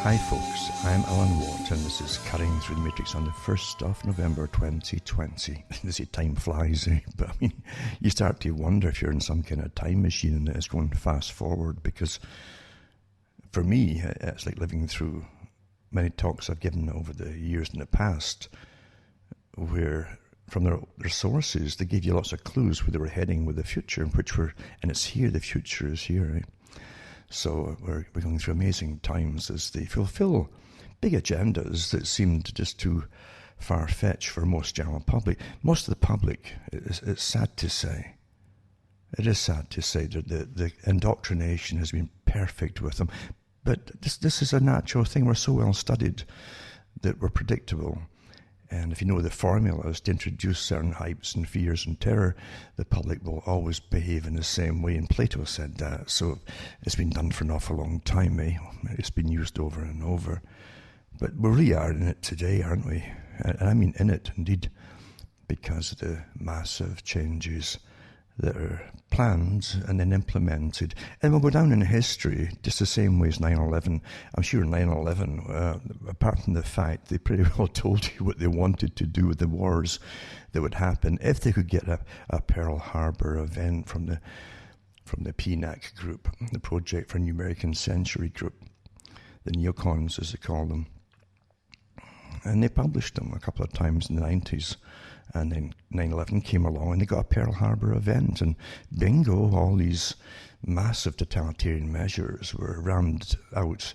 Hi folks, I'm Alan Watt and this is Cutting Through the Matrix on the 1st of November 2020. They say time flies, but I mean, you start to wonder if you're in some kind of time machine and it's going fast forward, because for me, it's like living through many talks I've given over the years in the past, where from their sources, they gave you lots of clues where they were heading with the future, and it's here, the future is here, right? So we're going through amazing times as they fulfill big agendas that seemed just too far-fetched for most general public. Most of the public, it's sad to say, it is sad to say that the indoctrination has been perfect with them. But this is a natural thing. We're so well studied that we're predictable. And if you know the formulas to introduce certain hypes and fears and terror, the public will always behave in the same way. And Plato said that. So it's been done for an awful long time, eh? It's been used over and over. But we really are in it today, aren't we? And I mean in it, indeed, because of the massive changes that are planned and then implemented. And we'll go down in history just the same way as 9/11. I'm sure 9/11, apart from the fact they pretty well told you what they wanted to do with the wars that would happen if they could get a Pearl Harbor event from the PNAC group, the Project for a New American Century group, the neocons as they call them. And they published them a couple of times in the 90s. And then 9/11 came along and they got a Pearl Harbor event, and bingo, all these massive totalitarian measures were rammed out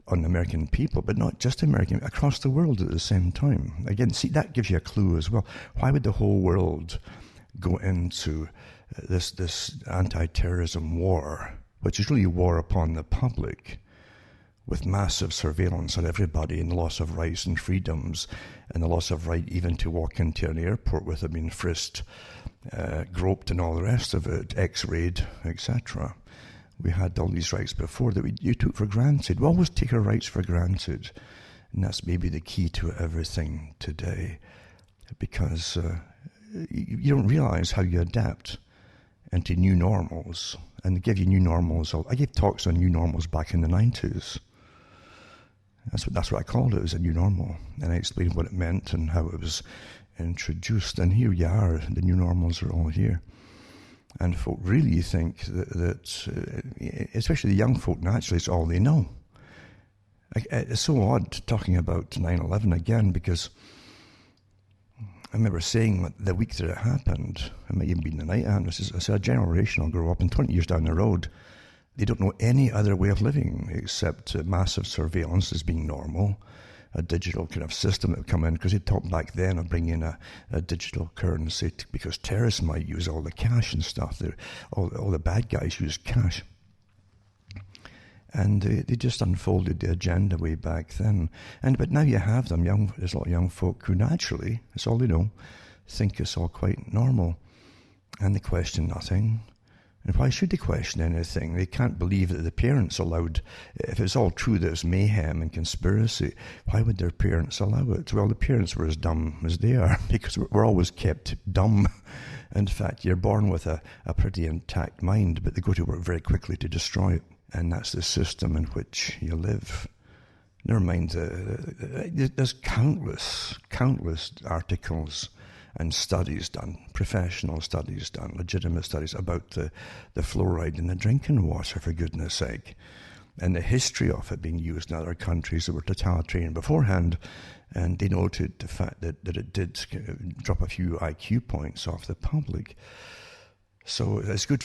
on American people, but not just American, across the world at the same time. Again, see, that gives you a clue as well. Why would the whole world go into this anti-terrorism war, which is really a war upon the public, with massive surveillance on everybody and the loss of rights and freedoms, and the loss of right even to walk into an airport without being frisked, groped and all the rest of it, x-rayed, etc. We had all these rights before that you took for granted. We always take our rights for granted, and that's maybe the key to everything today, because you don't realize how you adapt into new normals, and they give you new normals. I gave talks on new normals back in the 90s. That's what I called it, as a new normal. And I explained what it meant and how it was introduced. And here you are, the new normals are all here. And folk really think that especially the young folk, naturally, it's all they know. It's so odd talking about 9/11 again, because I remember saying the week that it happened, it might even be the night after, I said, a generation will grow up, and 20 years down the road, they don't know any other way of living except massive surveillance as being normal, a digital kind of system that would come in, because they talked back then of bringing in a digital currency because terrorists might use all the cash and stuff. All the bad guys use cash. And they just unfolded the agenda way back then. But now you have them, there's a lot of young folk who naturally, that's all they know, think it's all quite normal. And they question nothing. And why should they question anything? They can't believe that the parents allowed, if it's all true that it's mayhem and conspiracy, why would their parents allow it? Well, the parents were as dumb as they are, because we're always kept dumb. In fact, you're born with a pretty intact mind, but they go to work very quickly to destroy it. And that's the system in which you live. Never mind, there's countless articles and studies done, professional studies done, legitimate studies about the fluoride in the drinking water, for goodness sake, and the history of it being used in other countries that were totalitarian beforehand. And they noted the fact that it did drop a few IQ points off the public. So it's good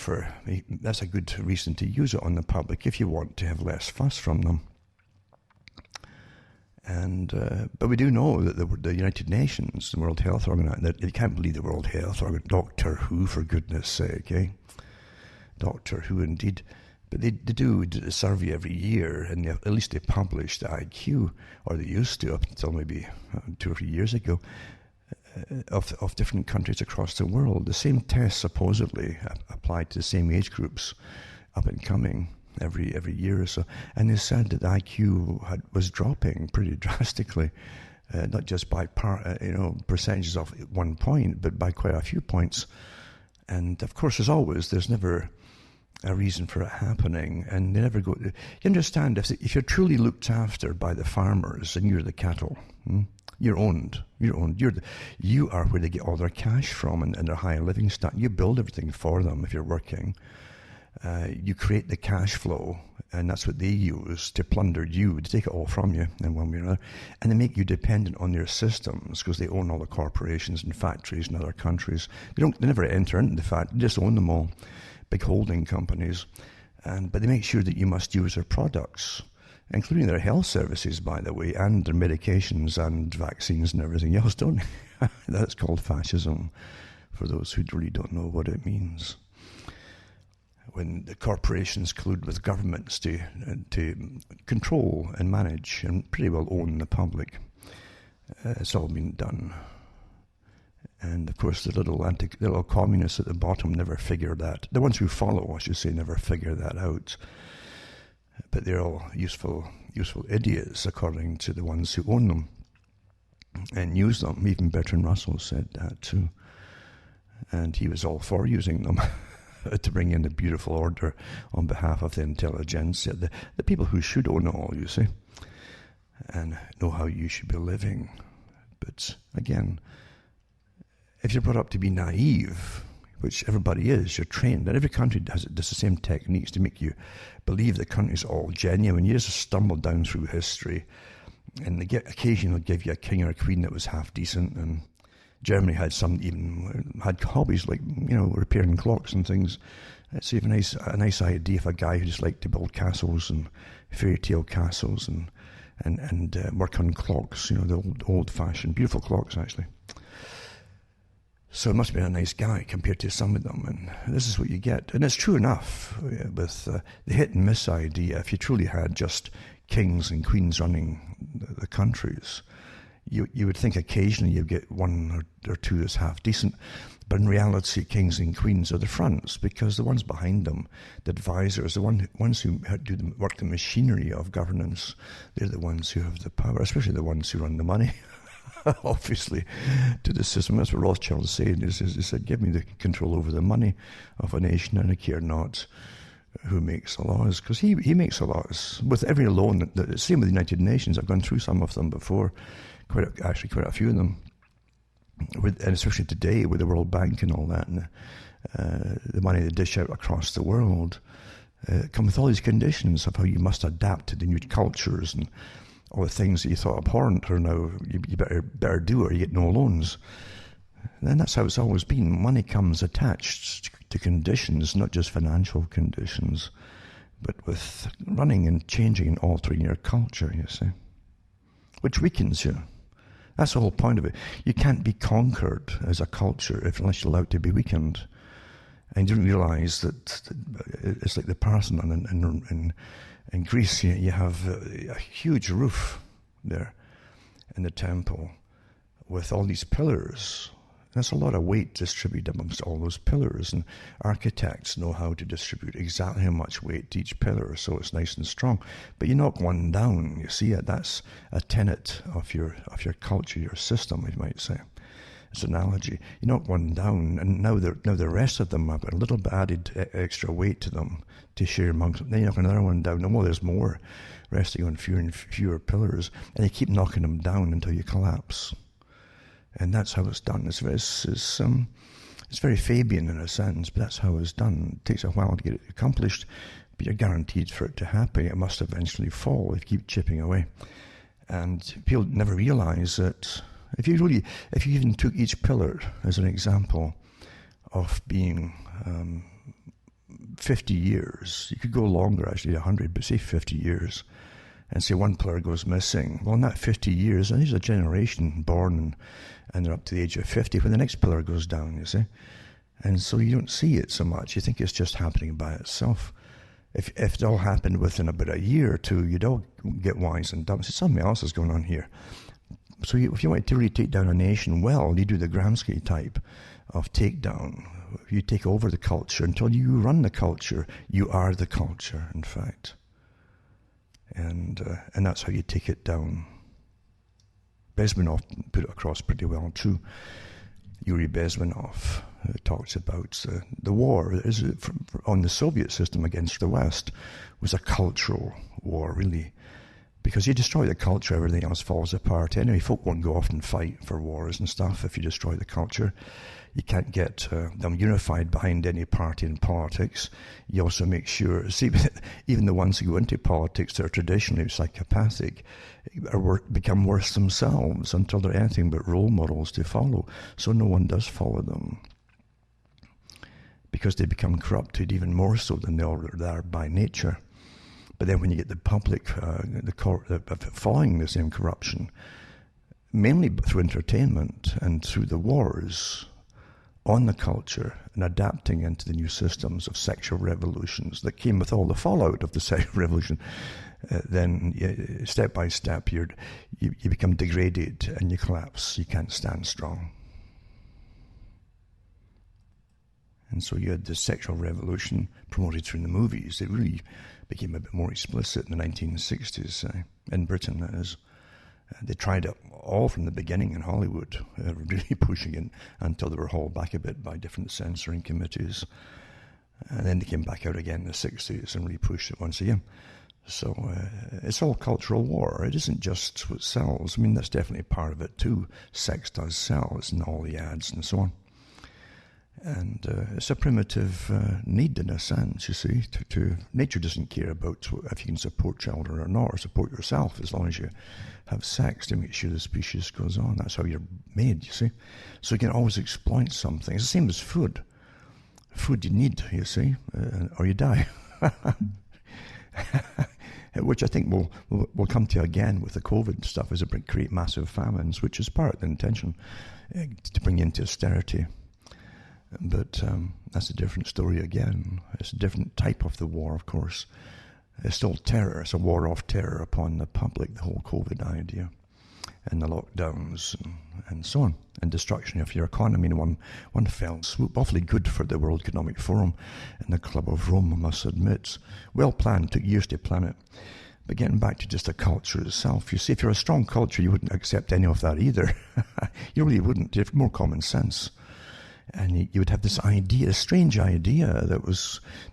that's a good reason to use it on the public if you want to have less fuss from them. But we do know that the United Nations, the World Health Organization, they can't believe the World Health Organization, Doctor Who, for goodness sake, eh? Doctor Who, indeed. But they do a survey every year, and at least they publish the IQ, or they used to, up until maybe 2 or 3 years ago, of different countries across the world. The same tests supposedly applied to the same age groups, up and coming, every year or so, and they said that the IQ was dropping pretty drastically, not just by percentages of 1 point, but by quite a few points. And of course, as always, there's never a reason for it happening, and they never go. You understand, if you're truly looked after by the farmers and you're the cattle, you're owned. You are where they get all their cash from and their higher living standard. You build everything for them if you're working. You create the cash flow, and that's what they use to plunder you, to take it all from you in one way or another. And they make you dependent on their systems because they own all the corporations and factories in other countries. They never enter into the fact, they just own them all. Big holding companies, but they make sure that you must use their products, including their health services, by the way, and their medications and vaccines and everything else, don't they? That's called fascism, for those who really don't know what it means. When the corporations collude with governments to control and manage and pretty well own the public, it's all been done. And of course, the little communists at the bottom never figure that. The ones who follow, I should say, never figure that out. But they're all useful idiots, according to the ones who own them and use them. Even Bertrand Russell said that too. And he was all for using them to bring in the beautiful order on behalf of the intelligentsia, the people who should own it all, you see, and know how you should be living. But again, if you're brought up to be naive, which everybody is, you're trained, and every country does the same techniques to make you believe the country's all genuine. You just stumble down through history, and occasionally give you a king or a queen that was half decent, and Germany had some even had hobbies like, repairing clocks and things. It's even a nice idea of a guy who just liked to build castles and fairy tale castles and work on clocks, the old-fashioned, beautiful clocks, actually. So it must have been a nice guy compared to some of them, and this is what you get. And it's true enough with the hit and miss idea. If you truly had just kings and queens running the countries, you would think occasionally you'd get one or two that's half decent, but in reality, kings and queens are the fronts, because the ones behind them, the advisors, the ones who work the machinery of governance, they're the ones who have the power, especially the ones who run the money. Obviously, to the system. That's what Rothschild is saying. He said, give me the control over the money of a nation, and I care not who makes the laws, because he makes the laws. With every loan, the same with the United Nations. I've gone through some of them before, quite a few of them, and especially today with the World Bank and all that, and the money they dish out across the world, come with all these conditions of how you must adapt to the new cultures and all the things that you thought abhorrent are now you better do, or you get no loans. And that's how it's always been. Money comes attached to conditions, not just financial conditions, but with running and changing and altering your culture, you see, which weakens you. That's the whole point of it. You can't be conquered as a culture unless you're allowed to be weakened. And you don't realize that it's like the Parthenon in Greece. You have a huge roof there in the temple with all these pillars. There's a lot of weight distributed amongst all those pillars, and architects know how to distribute exactly how much weight to each pillar so it's nice and strong. But you knock one down, you see it. That's a tenet of your culture, your system, you might say. It's an analogy. You knock one down, and now the rest of them have got a little bit added extra weight to them to share amongst them. Then you knock another one down, and there's more resting on fewer and fewer pillars, and you keep knocking them down until you collapse. And that's how it's done. It's very Fabian in a sense, but that's how it's done. It takes a while to get it accomplished, but you're guaranteed for it to happen. It must eventually fall if you keep chipping away. And people never realize that if you even took each pillar as an example of being 50 years, you could go longer, actually, 100, but say 50 years, and say one pillar goes missing. Well, in that 50 years, and there's a generation born and they're up to the age of 50 when the next pillar goes down, you see. And so you don't see it so much. You think it's just happening by itself. If it all happened within about a year or two, you'd all get wise and dumb. See, something else is going on here. So if you want to really take down a nation, well, you do the Gramsci type of takedown. You take over the culture until you run the culture. You are the culture, in fact. And that's how you take it down. Besmanoff put it across pretty well too. Yuri Bezmenov talks about the war on the Soviet system against the West was a cultural war, really. Because you destroy the culture, everything else falls apart. Anyway, folk won't go off and fight for wars and stuff if you destroy the culture. You can't get them unified behind any party in politics. You also make sure, see, even the ones who go into politics that are traditionally psychopathic become worse themselves until they're anything but role models to follow. So no one does follow them, because they become corrupted even more so than they are by nature. But then when you get the public following the same corruption, mainly through entertainment and through the wars on the culture and adapting into the new systems of sexual revolutions that came with all the fallout of the sexual revolution, then step by step you become degraded and you collapse. You can't stand strong. And so you had the sexual revolution promoted through the movies. It really became a bit more explicit in the 1960s, in Britain, that is. They tried it all from the beginning in Hollywood, really pushing it until they were hauled back a bit by different censoring committees. And then they came back out again in the 60s and really pushed it once again. So it's all cultural war. It isn't just what sells. I mean, that's definitely part of it too. Sex does sell. It's in all the ads and so on. And it's a primitive need in a sense, you see. Nature doesn't care about if you can support children or not, or support yourself, as long as you have sex to make sure the species goes on. That's how you're made, you see. So you can always exploit something. It's the same as food. Food you need, you see, or you die. Which I think we'll come to again with the COVID stuff, is it create massive famines, which is part of the intention, to bring you into austerity. But that's a different story again. It's a different type of the war, of course. It's still terror. It's a war of terror upon the public, the whole COVID idea, and the lockdowns and so on, and destruction of your economy in one fell swoop. Awfully good for the World Economic Forum and the Club of Rome, I must admit. Well planned, took years to plan it. But getting back to just the culture itself, you see, if you're a strong culture, you wouldn't accept any of that either. You really wouldn't. You have more common sense. And you would have this idea, a strange idea that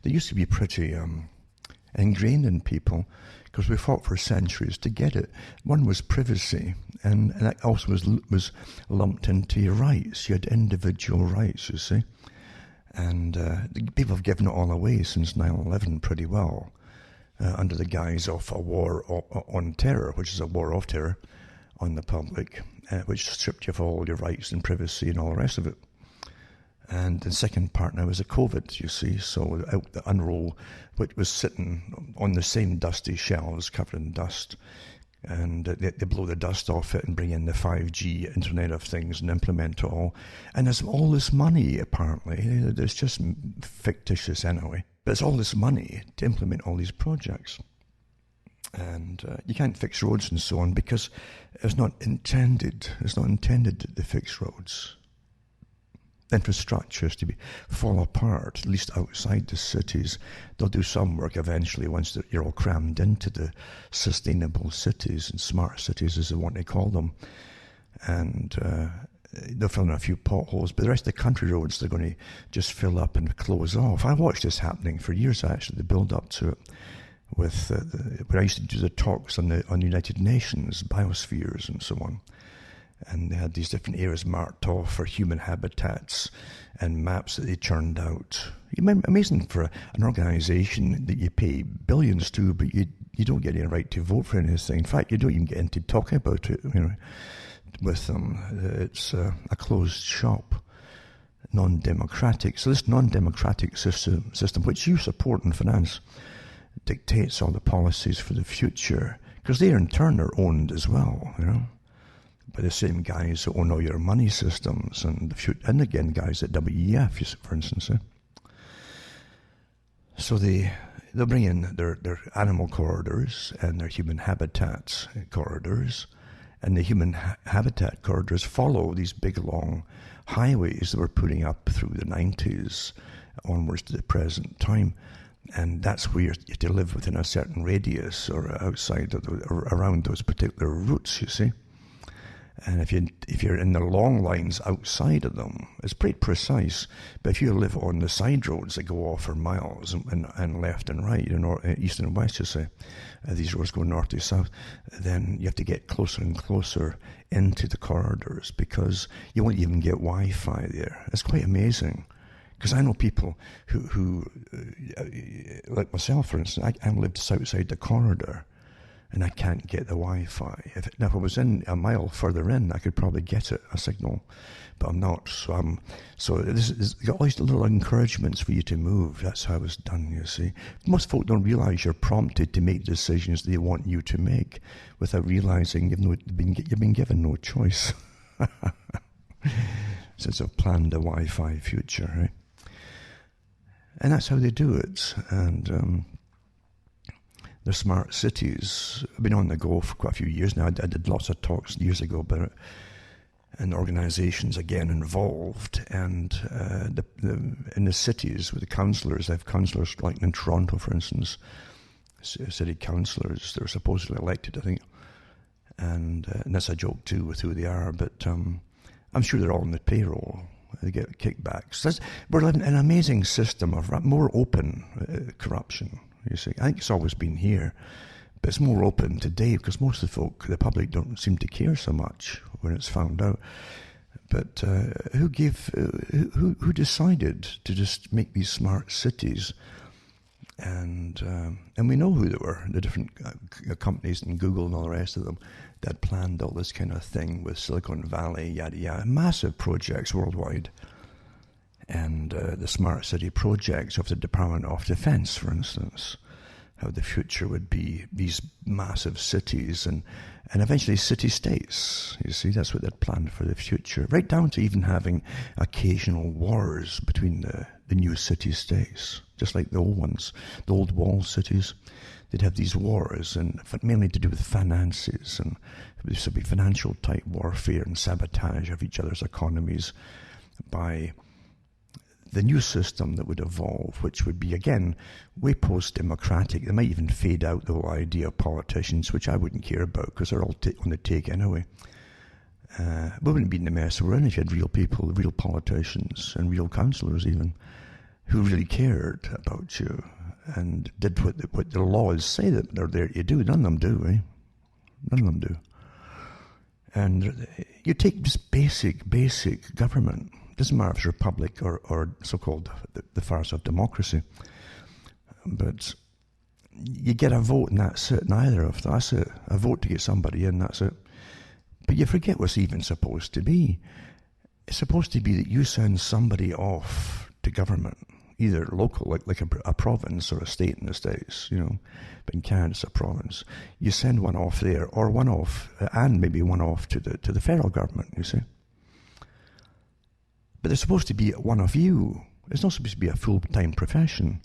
used to be pretty ingrained in people, because we fought for centuries to get it. One was privacy, and that also was lumped into your rights. You had individual rights, you see. And people have given it all away since 9/11 pretty well, under the guise of a war on terror, which is a war of terror on the public, which stripped you of all your rights and privacy and all the rest of it. And the second part now is a COVID, you see, so out the unroll, which was sitting on the same dusty shelves covered in dust, and they blow the dust off it and bring in the 5G Internet of Things and implement it all. And there's all this money, apparently. It's just fictitious anyway, but it's all this money to implement all these projects. And you can't fix roads and so on because it's not intended to fix roads. Infrastructures to fall apart, at least outside the cities. They'll do some work eventually once you're all crammed into the sustainable cities and smart cities, as they want to call them. And they'll fill in a few potholes, but the rest of the country roads, they're going to just fill up and close off. I watched this happening for years, actually, the build up to it. With when I used to do the talks on the United Nations, biospheres and so on. And they had these different areas marked off for human habitats and maps that they churned out. Amazing for an organisation that you pay billions to, but you don't get any right to vote for anything. In fact, you don't even get into talking about it, with them. It's a closed shop, non-democratic. So this non-democratic system, which you support and finance, dictates all the policies for the future, because they in turn are owned as well, by the same guys that own all your money systems and again guys at WEF, for instance. So they'll bring in their animal corridors and their human habitat corridors, and the human habitat corridors follow these big long highways that we're putting up through the 90s onwards to the present time. And that's where you have to live within a certain radius or outside of or around those particular routes, you see. And if you're in the long lines outside of them, it's pretty precise. But if you live on the side roads that go off for miles and left and right, east and west, you say, these roads go north to south, then you have to get closer and closer into the corridors because you won't even get Wi-Fi there. It's quite amazing. Because I know people who like myself, for instance, I lived just outside the corridor, and I can't get the Wi-Fi. If I was in a mile further in, I could probably get a signal, but I'm not. So this is got all these little encouragements for you to move. That's how it's done, you see. Most folk don't realise you're prompted to make decisions they want you to make without realising you've been given no choice. Since I've planned a Wi-Fi future, right? And that's how they do it. And the smart cities. I've been on the go for quite a few years now. I did lots of talks years ago about it. And organisations, again, involved. And in the cities with the councillors, they have councillors like in Toronto, for instance, city councillors. They're supposedly elected, I think. And that's a joke too with who they are. But I'm sure they're all on the payroll. They get kickbacks. We're living in an amazing system of more open corruption, you see. I think it's always been here, but it's more open today because most of the public don't seem to care so much when it's found out. But who decided to just make these smart cities? And we know who they were, the different companies and Google and all the rest of them that planned all this kind of thing with Silicon Valley, yada yada, massive projects worldwide. And the smart city projects of the Department of Defense, for instance, how the future would be these massive cities and eventually city-states. You see, that's what they'd planned for the future, right down to even having occasional wars between the new city-states, just like the old ones, the old walled cities. They'd have these wars, and mainly to do with finances, and this would be financial type warfare and sabotage of each other's economies by the new system that would evolve, which would be, again, way post-democratic. They might even fade out the whole idea of politicians, which I wouldn't care about because they're all on the take anyway. We wouldn't be in the mess we're in if you had real people, real politicians, and real councillors even, who really cared about you and did what the laws say that they're there to do. None of them do, eh? None of them do. And you take just basic government. Doesn't matter if it's republic or so-called the farce of democracy. But you get a vote and that's it. Neither of that's it. A vote to get somebody in, that's it. But you forget what's even supposed to be. It's supposed to be that you send somebody off to government, either local, like a province or a state in the States, you know. But in Canada, it's a province. You send one off there, or one off, and maybe one off to the federal government, you see. But they're supposed to be one of you. It's not supposed to be a full-time profession.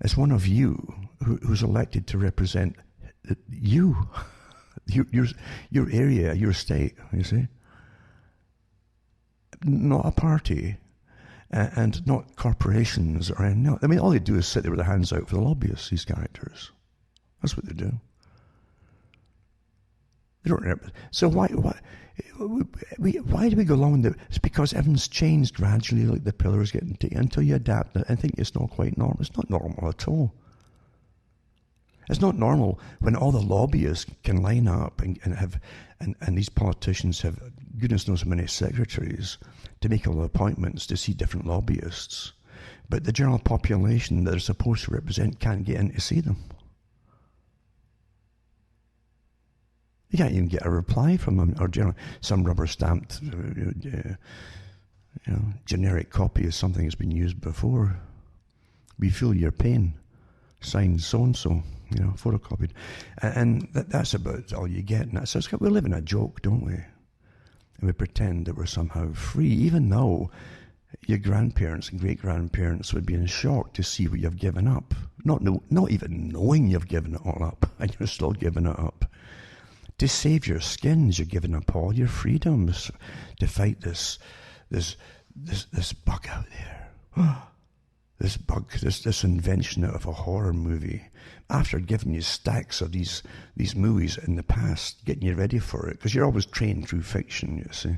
It's one of you who's elected to represent you, your area, your state, you see. Not a party, and not corporations or anything else. I mean, all they do is sit there with their hands out for the lobbyists, these characters. That's what they do. They don't. So why do we go along with it? It's because everything's changed gradually, like the pillars getting taken, until you adapt it. I think it's not quite normal. It's not normal at all. It's not normal when all the lobbyists can line up and these politicians have goodness knows how many secretaries to make all the appointments to see different lobbyists. But the general population that they're supposed to represent can't get in to see them. You can't even get a reply from them, or some rubber-stamped, generic copy of something that's been used before. We feel your pain, signed so-and-so, photocopied. And that's about all you get. And we live in a joke, don't we? And we pretend that we're somehow free, even though your grandparents and great-grandparents would be in shock to see what you've given up. Not even knowing you've given it all up, and you're still giving it up. To save your skins, you're giving up all your freedoms to fight this bug out there. this bug, this invention of a horror movie, after giving you stacks of these movies in the past, getting you ready for it, because you're always trained through fiction, you see.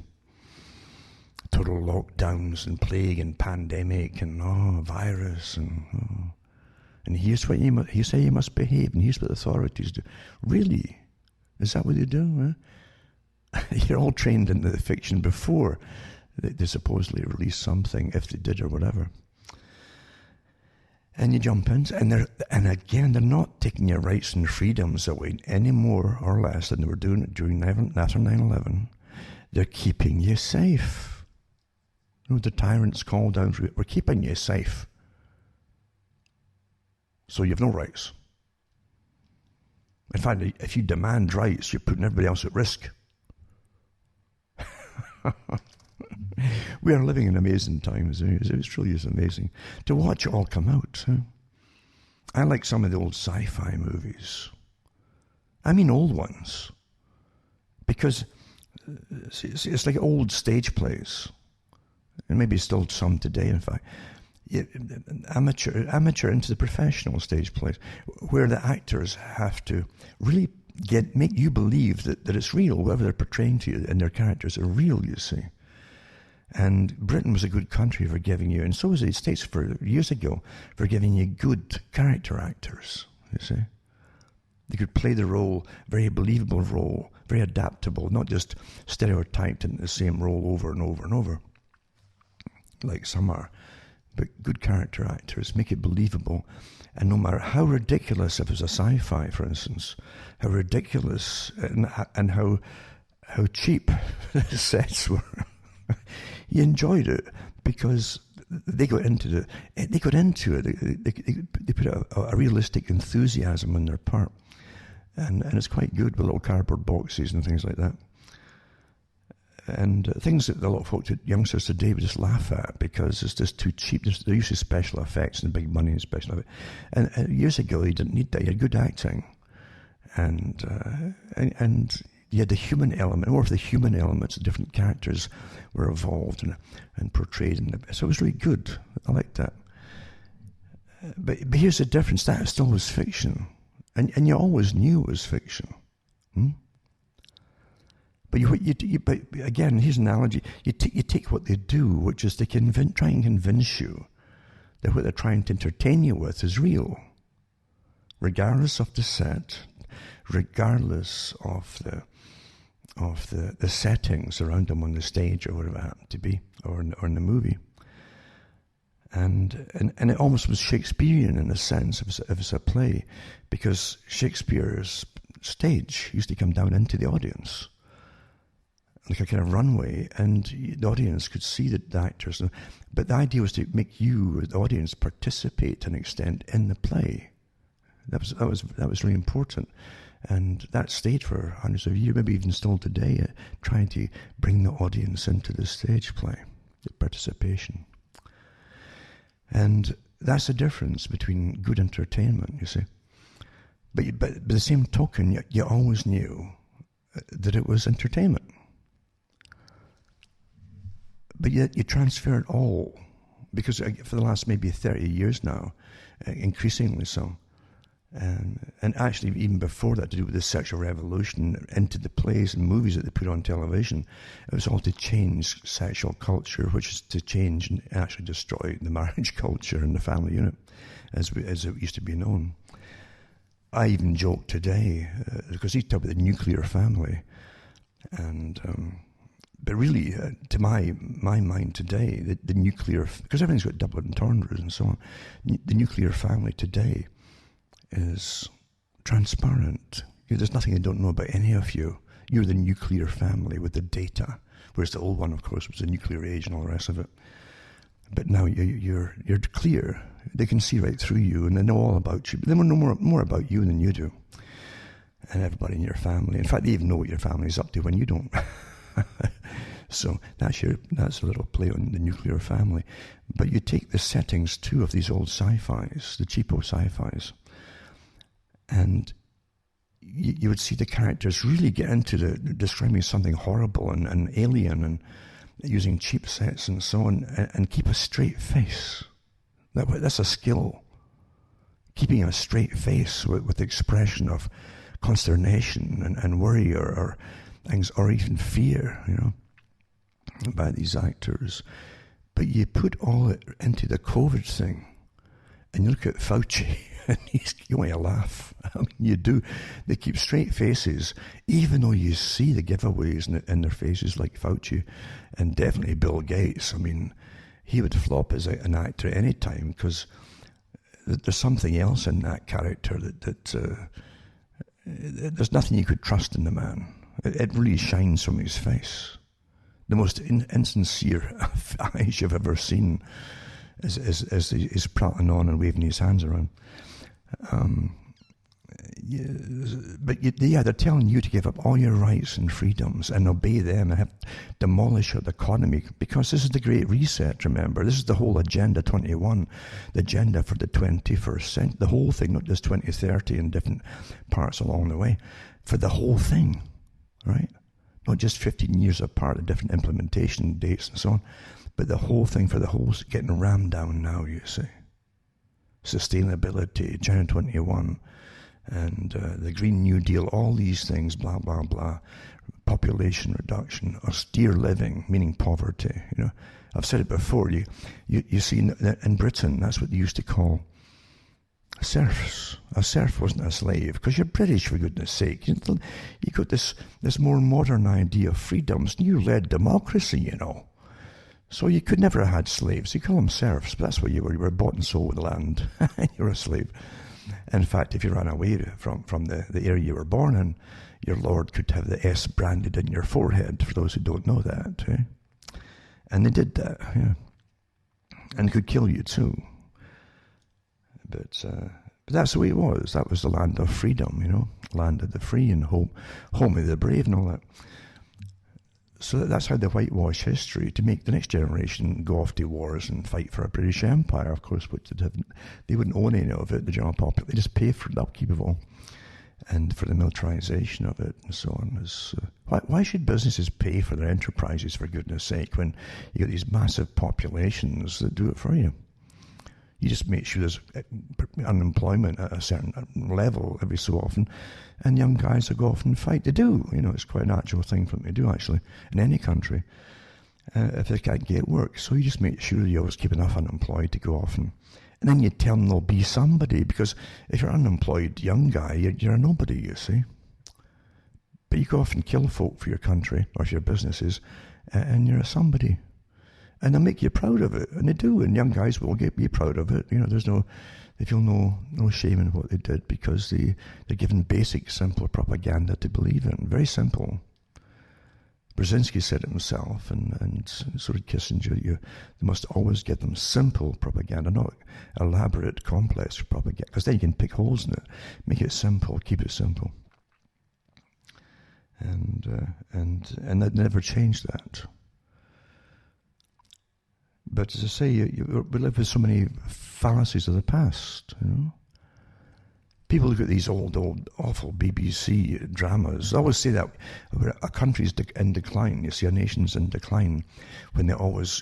Total lockdowns and plague and pandemic and virus and here's what you say you must behave, and here's what the authorities do. Really? Is that what they do? Huh? You're all trained in the fiction before they supposedly release something, if they did or whatever. And you jump in, and again, they're not taking your rights and freedoms away any more or less than they were doing it during after 9/11. They're keeping you safe. You know, the tyrants call down through it. We're keeping you safe. So you have no rights. In fact, if you demand rights, you're putting everybody else at risk. We are living in amazing times. It truly is amazing to watch it all come out. Huh? I like some of the old sci-fi movies. I mean old ones. Because it's like old stage plays. And maybe still some today, in fact. Amateur into the professional stage plays, where the actors have to really make you believe that it's real, whatever they're portraying to you, and their characters are real, you see. And Britain was a good country for giving you, and so was the States for years ago, for giving you good character actors, you see. They could play the role, very believable role, very adaptable, not just stereotyped into the same role over and over and over, like some are. But good character actors make it believable. And no matter how ridiculous, if it was a sci-fi, for instance, how ridiculous and how cheap the sets were, you enjoyed it because they got into it. They put a realistic enthusiasm on their part, and it's quite good with little cardboard boxes and things like that. And things that a lot of folks, youngsters today, would just laugh at because it's just too cheap. They're usually special effects and big money in special effects. And years ago, you didn't need that. You had good acting, and you had the human element. More of the human elements, the different characters were evolved and portrayed. So it was really good. I liked that. But here's the difference. That still was fiction, and you always knew it was fiction. But again, here's an analogy. You take what they do, which is they try and convince you that what they're trying to entertain you with is real, regardless of the set, regardless of the settings around them on the stage or whatever it happened to be, or in the movie. And it almost was Shakespearean in a sense, if it's a play, because Shakespeare's stage used to come down into the audience, like a kind of runway, and the audience could see the actors. But the idea was to make you, the audience, participate to an extent in the play. That was really important, and that stayed for hundreds of years, maybe even still today, trying to bring the audience into the stage play, the participation. And that's the difference between good entertainment, you see. But by the same token, you always knew that it was entertainment. But yet you transfer it all, because for the last maybe 30 years now, increasingly so, and actually even before that, to do with the sexual revolution into the plays and movies that they put on television, it was all to change sexual culture, which is to change and actually destroy the marriage culture and the family unit as it used to be known. I even joke today, because he talked about the nuclear family, and but really, to my mind today, the nuclear, because everything's got double entendres and so on, the nuclear family today is transparent. There's nothing they don't know about any of you. You're the nuclear family with the data, whereas the old one, of course, was the nuclear age and all the rest of it. But now you're clear. They can see right through you, and they know all about you. But they know more about you than you do, and everybody in your family. In fact, they even know what your family's up to when you don't. So that's a little play on the nuclear family. But you take the settings too of these old sci-fis, the cheapo sci-fis, and you would see the characters really get into describing something horrible and alien and using cheap sets and so on, and keep a straight face. That's a skill. Keeping a straight face with the expression of consternation and worry or even fear, by these actors. But you put all it into the COVID thing, and you look at Fauci, and you want to laugh. I mean, you do. They keep straight faces, even though you see the giveaways in their faces, like Fauci, and definitely Bill Gates. I mean, he would flop as an actor at any time, because there's something else in that character that there's nothing you could trust in the man. It really shines from his face. The most insincere eyes you've ever seen as he's prattling on and waving his hands around. They're telling you to give up all your rights and freedoms and obey them and demolish the economy, because this is the Great Reset, remember. This is the whole Agenda 21, the agenda for the 21st century, the whole thing, not just 2030 and different parts along the way, for the whole thing, right? Not just 15 years apart, the different implementation dates and so on, but the whole thing for the whole, getting rammed down now, you see. Sustainability, Agenda 21, and the Green New Deal, all these things, blah, blah, blah. Population reduction, austere living, meaning poverty. I've said it before. You see, in Britain, that's what they used to call serfs. A serf wasn't a slave, because you're British, for goodness sake. You got this more modern idea of freedoms, new-led democracy, So you could never have had slaves. You call them serfs, but that's what you were. You were bought and sold with the land. You were a slave. In fact, if you ran away from the area you were born in, your lord could have the S branded in your forehead, for those who don't know that. Eh? And they did that, yeah. And could kill you too. But that's the way it was. That was the land of freedom, land of the free and home of the brave and all that. So that's how they whitewash history, to make the next generation go off to wars and fight for a British Empire, of course, which they wouldn't own any of it, the general populace. They just pay for the upkeep of it all and for the militarization of it and so on. Why should businesses pay for their enterprises, for goodness sake, when you get these massive populations that do it for you? You just make sure there's unemployment at a certain level every so often, and young guys will go off and fight. They do, it's quite a natural thing for them to do, actually, in any country, if they can't get work. So you just make sure you always keep enough unemployed to go off, and then you tell them they'll be somebody, because if you're an unemployed young guy, you're a nobody, you see. But you go off and kill folk for your country, or for your businesses, and you're a somebody. And they'll make you proud of it, and they do, and young guys will be proud of it. They feel no shame in what they did, because they're given basic, simple propaganda to believe in. Very simple. Brzezinski said it himself, and so did Kissinger. They must always get them simple propaganda, not elaborate, complex propaganda, because then you can pick holes in it. Make it simple, keep it simple. And they never changed that. But as I say, we live with so many fallacies of the past, People look at these old, awful BBC dramas. I always say that a country's in decline, you see, a nation's in decline, when they always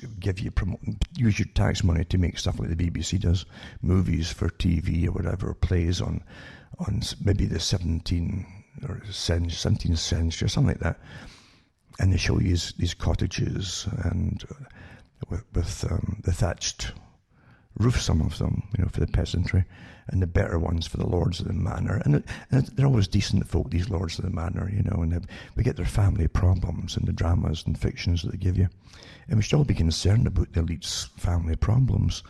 use your tax money to make stuff like the BBC does, movies for TV or whatever, plays on maybe the 17th century or something like that. And they show you these cottages and with the thatched roof, some of them, for the peasantry, and the better ones for the lords of the manor. And they're always decent folk, these lords of the manor, and we get their family problems in the dramas and fictions that they give you. And we should all be concerned about the elite's family problems,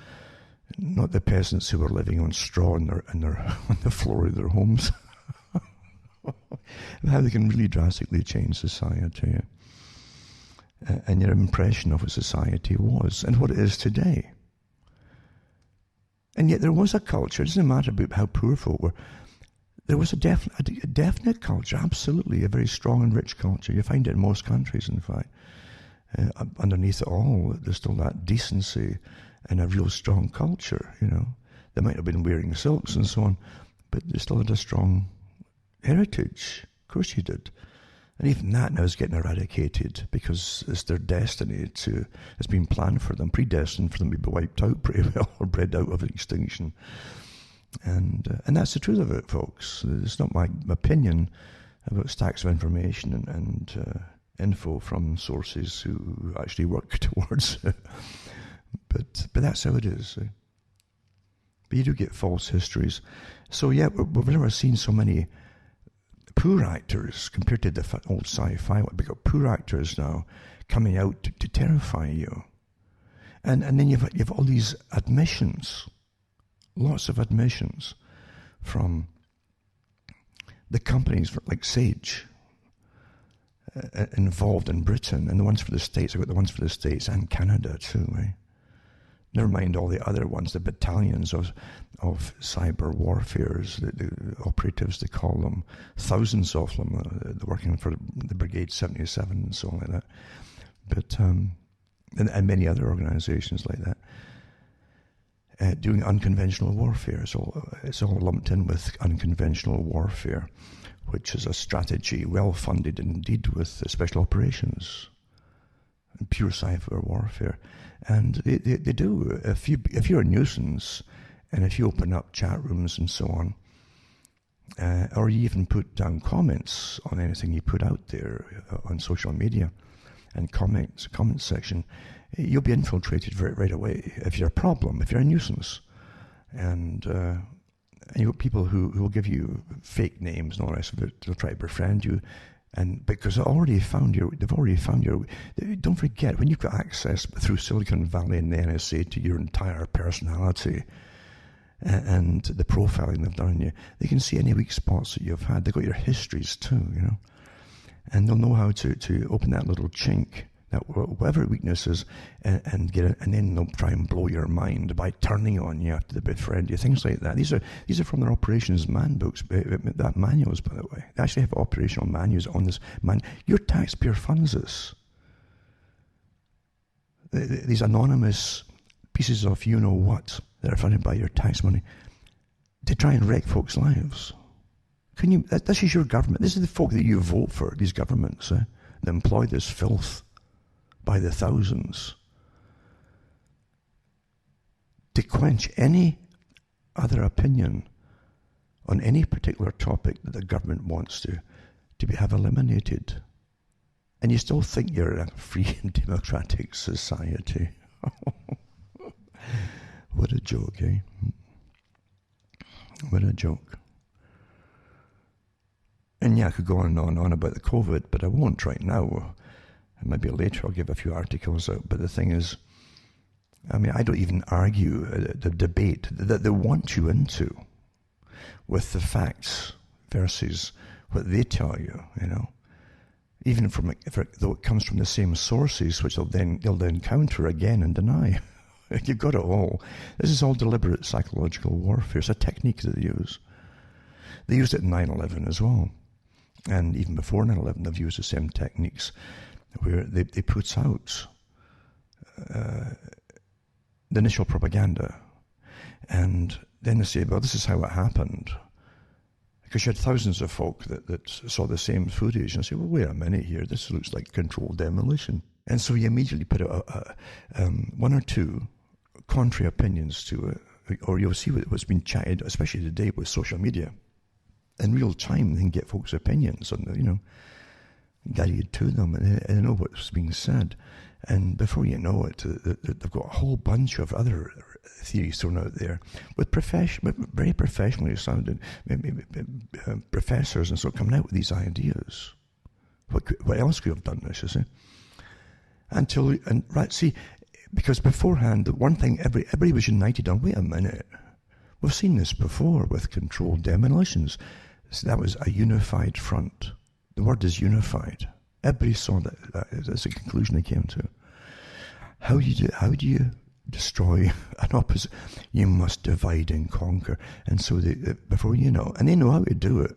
not the peasants who are living on straw on the floor of their homes. And how they can really drastically change society. And your impression of what society was and what it is today. And yet there was a culture. It doesn't matter about how poor folk were. There was a definite culture, absolutely, a very strong and rich culture. You find it in most countries, in fact. Underneath it all, there's still that decency and a real strong culture, They might have been wearing silks and so on, but they still had a strong heritage. Of course you did. And even that now is getting eradicated because it's their destiny to, it's been planned for them, predestined for them to be wiped out pretty well or bred out of extinction. And that's the truth of it, folks. It's not my opinion about stacks of information and info from sources who actually work towards it. But that's how it is. But you do get false histories. So yeah, we've never seen so many poor actors compared to the old sci-fi. We've got poor actors now coming out to terrify you. And then you've all these admissions, lots of admissions from the companies like Sage involved in Britain, and the ones for the States. I've got the ones for the States and Canada too, right? Never mind all the other ones, the battalions of cyber warfares, the operatives, they call them, thousands of them, working for the Brigade 77 and so on like that. But, and many other organizations like that, doing unconventional warfare. So it's all lumped in with unconventional warfare, which is a strategy well funded indeed with special operations and pure cyber warfare. And they do. If you're a nuisance, and if you open up chat rooms and so on, or you even put down comments on anything you put out there on social media, and comment section, you'll be infiltrated right away. If you're a problem, if you're a nuisance, and you've got people who will give you fake names and all the rest of it. They'll try to befriend you. And because they've already found your, don't forget, when you've got access through Silicon Valley and the NSA to your entire personality and the profiling they've done on you, they can see any weak spots that you've had. They've got your histories too, and they'll know how to open that little chink, that whatever weakness is, and get it, and then they'll try and blow your mind by turning on you after they befriend you, things like that. These are from their operations manuals, that manuals, by the way. They actually have operational manuals on this your taxpayer funds this. These anonymous pieces of you-know-what that are funded by your tax money to try and wreck folks' lives. This is your government. This is the folk that you vote for, these governments, that employ this filth by the thousands to quench any other opinion on any particular topic that the government wants to have eliminated. And you still think you're in a free and democratic society. What a joke, eh? What a joke. And yeah, I could go on and on about the COVID, but I won't right now. Maybe later I'll give a few articles out. But the thing is, I mean, I don't even argue the debate that they want you into with the facts versus what they tell you, Even though it comes from the same sources, which they'll then counter again and deny. You've got it all. This is all deliberate psychological warfare. It's a technique that they use. They used it in 9/11 as well. And even before 9/11, they've used the same techniques where they put out the initial propaganda. And then they say, well, this is how it happened. Because you had thousands of folk that saw the same footage and say, well, wait a minute here, this looks like controlled demolition. And so you immediately put out one or two contrary opinions to it, or you'll see what's been chatted, especially today with social media. In real time, they can get folks' opinions on, guided to them, and they know what's being said. And before you know it, they've got a whole bunch of other theories thrown out there with very professionally sounded professors and so coming out with these ideas. What else could have done this, you see? Because beforehand, the one thing everybody was united on, wait a minute, we've seen this before with controlled demolitions. So that was a unified front. The word is unified. Everybody saw that. That's the conclusion they came to. How do you destroy an opposite? You must divide and conquer. And so before you know, and they know how to do it.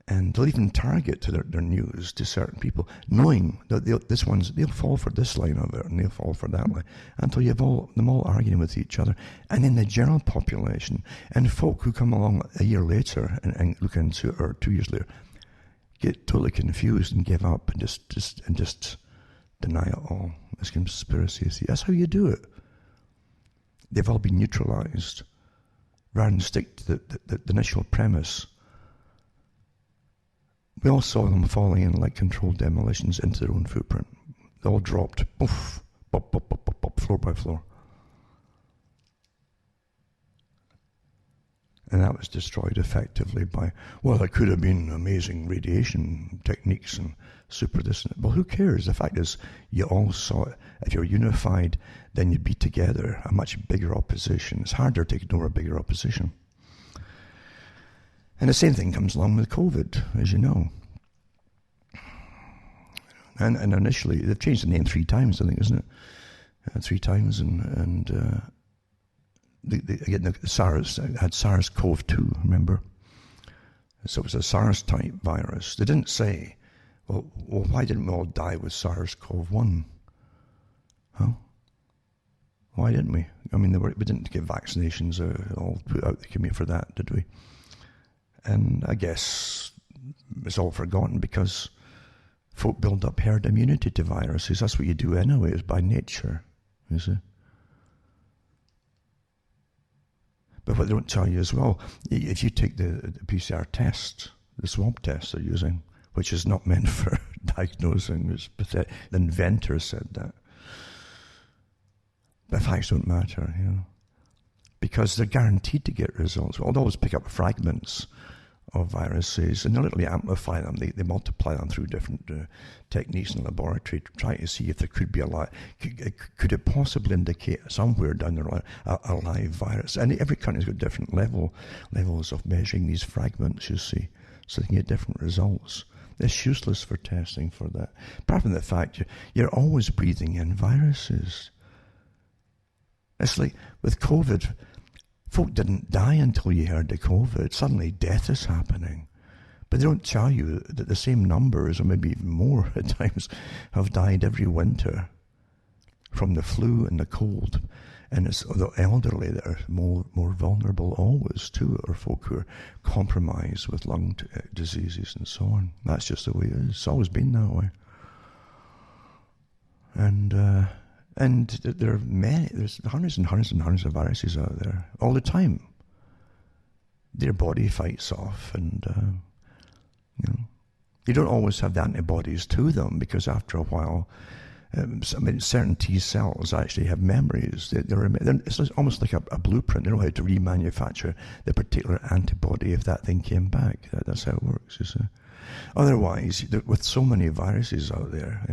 And they'll even target to their news to certain people, knowing that they'll fall for this line of it and they'll fall for that line, until you have them all arguing with each other. And then the general population and folk who come along a year later and look into, or 2 years later, get totally confused and give up and just deny it all. It's conspiracy. See, that's how you do it. They've all been neutralized. Rather than stick to the initial premise, we all saw them falling in like controlled demolitions into their own footprint. They all dropped, poof, pop, pop, pop, pop, pop, floor by floor. And that was destroyed effectively by, well, it could have been amazing radiation techniques and super this. Well, who cares? The fact is, you all saw it. If you're unified, then you'd be together, a much bigger opposition. It's harder to ignore a bigger opposition. And the same thing comes along with COVID, as you know. And initially, they've changed the name 3 times, I think, isn't it? 3 times, again, the SARS had SARS-CoV-2, remember? So it was a SARS-type virus. They didn't say, well, why didn't we all die with SARS-CoV-1? Huh? Why didn't we? I mean, we didn't get vaccinations all put out the committee for that, did we? And I guess it's all forgotten because folk build up herd immunity to viruses. That's what you do anyway, it's by nature, you see. But what they don't tell you as well, if you take the PCR test, the swab test they're using, which is not meant for diagnosing, it's pathetic. The inventor said that. But facts don't matter, you know, because they're guaranteed to get results. They'll always pick up fragments of viruses and they'll literally amplify them. They multiply them through different techniques in the laboratory to try to see if there could be a live. Could it possibly indicate somewhere down the line a live virus? And every country's got different levels of measuring these fragments, you see, so they can get different results. It's useless for testing for that. Apart from the fact you're always breathing in viruses. It's like with COVID, folk didn't die until you heard of COVID. Suddenly death is happening. But they don't tell you that the same numbers, or maybe even more at times, have died every winter from the flu and the cold. And it's the elderly that are more vulnerable always too, or folk who are compromised with lung diseases and so on. That's just the way it is. It's always been that way. And there are there's hundreds and hundreds and hundreds of viruses out there all the time. Their body fights off, and you don't always have the antibodies to them because after a while, certain T cells actually have memories. It's almost like a blueprint. They know how to remanufacture the particular antibody if that thing came back. That's how it works, you see. Otherwise, with so many viruses out there,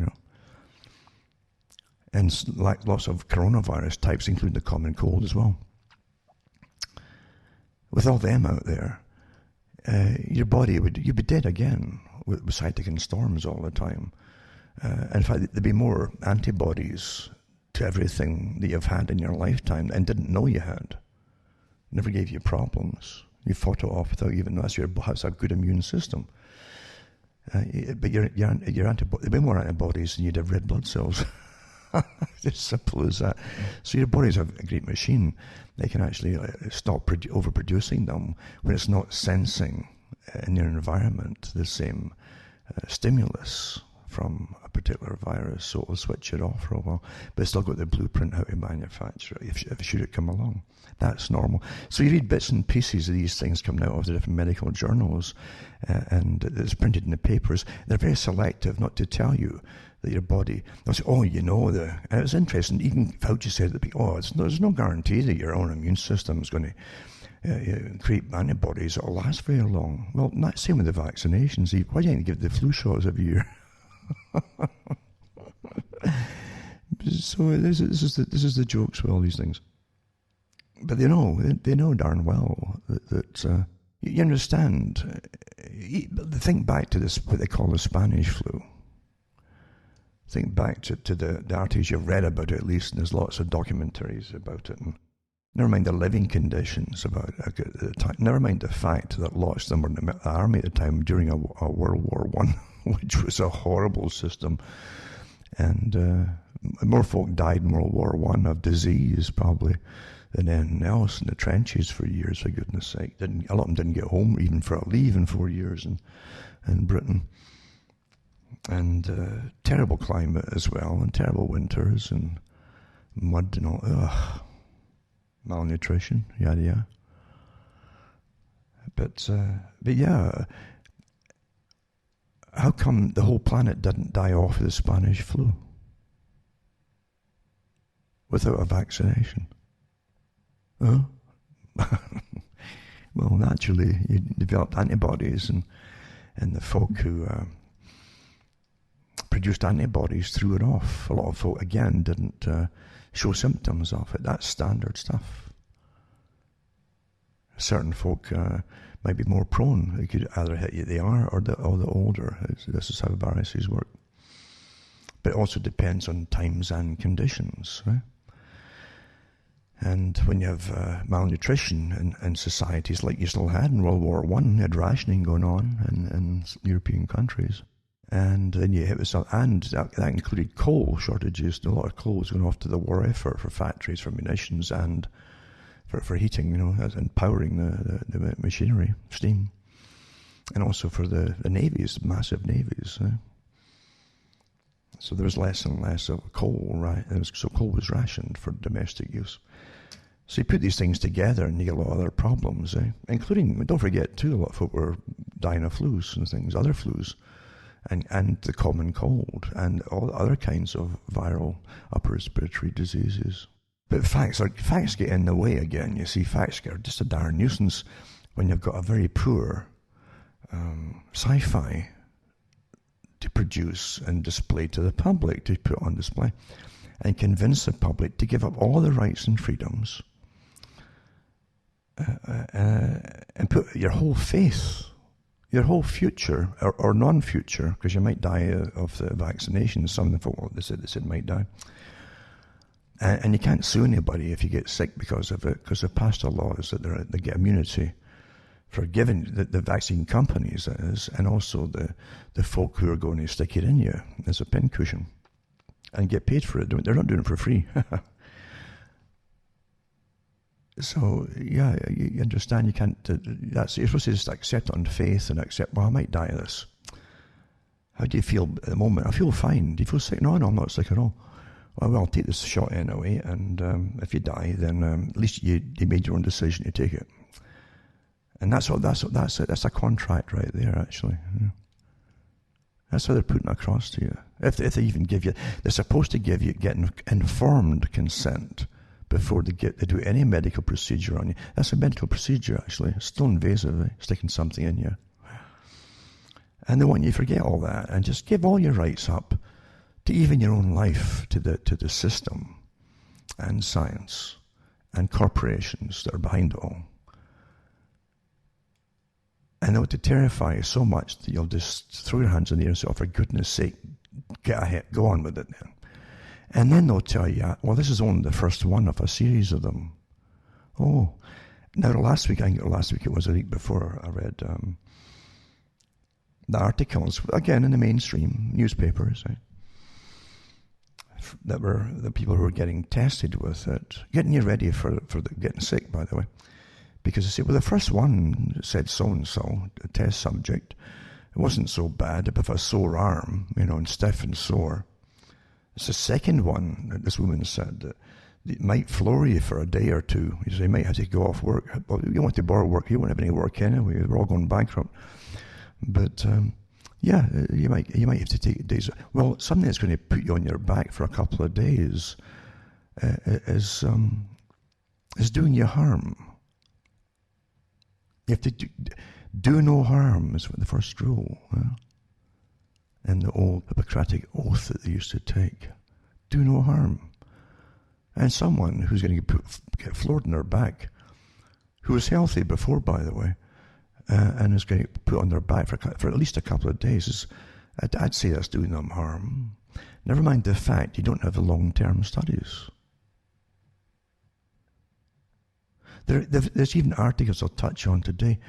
and like lots of coronavirus types, including the common cold as well. With all them out there, your body you'd be dead again with cytokine storms all the time. In fact, there'd be more antibodies to everything that you've had in your lifetime and didn't know you had. Never gave you problems. You fought it off without even knowing. That's a good immune system. But there'd be more antibodies than you'd have red blood cells. It's as simple as that. So your body's a great machine. They can actually stop overproducing them when it's not sensing in your environment the same stimulus from a particular virus, so it'll switch it off for a while. But it's still got the blueprint how to manufacture it if should it come along. That's normal. So you read bits and pieces of these things coming out of the different medical journals, and it's printed in the papers. They're very selective not to tell you that your body, they'll say, and it's interesting, even Fauci said that, there's no guarantee that your own immune system is going to create antibodies that will last very long. Well, not same with the vaccinations. Why don't you give the flu shots every year? So this is the jokes with all these things. But they know darn well that you understand. Think back to this, what they call the Spanish flu. Think back to the articles you've read about it, at least, and there's lots of documentaries about it. And never mind the living conditions about it at the time. Never mind the fact that lots of them were in the army at the time during a World War I, which was a horrible system. And more folk died in World War I of disease, probably, than anything else in the trenches for years, for goodness sake. A lot of them didn't get home even for a leave in 4 years in Britain. And terrible climate as well, and terrible winters, and mud and all. Ugh. Malnutrition, yada yada. But yeah, how come the whole planet didn't die off of the Spanish flu without a vaccination? Huh? Well, naturally, you developed antibodies, and the folk who produced antibodies threw it off. A lot of folk, again, didn't show symptoms of it. That's standard stuff. Certain folk might be more prone. It could either hit you the R or the older. This is how viruses work. But it also depends on times and conditions, right? And when you have malnutrition in societies like you still had in World War I, you had rationing going on in European countries. And then you hit with some, and that included coal shortages. A lot of coal was going off to the war effort for factories, for munitions, and for heating, and powering the machinery, steam. And also for the navies, massive navies. So there was less and less of coal, right? So coal was rationed for domestic use. So you put these things together and you get a lot of other problems, including, don't forget too, a lot of folk were dying of flus and things, other flus, and the common cold, and all other kinds of viral upper respiratory diseases. But facts get in the way again. You see, facts are just a darn nuisance when you've got a very poor sci-fi to produce and display to the public, to put on display, and convince the public to give up all the rights and freedoms and put your whole faith, your whole future, or non-future, because you might die of the vaccination. Some of the folk, they said might die. And you can't sue anybody if you get sick because of it, because they've passed a law that they get immunity for giving the vaccine companies, that is, and also the folk who are going to stick it in you as a pincushion and get paid for it. They're not doing it for free. So, yeah, you understand you can't, you're supposed to just accept it on faith and accept, well, I might die of this. How do you feel at the moment? I feel fine. Do you feel sick? No, I'm not sick at all. Well, I'll take this shot anyway, and if you die, then at least you made your own decision to take it. And that's it. That's a contract right there, actually. Yeah. That's how they're putting across to you. If they even give you, they're supposed to give you informed consent before they do any medical procedure on you. That's a medical procedure, actually. It's still invasive, sticking something in you. And they want you to forget all that and just give all your rights up to even your own life to the system and science and corporations that are behind it all. And they want to terrify you so much that you'll just throw your hands in the air and say, oh, for goodness sake, get ahead, go on with it then. And then they'll tell you, well, this is only the first one of a series of them. Oh, now last week it was a week before, I read the articles, again in the mainstream newspapers, that were the people who were getting tested with it, getting you ready for getting sick, by the way. Because they say, well, the first one said so-and-so, a test subject. It wasn't so bad, but a sore arm, and stiff and sore. It's the second one that this woman said that it might floor you for a day or two. You might have to go off work. Well, you don't want to borrow work. You won't have any work anyway. We're all going bankrupt. But yeah, you might have to take days. Well, something that's going to put you on your back for a couple of days is doing you harm. You have to do no harm is the first rule. And the old Hippocratic oath that they used to take. Do no harm. And someone who's going to get floored in their back, who was healthy before, by the way, and is going to put on their back for at least a couple of days, I'd say that's doing them harm. Never mind the fact you don't have the long-term studies. There's even articles I'll touch on today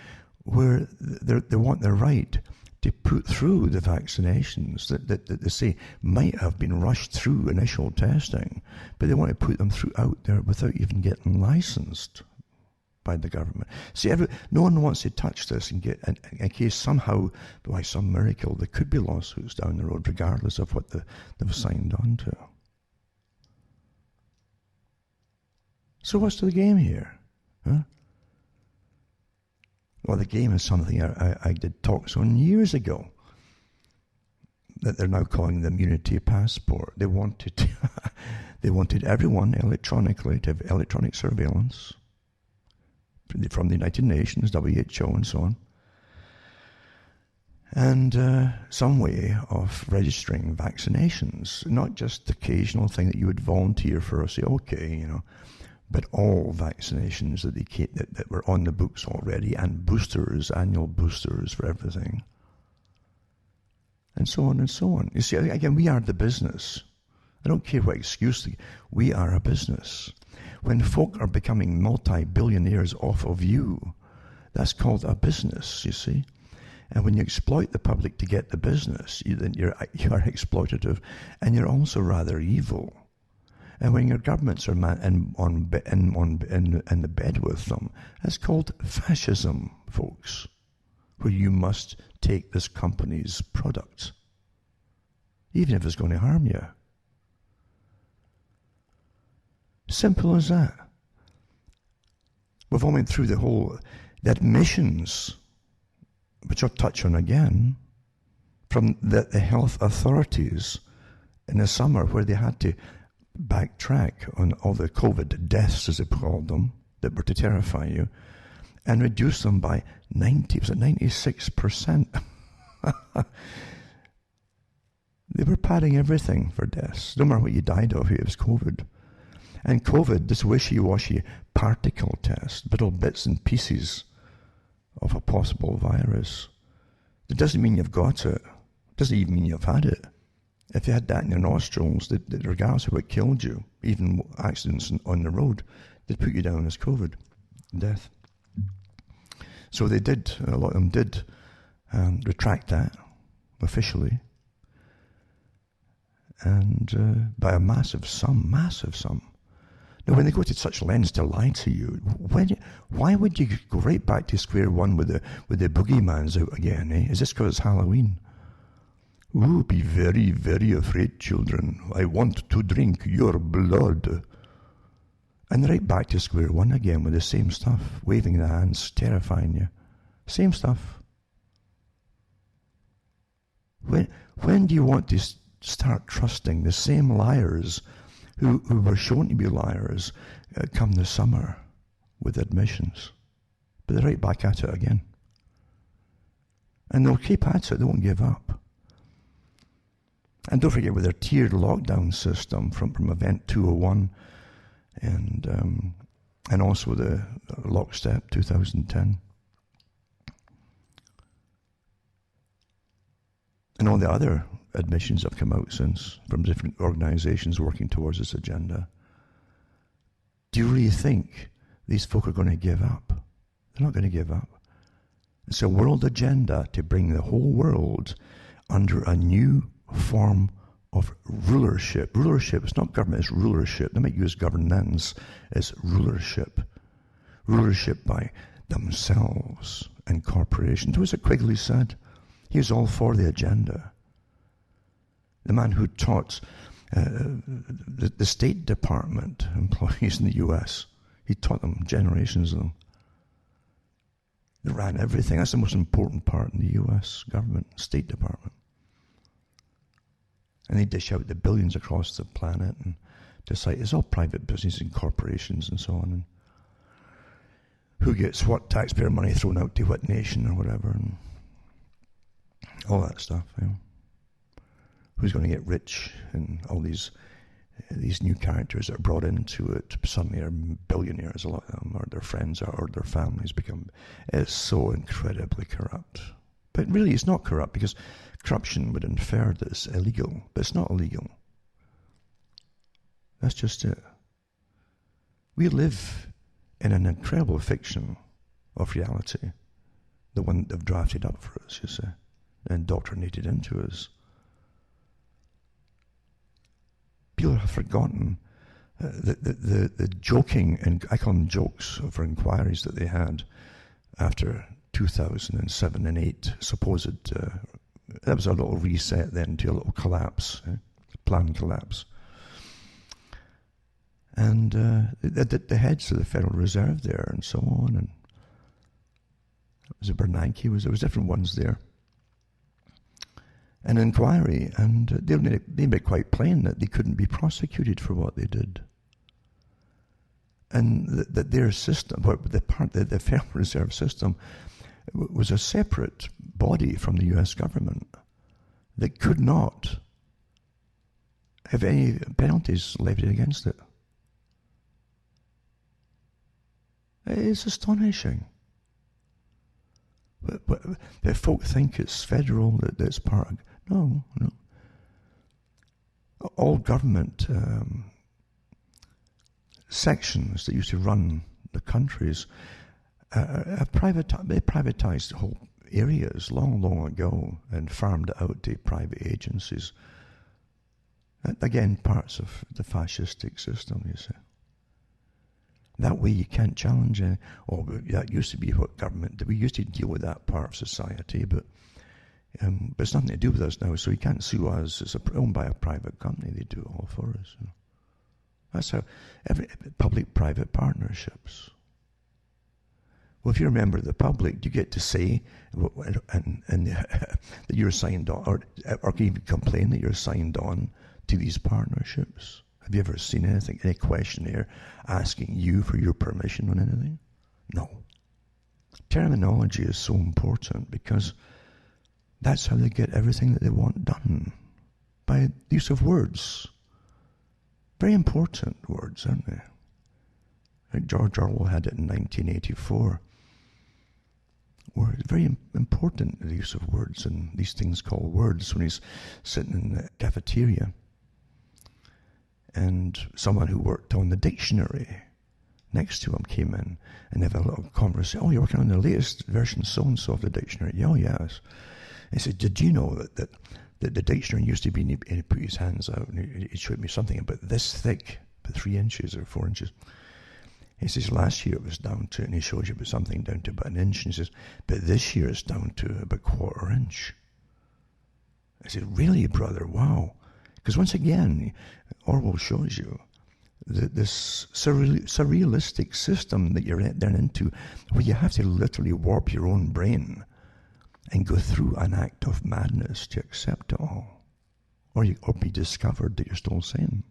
where they want the right to put through the vaccinations that they say might have been rushed through initial testing, but they want to put them through out there without even getting licensed by the government. See, no one wants to touch this and get in case somehow, by some miracle, there could be lawsuits down the road, regardless of what they've signed on to. So what's the game here? Huh? Well, the game is something I did talks on years ago that they're now calling the immunity passport. They wanted they wanted everyone electronically to have electronic surveillance from the United Nations, WHO, and so on, and some way of registering vaccinations, not just the occasional thing that you would volunteer for or say, okay, but all vaccinations that were on the books already, and boosters, annual boosters for everything, and so on and so on. You see, again, we are the business. I don't care what excuse we are a business. When folk are becoming multi-billionaires off of you, that's called a business, you see. And when you exploit the public to get the business, then you are exploitative, and you're also rather evil. And when your governments are in the bed with them, that's called fascism, folks, where you must take this company's product, even if it's going to harm you. Simple as that. We've all went through the admissions, which I'll touch on again, from the health authorities in the summer, where they had to backtrack on all the COVID deaths, as they called them, that were to terrify you, and reduce them by 96%. They were padding everything for deaths. No matter what you died of, it was COVID. And COVID, this wishy-washy particle test, little bits and pieces of a possible virus, it doesn't mean you've got it. It doesn't even mean you've had it. If you had that in your nostrils, regardless of what killed you, even accidents on the road, they'd put you down as COVID, death. So they did, a lot of them did retract that officially, and by a massive sum. Now, when they go to such lengths to lie to you, why would you go right back to square one with the boogeyman's out again? Is this because it's Halloween? Ooh, be very, very afraid, children. I want to drink your blood. And right back to square one again with the same stuff, waving the hands, terrifying you. Same stuff. When do you want to start trusting the same liars who were shown to be liars come the summer with admissions? But they're right back at it again. And they'll keep at it, they won't give up. And don't forget with their tiered lockdown system from Event 201 and also the Lockstep 2010. And all the other admissions have come out since from different organizations working towards this agenda. Do you really think these folk are going to give up? They're not going to give up. It's a world agenda to bring the whole world under a new form of rulership. Rulership, it's not government, it's rulership. They might use governance, it's rulership. Rulership by themselves and corporations. What was it Quigley said? He was all for the agenda. The man who taught the State Department employees in the U.S., he taught them, generations of them. They ran everything. That's the most important part in the U.S. government, State Department. And they dish out the billions across the planet and decide it's all private business and corporations and so on. And who gets what taxpayer money thrown out to what nation or whatever, and all that stuff. Who's going to get rich, and all these new characters that are brought into it suddenly are billionaires, a lot of them, or their friends or their families become. It's so incredibly corrupt. But really it's not corrupt, because corruption would infer that it's illegal, but it's not illegal. That's just it. We live in an incredible fiction of reality, the one they've drafted up for us, you see. indoctrinated into us. People have forgotten the joking, and I call them jokes, for inquiries that they had after 2007 and 8, supposed, that was a little reset then to a little collapse, planned collapse. And the heads of the Federal Reserve there and so on, and was it Bernanke? There was different ones there. An inquiry, and they made it quite plain that they couldn't be prosecuted for what they did. And that their system, the Federal Reserve System, was a separate body from the US government that could not have any penalties levied against it. It's astonishing. But folk think it's federal, that it's part of... No. All government sections that used to run the countries have privatized whole areas long ago and farmed it out to private agencies. Again, parts of the fascistic system, you see. That way you can't challenge it. That used to be what government did. We used to deal with that part of society, but it's nothing to do with us now, so you can't sue us. It's owned by a private company. They do it all for us. That's how public-private partnerships. Well, if you're a member of the public, you get to say that you're signed on, or even complain that you're signed on to these partnerships. Have you ever seen anything, any questionnaire asking you for your permission on anything? No. Terminology is so important because that's how they get everything that they want done, by the use of words. Very important words, aren't they? Like George Orwell had it in 1984. Very important, the use of words and these things called words, when he's sitting in the cafeteria. And someone who worked on the dictionary next to him came in and had a little conversation. Oh, you're working on the latest version so-and-so of the dictionary. Yeah, yes. He said, did you know that the dictionary used to be, and he put his hands out and he showed me something about this thick, about 3 inches or 4 inches. He says, last year it was down to, and he shows you about something down to about 1 inch. And he says, but this year it's down to about 1/4 inch. I said, really, brother? Wow. Because once again, Orwell shows you this surrealistic system that you're then into, where you have to literally warp your own brain and go through an act of madness to accept it all, or be discovered that you're still sane.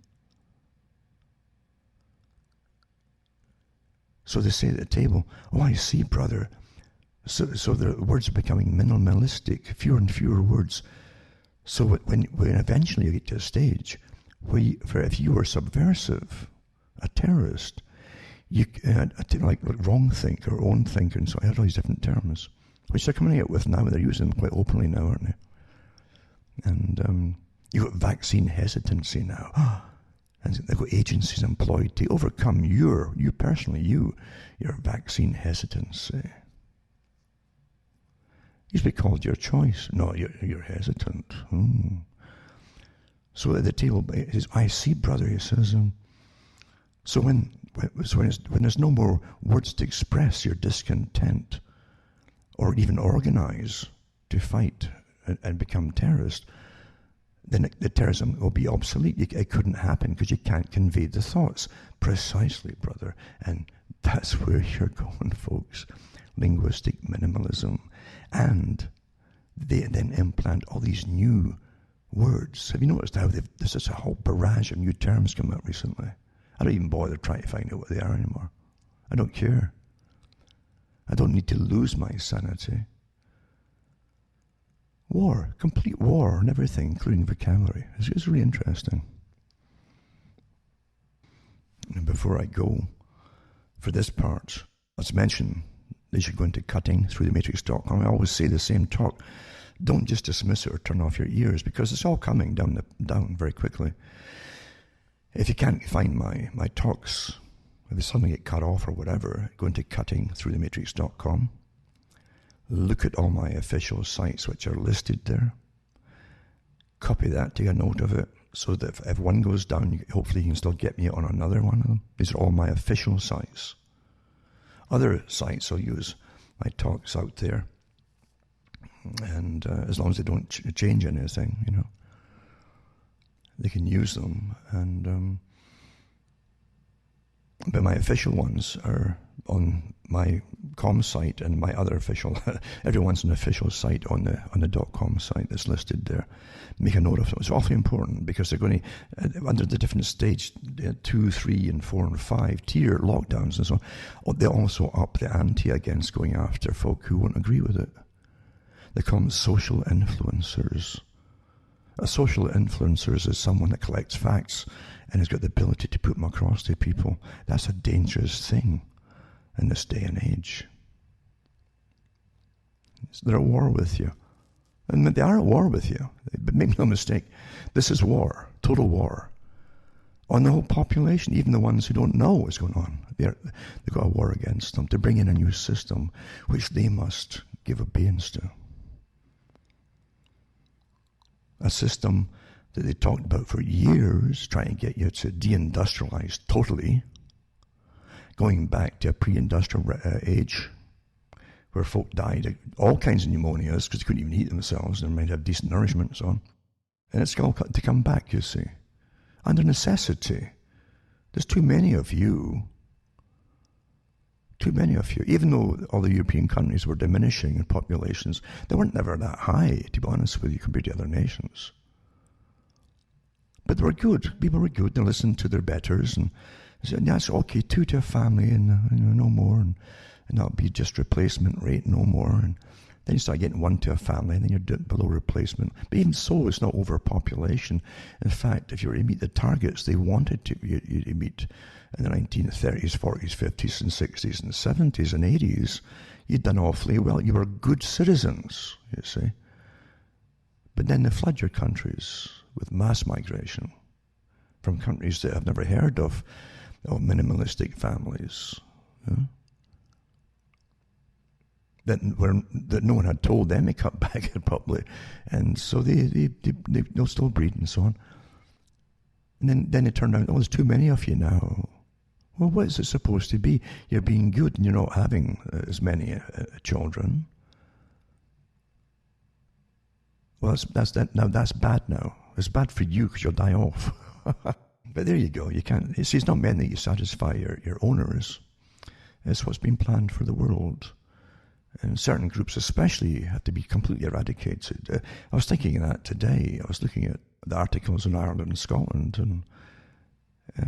So they say at the table, oh, I see, brother. So the words are becoming minimalistic, fewer and fewer words. So when eventually you get to a stage where if you were subversive, a terrorist, like wrong thinker, own thinker, and so I had all these different terms, which they're coming out with now. They're using them quite openly now, aren't they? And you've got vaccine hesitancy now. And they've got agencies employed to overcome your vaccine hesitancy. Used to be called your choice. No, you're hesitant. So at the table, he says, I see, brother, he says. So when there's no more words to express your discontent or even organize to fight and become terrorist, then the terrorism will be obsolete. It couldn't happen because you can't convey the thoughts. Precisely, brother. And that's where you're going, folks. Linguistic minimalism. And they then implant all these new words. Have you noticed how there's just a whole barrage of new terms come out recently? I don't even bother trying to find out what they are anymore. I don't care. I don't need to lose my sanity. War, complete war on everything, including vocabulary. It's really interesting. And before I go, for this part, let's mention that you should go into cuttingthroughthematrix.com. I always say the same talk. Don't just dismiss it or turn off your ears, because it's all coming down very quickly. If you can't find my talks, if there's something get cut off or whatever, go into cuttingthroughthematrix.com. look at all my official sites which are listed there, copy that, take a note of it, so that if one goes down, hopefully you can still get me on another one of them. These are all my official sites. Other sites I'll use my talks out there, and as long as they don't change anything, they can use them. And but my official ones are on my .com site, and my other official, everyone's an official site on the .com site that's listed there. Make a note of it. It's awfully important, because they're going to, under the different stage 2, 3, and 4, and 5 tier lockdowns and so on, they also up the ante against going after folk who won't agree with it. They call them social influencers. A social influencer is someone that collects facts and has got the ability to put them across to people. That's a dangerous thing in this day and age. They're at war with you. And they are at war with you. But make no mistake, this is war, total war, on the whole population, even the ones who don't know what's going on. They've got a war against them to bring in a new system which they must give obedience to. A system that they talked about for years, trying to get you to deindustrialize totally, going back to a pre-industrial age, where folk died of all kinds of pneumonias because they couldn't even eat themselves and might have decent nourishment and so on. And it's all got to come back, you see, under necessity. There's too many of you. Even though all the European countries were diminishing in populations, they weren't never that high, to be honest with you, compared to other nations. But they were good. People were good. They listened to their betters and said, that's okay, 2 to a family and no more. And that'll be just replacement rate, no more. And then you start getting 1 to a family, and then you're below replacement. But even so, it's not overpopulation. In fact, if you were to meet the targets they wanted you to meet in the 1930s, 40s, 50s, and 60s, and 70s, and 80s, you'd done awfully well. You were good citizens, you see. But then they flood your countries with mass migration from countries that I've never heard of minimalistic families. That no one had told them to cut back probably, and so they'll still breed and so on. And then it turned out, there's too many of you now. Well, what is it supposed to be? You're being good and you're not having as many children. Well, that's bad now. It's bad for you because you'll die off. But there you go. You can't. It's not meant that you satisfy your owners. It's what's been planned for the world. And certain groups especially have to be completely eradicated. I was thinking of that today. I was looking at the articles in Ireland and Scotland, and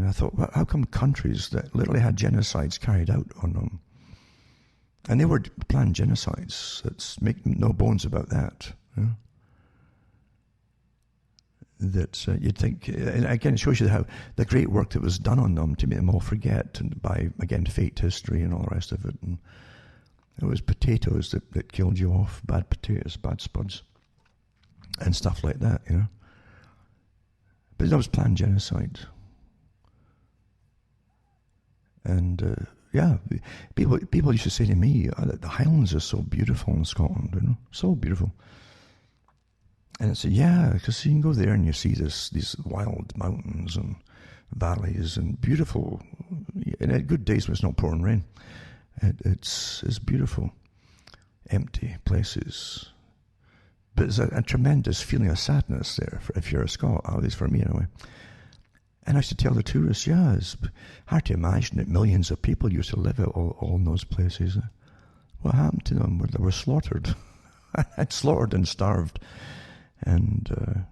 I thought, well, how come countries that literally had genocides carried out on them, and they were planned genocides, let's make no bones about that, that you'd think, and again, it shows you how the great work that was done on them to make them all forget, and by, again, fate, history, and all the rest of it. And it was potatoes that killed you off, bad potatoes, bad spuds, and stuff like that, But that was planned genocide. And, people used to say to me, the Highlands are so beautiful in Scotland, so beautiful. And I said, yeah, because you can go there and you see these wild mountains and valleys and beautiful, and at good days when it's not pouring rain. It's beautiful, empty places. But there's a tremendous feeling of sadness there, if you're a Scot, at least for me anyway. And I used to tell the tourists, it's hard to imagine that millions of people used to live all in those places. What happened to them? They were slaughtered. Slaughtered and starved and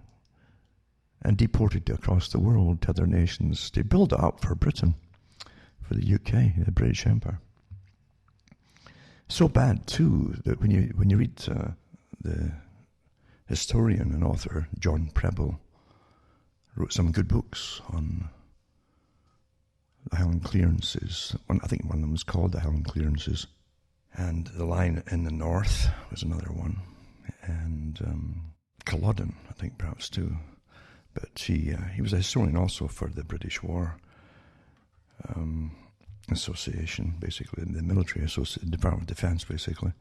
deported across the world to other nations to build it up for Britain, for the UK, the British Empire. So bad, too, that when you read the historian and author John Preble, wrote some good books on the Highland clearances. I think one of them was called The Highland Clearances. And The Line in the North was another one. And Culloden, I think, perhaps, too. But he was a historian also for the British War Association, basically, the military Department of Defense, basically.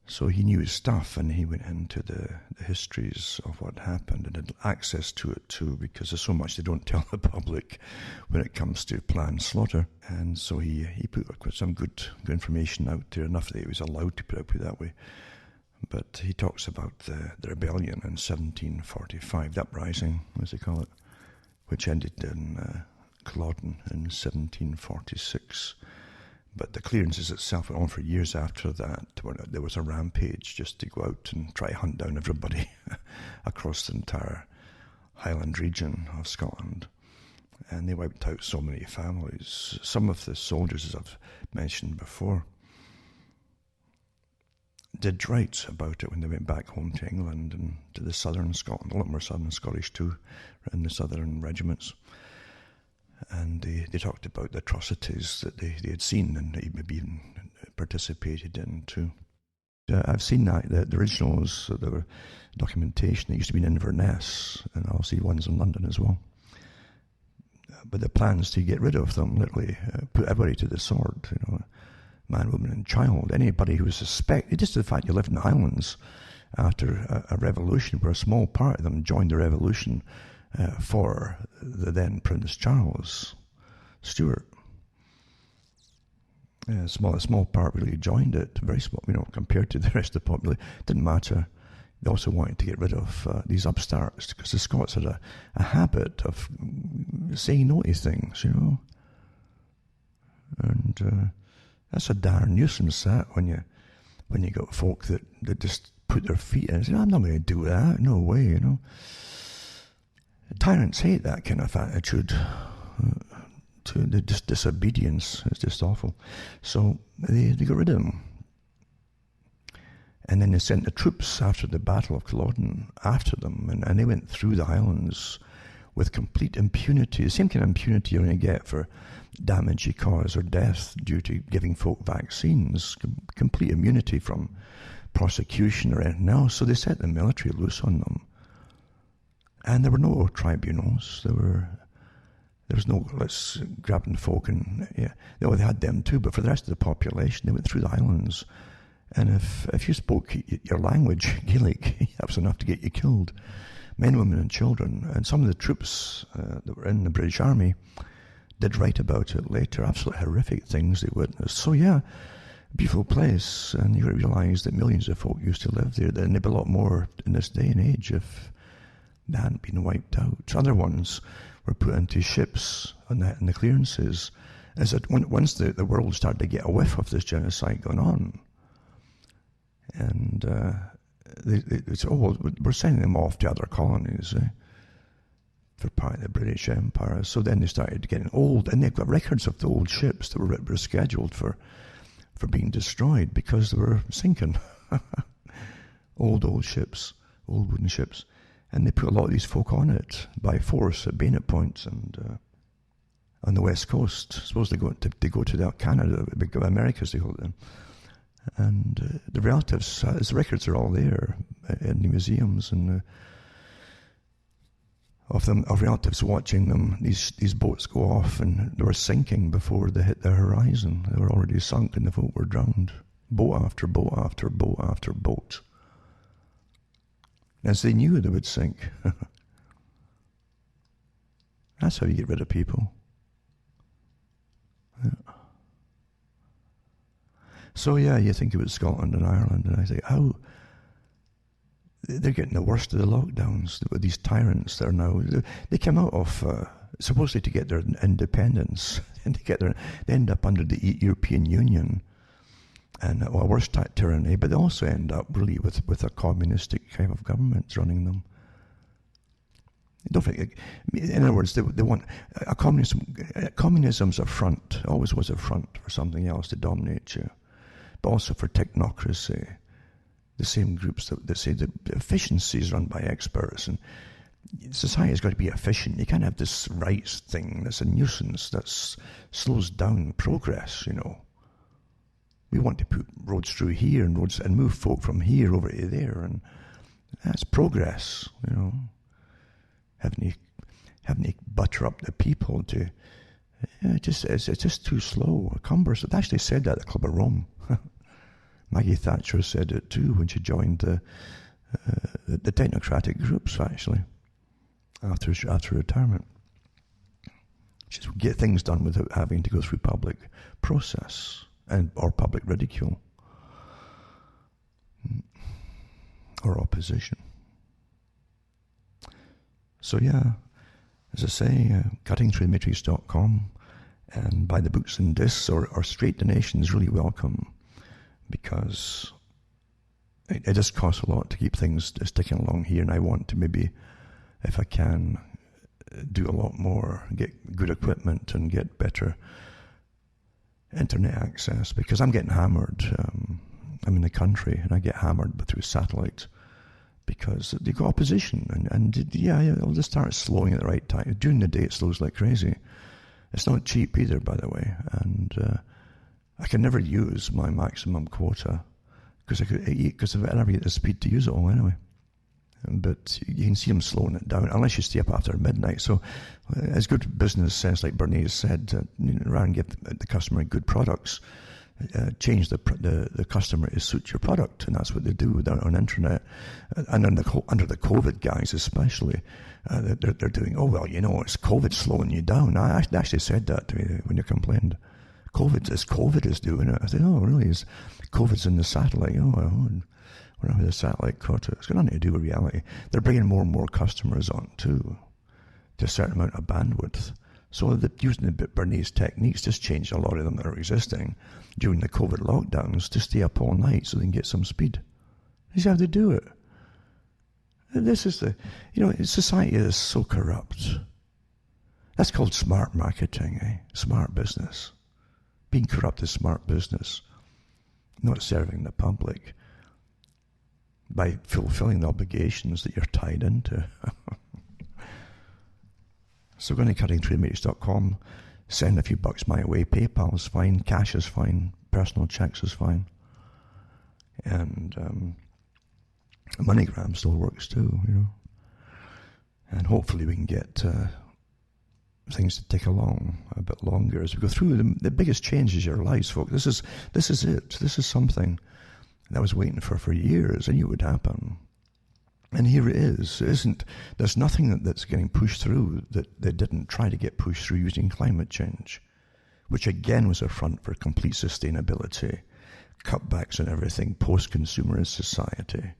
So he knew his stuff, and he went into the histories of what happened and had access to it too, because there's so much they don't tell the public when it comes to planned slaughter. And so he put some good information out there, enough that he was allowed to put it that way. But he talks about the rebellion in 1745, the uprising, as they call it, which ended in Culloden in 1746. But the clearances itself went on for years after that, where there was a rampage just to go out and try to hunt down everybody across the entire Highland region of Scotland. And they wiped out so many families. Some of the soldiers, as I've mentioned before, did write about it when they went back home to England and to the southern Scotland, a lot more southern Scottish too, in the southern regiments. And they talked about the atrocities that they had seen and maybe even participated in too. I've seen that, the originals, there were documentation that used to be in Inverness, and obviously ones in London as well. But the plans to get rid of them, literally put everybody to the sword, man, woman and child, anybody who was suspected, just the fact you lived in the Highlands after a revolution where a small part of them joined the revolution for the then Prince Charles Stuart. A small part really joined it, very small, compared to the rest of the population. Didn't matter. They also wanted to get rid of these upstarts, because the Scots had a habit of saying no to things, And that's a darn nuisance, that, when you got folk that just put their feet in and say, I'm not going to do that, no way, Tyrants hate that kind of attitude. To the disobedience is just awful. So they got rid of them. And then they sent the troops after the Battle of Culloden after them, and they went through the Highlands with complete impunity, the same kind of impunity you're going to get for damage you cause or death due to giving folk vaccines, complete immunity from prosecution or anything else. So they set the military loose on them. And there were no tribunals. There was no, let's grab the folk and, they had them too, but for the rest of the population, they went through the Highlands. And if you spoke your language, Gaelic, that was enough to get you killed. Men, women and children. And some of the troops that were in the British Army did write about it later, absolutely horrific things they witnessed. So beautiful place, and you realise that millions of folk used to live there, and there'd be a lot more in this day and age if they hadn't been wiped out. Other ones were put into ships in the clearances. As once the world started to get a whiff of this genocide going on, and they said, we're sending them off to other colonies for part of the British Empire. So then they started getting old, and they've got records of the old ships that were scheduled for being destroyed because they were sinking. old ships, old wooden ships. And they put a lot of these folk on it by force at bayonet points and on the west coast. Suppose they go to Canada, America as they call it then. And the relatives, his records are all there in the museums, and of relatives watching them. These boats go off, and they were sinking before they hit the horizon. They were already sunk, and the folk were drowned. Boat after boat after boat after boat. As they knew they would sink. That's how you get rid of people. Yeah. So you think about Scotland and Ireland, and I think, how they're getting the worst of the lockdowns with these tyrants that are now. They came out of supposedly to get their independence, and they end up under the European Union, and a worse tyranny. But they also end up really with a communistic kind of government running them. Don't think. In other words, they want a communism. Communism's a front, always was a front for something else to dominate you, but also for technocracy. The same groups that say that efficiency is run by experts, and society's got to be efficient. You can't have this rights thing that's a nuisance that slows down progress. We want to put roads through here and move folk from here over to there, and that's progress. Having to butter up the people to, it's just too slow, cumbersome. They actually said that at the Club of Rome. Maggie Thatcher said it too when she joined the technocratic groups, actually, after retirement. She said, get things done without having to go through public process or public ridicule or opposition. So yeah, as I say, cuttingthroughthematrix.com, and buy the books and discs, or Straight Donation is really welcome, because it just costs a lot to keep things sticking along here, and I want to maybe, if I can, do a lot more, get good equipment and get better internet access, because I'm getting hammered. I'm in the country and I get hammered through satellite because they've got opposition, and yeah, it'll just start slowing at the right time. During the day it slows like crazy. It's not cheap either, by the way, and I can never use my maximum quota because I never get the speed to use it all anyway. But you can see them slowing it down unless you stay up after midnight. So, as good business sense, like Bernays said, rather than give the customer good products, change the customer to suit your product, and that's what they do on the internet. And under the COVID guys especially, they're doing, oh well, it's COVID slowing you down. I actually said that to me when you complained. COVID is doing it. I said, oh really? Is COVID's in the satellite? Oh well, whatever the satellite quota. It's got nothing to do with reality. They're bringing more and more customers on too, to a certain amount of bandwidth. So using the Bernays techniques just changed a lot of them that are existing during the COVID lockdowns to stay up all night so they can get some speed. This is how they do it. This is society is so corrupt. That's called smart marketing, smart business. Being corrupt is smart business, not serving the public by fulfilling the obligations that you're tied into. So go to cuttingthroughthematrix.com, send a few bucks my way. PayPal is fine, cash is fine, personal checks is fine, and MoneyGram still works too, And hopefully we can get things to tick along a bit longer as we go through. The biggest change is your lives, folks. This is it. This is something that I was waiting for years. I knew it would happen. And here it is. There's nothing that's getting pushed through that they didn't try to get pushed through using climate change, which again was a front for complete sustainability, cutbacks on everything, post-consumerist society.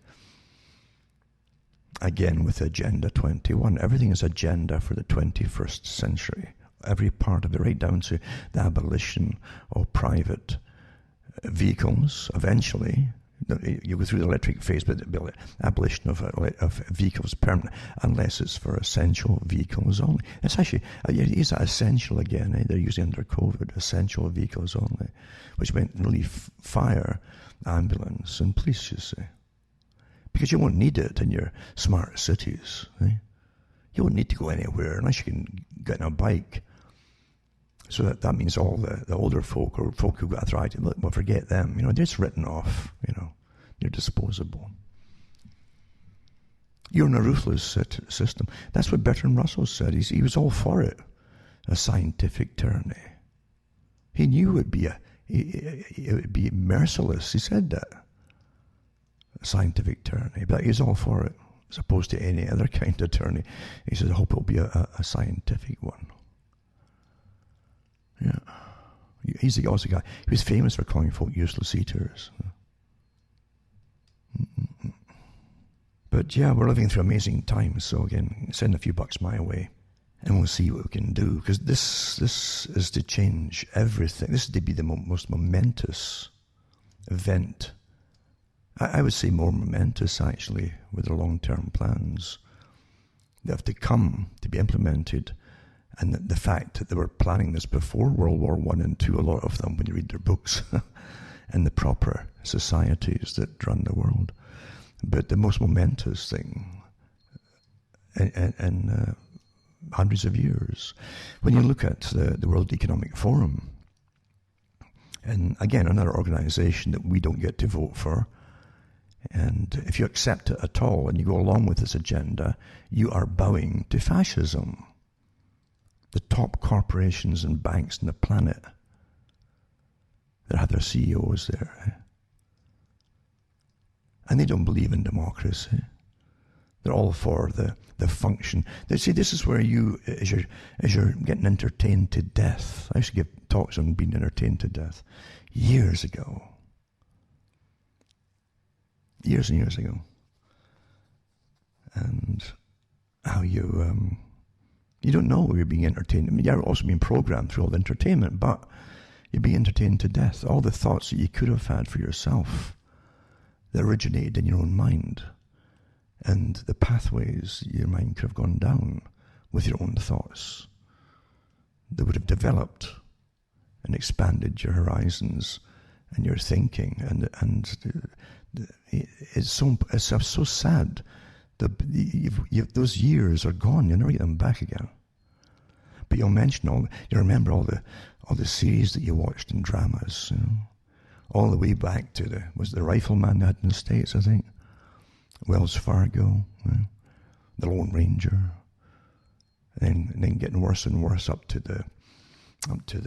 Again with Agenda 21. Everything is agenda for the 21st century. Every part of it, right down to the abolition of private vehicles eventually. You go through the electric phase, but the abolition of vehicles permanent, unless it's for essential vehicles only. It's actually, is that essential again? They're using under COVID, essential vehicles only, which meant really fire, ambulance, and police, you see. Because you won't need it in your smart cities. You won't need to go anywhere unless you can get on a bike. So that means all the older folk or folk who've got arthritis, well, forget them. They're just written off. They're disposable. You're in a ruthless system. That's what Bertrand Russell said. He was all for it. A scientific tyranny. He knew it would be merciless. He said that. A scientific tyranny. But he was all for it, as opposed to any other kind of tyranny. He said, I hope it'll be a scientific one. Yeah. He's the also guy. He was famous for calling folk useless eaters. But yeah, we're living through amazing times. So again, send a few bucks my way and we'll see what we can do. Because this is to change everything. This is to be the most momentous event. I would say more momentous, actually, with the long-term plans that have to come to be implemented. And the fact that they were planning this before World War I and II, a lot of them, when you read their books, and the proper societies that run the world. But the most momentous thing in hundreds of years, when you look at the World Economic Forum, and again, another organization that we don't get to vote for, and if you accept it at all and you go along with this agenda, you are bowing to fascism. The top corporations and banks on the planet that have their CEOs there. And they don't believe in democracy. They're all for the function. They see, this is where you, as you're getting entertained to death. I used to give talks on being entertained to death years ago. Years and years ago. And how you don't know you're being entertained. I mean, you're also being programmed through all the entertainment, but you're being entertained to death. All the thoughts that you could have had for yourself that originated in your own mind, and the pathways your mind could have gone down with your own thoughts that would have developed and expanded your horizons and your thinking. And it's so sad. Those years are gone. You'll never get them back again. But you'll remember all the series that you watched in dramas, all the way back to was the Rifleman they had in the States, I think, Wells Fargo, the Lone Ranger, and then getting worse and worse up to the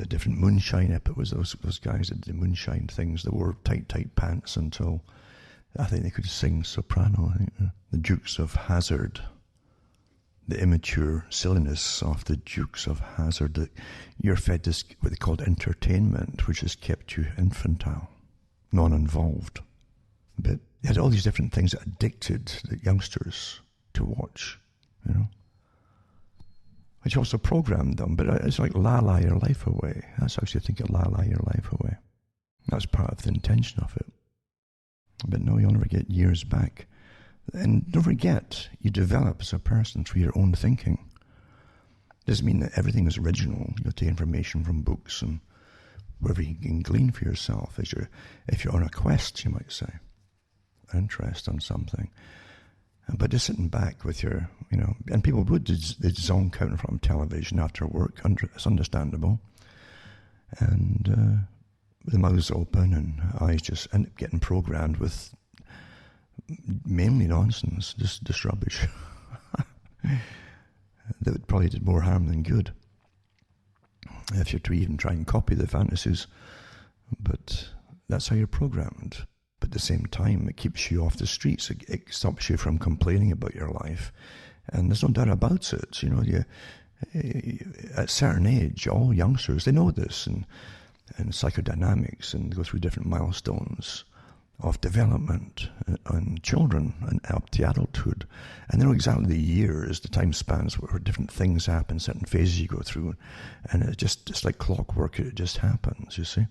different moonshine. It was those guys that did the moonshine things that wore tight pants until I think they could sing soprano. I think the Dukes of Hazzard, the immature silliness of the Dukes of Hazzard, that you're fed this what they called entertainment, which has kept you infantile, non-involved. But they had all these different things that addicted the youngsters to watch, which also programmed them. But it's like la your life away. That's actually thinking la your life away. That's part of the intention of it. But no, you'll never get years back. And don't forget, you develop as a person through your own thinking. Doesn't mean that everything is original. You'll take information from books and wherever you can glean for yourself. If you're on a quest, you might say, interest on something. But just sitting back with your, and people they'd zonk out in front of television after work. It's understandable. And the mouths open and eyes just end up getting programmed with mainly nonsense, just rubbish. That probably did more harm than good if you're to even try and copy the fantasies. But that's how you're programmed. But at the same time, it keeps you off the streets. It stops you from complaining about your life. And there's no doubt about it. At a certain age, all youngsters, they know this, and psychodynamics, and go through different milestones of development and children and up to adulthood. And they know exactly the years, the time spans where different things happen, certain phases you go through. And it's like clockwork, it just happens, you see.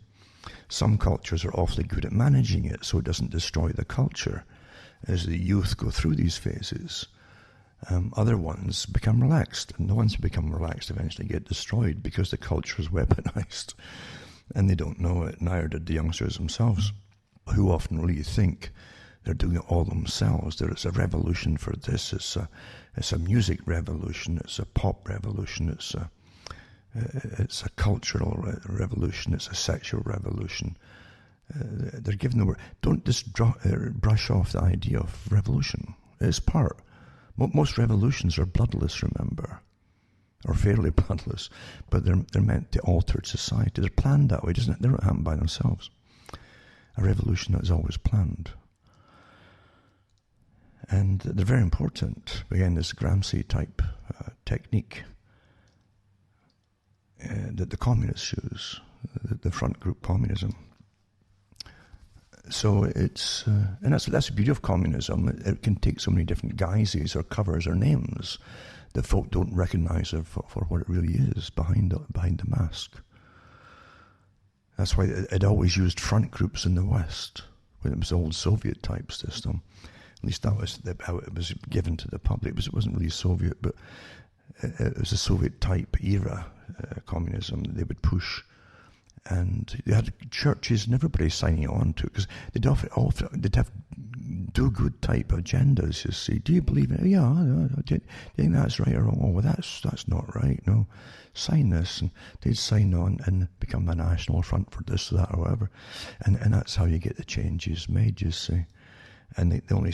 Some cultures are awfully good at managing it so it doesn't destroy the culture as the youth go through these phases. Other ones become relaxed, and the ones who become relaxed eventually get destroyed because the culture is weaponized. And they don't know it, neither did the youngsters themselves, who often really think they're doing it all themselves. There is a revolution for this. It's a music revolution. It's a pop revolution. It's a cultural revolution. It's a sexual revolution. They're given the word. Don't just brush off the idea of revolution. It's part. Most revolutions are bloodless, remember, or fairly bloodless, but they're meant to alter society. They're planned that way, doesn't it? They don't happen by themselves. A revolution that is always planned. And they're very important. Again, this Gramsci-type technique that the communists use, the front group communism. So it's, and that's the beauty of communism. It can take so many different guises or covers or names that folk don't recognize it for what it really is behind the mask. That's why it always used front groups in the West, when it was the old Soviet type system. At least that was how it was given to the public. It wasn't really Soviet, but it was a Soviet type era communism that they would push. And they had churches and everybody signing on to it, because they'd have do-good type agendas, you see. Do you believe in it? Yeah, do you think that's right or wrong? Oh, well, that's not right, no. Sign this, and they'd sign on and become a national front for this, that, or whatever. And that's how you get the changes made, you see. And they only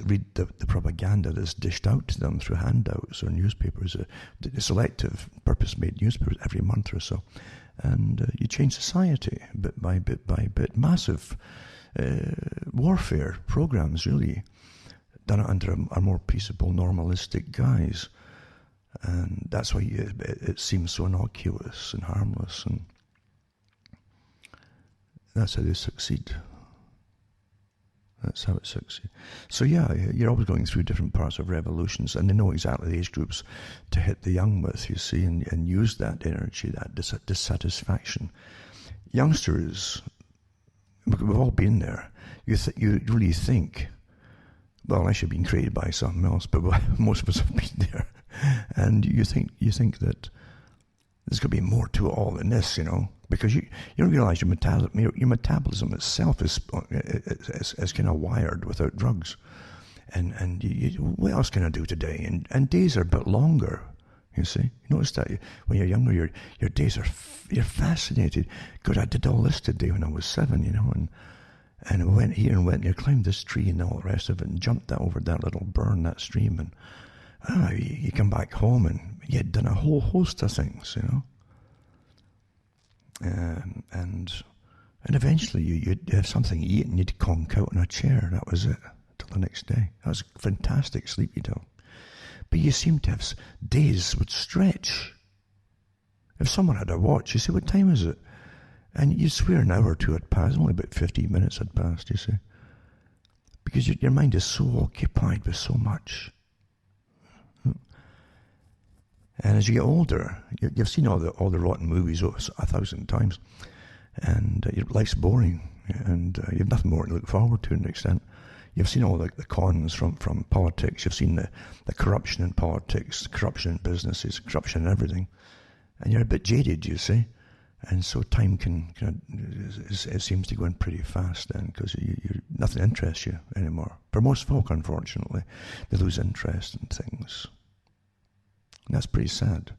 read the propaganda that's dished out to them through handouts or newspapers, the selective, purpose-made newspapers every month or so. And you change society bit by bit by bit. Massive warfare programs, really, done it under a more peaceable, normalistic guise. And that's why it seems so innocuous and harmless, and that's how they succeed. That's how it succeeds. So yeah, you're always going through different parts of revolutions, and they know exactly the age groups to hit the young with, you see, and use that energy, that dissatisfaction. Youngsters, we've all been there. You really think, well, unless you've been created by something else, but most of us have been there, and you think that there's going to be more to it all than this, because you don't realize your metabolism itself is kind of wired without drugs, and what else can I do today? And days are a bit longer. You see, you notice that when you're younger, your days you're fascinated. God, I did all this today when I was 7, and I went here and went there, climbed this tree and all the rest of it, and jumped over that little burn, that stream, and you come back home and you'd done a whole host of things, and eventually you'd have something to eat and you'd conk out in a chair. That was it till the next day. That was a fantastic sleep you'd have. But you seem to have days would stretch. If someone had a watch, you say, what time is it? And you'd swear an hour or two had passed. Only about 15 minutes had passed, you see. Because your mind is so occupied with so much. And as you get older, you've seen all the rotten movies 1,000 times, and your life's boring, and you have nothing more to look forward to to an extent. You've seen all the cons from politics. You've seen the corruption in politics, corruption in businesses, corruption in everything, and you're a bit jaded, you see. And so time it seems to go in pretty fast then, because nothing interests you anymore. For most folk, unfortunately, they lose interest in things. And that's pretty sad,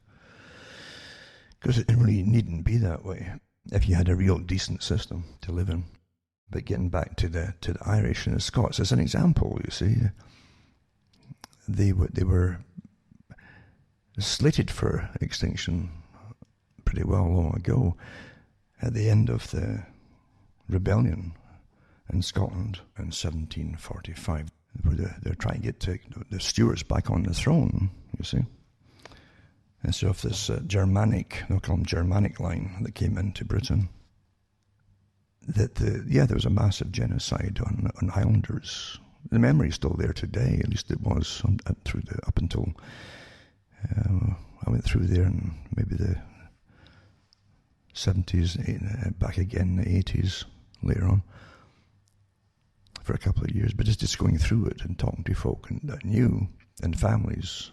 because it really needn't be that way if you had a real decent system to live in. But getting back to the Irish and the Scots as an example, you see, they were slated for extinction pretty well long ago, at the end of the rebellion in Scotland in 1745, where they're trying to get the Stuarts back on the throne, you see. And so of this Germanic, they'll call them Germanic line that came into Britain, there was a massive genocide on Highlanders. The memory is still there today, at least it was up until I went through there in maybe the 70s, back again in the 80s later on, for a couple of years. But just going through it and talking to folk and I knew, and families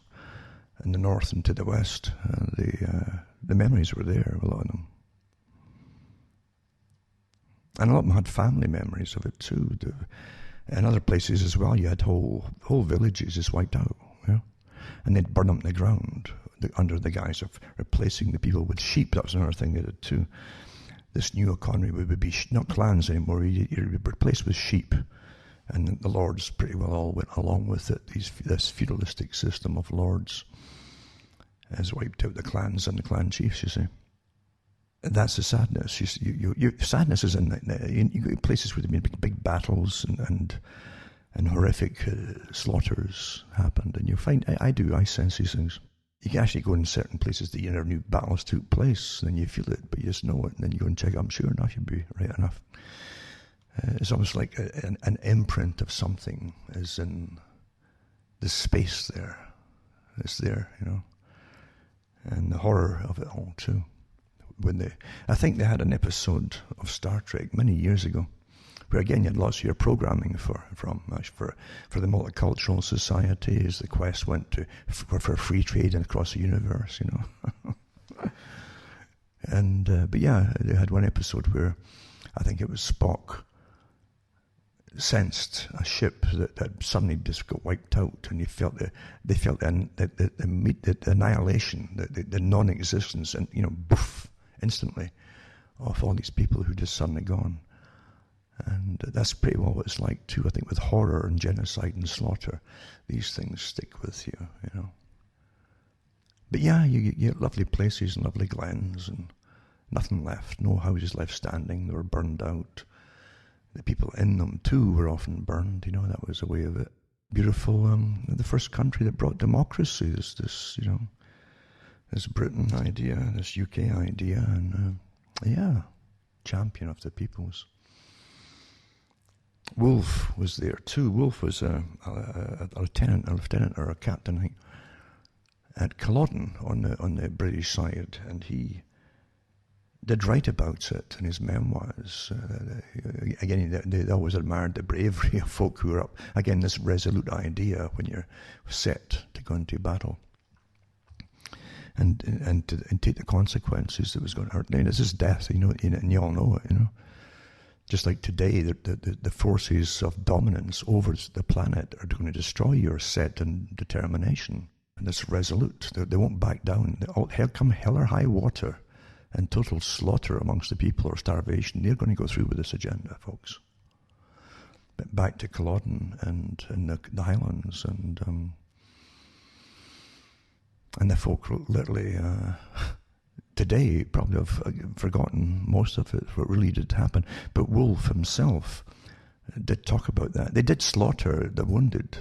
in the north and to the west, the memories were there, a lot of them. And a lot of them had family memories of it too. In other places as well, you had whole villages just wiped out, and they'd burn them to the ground under the guise of replacing the people with sheep. That was another thing they did too. This new economy would be not clans anymore, you'd be replaced with sheep. And the lords pretty well all went along with it. This feudalistic system of lords has wiped out the clans and the clan chiefs, you see. And that's the sadness. Sadness is you go to places where there have been big battles and horrific slaughters happened. And you find, I sense these things. You can actually go in certain places that new battles took place, and then you feel it, but you just know it, and then you go and check it. I'm sure enough you'd be right enough. It's almost like an imprint of something is in the space there. It's there, and the horror of it all too. I think they had an episode of Star Trek many years ago, where again you had lots of your programming for the multicultural society as the quest went for free trade and across the universe, and but yeah, they had one episode where I think it was Spock sensed a ship that suddenly just got wiped out, and they felt the annihilation, the non-existence, and boof, instantly, of all these people who just suddenly gone. And that's pretty well what it's like too. I think with horror and genocide and slaughter, these things stick with you, But yeah, you get lovely places and lovely glens and nothing left, no houses left standing. They were burned out. the people in them too were often burned. That was a way of it. Beautiful, the first country that brought democracy, this Britain idea, this UK idea, and champion of the peoples. Wolfe was there too. Wolfe was a lieutenant or a captain, I think, at Culloden on the British side, and he did write about it in his memoirs. Again, they always admired the bravery of folk who were up. Again, this resolute idea when you're set to go into battle and take the consequences that was going to hurt. This is death, and you all know it, Just like today, the forces of dominance over the planet are going to destroy your set and determination. And it's resolute. They won't back down. Come hell or high water and total slaughter amongst the people or starvation, they're going to go through with this agenda, folks. But back to Culloden and the Highlands and the folk literally today probably have forgotten most of it, what really did happen. But Wolfe himself did talk about that. They did slaughter the wounded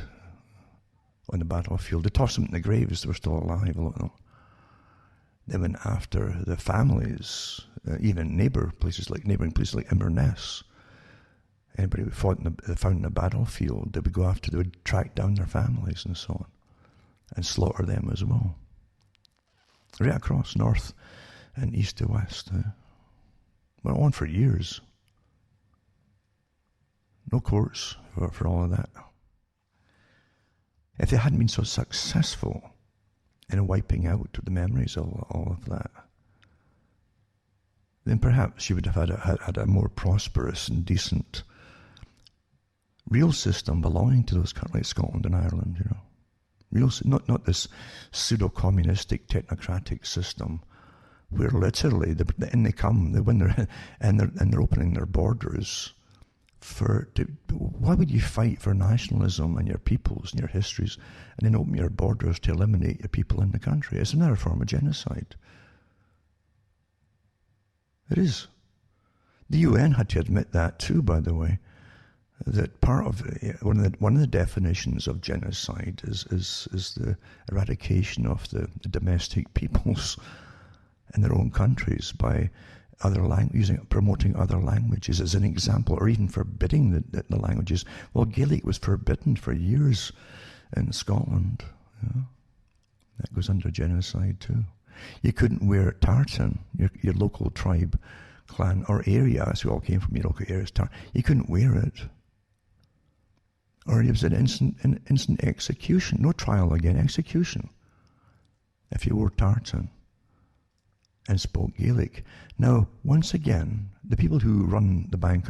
on the battlefield. They tossed them in the graves. They were still alive, a lot of them. They went after the families, even neighbouring places like Inverness. Anybody who found in the battlefield, they would track down their families and so on, and slaughter them as well. Right across north and east to west. Went on for years. No courts for all of that. If they hadn't been so successful in wiping out the memories of all of that, then perhaps she would have had a more prosperous and decent real system belonging to those countries like Scotland and Ireland, Real, not this pseudo-communistic technocratic system where literally they come, they win and they're opening their borders why would you fight for nationalism and your peoples and your histories and then open your borders to eliminate your people in the country? It's another form of genocide. It is. The UN had to admit that too, by the way, that part of one of the definitions of genocide is the eradication of the domestic peoples in their own countries by promoting other languages as an example, or even forbidding the languages. Well, Gaelic was forbidden for years in Scotland. That goes under genocide too. You couldn't wear tartan, your local tribe, clan, or area, as we all came from your local areas, you couldn't wear it. Or it was an instant execution, no trial again, execution, if you wore tartan and spoke Gaelic. Now, once again, the people who run the Bank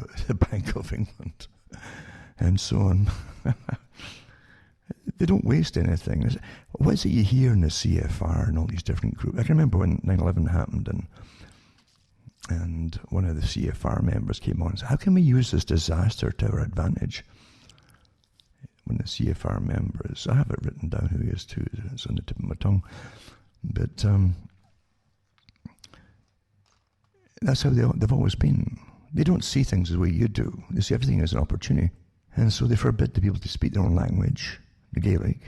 of England and so on, they don't waste anything. What is it you hear in the CFR and all these different groups? I can remember when 9/11 happened and one of the CFR members came on and said, how can we use this disaster to our advantage? When the CFR members, I have it written down who he is too, it's on the tip of my tongue, but that's how they've always been. They don't see things the way you do. They see everything as an opportunity. And so they forbid the people to speak their own language, the Gaelic,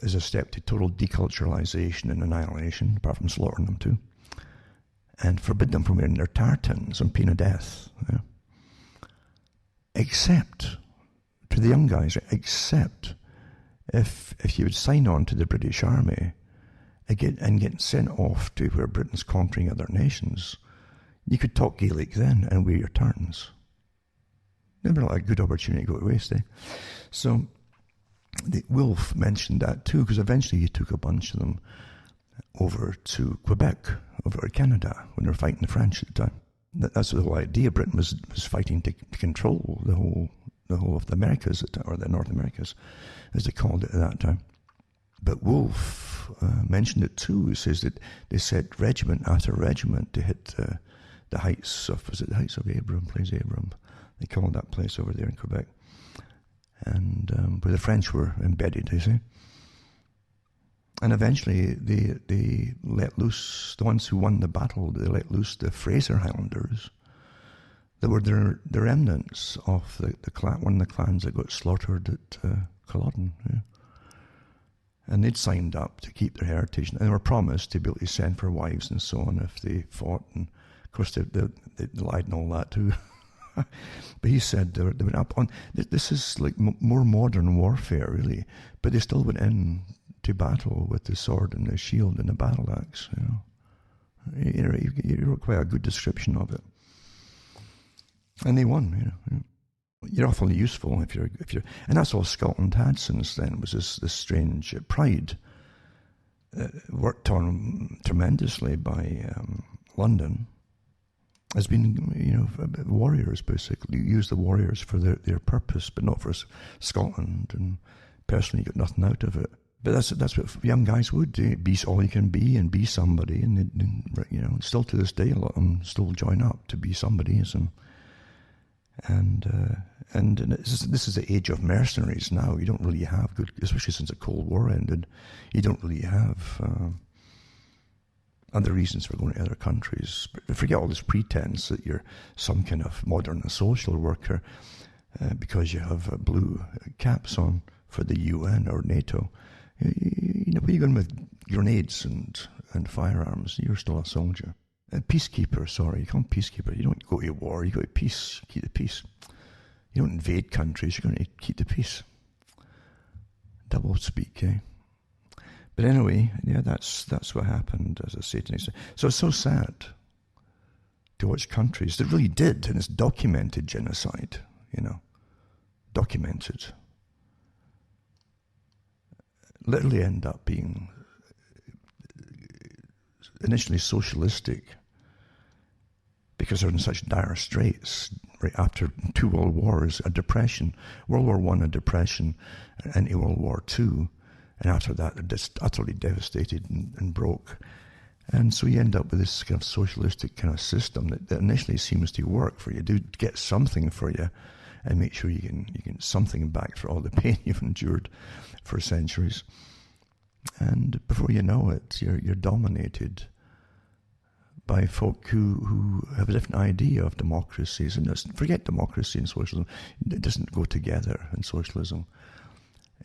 as a step to total deculturalization and annihilation, apart from slaughtering them too. And forbid them from wearing their tartans on pain of death. Except, to the young guys, except if you would sign on to the British Army and get sent off to where Britain's conquering other nations, you could talk Gaelic then and wear your tartans. Never a good opportunity to go to waste, So Wolfe mentioned that too, because eventually he took a bunch of them over to Quebec, over to Canada, when they were fighting the French at the time. That's the whole idea. Britain was fighting to control the whole of the Americas, or the North Americas, as they called it at that time. But Wolfe mentioned it too. He says that they set regiment after regiment to hit the heights of, was it the heights of Abraham, Place Abraham? They called that place over there in Quebec. And where the French were embedded, you see. And eventually they let loose, the ones who won the battle, they let loose the Fraser Highlanders, There were the remnants of the clan, one of the clans that got slaughtered at Culloden. Yeah. And they'd signed up to keep their heritage. And they were promised to be able to send for wives and so on if they fought. And of course, they lied and all that too. But he said they went up on. This is like more modern warfare, really. But they still went in to battle with the sword and the shield and the battle axe. You wrote quite a good description of it. And they won, You're awfully useful if you're, and that's all Scotland had since then, was this strange pride, worked on tremendously by London, has been, warriors basically, use the warriors for their purpose, but not for Scotland, and personally got nothing out of it. But that's what young guys would do, be all you can be and be somebody, and still to this day, a lot of them still join up to be somebody, And this is the age of mercenaries now. You don't really have good, especially since the Cold War ended, you don't really have other reasons for going to other countries. But forget all this pretense that you're some kind of modern social worker because you have blue caps on for the UN or NATO. When you're going with grenades and firearms, you're still a soldier. A peacekeeper, sorry, you call them peacekeeper. You don't go to war, you go to peace, keep the peace. You don't invade countries, you're going to keep the peace. Double speak, eh? But anyway, yeah, that's what happened as a Satanist. So it's so sad to watch countries that really did, and it's documented genocide, documented, literally end up being initially socialistic because they're in such dire straits right after 2 world wars, a depression, World War I, a depression, and World War II, and after that they're just utterly devastated and broke. And so you end up with this kind of socialistic kind of system that initially seems to work for you, do get something for you, and make sure you can something back for all the pain you've endured for centuries. And before you know it, you're dominated by folk who have a different idea of democracies. And forget democracy and socialism. It doesn't go together in socialism.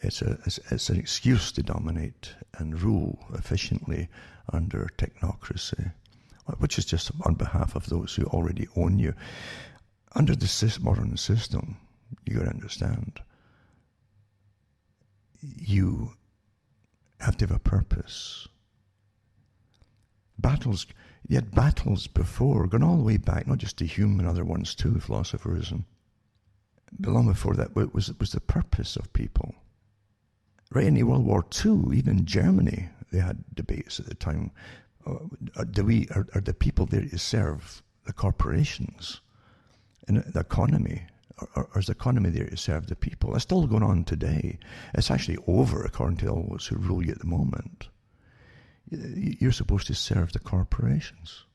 It's an excuse to dominate and rule efficiently under technocracy, which is just on behalf of those who already own you. Under the modern system, you got to understand, you have to have a purpose. You had battles before, going all the way back, not just to Hume and other ones too, philosopherism. But long before that, it was the purpose of people. Right in World War II, even in Germany, they had debates at the time. Are the people there to serve the corporations and the economy? Or is the economy there to serve the people? That's still going on today. It's actually over, according to all those who rule you at the moment. You're supposed to serve the corporations.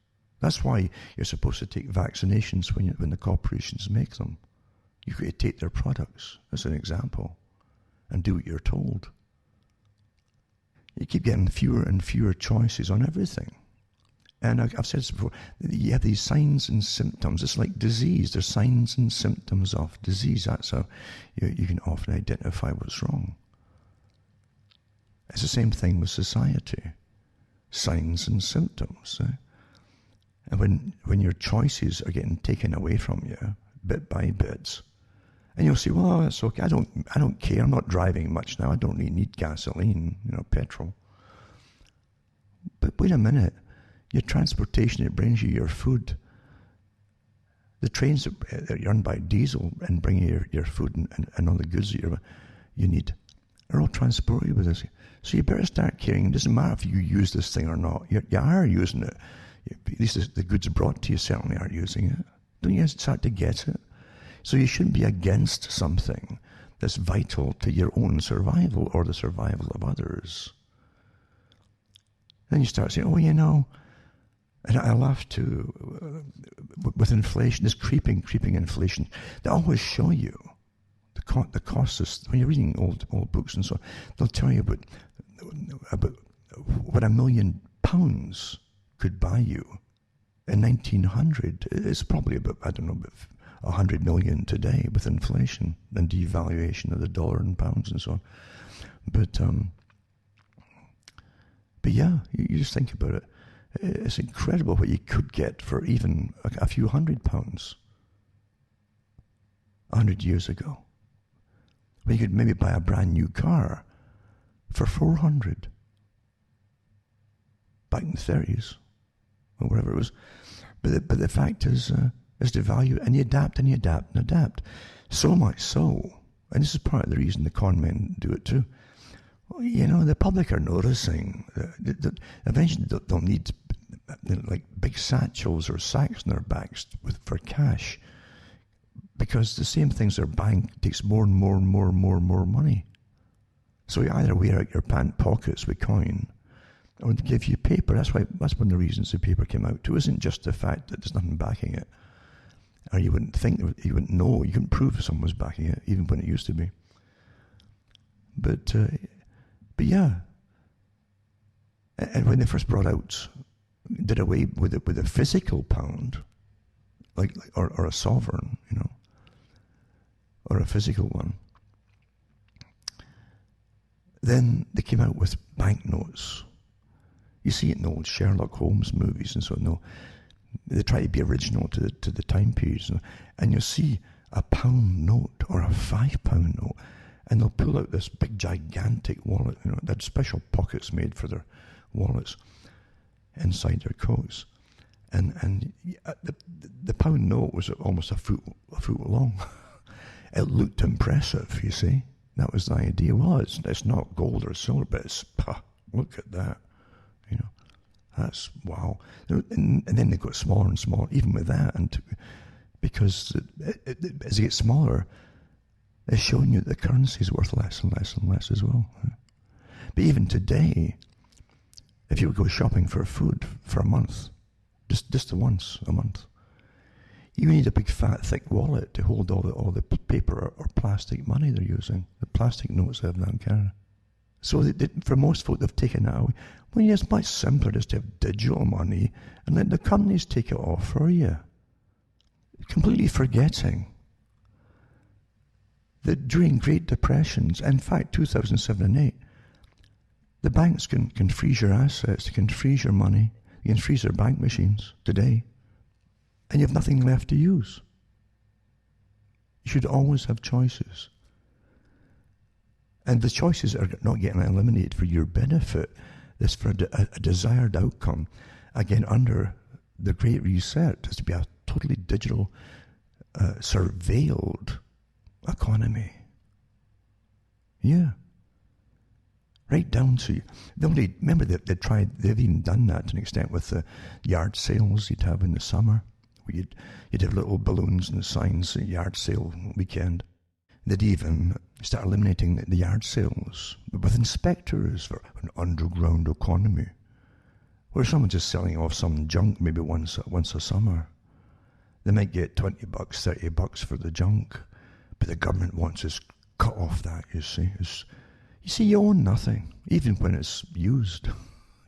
That's why you're supposed to take vaccinations when the corporations make them. You've got to take their products, as an example, and do what you're told. You keep getting fewer and fewer choices on everything. And I've said this before, you have these signs and symptoms. It's like disease. There's signs and symptoms of disease. That's how you can often identify what's wrong. It's the same thing with society. Signs and symptoms. And when your choices are getting taken away from you, bit by bit, and you'll say, well, that's okay. I don't care. I'm not driving much now. I don't really need gasoline, petrol. But wait a minute. Your transportation, it brings you your food. The trains that are run by diesel and bring you your food and all the goods that you need are all transported with this. So you better start caring. It doesn't matter if you use this thing or not. You are using it. At least the goods brought to you certainly are using it. Don't you start to get it? So you shouldn't be against something that's vital to your own survival or the survival of others. Then you start saying, and I laugh too, with inflation, this creeping inflation, they always show you the costs. When you're reading old books and so on, they'll tell you about what £1 million could buy you in 1900, it's probably about, I don't know, about 100 million today with inflation and devaluation of the dollar and pounds and so on. But yeah, you just think about it. It's incredible what you could get for even a few £100 100 years ago. When you could maybe buy a brand new car for 400 back in the 30s or whatever it was. But the fact is to value, and you adapt and you adapt and adapt. So much so, and this is part of the reason the con men do it too. Well, you know, the public are noticing that eventually they'll need like big satchels or sacks in their backs for cash, because the same things they're buying takes more and more and more and more and more money. So you either wear out your pant pockets with coin, or they give you paper. That's one of the reasons the paper came out too. It isn't just the fact that there's nothing backing it, or you wouldn't think, you wouldn't know, you couldn't prove if someone was backing it, even when it used to be. But yeah, and when they first brought out, did away with a physical pound, or a sovereign, you know, or a physical one. Then they came out with banknotes. You see it in the old Sherlock Holmes movies and so on. No, they try to be original to the time periods, and you'll see a £1 note or a £5 note, and they'll pull out this big gigantic wallet. You know, they had special pockets made for their wallets inside their coats, and the £1 note was almost a foot long. It looked impressive, you see. That was the idea. Well, it's not gold or silver, but look at that. You know, that's wow. And then they got smaller and smaller, even with that, and because as it gets smaller, it's showing you that the currency is worth less and less and less as well. But even today, if you would go shopping for food for a month, just once a month, you need a big fat thick wallet to hold all the paper or plastic money they're using, the plastic notes they have now in Canada. So for most folk, they've taken it away. Well, it's much simpler just to have digital money and let the companies take it off for you. Completely forgetting that during Great Depressions, in fact 2007 and 8, the banks can freeze your assets, they can freeze your money, they can freeze their bank machines today, and you have nothing left to use. You should always have choices. And the choices are not getting eliminated for your benefit. It's for a desired outcome. Again, under the Great Reset, is to be a totally digital, surveilled economy. Yeah. Right down to, remember that they've even done that to an extent with the yard sales you'd have in the summer. Where you'd have little balloons and signs, yard sale weekend. They'd even start eliminating the yard sales with inspectors for an underground economy, where someone's just selling off some junk maybe once a summer. They might get $20, $30 for the junk, but the government wants us cut off that, you see. You own nothing, even when it's used.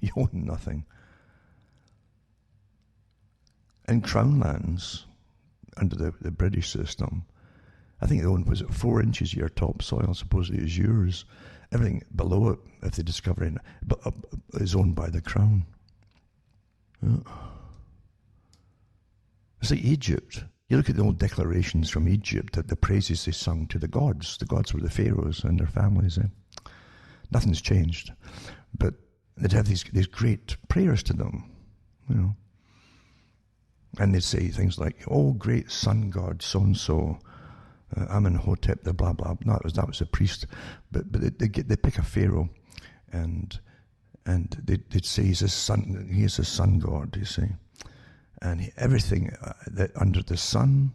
You own nothing. In Crown lands, under the British system, I think they owned, was it 4 inches of your topsoil, supposedly is yours. Everything below it, if they discover it, is owned by the Crown. It's like Egypt. You look at the old declarations from Egypt, that the praises they sung to the gods. The gods were the pharaohs and their families. Nothing's changed. But they'd have these great prayers to them, you know. And they'd say things like, "Oh, great sun god, so-and-so, Amenhotep, the blah, blah." No, that was a priest. But they pick a pharaoh, and they'd say he is a sun god, you see. And everything that under the sun,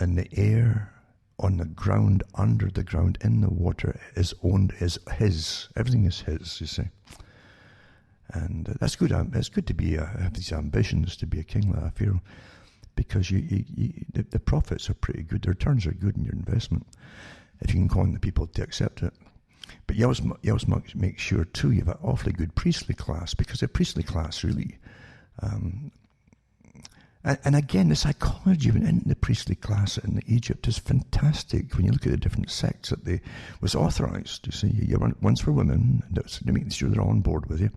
in the air, on the ground, under the ground, in the water, is his. Everything is his, you see. And that's good. It's good to have these ambitions to be a king like a pharaoh, because the profits are pretty good. The returns are good in your investment if you can con the people to accept it. But you always must make sure too you have an awfully good priestly class, because the priestly class really And again, the psychology in the priestly class in Egypt is fantastic when you look at the different sects that they was authorized. You see, you run one's for women, that's to make sure they're all on board with you,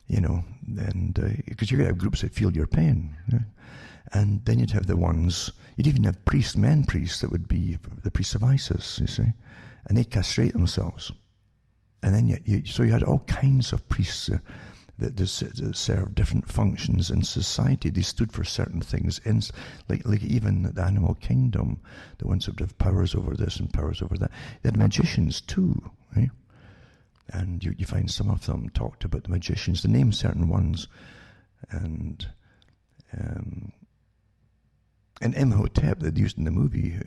and because you have groups that feel your pain. Yeah? And then you'd have the ones, you'd even have men priests that would be the priests of Isis, you see, and they'd castrate themselves. And then so you had all kinds of priests that served different functions in society. They stood for certain things, like even the animal kingdom, the ones that would have powers over this and powers over that. They had magicians too, right? And you find some of them talked about the magicians. They name certain ones, and Imhotep that they used in the movie,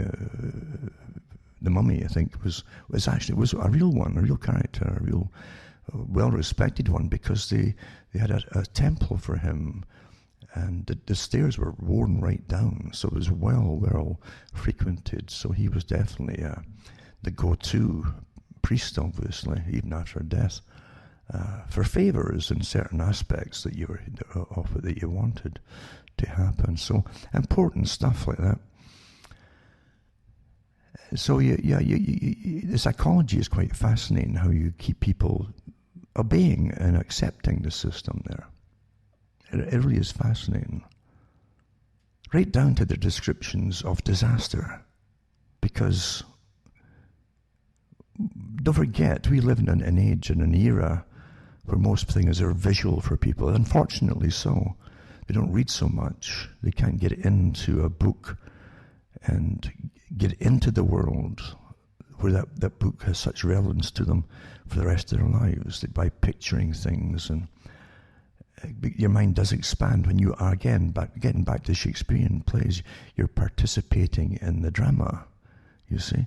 The Mummy, I think, was a real one, a real character, a real well-respected one, because they had a temple for him, and the stairs were worn right down, so it was well frequented. So he was definitely the go-to priest, obviously, even after death, for favors in certain aspects that you wanted to happen. So important stuff like that. So the psychology is quite fascinating, how you keep people obeying and accepting the system there. It really is fascinating. Right down to the descriptions of disaster. Because don't forget, we live in an age and an era where most things are visual for people. Unfortunately so. They don't read so much. They can't get into a book and get into the world where that book has such relevance to them for the rest of their lives. That by picturing things, and your mind does expand when you are, again, getting back to Shakespearean plays, you're participating in the drama, you see.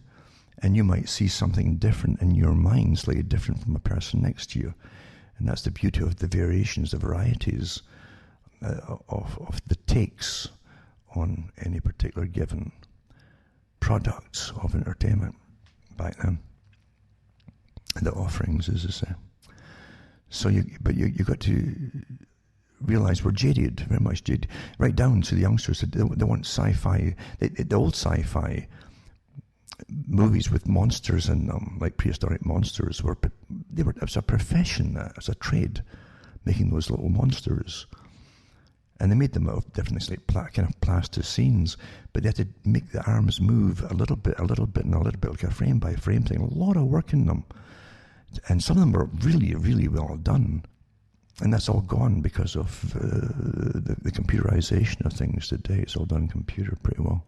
And you might see something different in your mind, slightly different from a person next to you. And that's the beauty of the variations, the varieties of the takes on any particular given products of entertainment back then. The offerings, as I say. So you got to realize we're jaded, very much jaded, right down to the youngsters. They want sci-fi, the old sci-fi movies with monsters in them, like prehistoric monsters, it was a profession, it was a trade, making those little monsters. And they made them out of different things, like kind of plasticines, but they had to make the arms move a little bit, like a frame by frame thing. A lot of work in them. And some of them were really, really well done. And that's all gone because of the computerization of things today. It's all done computer pretty well.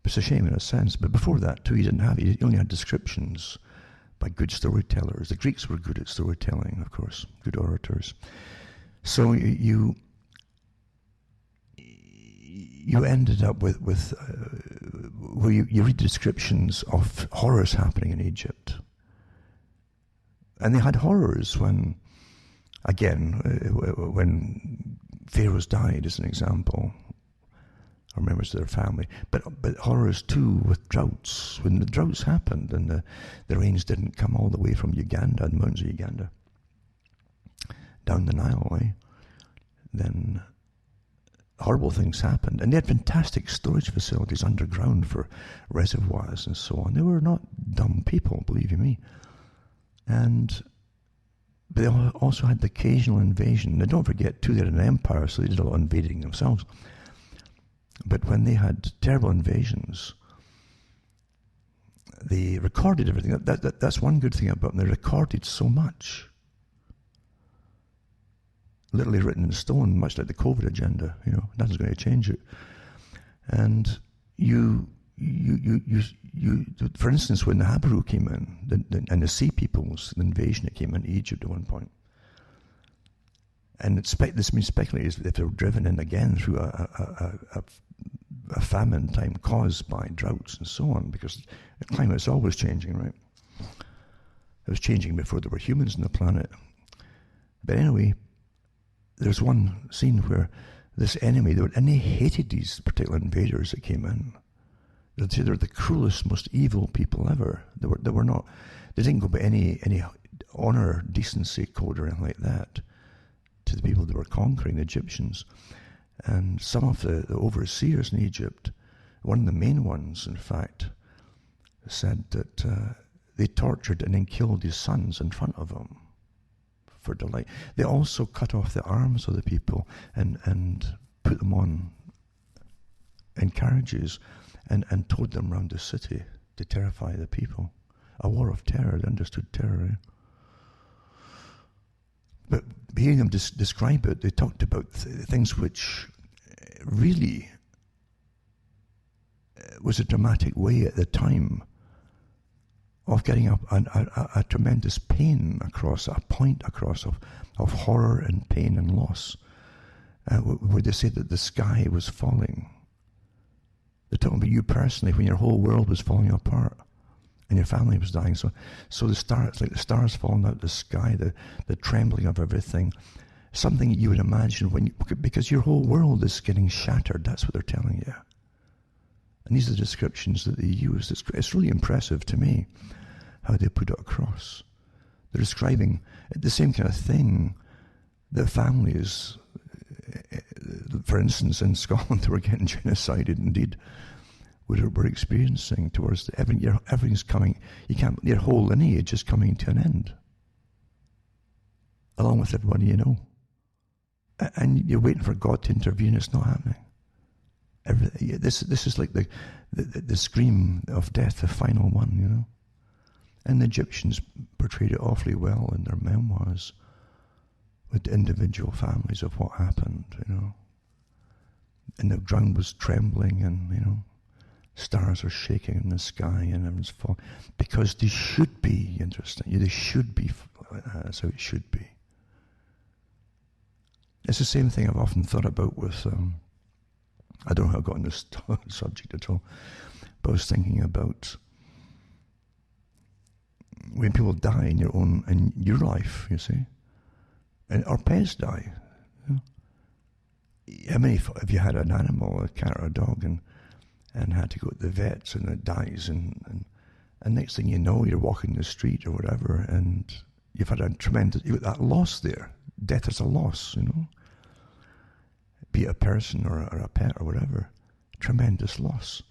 It's a shame in a sense. But before that, too, you didn't have it. You only had descriptions by good storytellers. The Greeks were good at storytelling, of course, good orators. So you ended up with where you read descriptions of horrors happening in Egypt. And they had horrors when pharaohs died, as an example, or members of their family. But horrors too with droughts. When the droughts happened and the rains didn't come all the way from Uganda, the mountains of Uganda, down the Nile, then horrible things happened. And they had fantastic storage facilities underground for reservoirs and so on. They were not dumb people, believe you me. But they also had the occasional invasion. Now don't forget too, they're an empire, so they did a lot of invading themselves. But when they had terrible invasions, they recorded everything. That's one good thing about them. They recorded so much. Literally written in stone, much like the COVID agenda. Nothing's going to change it. And you for instance, when the Habaru came in, and the Sea Peoples, the invasion that came into Egypt at one point, and this means speculated if they were driven in again through a famine time caused by droughts and so on, because the climate's always changing, right? It was changing before there were humans on the planet. But anyway, there's one scene where this enemy, and they hated these particular invaders that came in. They'd say they're the cruelest, most evil people ever. They didn't go by any honor, decency code or anything like that to the people that were conquering, the Egyptians. And some of the overseers in Egypt, one of the main ones, in fact, said that they tortured and then killed his sons in front of him for delight. They also cut off the arms of the people and put them on in carriages and towed them around the city to terrify the people. A war of terror. They understood terror. But hearing them describe it, they talked about things which really was a dramatic way at the time of getting a tremendous pain across, a point across of horror and pain and loss, where they said that the sky was falling. They're talking about you personally when your whole world was falling apart and your family was dying. So the stars, like the stars falling out of the sky, the trembling of everything, something you would imagine because your whole world is getting shattered. That's what they're telling you. And these are the descriptions that they use. It's really impressive to me how they put it across. They're describing the same kind of thing that families, for instance, in Scotland, who were getting genocided, indeed, were experiencing towards everything's coming. Your whole lineage is coming to an end, along with everybody you know. And you're waiting for God to intervene. It's not happening. This is like the scream of death, the final one, you know. And the Egyptians portrayed it awfully well in their memoirs with individual families of what happened, you know. And the ground was trembling, and, you know, stars are shaking in the sky and everyone's falling. Because they should be, interesting. They should be, that's how it should be. It's the same thing I've often thought about with, I don't know how I got on this subject at all, but I was thinking about when people die in your life, you see, and our pets die. You know? How many, if you had an animal, a cat or a dog, and had to go to the vets and it dies, and next thing you know, you're walking the street or whatever, and you've had you've got that loss there. Death is a loss, you know. Be it a person or a pet or whatever, tremendous loss.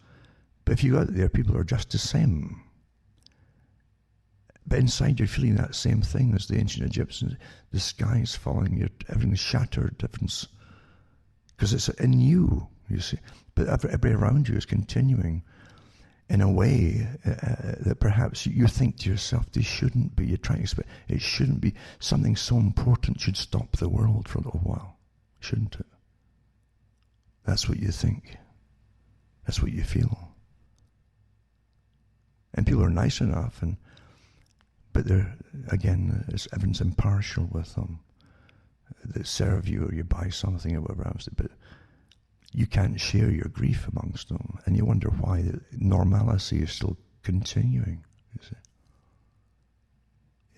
But if you go out there, people are just the same. But inside you're feeling that same thing as the ancient Egyptians. The sky is falling, everything's shattered, because it's in you see. But everybody around you is continuing in a way that perhaps you think to yourself, they shouldn't be. You're trying to expect, it shouldn't be. Something so important should stop the world for a little while, shouldn't it? That's what you think. That's what you feel. And people are nice enough, but they're, again, everyone's impartial with them. They serve you or you buy something or whatever else, but you can't share your grief amongst them, and you wonder why the normalcy is still continuing. You see.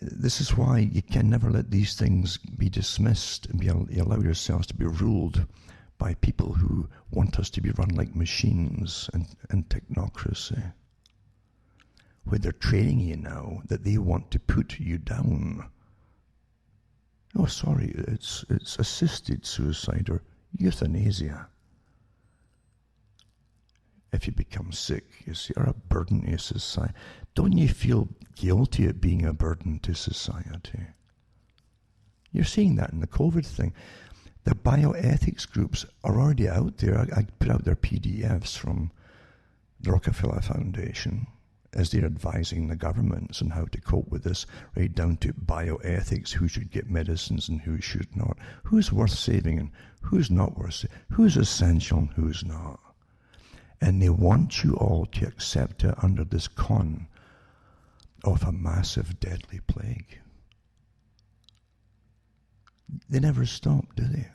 This is why you can never let these things be dismissed and you allow yourselves to be ruled by people who want us to be run like machines and technocracy, where they're training you now that they want to put you down. Oh, sorry, it's assisted suicide or euthanasia. If you become sick, you see, or a burden to society. Don't you feel guilty at being a burden to society? You're seeing that in the COVID thing. The bioethics groups are already out there. I put out their PDFs from the Rockefeller Foundation as they're advising the governments on how to cope with this, right down to bioethics, who should get medicines and who should not, who's worth saving and who's not worth saving, who's essential and who's not. And they want you all to accept it under this con of a massive, deadly plague. They never stop, do they?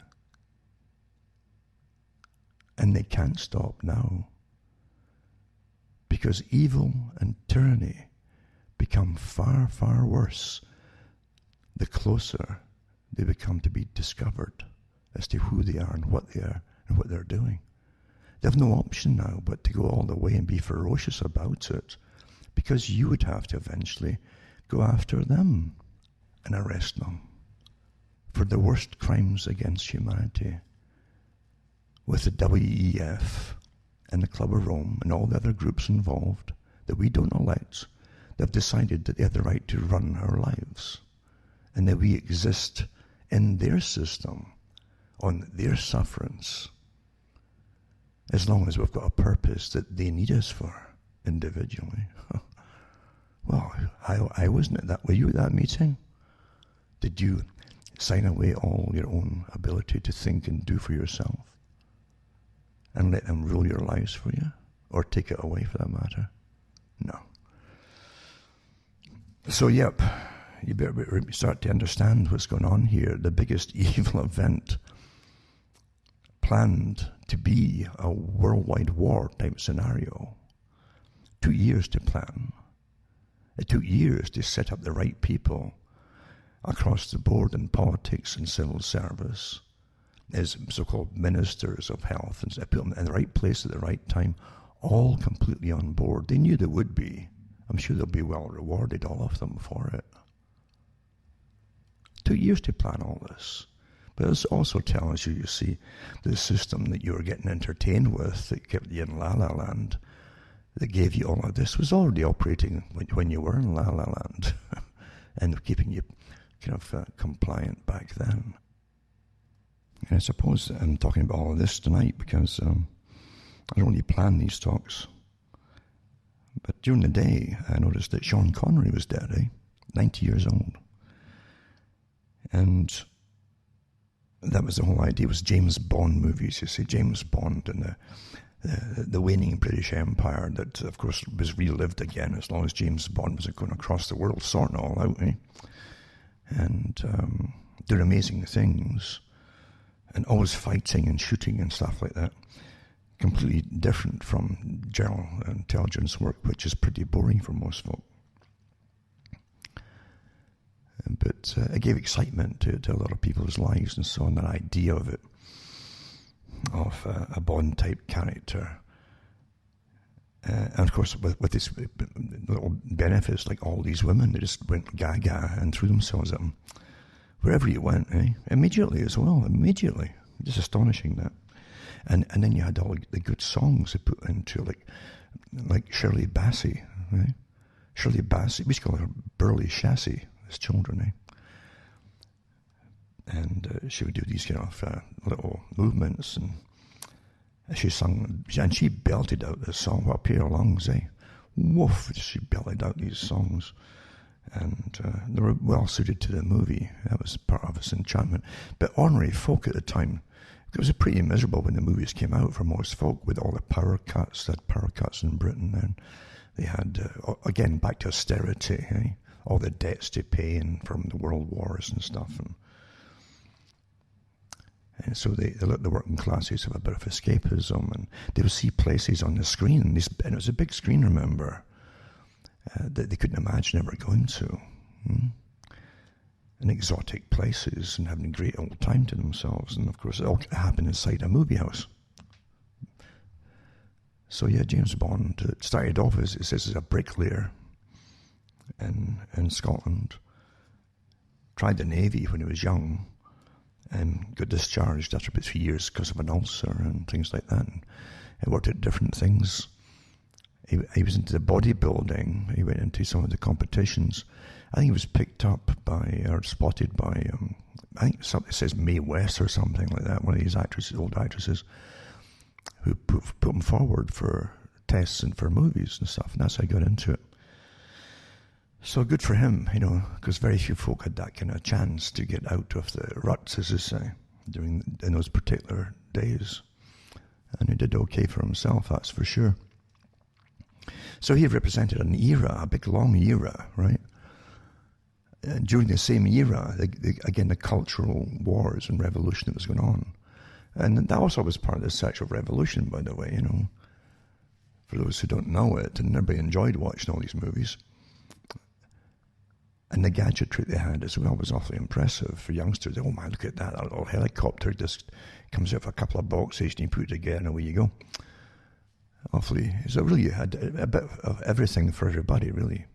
And they can't stop now. Because evil and tyranny become far, far worse the closer they become to be discovered as to who they are and what they are and what they're doing. They have no option now but to go all the way and be ferocious about it, because you would have to eventually go after them and arrest them for the worst crimes against humanity with the WEF and the Club of Rome and all the other groups involved that we don't elect, they've decided that they have the right to run our lives and that we exist in their system, on their sufferance, as long as we've got a purpose that they need us for individually. Well, I wasn't at that. Were you at that meeting? Did you sign away all your own ability to think and do for yourself and let them rule your lives for you? Or take it away, for that matter? No. So, yep, you better start to understand what's going on here. The biggest evil event planned to be a worldwide war type scenario. 2 years to plan. It took years to set up the right people across the board in politics and civil service as so-called ministers of health, and put them in the right place at the right time, all completely on board. They knew they would be. I'm sure they'll be well rewarded, all of them, for it. 2 years to plan all this. But it also tells you, you see, the system that you were getting entertained with that kept you in La La Land, that gave you all of this, was already operating when you were in La La Land and keeping you kind of compliant back then. And I suppose I'm talking about all of this tonight because I don't really plan these talks. But during the day, I noticed that Sean Connery was dead, 90 years old. And that was the whole idea, was James Bond movies, you see, James Bond and the waning British Empire that, of course, was relived again as long as James Bond was going across the world, sorting it all out, and doing amazing things, and always fighting and shooting and stuff like that. Completely different from general intelligence work, which is pretty boring for most folk. But it gave excitement to a lot of people's lives and so on, that idea of it, of a Bond-type character. And of course, with these little benefits, like all these women, they just went gaga and threw themselves at him. Wherever you went, immediately as well, immediately. Just astonishing, that. And then you had all the good songs they put into, like Shirley Bassey, right? Shirley Bassey, we used to call her Burley Chassis as children, And she would do these little movements, and she sung, and she belted out this song, What a Pair of Lungs, Woof, she belted out these songs. And they were well suited to the movie. That was part of its enchantment. But ordinary folk at the time, it was pretty miserable when the movies came out for most folk, with all the power cuts. They had power cuts in Britain then. They had, again, back to austerity, all the debts to pay and from the world wars and stuff. And so they let the working classes have a bit of escapism, and they would see places on the screen, and it was a big screen, remember, that they couldn't imagine ever going to. In exotic places and having a great old time to themselves. And of course, it all happened inside a movie house. So yeah, James Bond started off as a bricklayer in Scotland. Tried the Navy when he was young and got discharged after about 3 years because of an ulcer and things like that. And he worked at different things. He was into the bodybuilding. He went into some of the competitions. I think he was picked up by, or spotted by, I think something says Mae West or something like that, one of these old actresses, who put him forward for tests and for movies and stuff, and that's how I got into it. So good for him, because very few folk had that kind of chance to get out of the ruts, as they say, in those particular days. And he did okay for himself, that's for sure. So he represented an era, a big long era, right? And during the same era, again, the cultural wars and revolution that was going on. And that also was part of the sexual revolution, by the way, for those who don't know it, and everybody enjoyed watching all these movies. And the gadgetry they had as well was awfully impressive for youngsters. Oh man, look at that little helicopter just comes out of a couple of boxes and you put it together and away you go. Awfully, so really you had a bit of everything for everybody, really.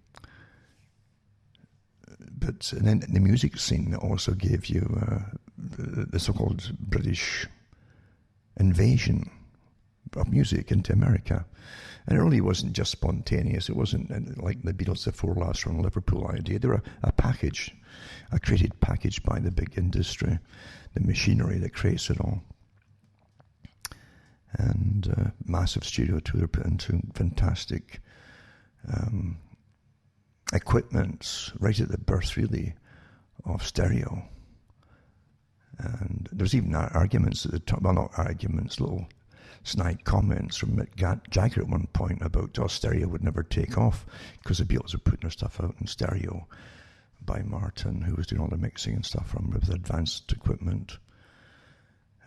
But and then the music scene also gave you the so-called British invasion of music into America. And it really wasn't just spontaneous. It wasn't like the Beatles, the Four Laughs from Liverpool idea. They were a package, a created package by the big industry, the machinery that creates it all. And massive studio tour put into fantastic equipment right at the birth, really, of stereo. And there's even arguments at the top, well, not arguments, little snide comments from Mick Jagger at one point about stereo would never take off because the Beatles were putting their stuff out in stereo by Martin, who was doing all the mixing and stuff from with advanced equipment.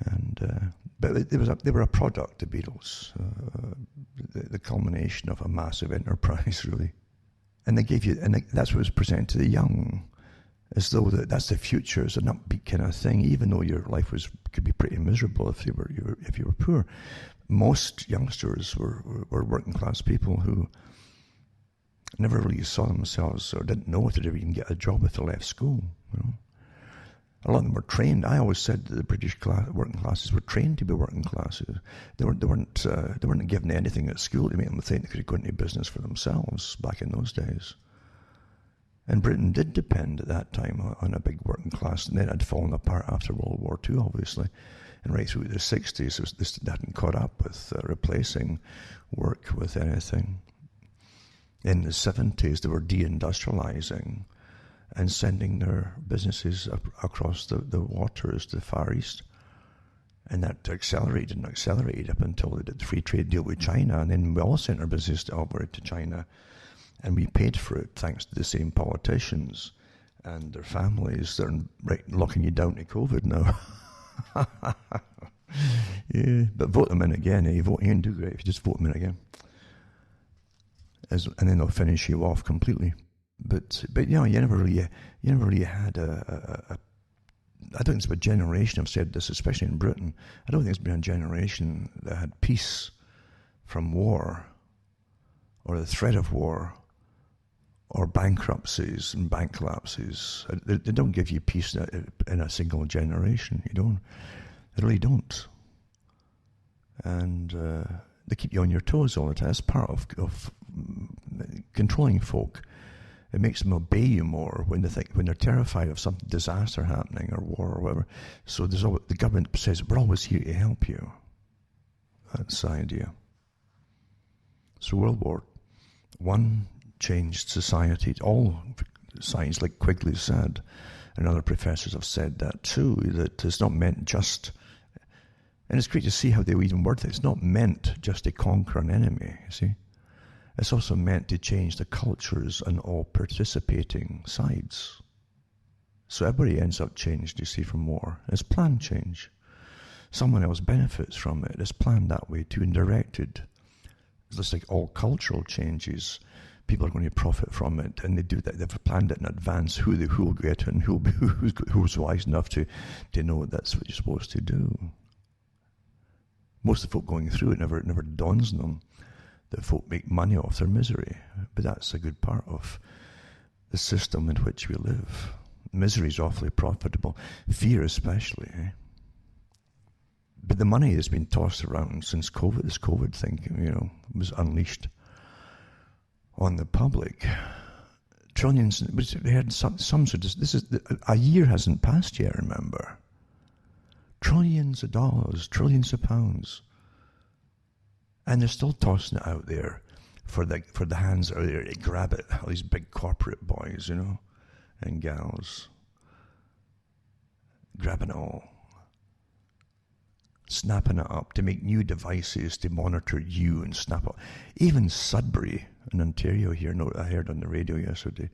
And but they were a product, the Beatles, the culmination of a massive enterprise, really. And they gave you, and that's what was presented to the young, as though that's the future, it's an upbeat kind of thing, even though your life could be pretty miserable if you were poor. Most youngsters were working class people who never really saw themselves or didn't know if they'd ever even get a job if they left school. You know, a lot of them were trained. I always said that the British working classes were trained to be working classes. They weren't given anything at school to make them think they could go into business for themselves back in those days. And Britain did depend at that time on a big working class, and then it had fallen apart after World War II, obviously. And right through the 60s, this hadn't caught up with replacing work with anything. In the 70s, they were deindustrializing and sending their businesses across the waters to the Far East. And that accelerated up until they did the free trade deal with China. And then we all sent our business over to China. And we paid for it thanks to the same politicians and their families that are locking you down to COVID now. Yeah, but vote them in again. You can do great if you just vote them in again. And then they'll finish you off completely. But you know, you never really had a I don't think it's been a generation, I've said this, especially in Britain, I don't think it's been a generation that had peace from war or the threat of war or bankruptcies and bank collapses. They don't give you peace in a single generation. They really don't. And they keep you on your toes all the time. That's part of controlling folk. It makes them obey you more when they're terrified of some disaster happening or war or whatever. So the government says, we're always here to help you. That's the idea. So World War I changed society. All science, like Quigley said, and other professors have said that too, that it's not meant just, and it's great to see how they even word it. It's not meant just to conquer an enemy, you see. It's also meant to change the cultures on all participating sides. So everybody ends up changed, you see, from war. It's planned change. Someone else benefits from it. It's planned that way too and directed. It's just like all cultural changes. People are going to profit from it, and they do that. They've planned it in advance, who will get it and who's wise enough to know that's what you're supposed to do. Most of the folk going through it never dawns on them that folk make money off their misery. But that's a good part of the system in which we live. Misery is awfully profitable. Fear especially. But the money has been tossed around since COVID. This COVID thing, was unleashed on the public. Trillions. They had some sort of, this is a year hasn't passed yet. Remember, trillions of dollars, trillions of pounds. And they're still tossing it out there for the hands that are there to grab it. All these big corporate boys, and gals. Grabbing it all. Snapping it up to make new devices to monitor you and snap up. Even Sudbury in Ontario here, I heard on the radio yesterday,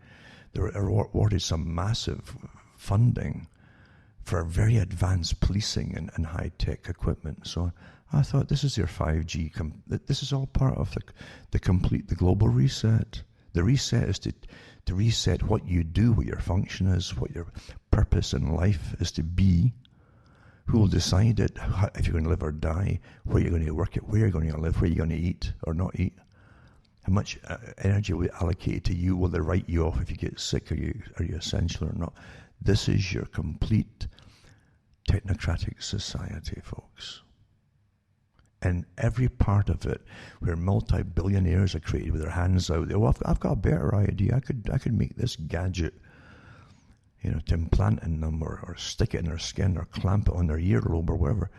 they were awarded some massive funding for very advanced policing and high-tech equipment. So I thought, this is your 5G. This is all part of the global reset. The reset is to reset what you do, what your function is, what your purpose in life is to be, who will decide it, if you're going to live or die, where you're going to work, where you're going to live, where you're going to eat or not eat, how much energy will be allocated to you, will they write you off if you get sick, are you essential or not. This is your complete technocratic society, folks. And every part of it, where multi-billionaires are created with their hands out, oh, I've got a better idea. I could make this gadget, to implant in them or stick it in their skin or clamp it on their earlobe or whatever,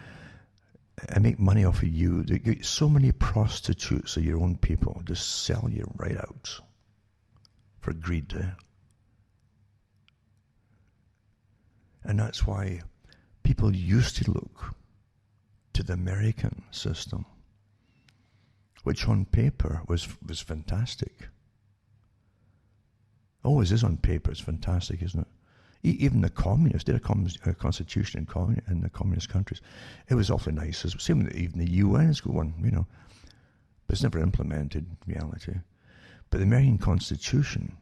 and make money off of you. They get so many prostitutes of your own people, just sell you right out for greed. And that's why people used to look to the American system, which on paper was fantastic. Always is on paper. It's fantastic, isn't it? Even the communists did a constitution in the communist countries. It was awfully nice. Same with even the UN's got one, but it's never implemented in reality. But the American Constitution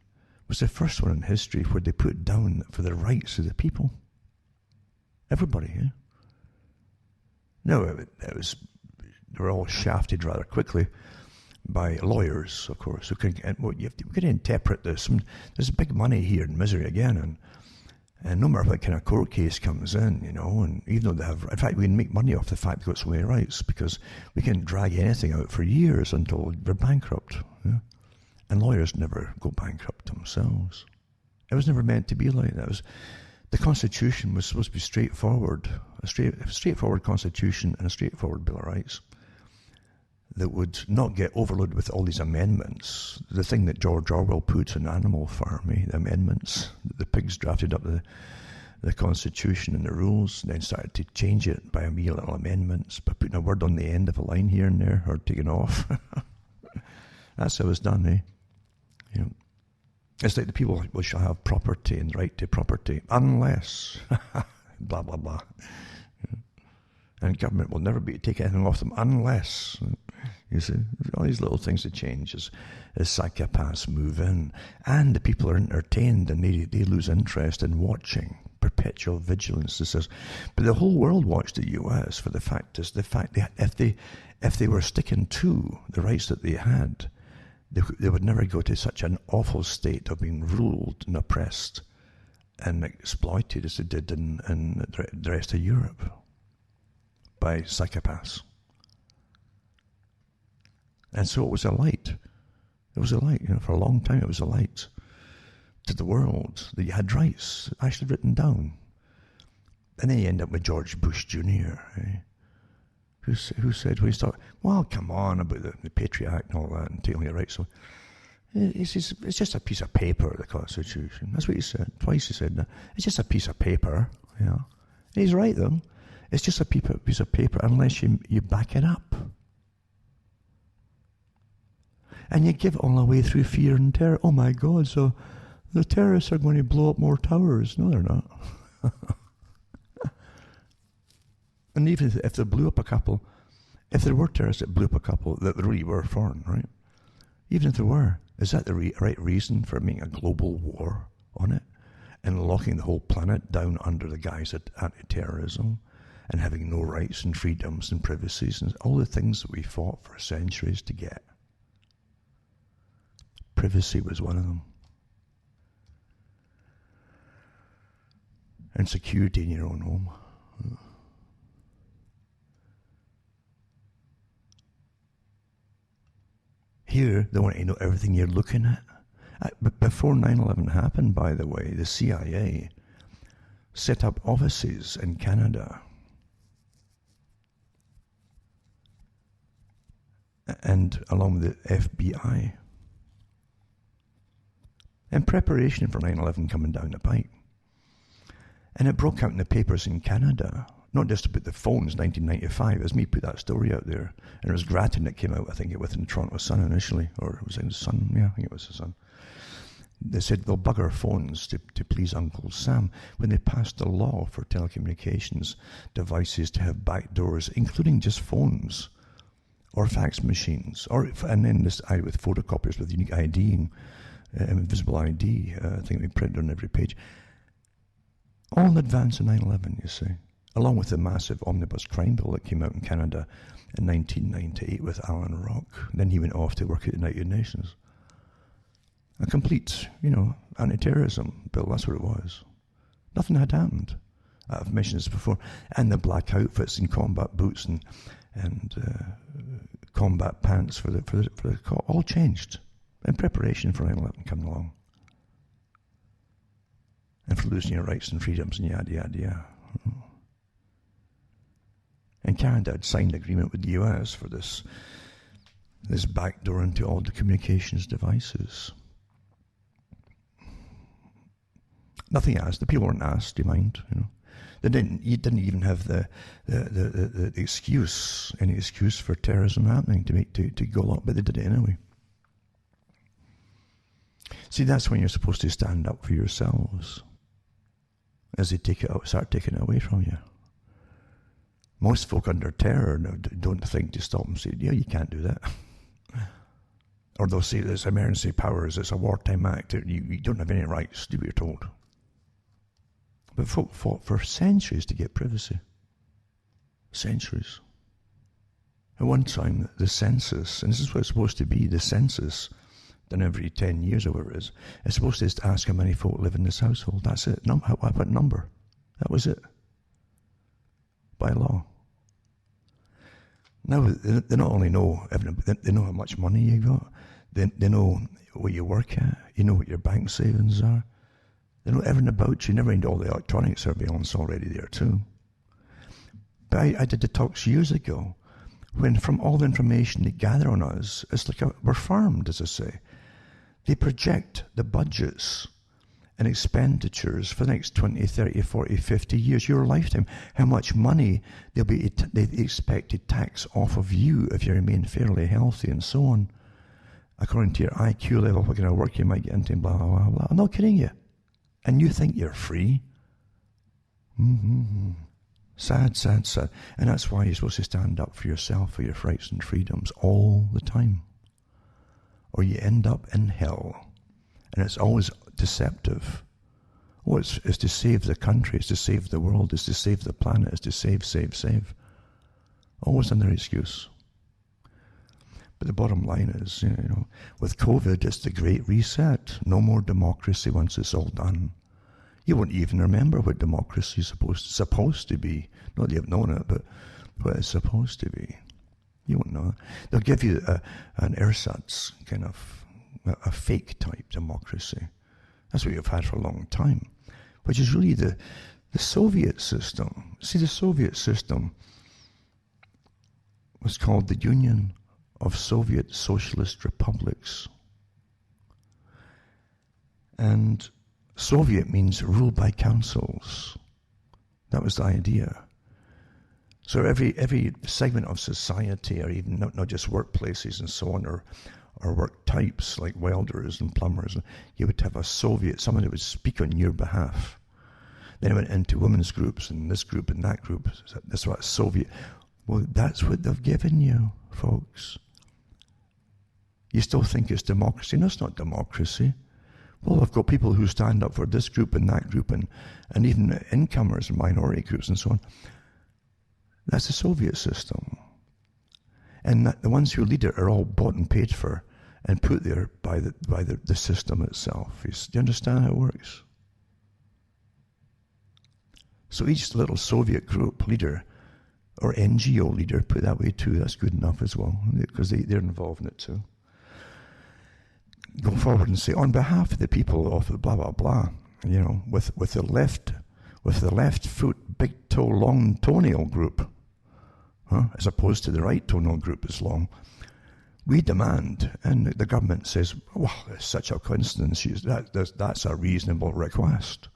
was the first one in history where they put down for the rights of the people. Everybody, yeah. No, they were all shafted rather quickly by lawyers, of course, who can. We've got to interpret this. There's big money here in misery again, and no matter what kind of court case comes in, and even though they have, in fact, we can make money off the fact they've got so many rights because we can drag anything out for years until they're bankrupt. Yeah? And lawyers never go bankrupt themselves. It was never meant to be like that. The Constitution was supposed to be straightforward, a straightforward Constitution and a straightforward Bill of Rights that would not get overloaded with all these amendments. The thing that George Orwell put in Animal Farm, the amendments, the pigs drafted up the Constitution and the rules, and then started to change it by a mere little amendments, by putting a word on the end of a line here and there, or taking off. That's how it was done, It's like the people shall have property and right to property, unless, blah, blah, blah. And government will never be to take anything off them unless, you see, all these little things that change as psychopaths move in. And the people are entertained and they lose interest in watching. Perpetual vigilance. This is, but the whole world watched the US for the fact that if they were sticking to the rights that they had, they would never go to such an awful state of being ruled and oppressed and exploited as they did in the rest of Europe by psychopaths. And so it was a light. It was a light, for a long time it was a light to the world that you had rights actually written down. And then you end up with George Bush Jr., who said, when he started, well, come on about the Patriot Act and all that and taking your rights. So it's just a piece of paper, the Constitution. That's what he said. Twice he said that. It's just a piece of paper, And he's right, though. It's just a piece of paper unless you back it up. And you give it all away through fear and terror. Oh, my God, so the terrorists are going to blow up more towers. No, they're not. And even if they blew up a couple, if there were terrorists that blew up a couple that really were foreign, right? Even if there were, is that the right reason for making a global war on it and locking the whole planet down under the guise of anti-terrorism and having no rights and freedoms and privacies and all the things that we fought for centuries to get? Privacy was one of them. And security in your own home. Here, they want to know everything you're looking at. But before 9/11 happened, by the way, the CIA set up offices in Canada and along with the FBI in preparation for 9/11 coming down the pike. And it broke out in the papers in Canada, not just about the phones, 1995. It was me put that story out there. And it was Grattan that came out, I think, within the Toronto Sun initially. Or it was in the Sun. Yeah, I think it was the Sun. They said they'll bug our phones to please Uncle Sam when they passed a law for telecommunications devices to have back doors, including just phones or fax machines. And then this with photocopiers with unique ID, invisible ID, I think they printed on every page. All in advance of 9/11, you see. Along with the massive omnibus crime bill that came out in Canada in 1998 with Alan Rock. Then he went off to work at the United Nations. A complete, anti-terrorism bill, that's what it was. Nothing had happened. I've mentioned this before. And the black outfits and combat boots and and combat pants for the all changed in preparation for 9/11 coming along, and for losing your rights and freedoms and yada yada yada. And Canada had signed an agreement with the US for this backdoor into all the communications devices. Nothing asked. The people weren't asked. Do you mind? They didn't. You didn't even have the excuse, any excuse for terrorism happening to go along, but they did it anyway. See, that's when you're supposed to stand up for yourselves, as they start taking it away from you. Most folk under terror don't think to stop and say, "Yeah, you can't do that," or they'll say it's emergency powers, it's a wartime act, you don't have any rights. Do what you're told. But folk fought for centuries to get privacy. Centuries. At one time, the census, and this is what it's supposed to be, the census, done every 10 years or whatever it is, it's supposed to just ask how many folk live in this household. That's it. What number? That was it. By law. Now, they not only know, they know how much money you got, they know what you work at, you know what your bank savings are, they know everything about you, never mind all the electronic surveillance already there too. But I did the talks years ago, when from all the information they gather on us, it's like we're farmed, as I say. They project the budgets and expenditures for the next 20, 30, 40, 50 years, your lifetime, how much money they expect to tax off of you if you remain fairly healthy and so on. According to your IQ level, what kind of work you might get into, blah, blah, blah. I'm not kidding you. And you think you're free? Sad, sad, sad. And that's why you're supposed to stand up for yourself, for your rights and freedoms all the time. Or you end up in hell. And it's always deceptive. Oh, it's to save the country, it's to save the world, it's to save the planet, it's to save. Always another excuse. But the bottom line is, with COVID, it's the great reset. No more democracy once it's all done. You won't even remember what democracy is supposed to be. Not that you've known it, but what it's supposed to be. You won't know. They'll give you an ersatz kind of a fake type democracy. That's what you've had for a long time, which is really the Soviet system. See, the Soviet system was called the Union of Soviet Socialist Republics. And Soviet means ruled by councils. That was the idea. So every segment of society, or even not just workplaces and so on, or work types like welders and plumbers, you would have a Soviet, someone who would speak on your behalf. Then it went into women's groups and this group and that group. That's what Soviet. Well, that's what they've given you, folks. You still think it's democracy? No, it's not democracy. Well, I've got people who stand up for this group and that group, and even incomers and minority groups and so on. That's the Soviet system. And the ones who lead it are all bought and paid for and put there by the system itself. Do you understand how it works? So each little Soviet group leader or NGO leader, put it that way too, that's good enough as well, because they're involved in it too. Go forward and say, on behalf of the people of the blah, blah, blah, with the left foot, big toe, long toenail group, as opposed to the right toenail group is long, we demand, and the government says, well, it's such a coincidence, that's a reasonable request.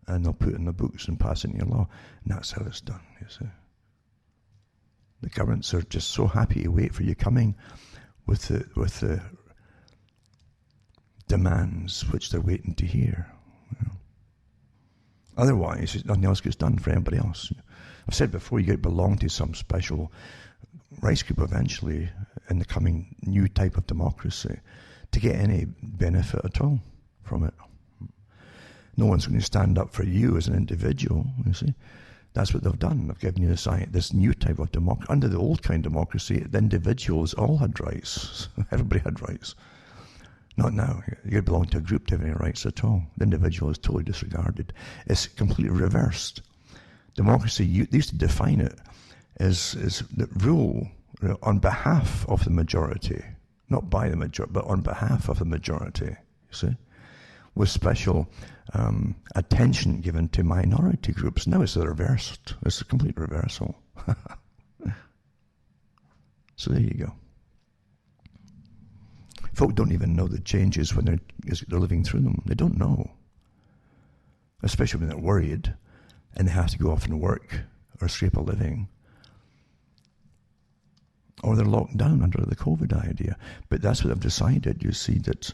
And they'll put it in the books and pass it into law. And that's how it's done, you see. The governments are just so happy to wait for you coming with the demands which they're waiting to hear. Otherwise, nothing else gets done for anybody else. I've said before, you belong to some special rights group eventually in the coming new type of democracy to get any benefit at all from it. No one's going to stand up for you as an individual, you see. That's what they've done. They've given you this new type of democracy. Under the old kind of democracy, the individuals all had rights. Everybody had rights. Not now. You belong to a group to have any rights at all. The individual is totally disregarded. It's completely reversed. Democracy, they used to define it is that rule on behalf of the majority, not by the majority, but on behalf of the majority, you see, with special attention given to minority groups. Now it's the reversed. It's a complete reversal. So there you go. Folk don't even know the changes when they're living through them. They don't know. Especially when they're worried and they have to go off and work or scrape a living. Or they're locked down under the COVID idea. But that's what they've decided. You see that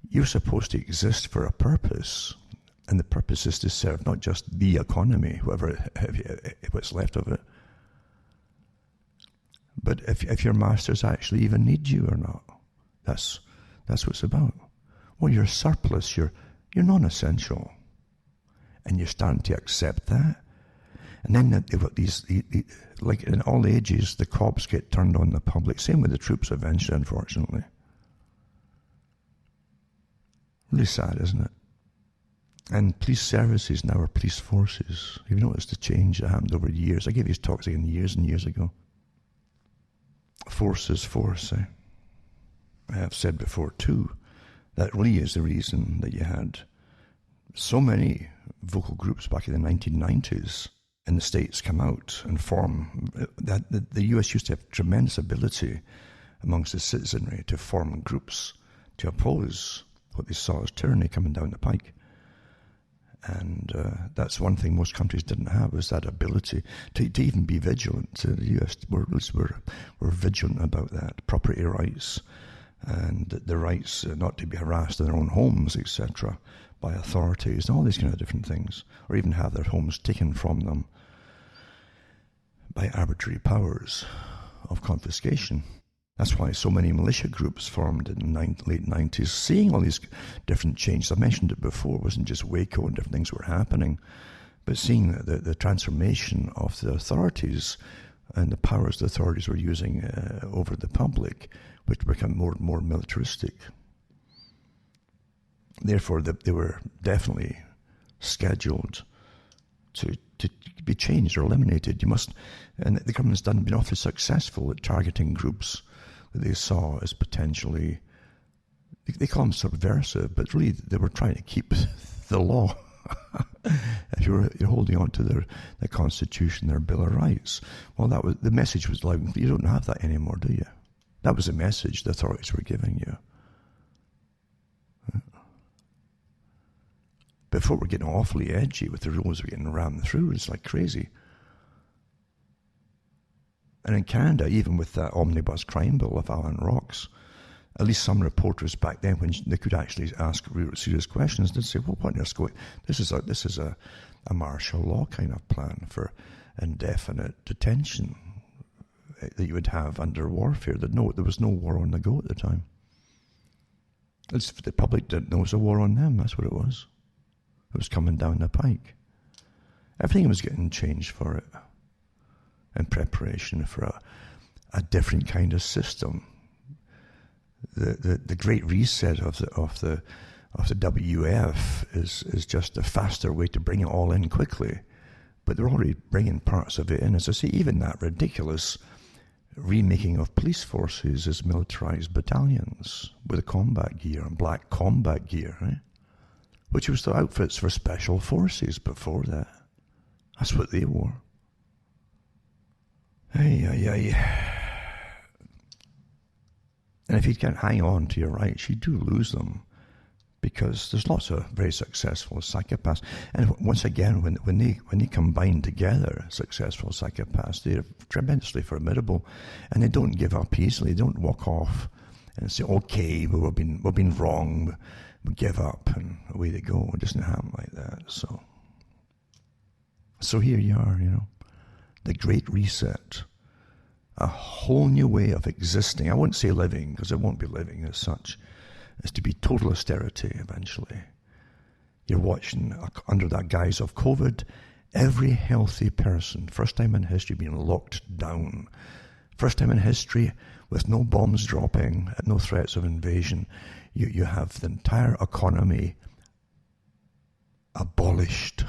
you're supposed to exist for a purpose. And the purpose is to serve not just the economy, what's left of it, but if your masters actually even need you or not. That's what it's about. Well, you're surplus, you're non-essential. And you're starting to accept that. And then they've got these, like in all ages, the cops get turned on the public. Same with the troops eventually, unfortunately. Really sad, isn't it? And police services now are police forces. You've noticed the change that happened over years. I gave these talks again years and years ago. Force is force. I have said before too, that really is the reason that you had so many vocal groups back in the 1990s in the States come out and form. That the US used to have tremendous ability amongst the citizenry to form groups to oppose what they saw as tyranny coming down the pike. And that's one thing most countries didn't have, was that ability to even be vigilant. The US were vigilant about that. Property rights and the rights not to be harassed in their own homes, etc., by authorities, and all these kind of different things, or even have their homes taken from them by arbitrary powers of confiscation. That's why so many militia groups formed in the late 90s, seeing all these different changes. I mentioned it before, it wasn't just Waco and different things were happening, but seeing the transformation of the authorities and the powers the authorities were using over the public, which become more and more militaristic. Therefore, they were definitely scheduled to be changed or eliminated. And the government's been awfully successful at targeting groups that they saw as potentially, they call them subversive, but really they were trying to keep the law. If you're holding on to their Constitution, their Bill of Rights, well, the message was like, you don't have that anymore, do you? That was the message the authorities were giving you. Before we're getting awfully edgy with the rules we're getting rammed through, it's like crazy. And in Canada, even with that omnibus crime bill of Alan Rock's, at least some reporters back then, when they could actually ask real serious questions, they'd say, well, what on earth's going on? This is a martial law kind of plan for indefinite detention that you would have under warfare. There was no war on the go at the time. The public didn't know it was a war on them. That's what it was. It was coming down the pike. Everything was getting changed for it in preparation for a different kind of system. The great reset of the WF is just a faster way to bring it all in quickly. But they're already bringing parts of it in. As I say, even that ridiculous remaking of police forces as militarized battalions with a combat gear and black combat gear, right? Which was the outfits for special forces before that. That's what they wore. And if you can't hang on to your rights, you do lose them, because there's lots of very successful psychopaths. And once again, when they combine together, successful psychopaths, they're tremendously formidable, and they don't give up easily. They don't walk off and say, okay, we've been wrong, we give up, and away they go. It doesn't happen like that. So here you are, the Great Reset. A whole new way of existing. I won't say living, because it won't be living as such. It's to be total austerity eventually. You're watching, under that guise of COVID, every healthy person, first time in history, being locked down. First time in history with no bombs dropping, no threats of invasion. You have the entire economy abolished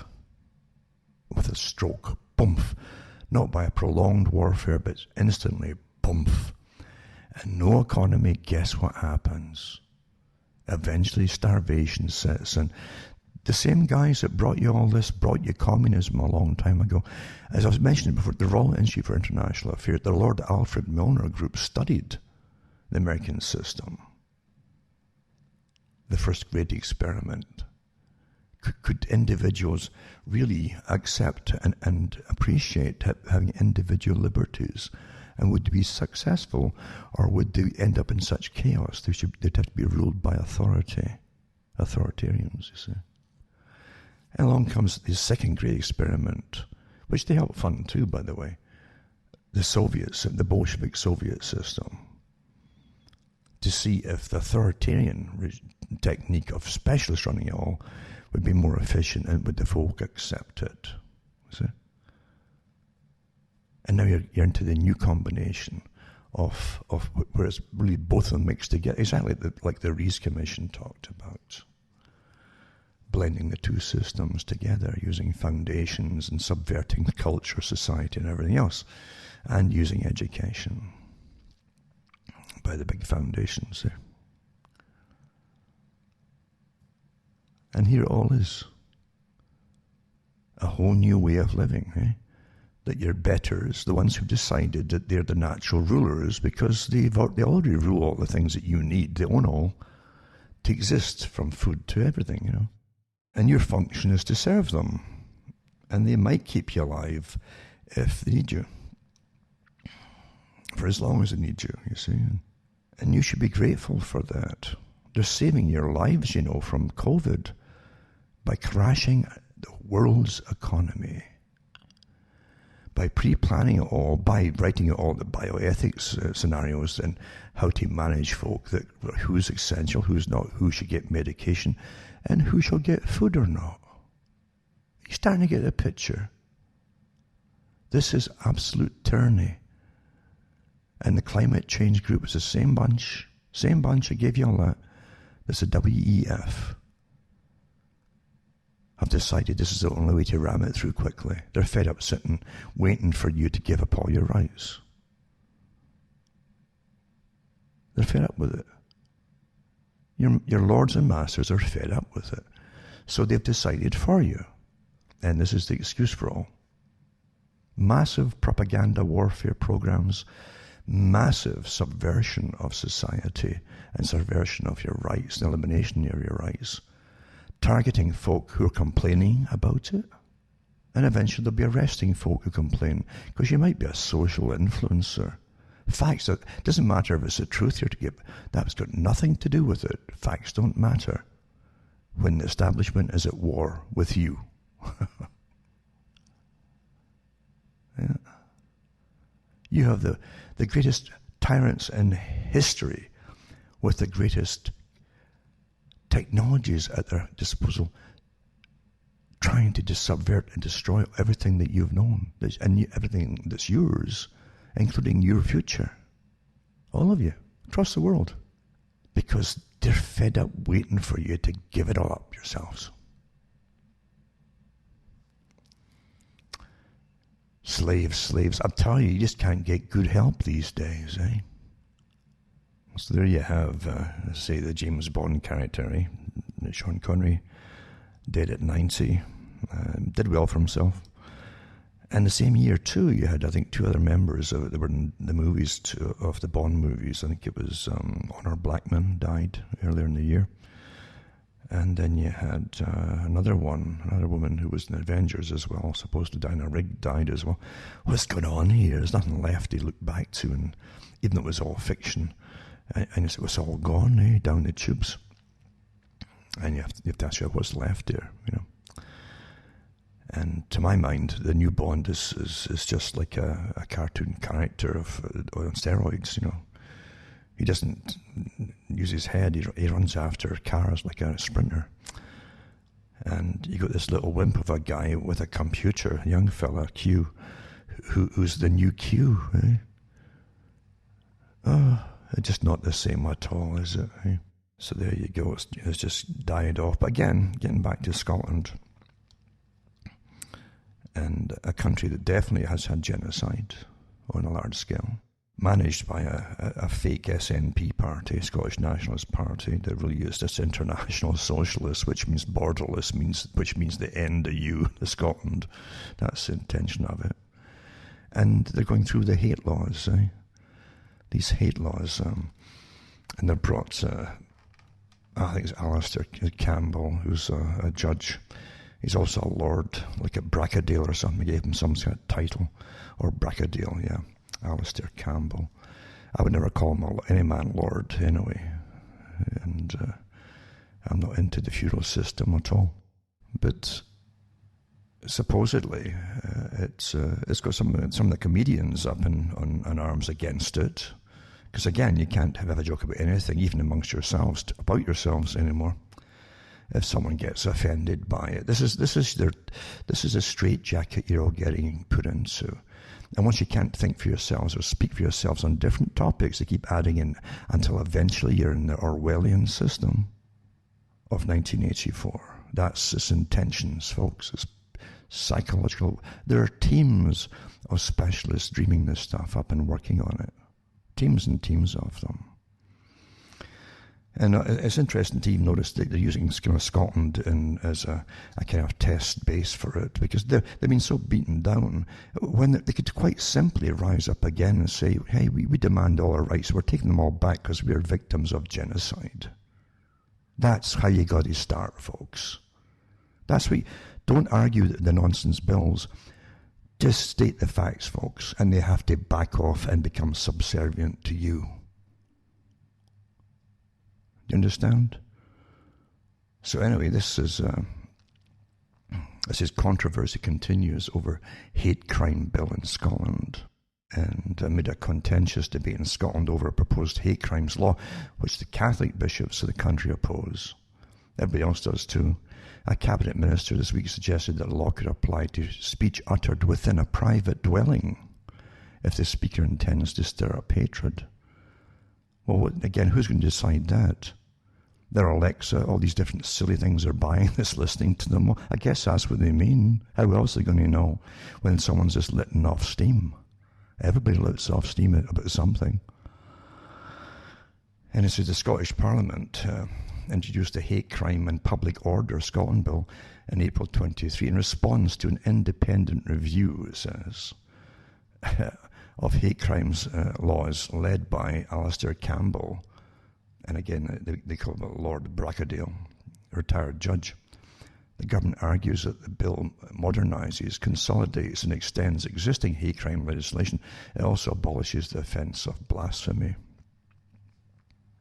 with a stroke. Boom. not by a prolonged warfare, but instantly, boom. And no economy, guess what happens? Eventually starvation sets in. The same guys that brought you all this, brought you communism a long time ago. As I was mentioning before, the Royal Institute for International Affairs, the Lord Alfred Milner group studied the American system. The first great experiment. Could individuals really accept and appreciate having individual liberties? And would they be successful, or would they end up in such chaos? They'd have to be ruled by authoritarians, you see. And along comes the second great experiment, which they helped fund too, by the way, the Soviets, the Bolshevik Soviet system, to see if the authoritarian technique of specialists running it all would be more efficient, and would the folk accept it. See? And now you're into the new combination of where it's really both of them mixed together, exactly like the Rees Commission talked about. Blending the two systems together, using foundations and subverting the culture, society, and everything else, and using education by the big foundations there. And here it all is. A whole new way of living, eh? That your betters, the ones who've decided that they're the natural rulers, because they already rule all the things that you need, they own all, to exist, from food to everything, you know. And your function is to serve them. And they might keep you alive if they need you. For as long as they need you, you see. And you should be grateful for that. They're saving your lives, you know, from COVID by crashing the world's economy. By pre-planning it all, by writing all the bioethics scenarios and how to manage folk, that who's essential, who's not, who should get medication, and who shall get food or not. You're starting to get a picture. This is absolute tyranny. And the climate change group is the same bunch, I gave you all that. That's the WEF. Have decided this is the only way to ram it through quickly. They're fed up sitting, waiting for you to give up all your rights. They're fed up with it. Your lords and masters are fed up with it. So they've decided for you. And this is the excuse for all. Massive propaganda warfare programs, massive subversion of society and subversion of your rights, and elimination of your rights. Targeting folk who are complaining about it, and eventually they'll be arresting folk who complain, because you might be a social influencer. Facts, that doesn't matter if it's the truth you're to give, that's got nothing to do with it. Facts don't matter when the establishment is at war with you. Yeah. You have the greatest tyrants in history with the greatest technologies at their disposal, trying to subvert and destroy everything that you've known, and everything that's yours, including your future. All of you, across the world. Because they're fed up waiting for you to give it all up yourselves. Slaves. I'm telling you, you just can't get good help these days, eh? So there you have, say, the James Bond character, eh? Sean Connery, dead at 90, did well for himself. And the same year, too, you had, I think, two other members that were in the movies, of the Bond movies. I think it was Honor Blackman died earlier in the year. And then you had another woman who was in Avengers as well, supposed to die in a rig, died as well. What's going on here? There's nothing left to look back to, and even though it was all fiction, and it was all gone, eh, down the tubes. And you have to ask yourself what's left there, you know. And to my mind, the new Bond is just like a cartoon character on steroids, you know. He doesn't use his head, he runs after cars like a sprinter. And you got this little wimp of a guy with a computer, a young fella, Q, who's the new Q, eh? Oh, it's just not the same at all, is it? Eh? So there you go, it's just died off. But again, getting back to Scotland, and a country that definitely has had genocide on a large scale, managed by a fake SNP party, Scottish Nationalist Party, that really is this international socialist, which means borderless, which means the end of you, the Scotland. That's the intention of it. And they're going through the hate laws, these hate laws, and they've brought, I think it's Alistair Campbell, who's a judge. He's also a lord, like a Bracadale or something. They gave him some kind of title, or Bracadale, yeah. Alistair Campbell. I would never call him any man lord anyway, and I'm not into the feudal system at all. But supposedly, it's got some of the comedians up in arms against it, because again, you can't have a joke about anything, even amongst yourselves, about yourselves anymore. If someone gets offended by it, this is a straitjacket you're all getting put into. And once you can't think for yourselves or speak for yourselves on different topics, they keep adding in until eventually you're in the Orwellian system of 1984. That's its intentions, folks. It's psychological. There are teams of specialists dreaming this stuff up and working on it. Teams and teams of them. And it's interesting to even notice that they're using kind of Scotland as a kind of test base for it, because they've been so beaten down, when they could quite simply rise up again and say, hey, we demand all our rights, we're taking them all back because we are victims of genocide. That's how you got to start, folks. Don't argue the nonsense bills. Just state the facts, folks, and they have to back off and become subservient to you. You understand? So anyway, this is controversy continues over hate crime bill in Scotland, and amid a contentious debate in Scotland over a proposed hate crimes law, which the Catholic bishops of the country oppose. Everybody else does too. A cabinet minister this week suggested that the law could apply to speech uttered within a private dwelling if the speaker intends to stir up hatred. Well, again, who's going to decide that? Their Alexa, all these different silly things they're buying that's listening to them. Well, I guess that's what they mean. How else are they going to know when someone's just letting off steam? Everybody lets off steam about something. And it says the Scottish Parliament introduced the Hate Crime and Public Order Scotland Bill in April 23 in response to an independent review, it says, of hate crimes laws led by Alistair Campbell. And again, they call him Lord Bracadale, a retired judge. The government argues that the bill modernises, consolidates and extends existing hate crime legislation. It also abolishes the offence of blasphemy.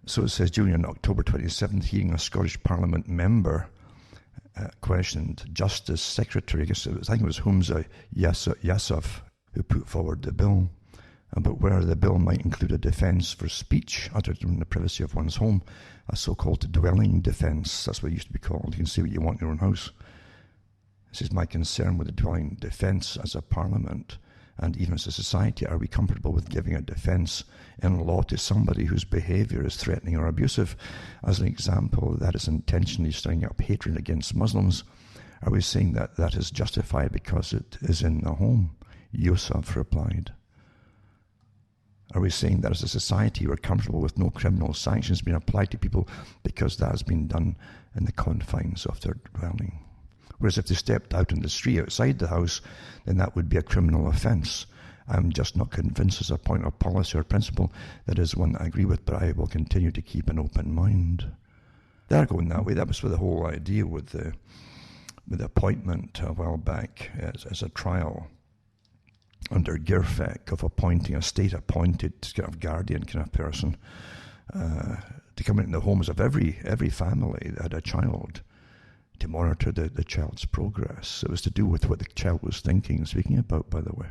So it says, during an October 27th hearing, a Scottish Parliament member questioned Justice Secretary, I think it was Humza Yousaf, who put forward the bill, about whether the bill might include a defence for speech uttered in the privacy of one's home, a so-called dwelling defence. That's what it used to be called. You can say what you want in your own house. This is my concern with the dwelling defence as a parliament, and even as a society. Are we comfortable with giving a defence in law to somebody whose behaviour is threatening or abusive? As an example, that is intentionally stirring up hatred against Muslims. Are we saying that that is justified because it is in the home? Yousaf replied. Are we saying that as a society we're comfortable with no criminal sanctions being applied to people because that has been done in the confines of their dwelling? Whereas if they stepped out in the street outside the house, then that would be a criminal offence. I'm just not convinced as a point of policy or principle that is one I agree with, but I will continue to keep an open mind. They're going that way. That was the whole idea with the appointment a while back as a trial under Girfec of appointing a state-appointed kind of guardian kind of person to come into the homes of every family that had a child to monitor the child's progress. It was to do with what the child was thinking and speaking about, by the way.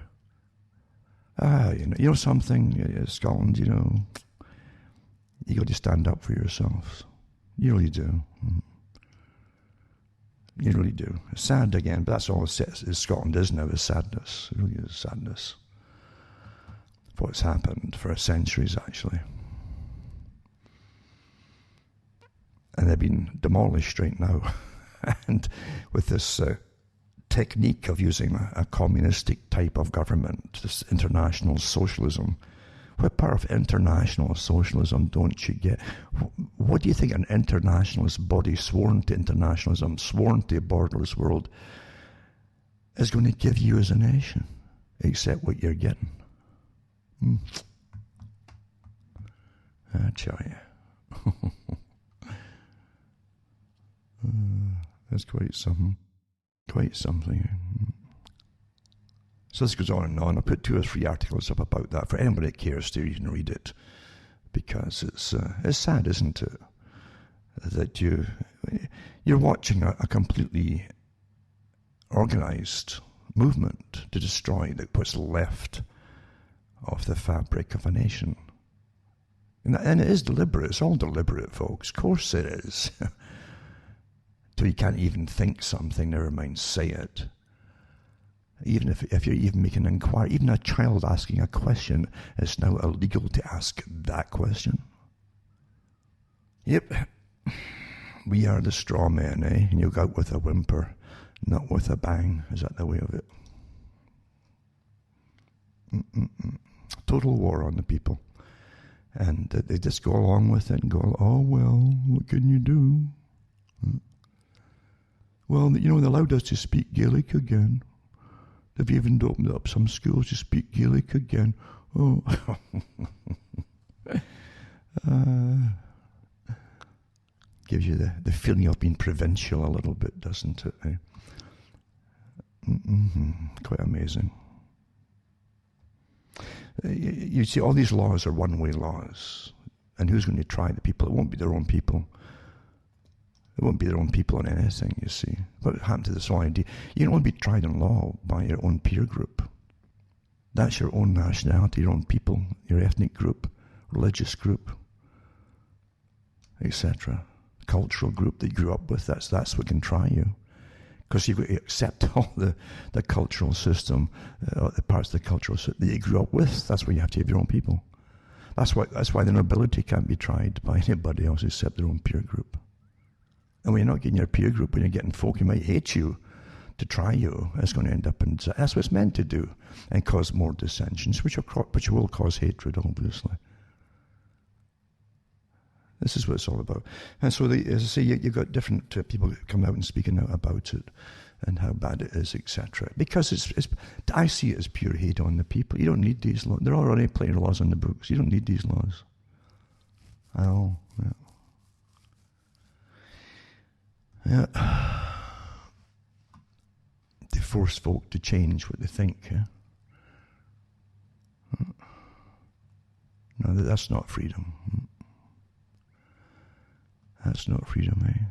You know something, Scotland, you got to stand up for yourselves. You really do. You really do. It's sad again, but that's all Scotland is now, is sadness. It really is sadness for what's happened for centuries, actually. And they've been demolished right now. And with this technique of using a communistic type of government, this international socialism. What part of international socialism don't you get? What do you think an internationalist body sworn to internationalism, sworn to a borderless world, is going to give you as a nation, except what you're getting? I tell you. That's quite something. Quite something. So this goes on and on. I put 2 or 3 articles up about that. For anybody that cares to, you can read it. Because it's sad, isn't it? That you're watching a completely organized movement to destroy what's left of the fabric of a nation. And it is deliberate. It's all deliberate, folks. Of course it is. Till you can't even think something, never mind say it. Even if you're even making an inquiry, even a child asking a question, it's now illegal to ask that question. Yep. We are the straw men, eh? And you go out with a whimper, not with a bang. Is that the way of it? Total war on the people. And they just go along with it and go, oh, well, what can you do? Well, they allowed us to speak Gaelic again. They've even opened up some schools to speak Gaelic again. Oh. Gives you the feeling of being provincial a little bit, doesn't it? Quite amazing. You see, all these laws are one-way laws. And who's going to try the people? It won't be their own people. It won't be their own people on anything, you see. What happened to this whole idea? You don't want to be tried in law by your own peer group. That's your own nationality, your own people, your ethnic group, religious group, etc. Cultural group that you grew up with. That's what can try you. Because you've got to accept all the cultural system, the parts of the cultural system that you grew up with. That's why you have to have your own people. That's why the nobility can't be tried by anybody else except their own peer group. And when you're not getting your peer group, when you're getting folk who might hate you to try you, it's going to end up in... That's what it's meant to do, and cause more dissensions, which will cause hatred, obviously. This is what it's all about. And so, as I say, you've got different people coming out and speaking out about it and how bad it is, etc. Because I see it as pure hate on the people. You don't need these laws. There are already plenty of laws in the books. You don't need these laws at all. Yeah. To force folk to change what they think. Yeah? No, that's not freedom. That's not freedom, eh?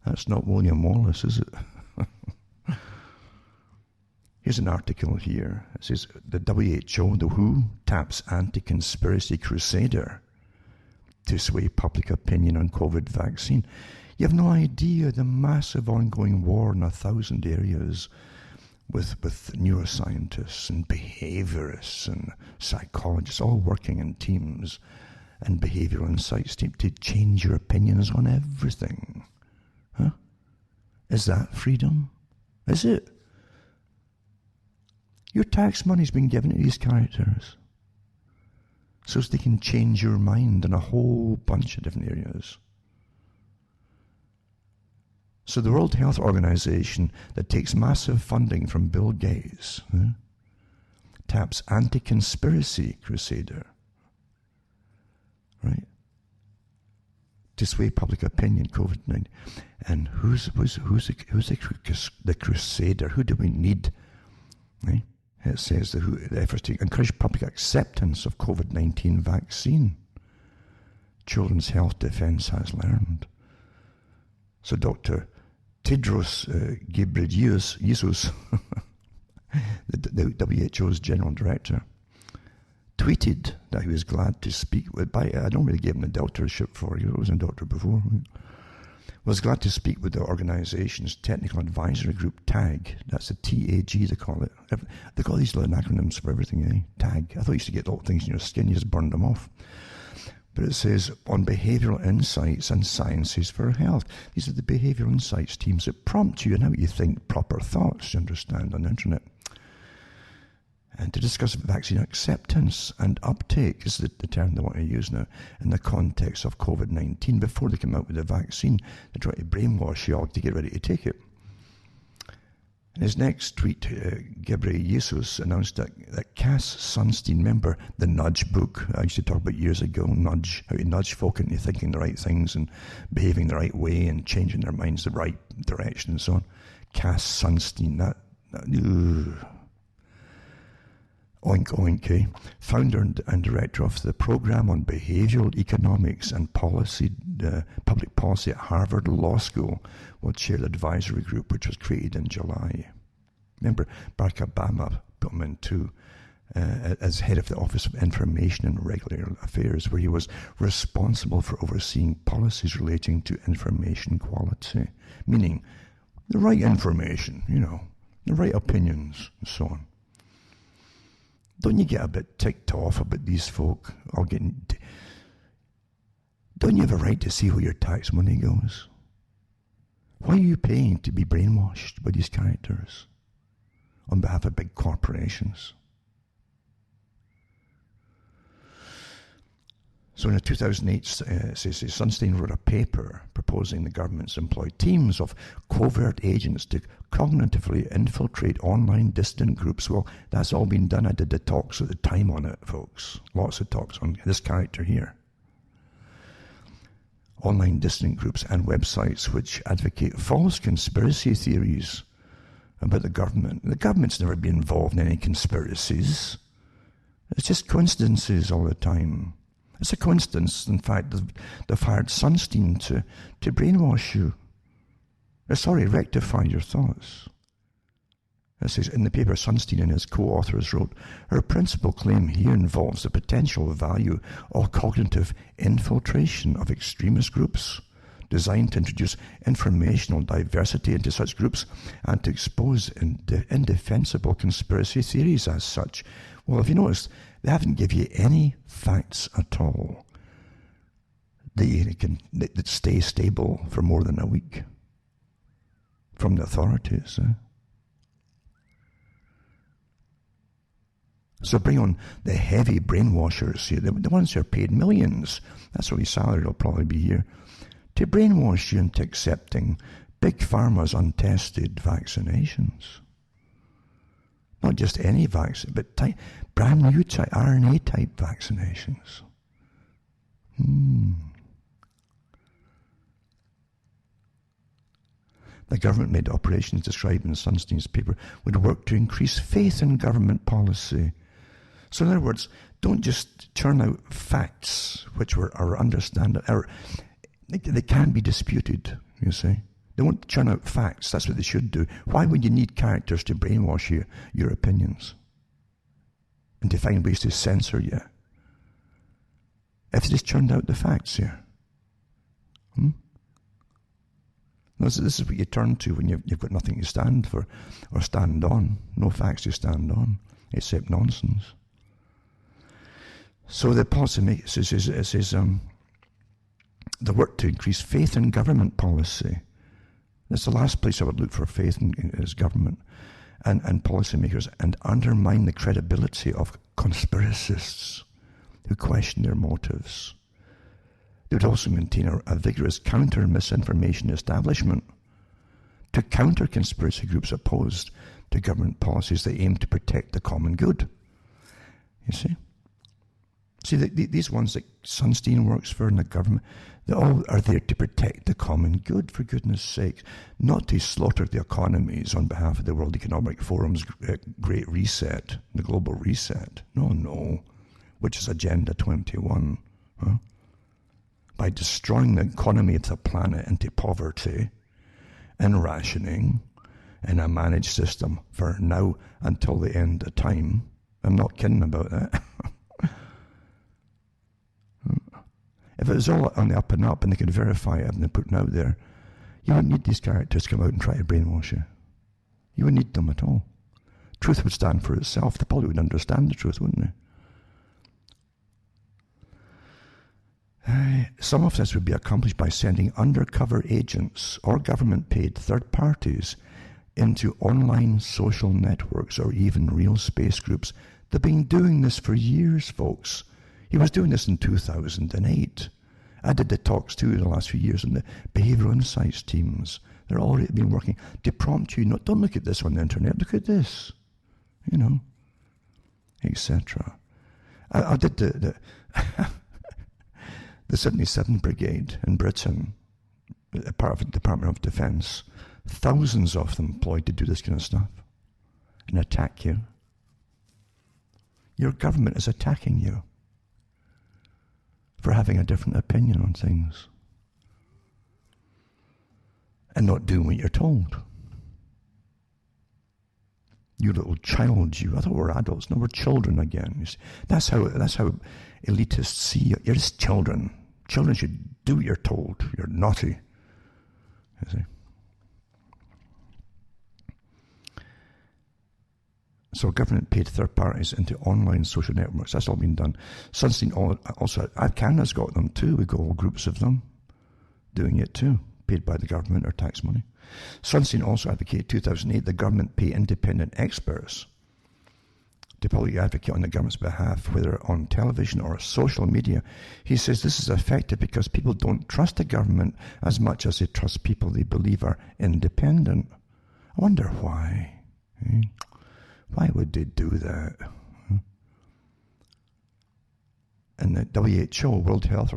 That's not William Wallace, is it? Here's an article here. It says, the WHO, the WHO, taps anti-conspiracy crusader to sway public opinion on COVID vaccine. You have no idea the massive ongoing war in 1,000 areas with neuroscientists and behaviorists and psychologists all working in teams and behavioral insights to change your opinions on everything. Huh? Is that freedom? Is it? Your tax money's been given to these characters so they can change your mind in a whole bunch of different areas. So the World Health Organization, that takes massive funding from Bill Gates, taps anti-conspiracy crusader, right, to sway public opinion, COVID-19. And who's the crusader? Who do we need? Right? It says the efforts to encourage public acceptance of COVID-19 vaccine. Children's Health Defense has learned. So Dr. Tedros Ghebreyesus, the WHO's general director, tweeted that he was glad to speak with, I don't really give him a doctorship for you, I wasn't a doctor before, was glad to speak with the organization's technical advisory group, TAG. That's the TAG, they call it. They call these little acronyms for everything, eh? TAG. I thought you used to get little things in your skin, you just burned them off. But it says, on behavioural insights and sciences for health. These are the behavioural insights teams that prompt you and how you think proper thoughts, you understand, on the internet. And to discuss vaccine acceptance and uptake is the term they want to use now in the context of COVID-19. Before they come out with the vaccine, they try to brainwash you all to get ready to take it. In his next tweet, Ghebreyesus announced that Cass Sunstein, remember the Nudge book I used to talk about years ago, Nudge, how to nudge folk into thinking the right things and behaving the right way and changing their minds the right direction and so on. Cass Sunstein, oink oink, eh? Founder and director of the program on behavioral economics and policy, public policy at Harvard Law School, will chair the advisory group which was created in July. Remember, Barack Obama put him in too, as head of the Office of Information and Regulatory Affairs, where he was responsible for overseeing policies relating to information quality, meaning the right information, the right opinions, and so on. Don't you get a bit ticked off about these folk all getting... Don't you have a right to see where your tax money goes? Why are you paying to be brainwashed by these characters on behalf of big corporations? So in a 2008, Sunstein wrote a paper proposing the government's employ teams of covert agents to cognitively infiltrate online dissident groups. Well, that's all been done. I did the talks at the time on it, folks. Lots of talks on this character here. Online dissident groups and websites which advocate false conspiracy theories about the government. The government's never been involved in any conspiracies. It's just coincidences all the time. It's a coincidence, in fact, they've hired Sunstein to brainwash you. Rectify your thoughts. It says, in the paper, Sunstein and his co-authors wrote, our principal claim here involves the potential value of cognitive infiltration of extremist groups, designed to introduce informational diversity into such groups and to expose indefensible conspiracy theories as such. Well, if you notice, they haven't given you any facts at all that stay stable for more than a week from the authorities. So bring on the heavy brainwashers here, the ones who are paid millions. That's what his salary will probably be here, to brainwash you into accepting big pharma's untested vaccinations. Not just any vaccine, but brand new RNA type vaccinations. The government made operations described in Sunstein's paper would work to increase faith in government policy. So in other words, don't just churn out facts which are understandable, or they can be disputed, you see. They won't churn out facts. That's what they should do. Why would you need characters to brainwash you, your opinions, and to find ways to censor you? If they just churned out the facts here. This is what you turn to when you've got nothing to stand for or stand on. No facts to stand on, except nonsense. So the policy makes says the work to increase faith in government policy. That's the last place I would look for faith in is government and policymakers, and undermine the credibility of conspiracists who question their motives. They would also maintain a vigorous counter-misinformation establishment to counter conspiracy groups opposed to government policies that aim to protect the common good. You see? See, these ones that Sunstein works for in the government, they all are there to protect the common good, for goodness sake, not to slaughter the economies on behalf of the World Economic Forum's Great Reset, the Global Reset. No, which is Agenda 21. By destroying the economy of the planet into poverty and rationing in a managed system for now until the end of time. I'm not kidding about that. If it was all on the up and up and they could verify it and they're putting out there, you wouldn't need these characters to come out and try to brainwash you. You wouldn't need them at all. Truth would stand for itself. The public would understand the truth, wouldn't they? Some of this would be accomplished by sending undercover agents or government-paid third parties into online social networks or even real space groups. They've been doing this for years, folks. He was doing this in 2008. I did the talks too in the last few years in the behavioral insights teams. They're already been working to prompt you, not, don't look at this on the internet, look at this, etc. I did the the 77 Brigade in Britain, a part of the Department of Defence. Thousands of them employed to do this kind of stuff and attack you. Your government is attacking you for having a different opinion on things and not doing what you're told. You little child, you. I thought we were adults. No, we're children again. That's how elitists see you. You're just children. Children should do what you're told. You're naughty. You see. So government paid third parties into online social networks. That's all been done. Sunstein also, Canada's got them too. We've got all groups of them doing it too, paid by the government or tax money. Sunstein also advocated 2008 the government pay independent experts to publicly advocate on the government's behalf, whether on television or social media. He says this is effective because people don't trust the government as much as they trust people they believe are independent. I wonder why. Why would they do that? And the WHO, World Health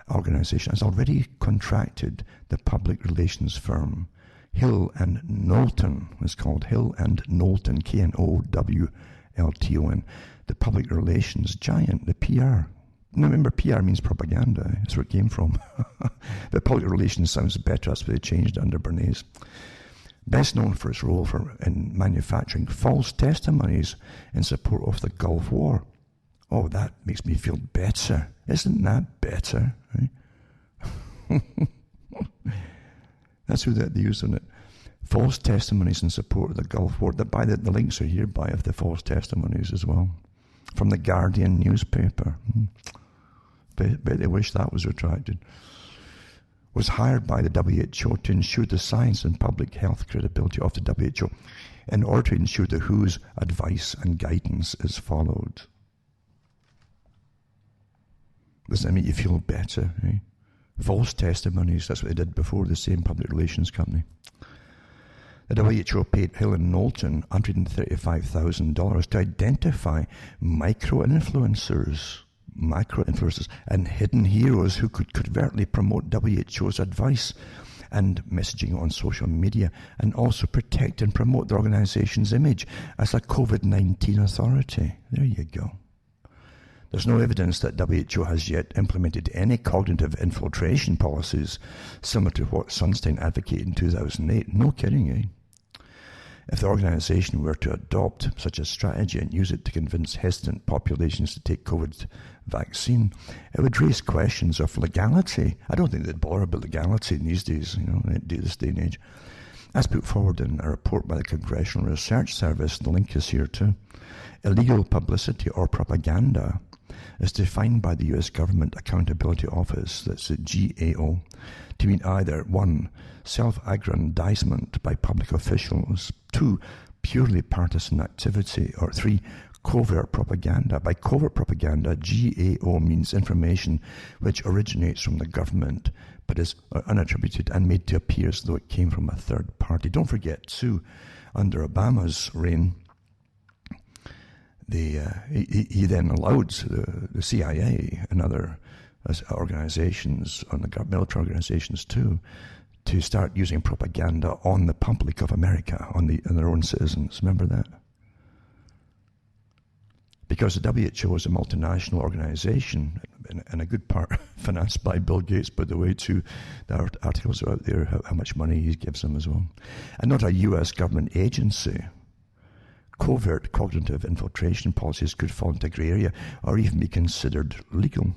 Organization, has already contracted the public relations firm Hill and Knowlton. It's called Hill and Knowlton, Knowlton, the public relations giant, the PR. Remember, PR means propaganda. That's where it came from. The public relations sounds better. That's why they changed under Bernays. Best known for its role in manufacturing false testimonies in support of the Gulf War. Oh, that makes me feel better. Isn't that better? Right? That's who they used on it. False testimonies in support of the Gulf War. The links are here of the false testimonies as well. From the Guardian newspaper. Bet they wish that was retracted. Was hired by the WHO to ensure the science and public health credibility of the WHO in order to ensure the WHO's advice and guidance is followed. Doesn't that make you feel better? Eh? False testimonies, that's what they did before, the same public relations company. The WHO paid Hill and Knowlton $135,000 to identify micro-influencers and hidden heroes who could covertly promote WHO's advice and messaging on social media, and also protect and promote the organization's image as a COVID-19 authority. There you go. There's no evidence that WHO has yet implemented any cognitive infiltration policies similar to what Sunstein advocated in 2008. No kidding, eh? If the organization were to adopt such a strategy and use it to convince hesitant populations to take COVID vaccine, it would raise questions of legality. I don't think they'd bother about legality in these days, this day and age. As put forward in a report by the Congressional Research Service, the link is here too. Illegal publicity or propaganda is defined by the U.S. Government Accountability Office, that's the GAO, to mean either 1, self-aggrandizement by public officials, 2, purely partisan activity, or 3, covert propaganda. By covert propaganda, GAO means information which originates from the government but is unattributed and made to appear as though it came from a third party. Don't forget, too, under Obama's reign, he then allowed the CIA and other organizations, military organizations too, to start using propaganda on the public of America, on their own citizens. Remember that? Because the WHO is a multinational organization, and a good part financed by Bill Gates, by the way, too. The articles are out there, how much money he gives them as well. And not a U.S. government agency. Covert cognitive infiltration policies could fall into grey area or even be considered legal.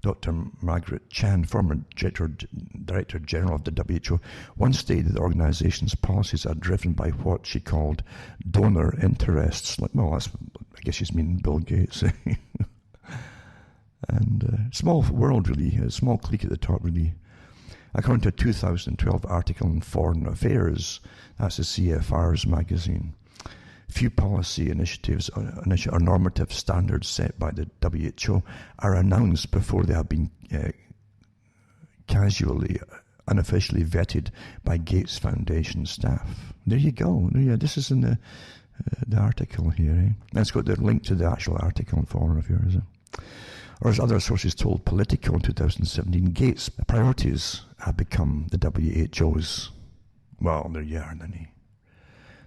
Dr. Margaret Chan, former Director General of the WHO, once stated that the organization's policies are driven by what she called donor interests. That's guess she's meaning Bill Gates. And small world, really, a small clique at the top, really. According to a 2012 article in Foreign Affairs, that's the CFR's magazine, few policy initiatives or normative standards set by the WHO are announced before they have been casually, unofficially vetted by Gates Foundation staff. There you go. This is in the article here. Eh? Let's go to the link to the actual article in Foreign Affairs. Or as other sources told Politico in 2017, Gates' priorities have become the WHO's. Well, there you are, then.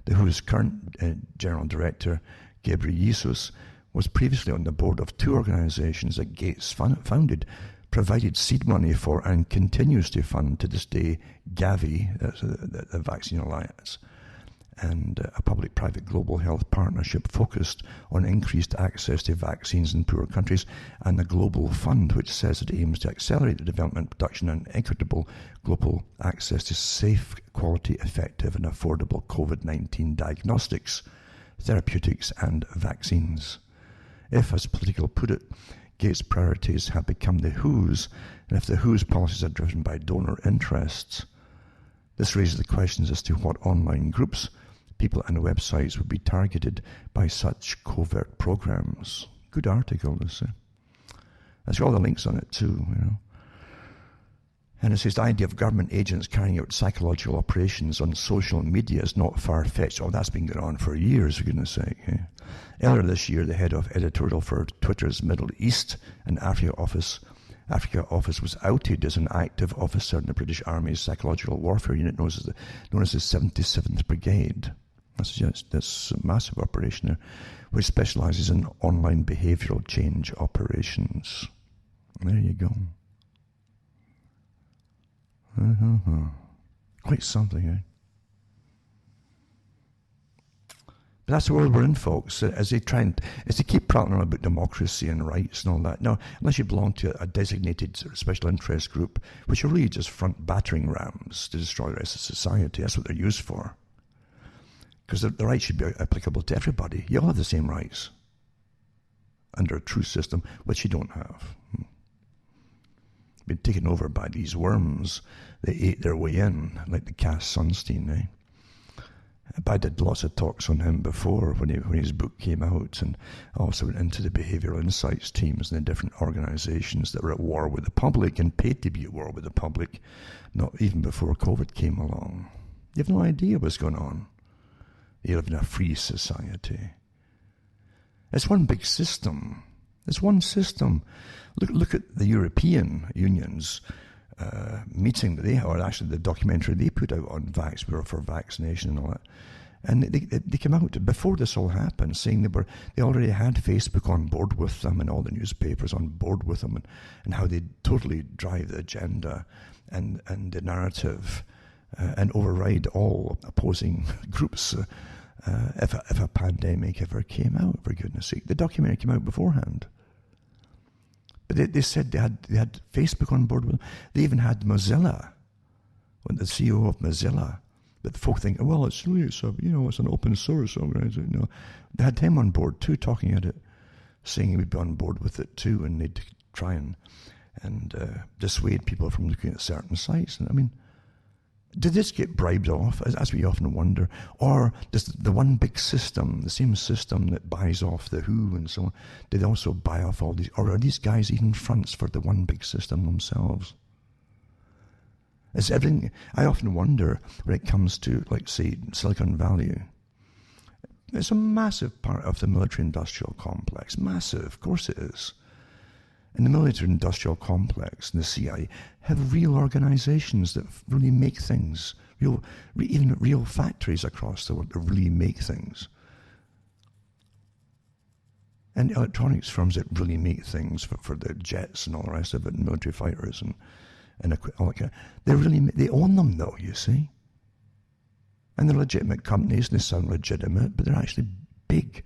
The WHO's current General Director, Ghebreyesus, was previously on the board of two organizations that Gates founded, provided seed money for, and continues to fund to this day Gavi, that's the Vaccine Alliance, and a public-private global health partnership focused on increased access to vaccines in poor countries, and the Global Fund, which says it aims to accelerate the development, production, and equitable global access to safe, quality, effective, and affordable COVID-19 diagnostics, therapeutics, and vaccines. If, as Politico put it, Gates' priorities have become the WHO's, and if the WHO's policies are driven by donor interests, this raises the questions as to what online groups, people, and websites would be targeted by such covert programs. Good article, this. It's got all the links on it too, And it says the idea of government agents carrying out psychological operations on social media is not far-fetched. Oh, that's been going on for years, for goodness sake. Eh? Earlier this year, the head of editorial for Twitter's Middle East and Africa office was outed as an active officer in the British Army's psychological warfare unit known as the 77th Brigade. That's just this massive operation there, which specialises in online behavioural change operations. There you go. Quite something, eh? But that's the world we're in, folks, as they keep prattling on about democracy and rights and all that. Now, unless you belong to a designated special interest group, which are really just front battering rams to destroy the rest of society, that's what they're used for. Because the rights should be applicable to everybody. You all have the same rights under a true system, which you don't have. Been taken over by these worms. They ate their way in, like the Cass Sunstein, eh? I did lots of talks on him before when his book came out, and also went into the behavioural insights teams and the different organisations that were at war with the public and paid to be at war with the public, not even before COVID came along. You have no idea what's going on. You live in a free society. It's one big system. It's one system. Look at the European Union's meeting that they had, or actually the documentary they put out on for vaccination and all that. And they came out before this all happened, saying they already had Facebook on board with them and all the newspapers on board with them, and how they totally drive the agenda and the narrative and override all opposing groups if a pandemic ever came out, for goodness sake. The documentary came out beforehand. But they said they had Facebook on board with them. They even had Mozilla, the CEO of Mozilla. But the folk think, well, it's an open source organization. No, they had him on board too, talking at it, saying he would be on board with it too, and they'd try and dissuade people from looking at certain sites. And I mean, did this get bribed off, as we often wonder? Or does the one big system, the same system that buys off the WHO and so on, did they also buy off all these? Or are these guys even fronts for the one big system themselves? Is everything? I often wonder when it comes to, like, say, Silicon Valley. It's a massive part of the military-industrial complex. Massive, of course it is. And the military-industrial complex and the CIA have real organizations that really make things, even real factories across the world that really make things. And electronics firms that really make things for the jets and all the rest of it, and military fighters and all that. They own them, though, you see. And they're legitimate companies, and they sound legitimate, but they're actually big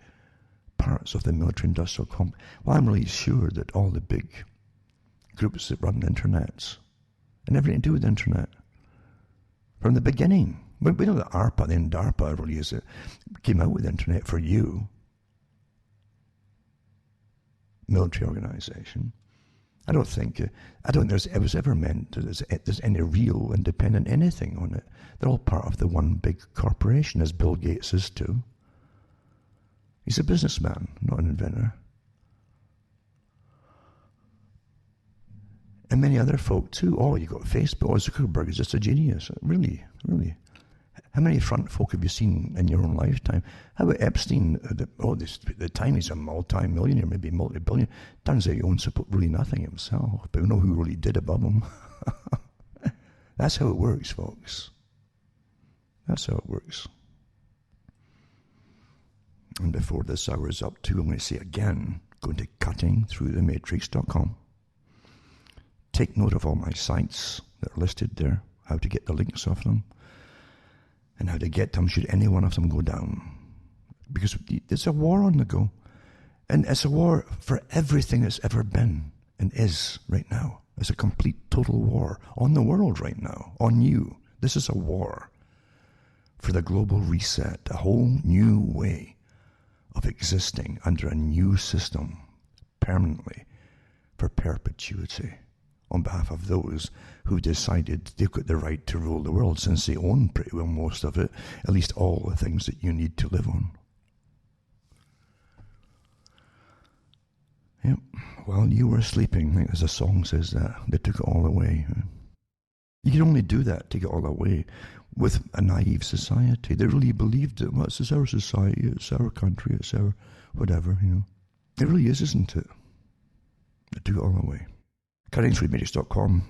parts of the military-industrial complex. Well, I'm really sure that all the big groups that run the internets and everything to do with the internet from the beginning. We know that ARPA, then DARPA, really came out with the internet for you. military organization. I don't think it was ever meant that there's any real independent anything on it. They're all part of the one big corporation, as Bill Gates is too. He's a businessman, not an inventor. And many other folk too. Oh, you got Facebook. Oh, Zuckerberg is just a genius. Really, really. How many front folk have you seen in your own lifetime? How about Epstein? The time he's a multi-millionaire, maybe multi-billion. Turns out he owns really nothing himself, but we know who really did above him. That's how it works, folks. That's how it works. And before this hour is up too, I'm going to say again, go to cuttingthroughthematrix.com. Take note of all my sites that are listed there, how to get the links of them, and how to get them should any one of them go down. Because there's a war on the go. And it's a war for everything that's ever been and is right now. It's a complete, total war on the world right now, on you. This is a war for the global reset, a whole new way of existing under a new system permanently for perpetuity, on behalf of those who decided they've got the right to rule the world, since they own pretty well most of it, at least all the things that you need to live on. Yep. While you were sleeping, I think as the song says that, they took it all away. You can only do that, take it all away, with a naive society. They really believed that, well, this is our society, it's our country, it's our whatever, It really is, isn't it? They took it all away. CuttingThroughTheMatrix.com.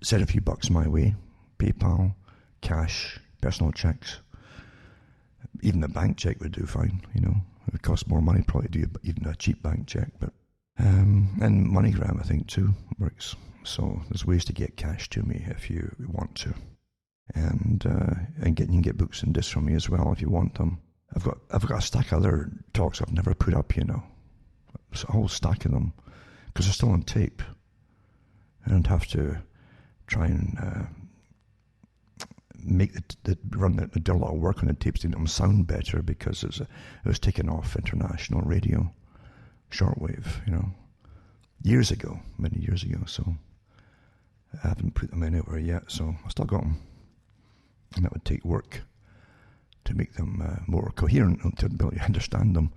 Send a few bucks my way. PayPal, cash, personal checks. Even a bank check would do fine, It would cost more money probably to do even a cheap bank check. But and MoneyGram, I think, too, works. So there's ways to get cash to me if you want to. And you can get books and discs from me as well if you want them. I've got a stack of other talks I've never put up, It's a whole stack of them, because they're still on tape. I don't have to try and do a lot of work on the tapes to make them sound better, because it was taken off international radio, shortwave, years ago, many years ago. So I haven't put them anywhere yet. So I still got them, and that would take work to make them more coherent and to be able to understand them.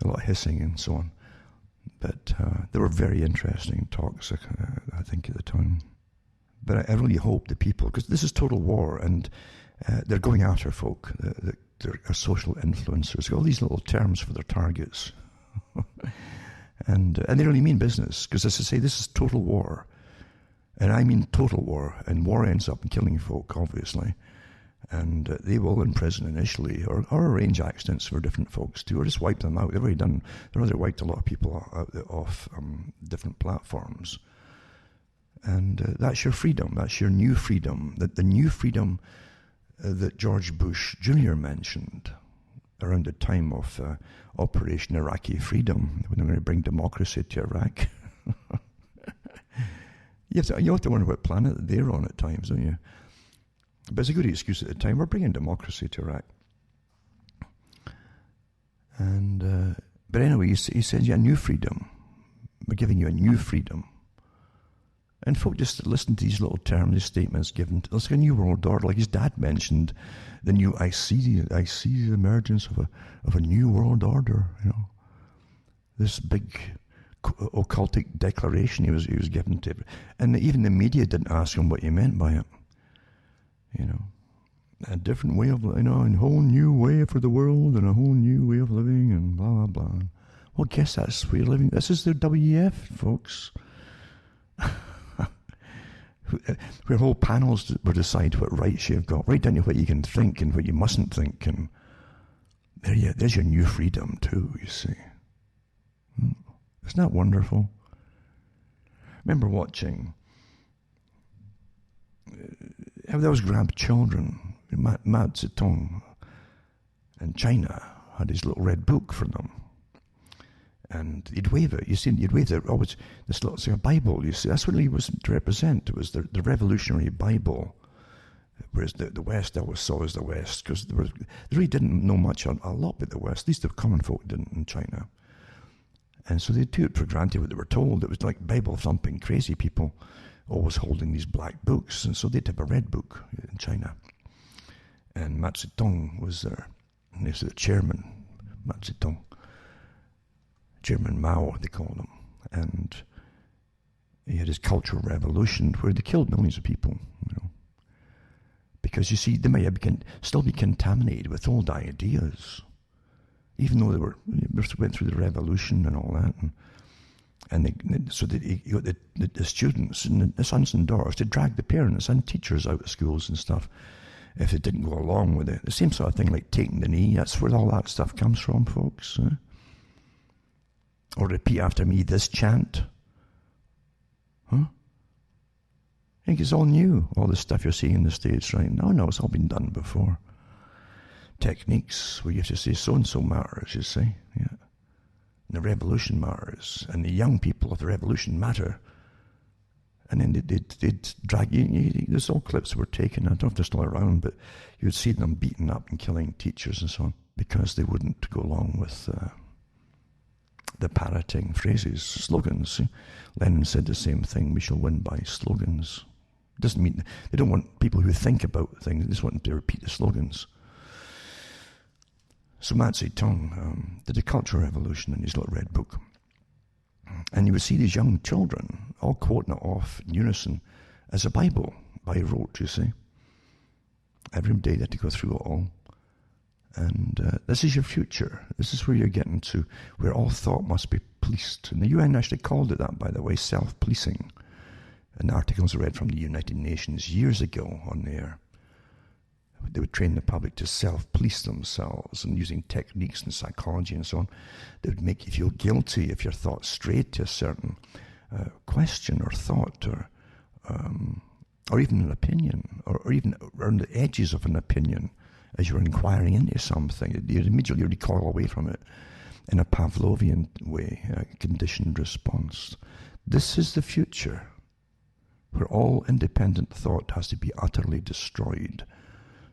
A lot of hissing and so on. But they were very interesting talks, I think, at the time. But I really hope the people, because this is total war, and they're going after folk, they're social influencers, all these little terms for their targets. and they really mean business, because as I say, this is total war. And I mean total war, and war ends up in killing folk, obviously. And they will imprison initially, or arrange accidents for different folks too, or just wipe them out. They've already wiped a lot of people off different platforms. And that's your freedom. That's your new freedom. The new freedom that George Bush Jr. mentioned around the time of Operation Iraqi Freedom, when they were going to bring democracy to Iraq. You have to wonder what planet they're on at times, don't you? But it's a good excuse at the time. We're bringing democracy to Iraq. And but anyway, he says, yeah, new freedom. We're giving you a new freedom. And folk just listen to these little terms, these statements given. It's like a new world order. Like his dad mentioned, I see the emergence of a new world order. This big occultic declaration he was given to, and even the media didn't ask him what he meant by it. A different way of, a whole new way for the world and a whole new way of living and blah, blah, blah. Well, guess that's way of living. This is the WEF, folks. Where whole panels will decide what rights you've got, right down to what you can think and what you mustn't think. And there's your new freedom too, you see. Isn't that wonderful? I remember watching how those grabbed children. Mao Zedong in China had his little red book for them, and he'd wave it. You'd wave it. Oh, it's this little, it's like a Bible. You see, that's what he was to represent. It was the revolutionary Bible, whereas the West always saw as the West, because they really didn't know much a lot about the West. At least the common folk didn't in China. And so they took it for granted what they were told. It was like Bible-thumping crazy people always holding these black books. And so they'd have a red book in China. And Mao Zedong was there. And he was the chairman, Mao Zedong. Chairman Mao, they called him. And he had his Cultural Revolution where they killed millions of people, because you see, they might have still be contaminated with old ideas, even though they went through the revolution and all that. So you got the students and the sons and daughters to drag the parents and teachers out of schools and stuff if they didn't go along with it. The same sort of thing like taking the knee. That's where all that stuff comes from, folks. Or repeat after me this chant. Huh? I think it's all new, all the stuff you're seeing in the States right now. No, it's all been done before. Techniques where you have to say so-and-so matters, you see. Yeah. And the revolution matters. And the young people of the revolution matter. And then they'd drag you. There's all clips that were taken. I don't know if they're still around, but you'd see them beating up and killing teachers and so on because they wouldn't go along with the parroting phrases, slogans. Lenin said the same thing, we shall win by slogans. Doesn't mean they don't want people who think about things, they just want them to repeat the slogans. So Mao Zedong did a Cultural Revolution in his little red book. And you would see these young children all quoting it off in unison as a Bible by rote, you see. Every day they had to go through it all. And this is your future. This is where you're getting to, where all thought must be policed. And the UN actually called it that, by the way, self-policing. And articles I read from the United Nations years ago on there. They would train the public to self-police themselves and using techniques and psychology and so on. They would make you feel guilty if your thoughts strayed to a certain question or thought or even an opinion or even around the edges of an opinion as you were inquiring into something. You'd immediately recoil away from it in a Pavlovian way, a conditioned response. This is the future where all independent thought has to be utterly destroyed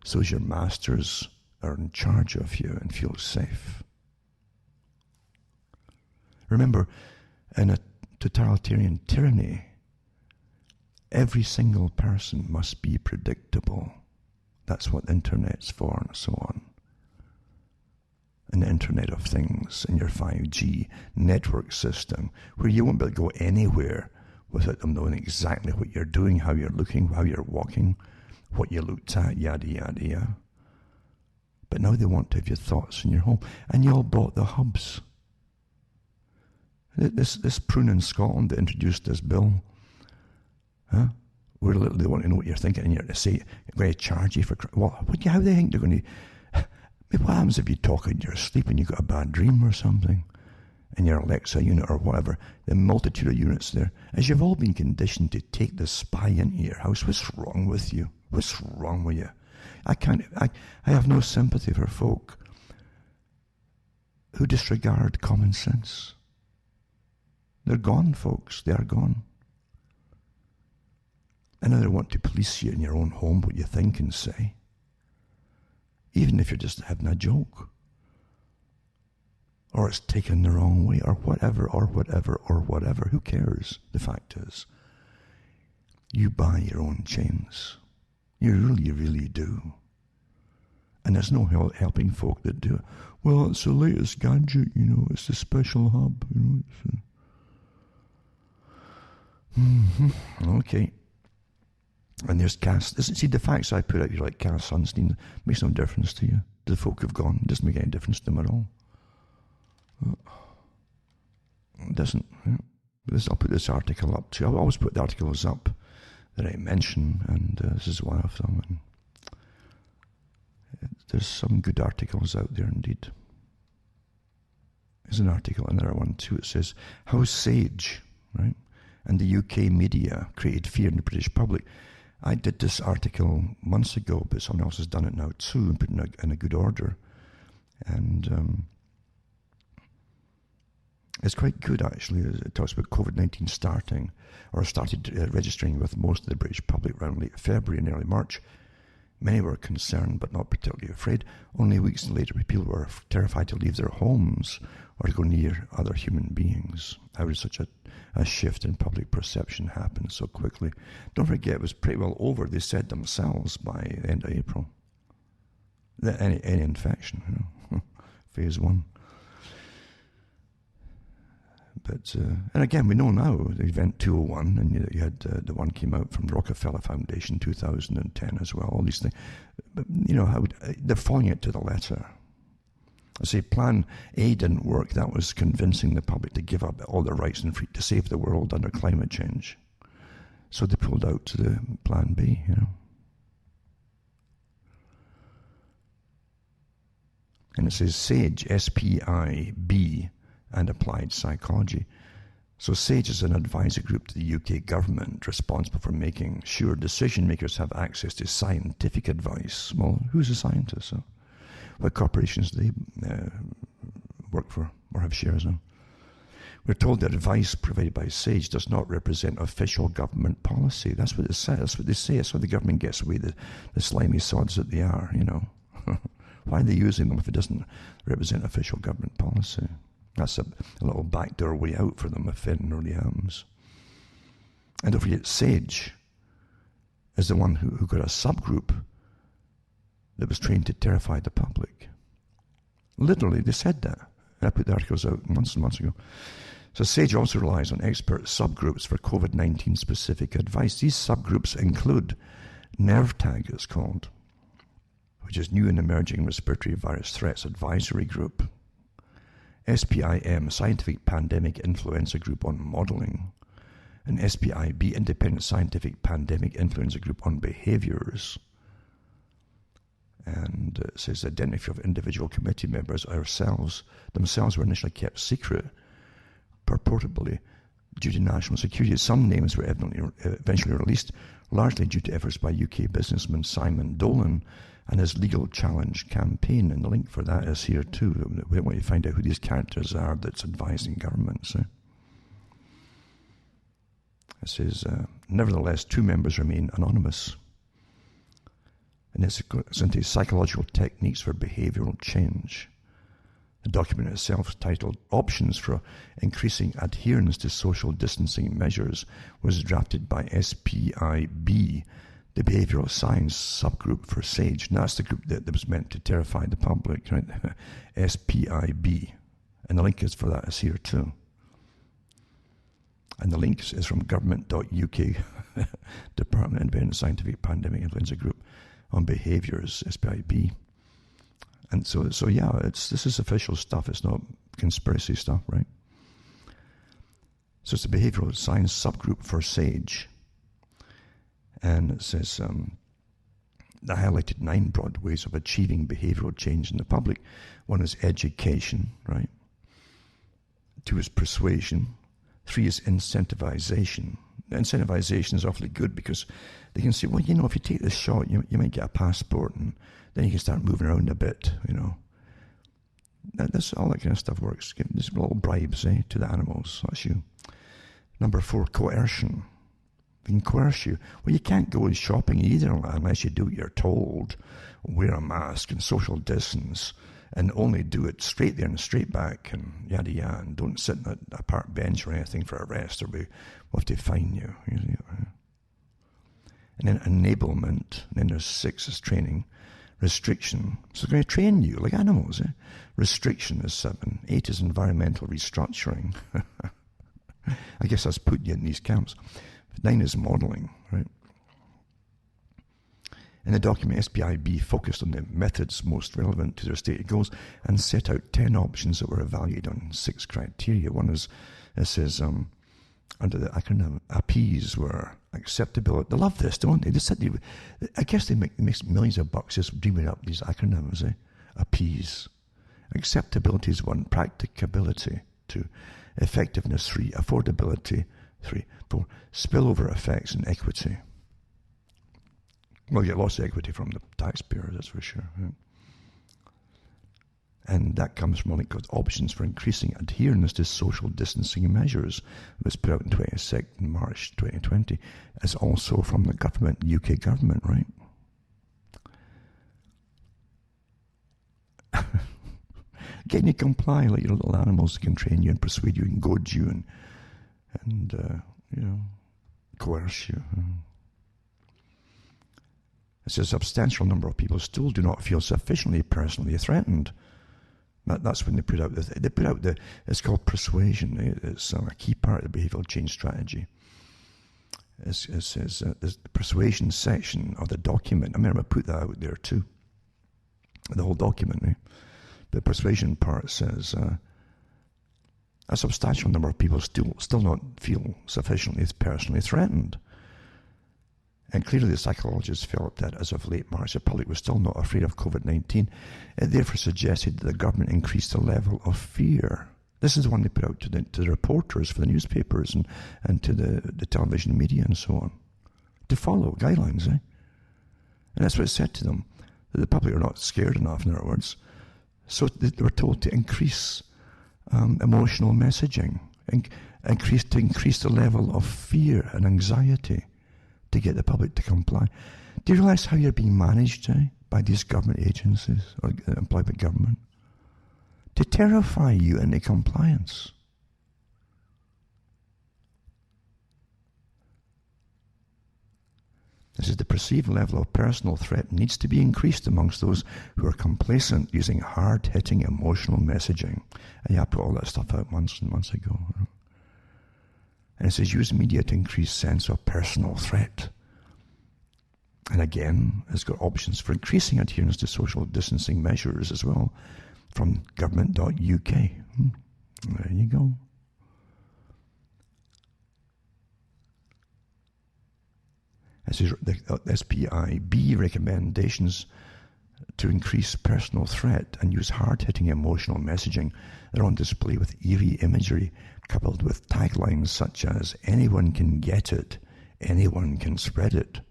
so as your masters are in charge of you and feel safe. Remember, in a totalitarian tyranny, every single person must be predictable. That's what the internet's for and so on. And the Internet of Things and your 5G network system, where you won't be able to go anywhere without them knowing exactly what you're doing, how you're looking, how you're walking, what you looked at, yada, yada, yada. But now they want to have your thoughts in your home. And you all bought the hubs. This prune in Scotland that introduced this bill, where they want to know what you're thinking, and you're to say, I'm going to charge you for... Well, how do they think they're going to... What happens if you talk in your sleep and you got a bad dream or something? And your Alexa unit or whatever, the multitude of units there, as you've all been conditioned to take the spy into your house. What's wrong with you? What's wrong with you? I have no sympathy for folk who disregard common sense. They're gone, folks. They are gone. And now they want to police you in your own home, what you think and say. Even if you're just having a joke. Or it's taken the wrong way, or whatever. Who cares? The fact is, you buy your own chains. You really, really do. And there's no helping folk that do it. Well, it's the latest gadget, it's the special hub, Okay. And there's Cass. See, the facts I put out here, like Cass Sunstein, makes no difference to you. The folk have gone. It doesn't make any difference to them at all. It doesn't. I'll put this article up too. I always put the articles up that I mention, and this is one of them. And there's some good articles out there indeed. There's an article, another one too. It says, how Sage, right, and the UK media created fear in the British public. I did this article months ago, but someone else has done it now too and put it in a good order. And it's quite good, actually. It talks about COVID-19 started registering with most of the British public around late February and early March, Many were concerned but not particularly afraid. Only weeks later, people were terrified to leave their homes or to go near other human beings. How did such a shift in public perception happen so quickly? Don't forget, it was pretty well over, they said themselves, by the end of April. Any infection, phase 1. But, and again, we know now, the Event 201, and you had the one came out from the Rockefeller Foundation, 2010 as well, all these things. But, they're following it to the letter. I say Plan A didn't work. That was convincing the public to give up all their rights and free to save the world under climate change. So they pulled out to the Plan B, And it says SAGE, S-P-I-B, and Applied Psychology. So SAGE is an advisory group to the UK government responsible for making sure decision makers have access to scientific advice. Well, who's a scientist? So what corporations do they work for or have shares in? We're told that advice provided by SAGE does not represent official government policy. That's what it says. That's what they say. That's why the government gets away, the slimy sods that they are, Why are they using them if it doesn't represent official government policy? That's a little backdoor way out for them if anything really happens. And don't forget, SAGE is the one who got a subgroup that was trained to terrify the public. Literally, they said that. I put the articles out months and months ago. So SAGE also relies on expert subgroups for COVID-19 specific advice. These subgroups include NERVTAG, it's called, which is New and Emerging Respiratory Virus Threats Advisory Group, SPIM, Scientific Pandemic Influenza Group on Modeling, and SPIB, Independent Scientific Pandemic Influenza Group on Behaviors. And it says identity of individual committee members themselves were initially kept secret, purportedly due to national security. Some names were eventually released, largely due to efforts by UK businessman Simon Dolan and his legal challenge campaign. And the link for that is here too. We want you to find out who these characters are that's advising governments. It says, nevertheless, 2 members remain anonymous. And it's into psychological techniques for behavioral change. The document itself, titled Options for Increasing Adherence to Social Distancing Measures, was drafted by SPIB, the Behavioral Science Subgroup for SAGE. And that's the group that was meant to terrify the public, right? SPIB. And the link is for that is here too. And the link is from government.uk, Department of Independent Scientific Pandemic Influenza Group on Behaviors, SPIB. And so yeah, this is official stuff. It's not conspiracy stuff, right? So it's the Behavioral Science Subgroup for SAGE. And it says, they highlighted 9 broad ways of achieving behavioral change in the public. 1 is education, right? 2 is persuasion. 3 is incentivization. Incentivization is awfully good because they can say, well, if you take this shot, you might get a passport and then you can start moving around a bit, That's all that kind of stuff works. Give these little bribes, to the animals. That's you. Number 4, coercion. They can coerce you. Well, you can't go shopping either unless you do what you're told. Wear a mask and social distance and only do it straight there and straight back and yada yada. And don't sit on a park bench or anything for arrest or we'll have to fine you. And then enablement. And then there's 6 is training. Restriction. So they're going to train you like animals. Restriction is 7. 8 is environmental restructuring. I guess that's put you in these camps. 9 is modeling, right? In the document, SPIB focused on the methods most relevant to their stated goals and set out 10 options that were evaluated on 6 criteria. One is, it says, under the acronym, APPEASE were acceptability. They love this, don't they? I guess they make millions of bucks just dreaming up these acronyms, APPEASE. Acceptability is 1, practicability 2, effectiveness 3, affordability 3, 4, spillover effects and equity. Well, you get lots of equity from the taxpayer, that's for sure. Right? And that comes from a link called Options for Increasing Adherence to Social Distancing Measures. It was put out in 22nd March 2020. It's also from the government, UK government, right? Getting you comply like your little animals can train you and persuade you and goad you and coerce you. It says a substantial number of people still do not feel sufficiently personally threatened. That's when they put out it's called persuasion. It's a key part of the behavioural change strategy. It says the persuasion section of the document. I remember I put that out there too. The whole document. The persuasion part says a substantial number of people still not feel sufficiently personally threatened. And clearly the psychologists felt that as of late March, the public was still not afraid of COVID-19. It therefore suggested that the government increase the level of fear. This is the one they put out to the reporters for the newspapers and to the television media and so on. To follow guidelines, And that's what it said to them. That the public are not scared enough, in other words. So they were told to increase emotional messaging, increase the level of fear and anxiety to get the public to comply. Do you realise how you're being managed by these government agencies or employed by government? To terrify you into compliance. This is the perceived level of personal threat needs to be increased amongst those who are complacent using hard-hitting emotional messaging. And I put all that stuff out months and months ago. And it says use media to increase sense of personal threat. And again, it's got options for increasing adherence to social distancing measures as well from government.uk. There you go. It says the SPIB recommendations to increase personal threat and use hard-hitting emotional messaging. They're on display with eerie imagery coupled with taglines such as anyone can get it, anyone can spread it,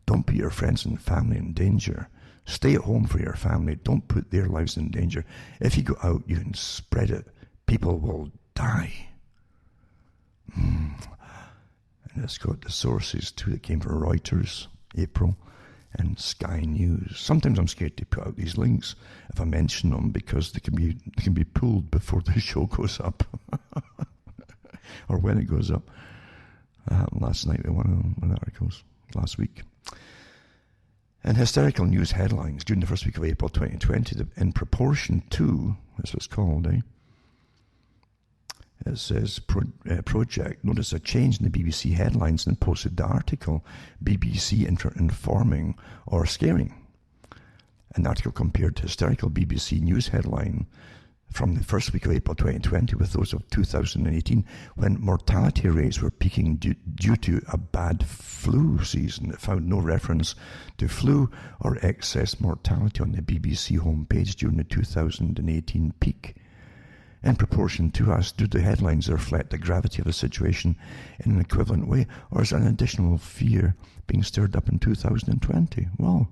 don't put your friends and family in danger, stay at home for your family, don't put their lives in danger. If you go out, you can spread it, people will die. And it's got the sources too that came from Reuters, April, and Sky News. Sometimes I'm scared to put out these links if I mention them because they can be pulled before the show goes up or when it goes up. Last night in one of the articles, last week. And hysterical news headlines during the first week of April 2020, in proportion to, that's what it's called, It says, Project noticed a change in the BBC headlines and posted the article, BBC informing or scaring. An article compared to hysterical BBC news headline from the first week of April 2020 with those of 2018 when mortality rates were peaking due to a bad flu season. It found no reference to flu or excess mortality on the BBC homepage during the 2018 peak. In proportion to us, do the headlines reflect the gravity of the situation in an equivalent way, or is an additional fear being stirred up in 2020? Well,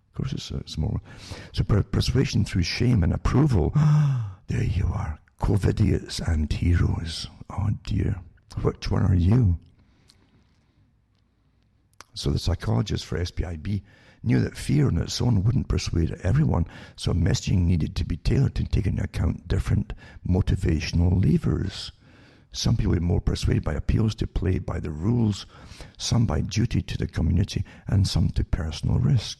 of course it's more. So persuasion through shame and approval. There you are. COVIDiots and heroes. Oh dear. Which one are you? So the psychologists for SPIB knew that fear on its own wouldn't persuade everyone, so messaging needed to be tailored to take into account different motivational levers. Some people were more persuaded by appeals to play by the rules, some by duty to the community, and some to personal risk.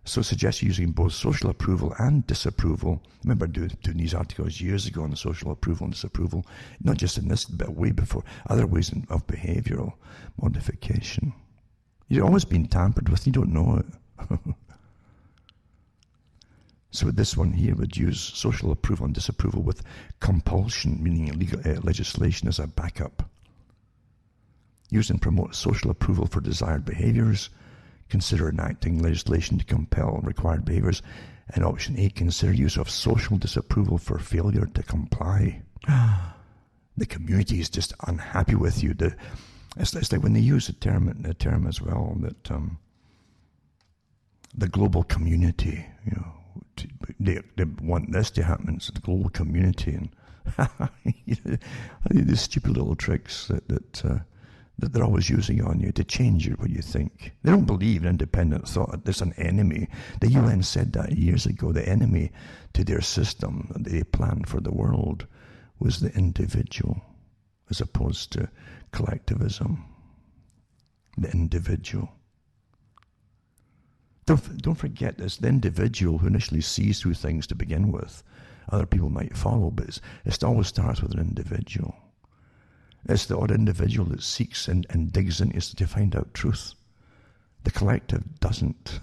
So it suggests using both social approval and disapproval. I remember doing these articles years ago on the social approval and disapproval, not just in this, but way before, other ways of behavioral modification. You've always been tampered with, you don't know it. So this one here would use social approval and disapproval with compulsion, meaning legal legislation as a backup. Use and promote social approval for desired behaviors. Consider enacting legislation to compel required behaviors. And option 8, consider use of social disapproval for failure to comply. The community is just unhappy with you. It's like when they use the term as well, that the global community, they want this to happen. It's the global community, and these stupid little tricks that that they're always using on you to change what you think. They don't believe in independent thought. There's an enemy. The UN said that years ago. The enemy to their system that they planned for the world was the individual as opposed to collectivism. The individual. Don't forget this. The individual who initially sees through things to begin with. Other people might follow, but it always starts with an individual. It's the odd individual that seeks and digs into to find out truth. The collective doesn't.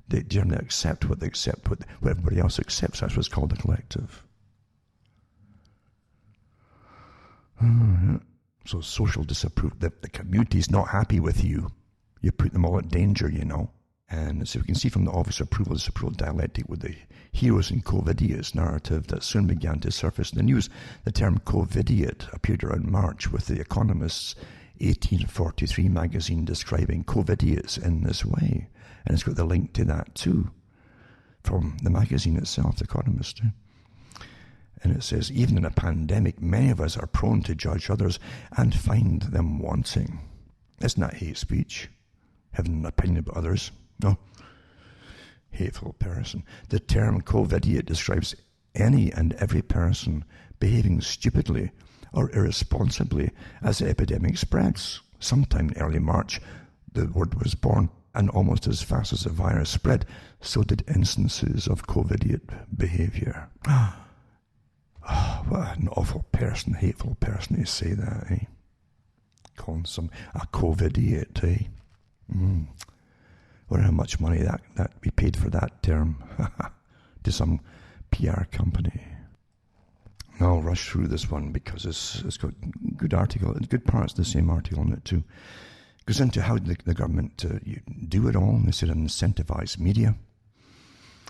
They generally accept what they accept, what everybody else accepts. That's what's called the collective. So social disapproval. The community's not happy with you. You put them all at danger, you know. And so we can see from the obvious approval, disapproval dialectic with the heroes and COVIDiots narrative that soon began to surface in the news. The term COVIDiot appeared around March with The Economist's 1843 magazine describing COVIDiots in this way. And it's got the link to that too, from the magazine itself, The Economist. And it says, even in a pandemic, many of us are prone to judge others and find them wanting. It's not hate speech, having an opinion about others. No. Hateful person. The term COVIDiot describes any and every person behaving stupidly or irresponsibly as the epidemic spreads. Sometime in early March, the word was born, and almost as fast as the virus spread, so did instances of COVIDiot behavior. What an awful person, hateful person to say that, eh? Calling some a COVIDiot, eh? Wonder how much money that we paid for that term to some PR company. Now I'll rush through this one because it's got good article, good parts of the same article in it too. It goes into how the government do it all. They said incentivize media,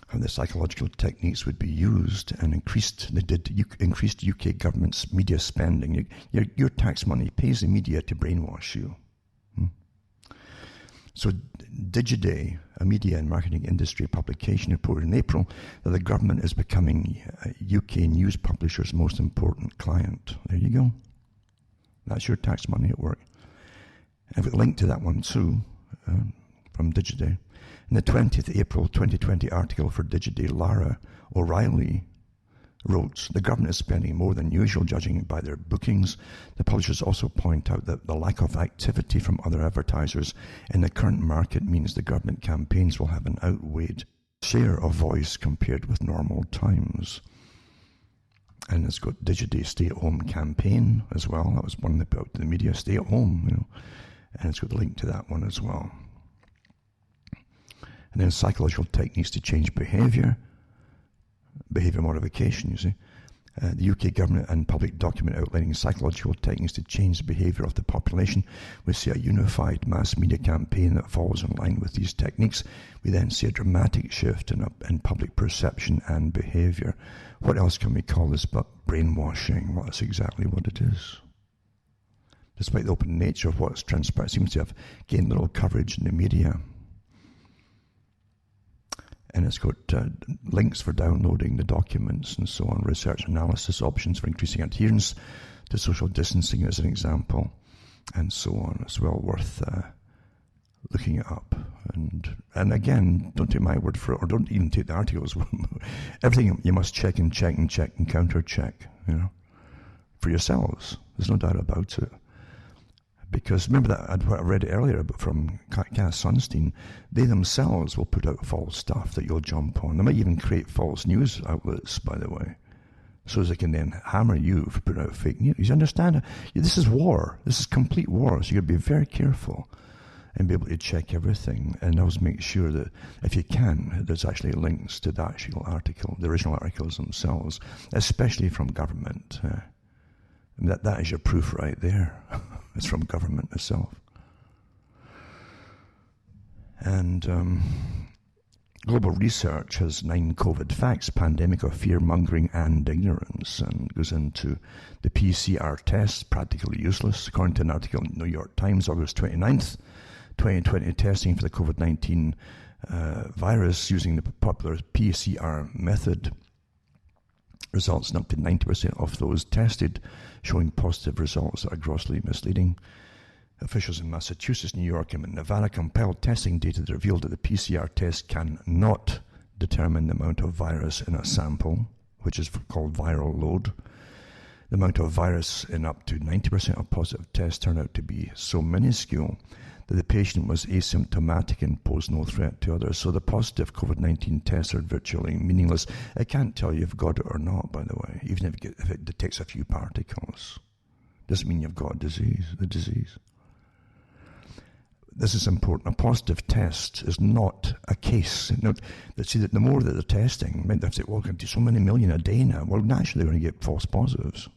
how the psychological techniques would be used and increased. They did increased UK government's media spending. Your tax money pays the media to brainwash you. So Digiday, a media and marketing industry publication, reported in April that the government is becoming UK news publishers' most important client. There you go. That's your tax money at work. I've got a link to that one too, from Digiday. In the 20th April 2020 article for Digiday, Lara O'Reilly wrote, the government is spending more than usual judging by their bookings. The publishers also point out that the lack of activity from other advertisers in the current market means the government campaigns will have an outweighed share of voice compared with normal times. And it's got Digiday stay-at-home campaign as well. That was one about the media, stay at home, you know. And it's got the link to that one as well. And then psychological techniques to change behavior modification, you see. The UK government and public document outlining psychological techniques to change the behaviour of the population. We see a unified mass media campaign that falls in line with these techniques. We then see a dramatic shift in public perception and behaviour. What else can we call this but brainwashing? Well, that's exactly what it is. Despite the open nature of what's transpired, it seems to have gained little coverage in the media. And it's got links for downloading the documents and so on, research analysis options for increasing adherence to social distancing as an example, and so on. It's well worth looking it up. And again, don't take my word for it, or don't even take the articles. Everything you must check and counter check, you know, for yourselves. There's no doubt about it. Because remember that what I read earlier from Cass Sunstein, they themselves will put out false stuff that you'll jump on. They might even create false news outlets, by the way, so as they can then hammer you for putting out fake news. You understand? This is war. This is complete war. So you've got to be very careful and be able to check everything. And always make sure that if you can, there's actually links to the actual article, the original articles themselves, especially from government. That is your proof right there. It's from government itself. And global research has 9 COVID facts, pandemic of fear-mongering and ignorance, and goes into the PCR tests, practically useless. According to an article in the New York Times, August 29th, 2020, testing for the COVID-19 virus using the popular PCR method results in up to 90% of those tested showing positive results that are grossly misleading. Officials in Massachusetts, New York, and Nevada compiled testing data that revealed that the PCR test cannot determine the amount of virus in a sample, which is called viral load. The amount of virus in up to 90% of positive tests turned out to be so minuscule that the patient was asymptomatic and posed no threat to others. So the positive COVID-19 tests are virtually meaningless. It can't tell you if you've got it or not, by the way, even if it detects a few particles. Doesn't mean you've got the disease. This is important. A positive test is not a case. See, that the more that they're testing, they say, well, we're going to do so many million a day now. Well, naturally, they're going to get false positives.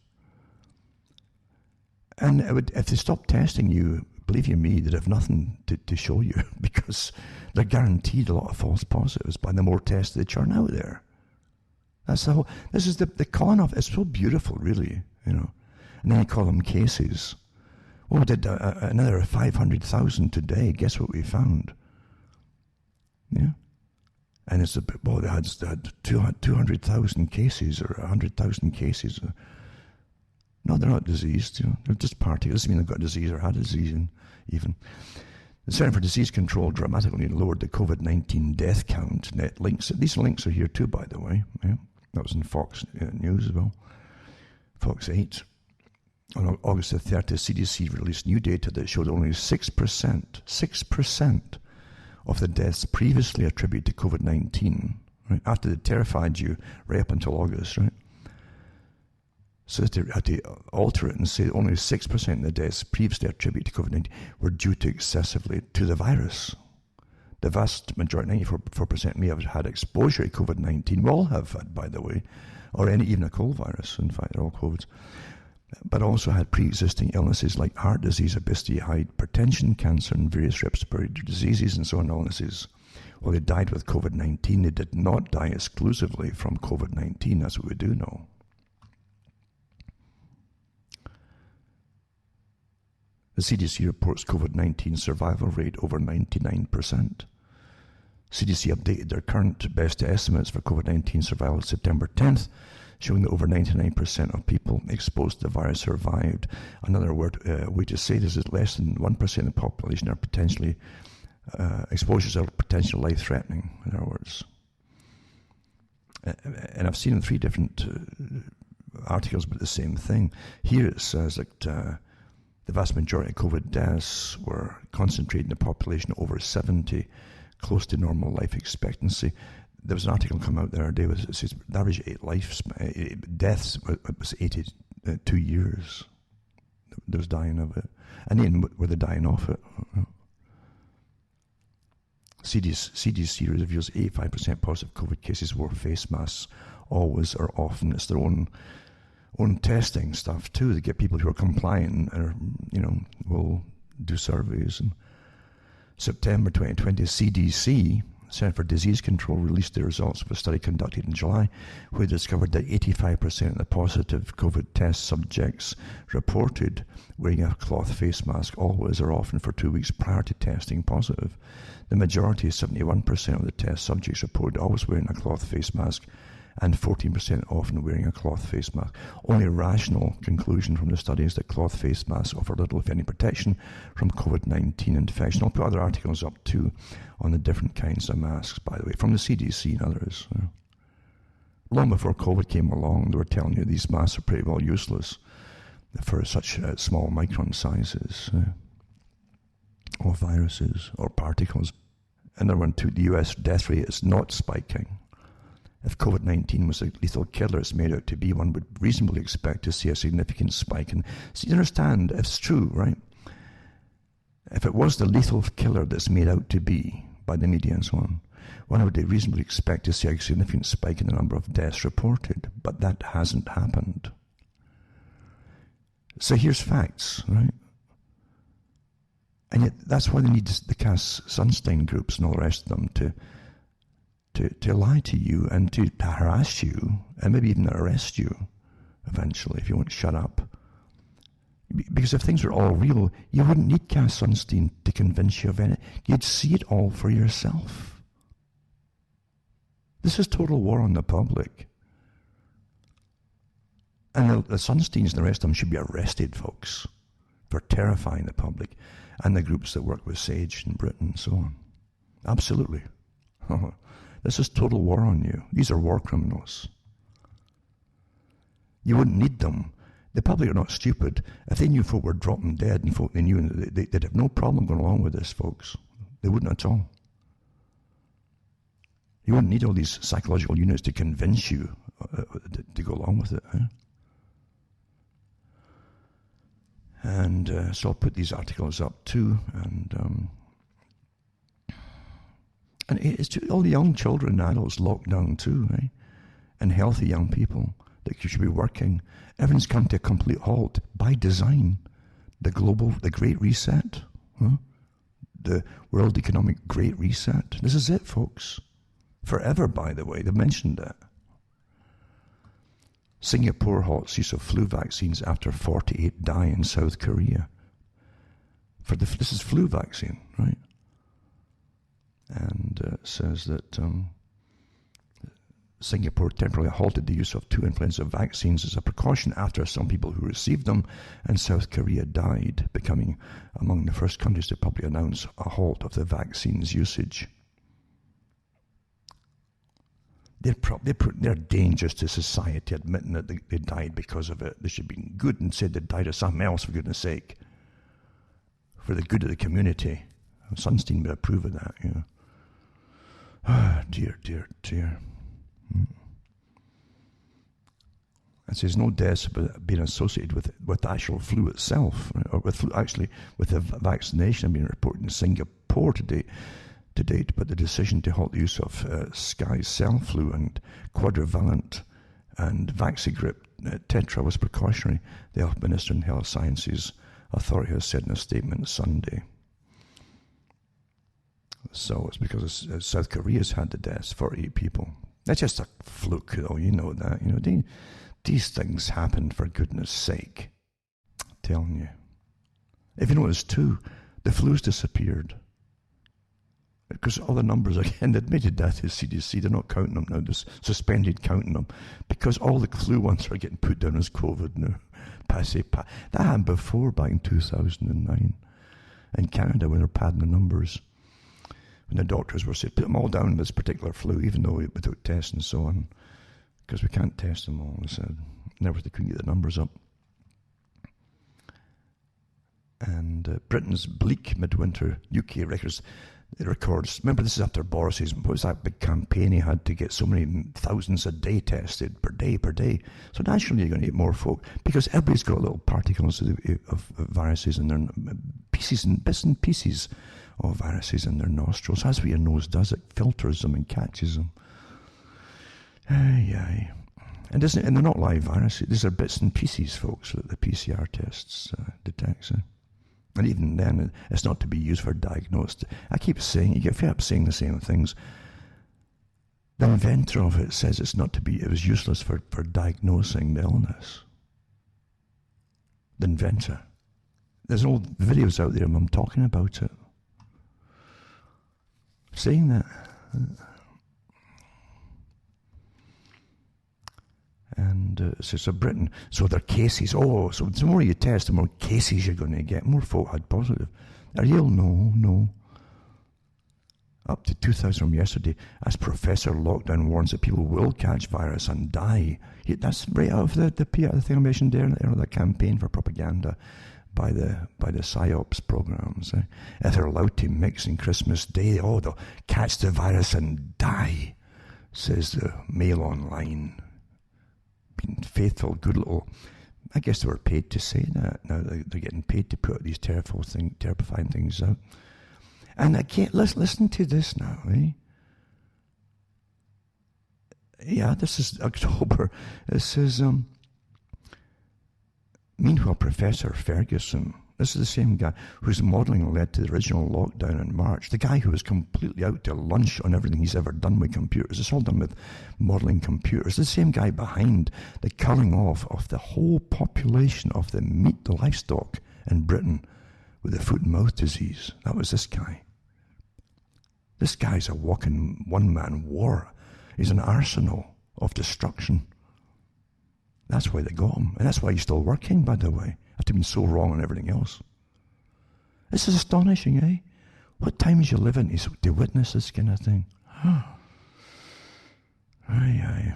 And if they stop testing you, believe you me, they'd have nothing to show you because they're guaranteed a lot of false positives by the more tests they churn out there. That's the whole. This is the con of it. It's so beautiful, really, And then you call them cases. Well, we did another 500,000 today. Guess what we found? Yeah, and it's they had 200,000 cases or 100,000 cases. No, they're not diseased. They're just particles. Doesn't mean they've got disease or had a disease. Even the Center for Disease Control dramatically lowered the COVID-19 death count. Net links. These links are here too, by the way. Yeah, that was in Fox News as well. Fox 8. On August the 30th, CDC released new data that showed only 6% of the deaths previously attributed to COVID-19, right? After they terrified you right up until August, right? So they had to alter it and say only 6% of the deaths previously attributed to COVID-19 were due to excessively to the virus. The vast majority, 94%, may have had exposure to COVID-19. We all have had, by the way, or even a cold virus. In fact, they're all COVIDs. But also had pre-existing illnesses like heart disease, obesity, hypertension, cancer, and various respiratory diseases and so on illnesses. Well, they died with COVID-19. They did not die exclusively from COVID-19. That's what we do know. The CDC reports COVID-19 survival rate over 99%. CDC updated their current best estimates for COVID-19 survival September 10th, showing that over 99% of people exposed to the virus survived. Another way to say this is less than 1% of the population are potentially, exposures are potentially life-threatening, in other words. And I've seen in 3 different articles about the same thing. Here it says that the vast majority of COVID deaths were concentrated in a population over 70, close to normal life expectancy. There was an article come out the other day that says the average deaths was 82 years. There was dying of it. And then were they dying off it? CDC reveals 85% positive COVID cases wore face masks always or often. It's their own testing stuff too. They get people who are compliant or, will do surveys. In September 2020, CDC, Center for Disease Control, released the results of a study conducted in July where they discovered that 85% of the positive COVID test subjects reported wearing a cloth face mask always or often for 2 weeks prior to testing positive. The majority, 71% of the test subjects, reported always wearing a cloth face mask and 14% often wearing a cloth face mask. Only a rational conclusion from the study is that cloth face masks offer little, if any, protection from COVID-19 infection. I'll put other articles up too on the different kinds of masks, by the way, from the CDC and others. Long before COVID came along, they were telling you these masks are pretty well useless for such small micron sizes of viruses or particles. Another one too, the US death rate is not spiking. If COVID-19 was a lethal killer it's made out to be, one would reasonably expect to see a significant spike. And so you understand, if it's true, right? If it was the lethal killer that's made out to be by the media and so on, one would reasonably expect to see a significant spike in the number of deaths reported. But that hasn't happened. So here's facts, right? And yet that's why they need the Cass Sunstein groups and all the rest of them to lie to you and to harass you and maybe even arrest you eventually if you won't shut up. Because if things were all real, you wouldn't need Cass Sunstein to convince you of anything. You'd see it all for yourself. This is total war on the public. And the Sunsteins and the rest of them should be arrested, folks, for terrifying the public and the groups that work with SAGE in Britain and so on. Absolutely. This is total war on you. These are war criminals. You wouldn't need them. The public are not stupid. If they knew folk were dropping dead and folk they knew, they'd have no problem going along with this, folks. They wouldn't at all. You wouldn't need all these psychological units to convince you to go along with it. And so I'll put these articles up too. And it's all the young children and adults locked down too, right? And healthy young people that should be working. Everything's come to a complete halt by design. The Great Reset, the World Economic Great Reset. This is it, folks. Forever, by the way. They've mentioned it. Singapore halts use of flu vaccines after 48 die in South Korea. This is flu vaccine, right? And it says that Singapore temporarily halted the use of 2 influenza vaccines as a precaution after some people who received them, and South Korea died, becoming among the first countries to publicly announce a halt of the vaccine's usage. They're dangerous to society, admitting that they died because of it. They should be good and said they died of something else, for goodness sake. For the good of the community. Sunstein would approve of that, you know. Ah, dear. It says no deaths have been associated with the actual flu itself, or with the vaccination being reported in Singapore to date, but the decision to halt the use of Sky Cell Flu and Quadrivalent and Vaxigrip Tetra was precautionary, the Health Minister and Health Sciences Authority has said in a statement Sunday. So it's because South Korea's had the deaths, 48 people. That's just a fluke, though, you know that. You know, these things happen, for goodness sake. I'm telling you. If you notice, too, the flu's disappeared. Because all the numbers, again, admitted that to CDC, they're not counting them now, just suspended counting them. Because all the flu ones are getting put down as COVID now. That happened before, back in 2009. In Canada, when they're padding the numbers. When the doctors were saying, put them all down with this particular flu, even though without tests and so on. Because we can't test them all, they said. Never, they couldn't get the numbers up. And Britain's bleak midwinter UK records. Remember, this is after Boris's, what was that big campaign he had to get so many thousands a day tested, per day. So naturally you're going to get more folk, because everybody's got little particles of viruses in their bits and pieces of viruses in their nostrils. That's what your nose does. It filters them and catches them. Aye. And they're not live viruses. These are bits and pieces, folks, that the PCR tests detects. And even then, it's not to be used for diagnosis. I keep saying, you get fed up saying the same things. The inventor of it says it was useless for diagnosing the illness. The inventor. There's old videos out there of them talking about it. Saying that. And so Britain, so their cases, so the more you test, the more cases you're going to get. More folk had positive. Are you ill? No. Up to 2,000 from yesterday, as Professor Lockdown warns that people will catch virus and die. That's right out of the thing I mentioned there, the campaign for propaganda by the PSYOPs programs. If they're allowed to mix on Christmas Day, they'll catch the virus and die, says the Mail Online. Being faithful, good little. I guess they were paid to say that. Now they're getting paid to put these terrifying things out. And again, listen to this now, eh? Yeah, this is October. It says, meanwhile, Professor Ferguson, this is the same guy whose modelling led to the original lockdown in March. The guy who was completely out to lunch on everything he's ever done with computers. It's all done with modelling computers. The same guy behind the culling off of the whole population of the livestock in Britain with the foot and mouth disease. That was this guy. This guy's a walking one-man war. He's an arsenal of destruction. That's why they got him. And that's why he's still working, by the way. after being so wrong on everything else. This is astonishing, eh? What times you live in to witness this kind of thing. I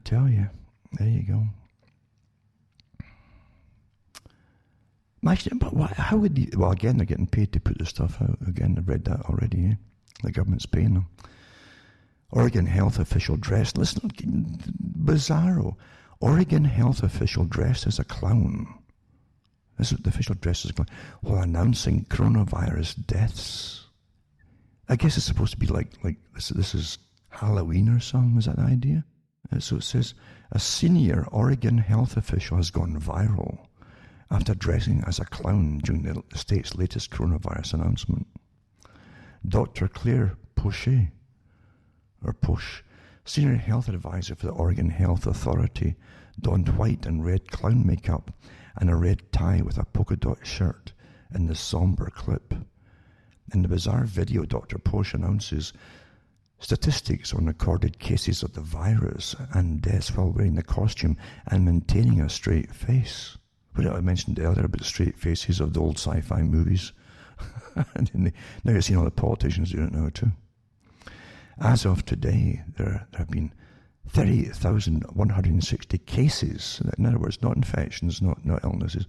tell you. There you go. Actually, but how would you... Well, again, they're getting paid to put this stuff out. Again, I've read that already, eh? The government's paying them. Oregon health official dressed... Listen, bizarro. Oregon health official dressed as a clown. This is the official dress as a clown. While announcing coronavirus deaths. I guess it's supposed to be like this is Halloween or something. Is that the idea? So it says, a senior Oregon health official has gone viral after dressing as a clown during the state's latest coronavirus announcement. Dr. Claire Poche, senior health advisor for the Oregon Health Authority, donned white and red clown makeup and a red tie with a polka dot shirt in the somber clip. In the bizarre video, Dr. Poche announces statistics on recorded cases of the virus and deaths while wearing the costume and maintaining a straight face. What I mentioned earlier about straight faces of the old sci-fi movies. And now you're seeing all the politicians doing it now too. As of today, there have been 30,160 cases. In other words, not infections, not illnesses,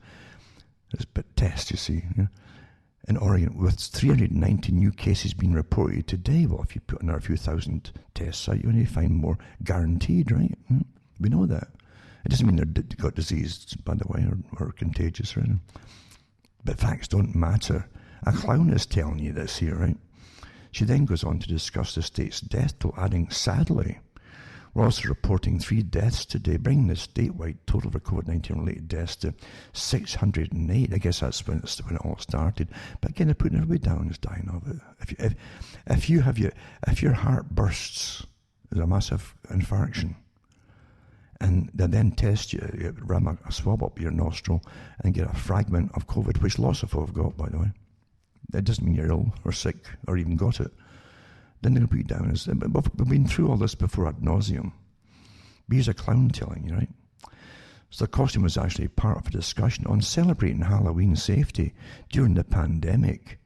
but tests, you see. Yeah? In Oregon, with 390 new cases being reported today. Well, if you put another few thousand tests out, you only find more guaranteed, right? We know that. It doesn't mean they've got disease, by the way, or contagious or anything. But facts don't matter. A clown is telling you this here, right? She then goes on to discuss the state's death toll, adding, sadly, we're also reporting 3 deaths today, bringing the statewide total for COVID-19 related deaths to 608. I guess that's when it all started. But again, they're putting everybody down as dying of it. If your heart bursts, there's a massive infarction, and they then test you ram a swab up your nostril and get a fragment of COVID, which lots of folk have got, by the way. That doesn't mean you're ill or sick or even got it. Then they'll put you down as... We've been through all this before ad nauseum. But here's a clown telling you, right? So the costume was actually part of a discussion on celebrating Halloween safety during the pandemic.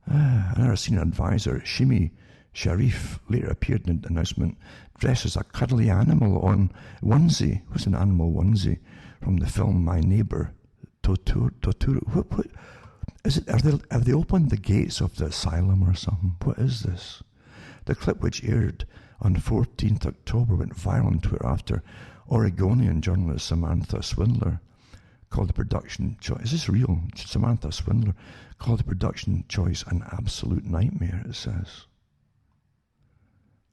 Another senior advisor, Shimi Sharif, later appeared in an announcement dressed as a cuddly animal on onesie. What's an animal onesie? From the film My Neighbor Totoro. What is it? Have they opened the gates of the asylum or something? What is this? The clip, which aired on 14th October, went viral on Twitter after Oregonian journalist Samantha Swindler called the production choice. Is this real? Samantha Swindler called the production choice an absolute nightmare, it says.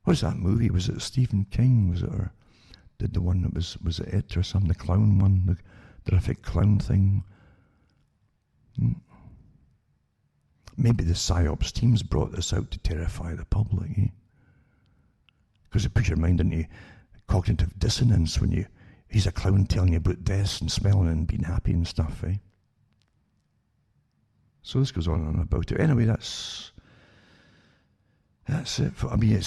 What was that movie? Was it Stephen King? Was it, or did the one that was it It or something? The clown one? The terrific clown thing? Maybe the PSYOPs teams brought this out to terrify the public, eh? Because it puts your mind into cognitive dissonance when he's a clown telling you about deaths and smelling and being happy and stuff, eh? So this goes on and about it. Anyway, that's it. I mean,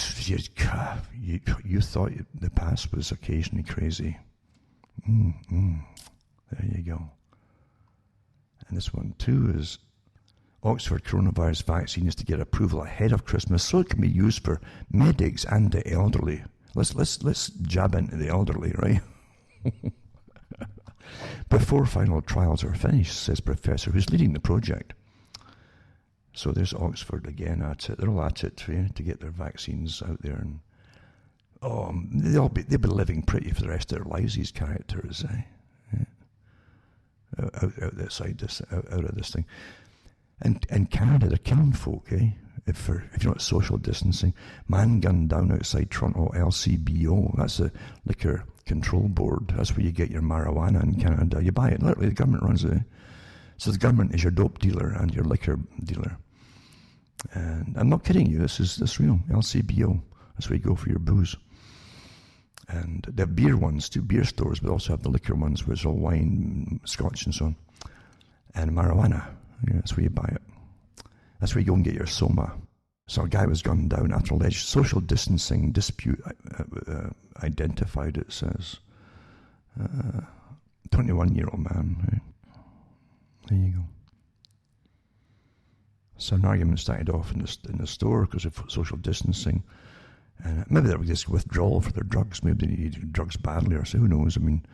you thought the past was occasionally crazy. There you go. And this one too is Oxford coronavirus vaccine is to get approval ahead of Christmas so it can be used for medics and the elderly. Let's jab into the elderly, right? Before final trials are finished, says Professor who's leading the project. So there's Oxford again at it. They're all at it to get their vaccines out there, and they'll be living pretty for the rest of their lives. These characters, out of this thing. And Canada, they're killing folk, eh? If you're not social distancing, man gunned down outside Toronto LCBO. That's the Liquor Control Board. That's where you get your marijuana in Canada. You buy it. Literally, the government runs it. So the government is your dope dealer and your liquor dealer. And I'm not kidding you. This is real. LCBO. That's where you go for your booze. And they have beer ones too, beer stores, but also have the liquor ones where it's all wine, scotch and so on. And marijuana. Yeah, that's where you buy it. That's where you go and get your soma. So a guy was gunned down after alleged social distancing dispute identified, it says. 21 21-year-old man. Right? There you go. So an argument started off in the store because of social distancing. And maybe they were just withdrawal for their drugs. Maybe they needed drugs badly, or so, who knows? I mean,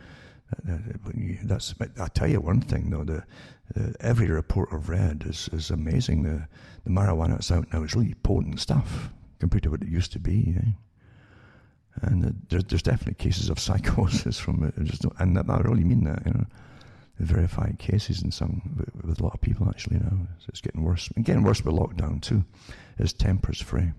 that's. I'll tell you one thing though. Every report I've read is amazing. The marijuana that's out now is really potent stuff compared to what it used to be. Eh? And there's definitely cases of psychosis from it. And I really mean that. Verified cases in some with a lot of people actually now. It's getting worse. And getting worse with lockdown too. As tempers fray.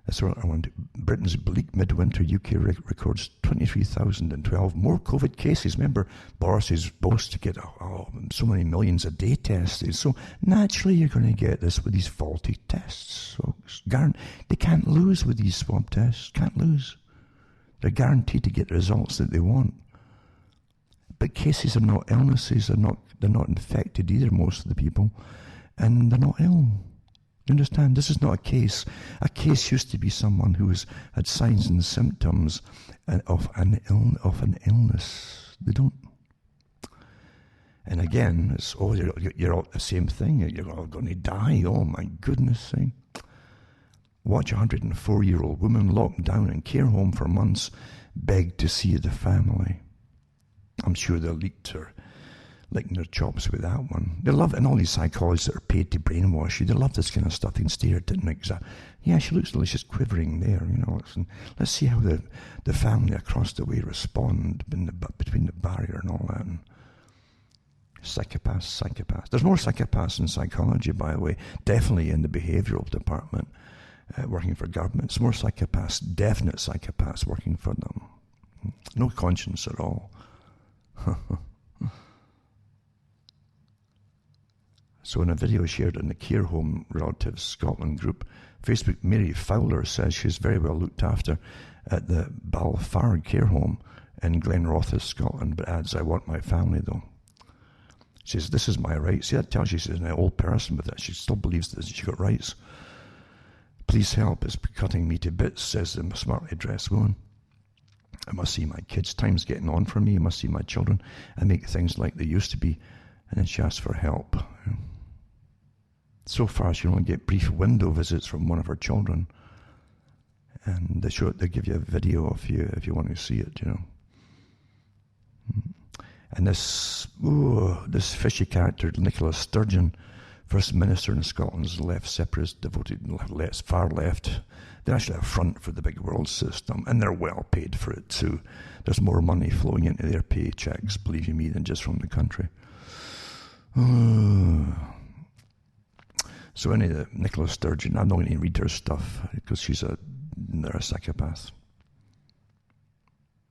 That's what I want. Britain's bleak midwinter. UK records 23,012 more COVID cases. Remember Boris's boast to get so many millions a day tested. So naturally you're going to get this with these faulty tests. So they can't lose with these swab tests. Can't lose. They're guaranteed to get the results that they want. But cases are not illnesses. They're not infected either. Most of the people, and they're not ill. You understand? This is not a case. A case used to be someone who had signs and symptoms of an illness. They don't. And again, it's you're all the same thing. You're all going to die. Oh my goodness! Watch a 104-year-old woman locked down in care home for months beg to see the family. I'm sure they leaked her. Licking their chops with that one. They love it, and all these psychologists that are paid to brainwash you, they love this kind of stuff. They can stare at it and yeah, she looks delicious, quivering there, Let's see how the family across the way respond between the barrier and all that. And psychopaths. There's more psychopaths in psychology, by the way, definitely in the behavioral department, working for governments. More psychopaths, definite psychopaths working for them. No conscience at all. So in a video shared in the Care Home Relatives Scotland group, Facebook, Mary Fowler says she's very well looked after at the Balfarg Care Home in Glenrothes, Scotland, but adds, I want my family though. She says, this is my right. See, that tells you she's an old person with that. She still believes that she's got rights. Please help, it's cutting me to bits, says the smartly dressed woman. I must see my kids. Time's getting on for me. I must see my children and make things like they used to be. And then she asks for help. So far, she only get brief window visits from one of her children, and they give you a video if you want to see it, And this fishy character, Nicola Sturgeon, First Minister in Scotland's left separatist, devoted far left. They're actually a front for the big world system, and they're well paid for it too. There's more money flowing into their paychecks, believe you me, than just from the country. So anyway, Nicola Sturgeon, I'm not going to read her stuff because they're a psychopath.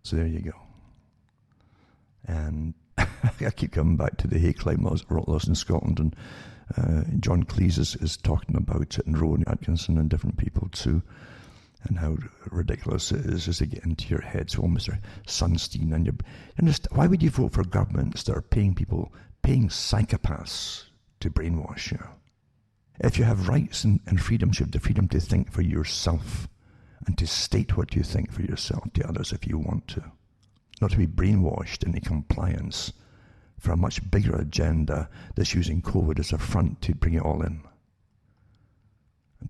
So there you go. And I keep coming back to the hate crime laws in Scotland, and John Cleese is talking about it, and Rowan Atkinson and different people too, and how ridiculous it is as they get into your head. So Mr. Sunstein, and why would you vote for governments that are paying psychopaths to brainwash you? If you have rights and freedoms, you have the freedom to think for yourself and to state what you think for yourself to others if you want to. Not to be brainwashed into compliance for a much bigger agenda that's using COVID as a front to bring it all in.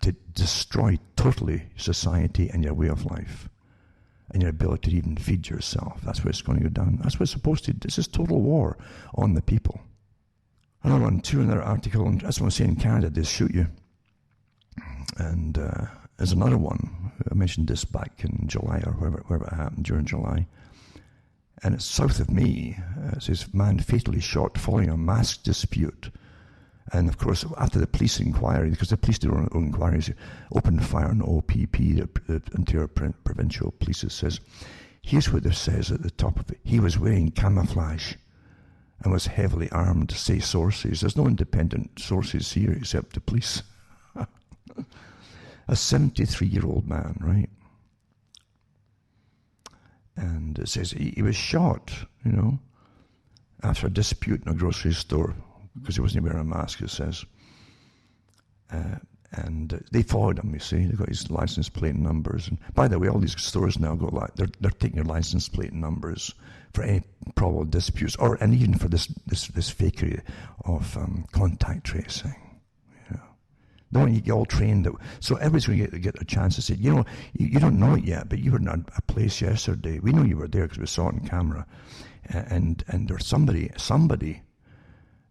To destroy totally society and your way of life and your ability to even feed yourself. That's where it's going to go down. That's what it's supposed to do. This is total war on the people. Another one, too, another article, and that's what I'm saying, in Canada, they shoot you. And there's another one, I mentioned this back in July, or wherever it happened, during July. And it's south of me. It says, man fatally shot following a mask dispute. And of course, after the police inquiry, because the police do their own inquiries, opened fire on OPP, the Ontario Provincial Police. It says, here's what it says at the top of it. He was wearing camouflage and was heavily armed, say sources. There's no independent sources here except the police. A 73-year-old man, right? And it says he was shot, after a dispute in a grocery store because he wasn't wearing a mask, it says. And they followed him, you see. They got his license plate numbers. And by the way, all these stores now they're taking your license plate numbers for any probable disputes, and even for this fakery of contact tracing. They want you to get all trained out. So everybody's going to get a chance to say, you don't know it yet, but you were in a place yesterday. We know you were there because we saw it on camera. And there's somebody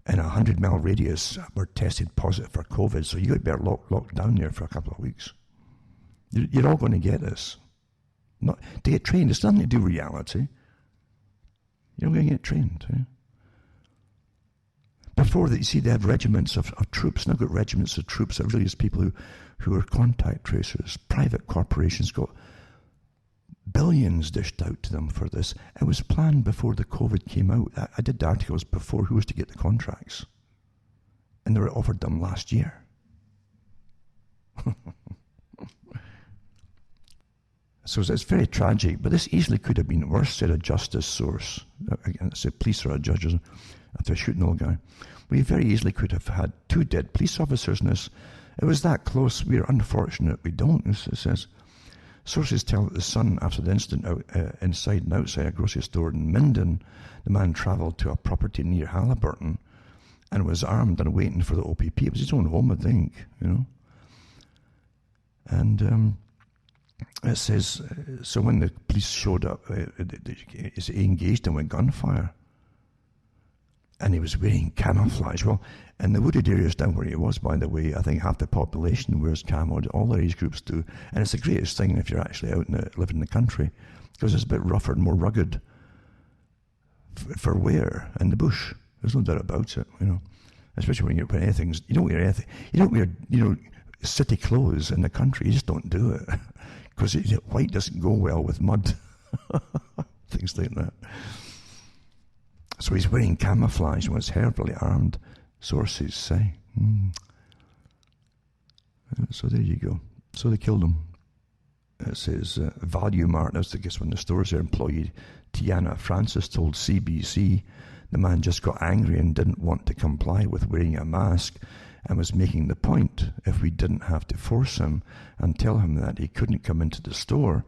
in a 100-mile radius were tested positive for COVID, so you got better locked down there for a couple of weeks. You're all going to get this. Not to get trained. It's nothing to do with reality. You're going to get trained. Before that, you see, they have regiments of troops. Now got regiments of troops that really is people who are contact tracers. Private corporations got billions dished out to them for this. It was planned before the COVID came out. I did the articles before who was to get the contracts. And they were offered them last year. So it's very tragic, but this easily could have been worse, said a justice source. Again, say police or a judge after shooting the guy. We very easily could have had 2 dead police officers in this. It was that close. We're unfortunate we don't, it says. Sources tell that the son, after the incident inside and outside a grocery store in Minden, the man travelled to a property near Halliburton and was armed and waiting for the OPP. It was his own home, I think, And it says, so when the police showed up, he engaged in with gunfire. And he was wearing camouflage. Well, in the wooded areas down where he was, by the way, I think half the population wears camo. All their age groups do. And it's the greatest thing if you're actually out living in the country, because it's a bit rougher and more rugged for wear in the bush. There's no doubt about it, Especially when you're wearing anything. You don't wear, city clothes in the country. You just don't do it. Because white doesn't go well with mud. Things like that. So he's wearing camouflage and was heavily armed, sources say. So there you go. So they killed him. It says, Value Mart, that's I guess when the store's employee, Tiana Francis, told CBC the man just got angry and didn't want to comply with wearing a mask and was making the point if we didn't have to force him and tell him that he couldn't come into the store,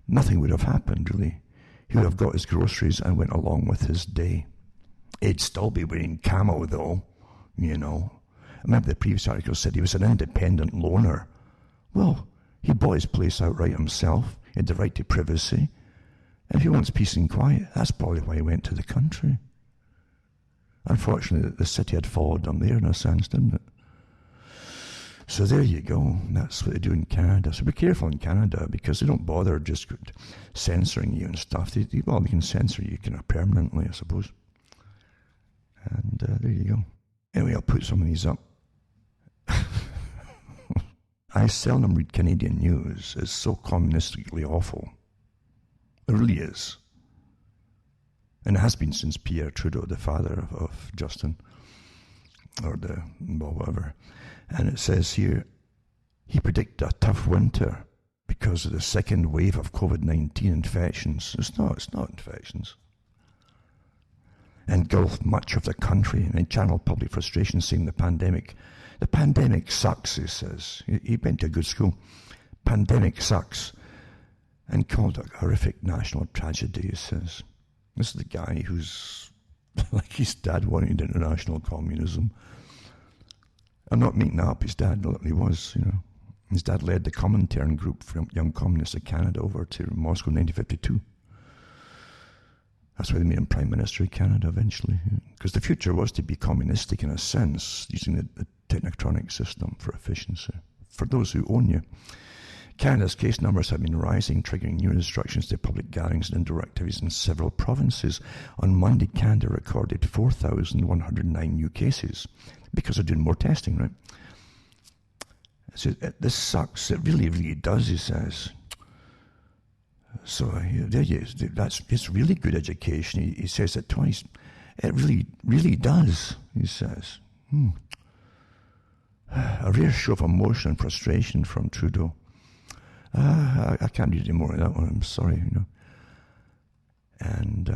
nothing would have happened, really. He would have got his groceries and went along with his day. He'd still be wearing camo, though, I remember the previous article said he was an independent loner. Well, he bought his place outright himself. He had the right to privacy. And if he wants peace and quiet, that's probably why he went to the country. Unfortunately, the city had followed him there in a sense, didn't it? So there you go. That's what they do in Canada. So be careful in Canada because they don't bother just censoring you and stuff. They can censor you kind of permanently, I suppose. And there you go. Anyway, I'll put some of these up. I seldom read Canadian news. It's so communistically awful. It really is. And it has been since Pierre Trudeau, the father of Justin, or whatever. And it says here, he predicted a tough winter because of the second wave of COVID-19 infections. It's not infections. Engulfed much of the country and channeled public frustration, saying the pandemic sucks, he says. He went to a good school. Pandemic sucks. And called it a horrific national tragedy, he says. This is the guy who's like his dad wanted international communism. I'm not making that up. His dad literally was, His dad led the Comintern group from Young Communists of Canada over to Moscow in 1952. That's why they made him Prime Minister of Canada eventually. Because the future was to be communistic in a sense, using the technotronic system for efficiency. For those who own you. Canada's case numbers have been rising, triggering new restrictions to public gatherings and indoor activities in several provinces. On Monday, Canada recorded 4,109 new cases because they're doing more testing, right? So this sucks. It really, really does, he says. So there he is. It's really good education. He says it twice. It really, really does, he says. A rare show of emotion and frustration from Trudeau. I can't read any more of that one. I'm sorry, And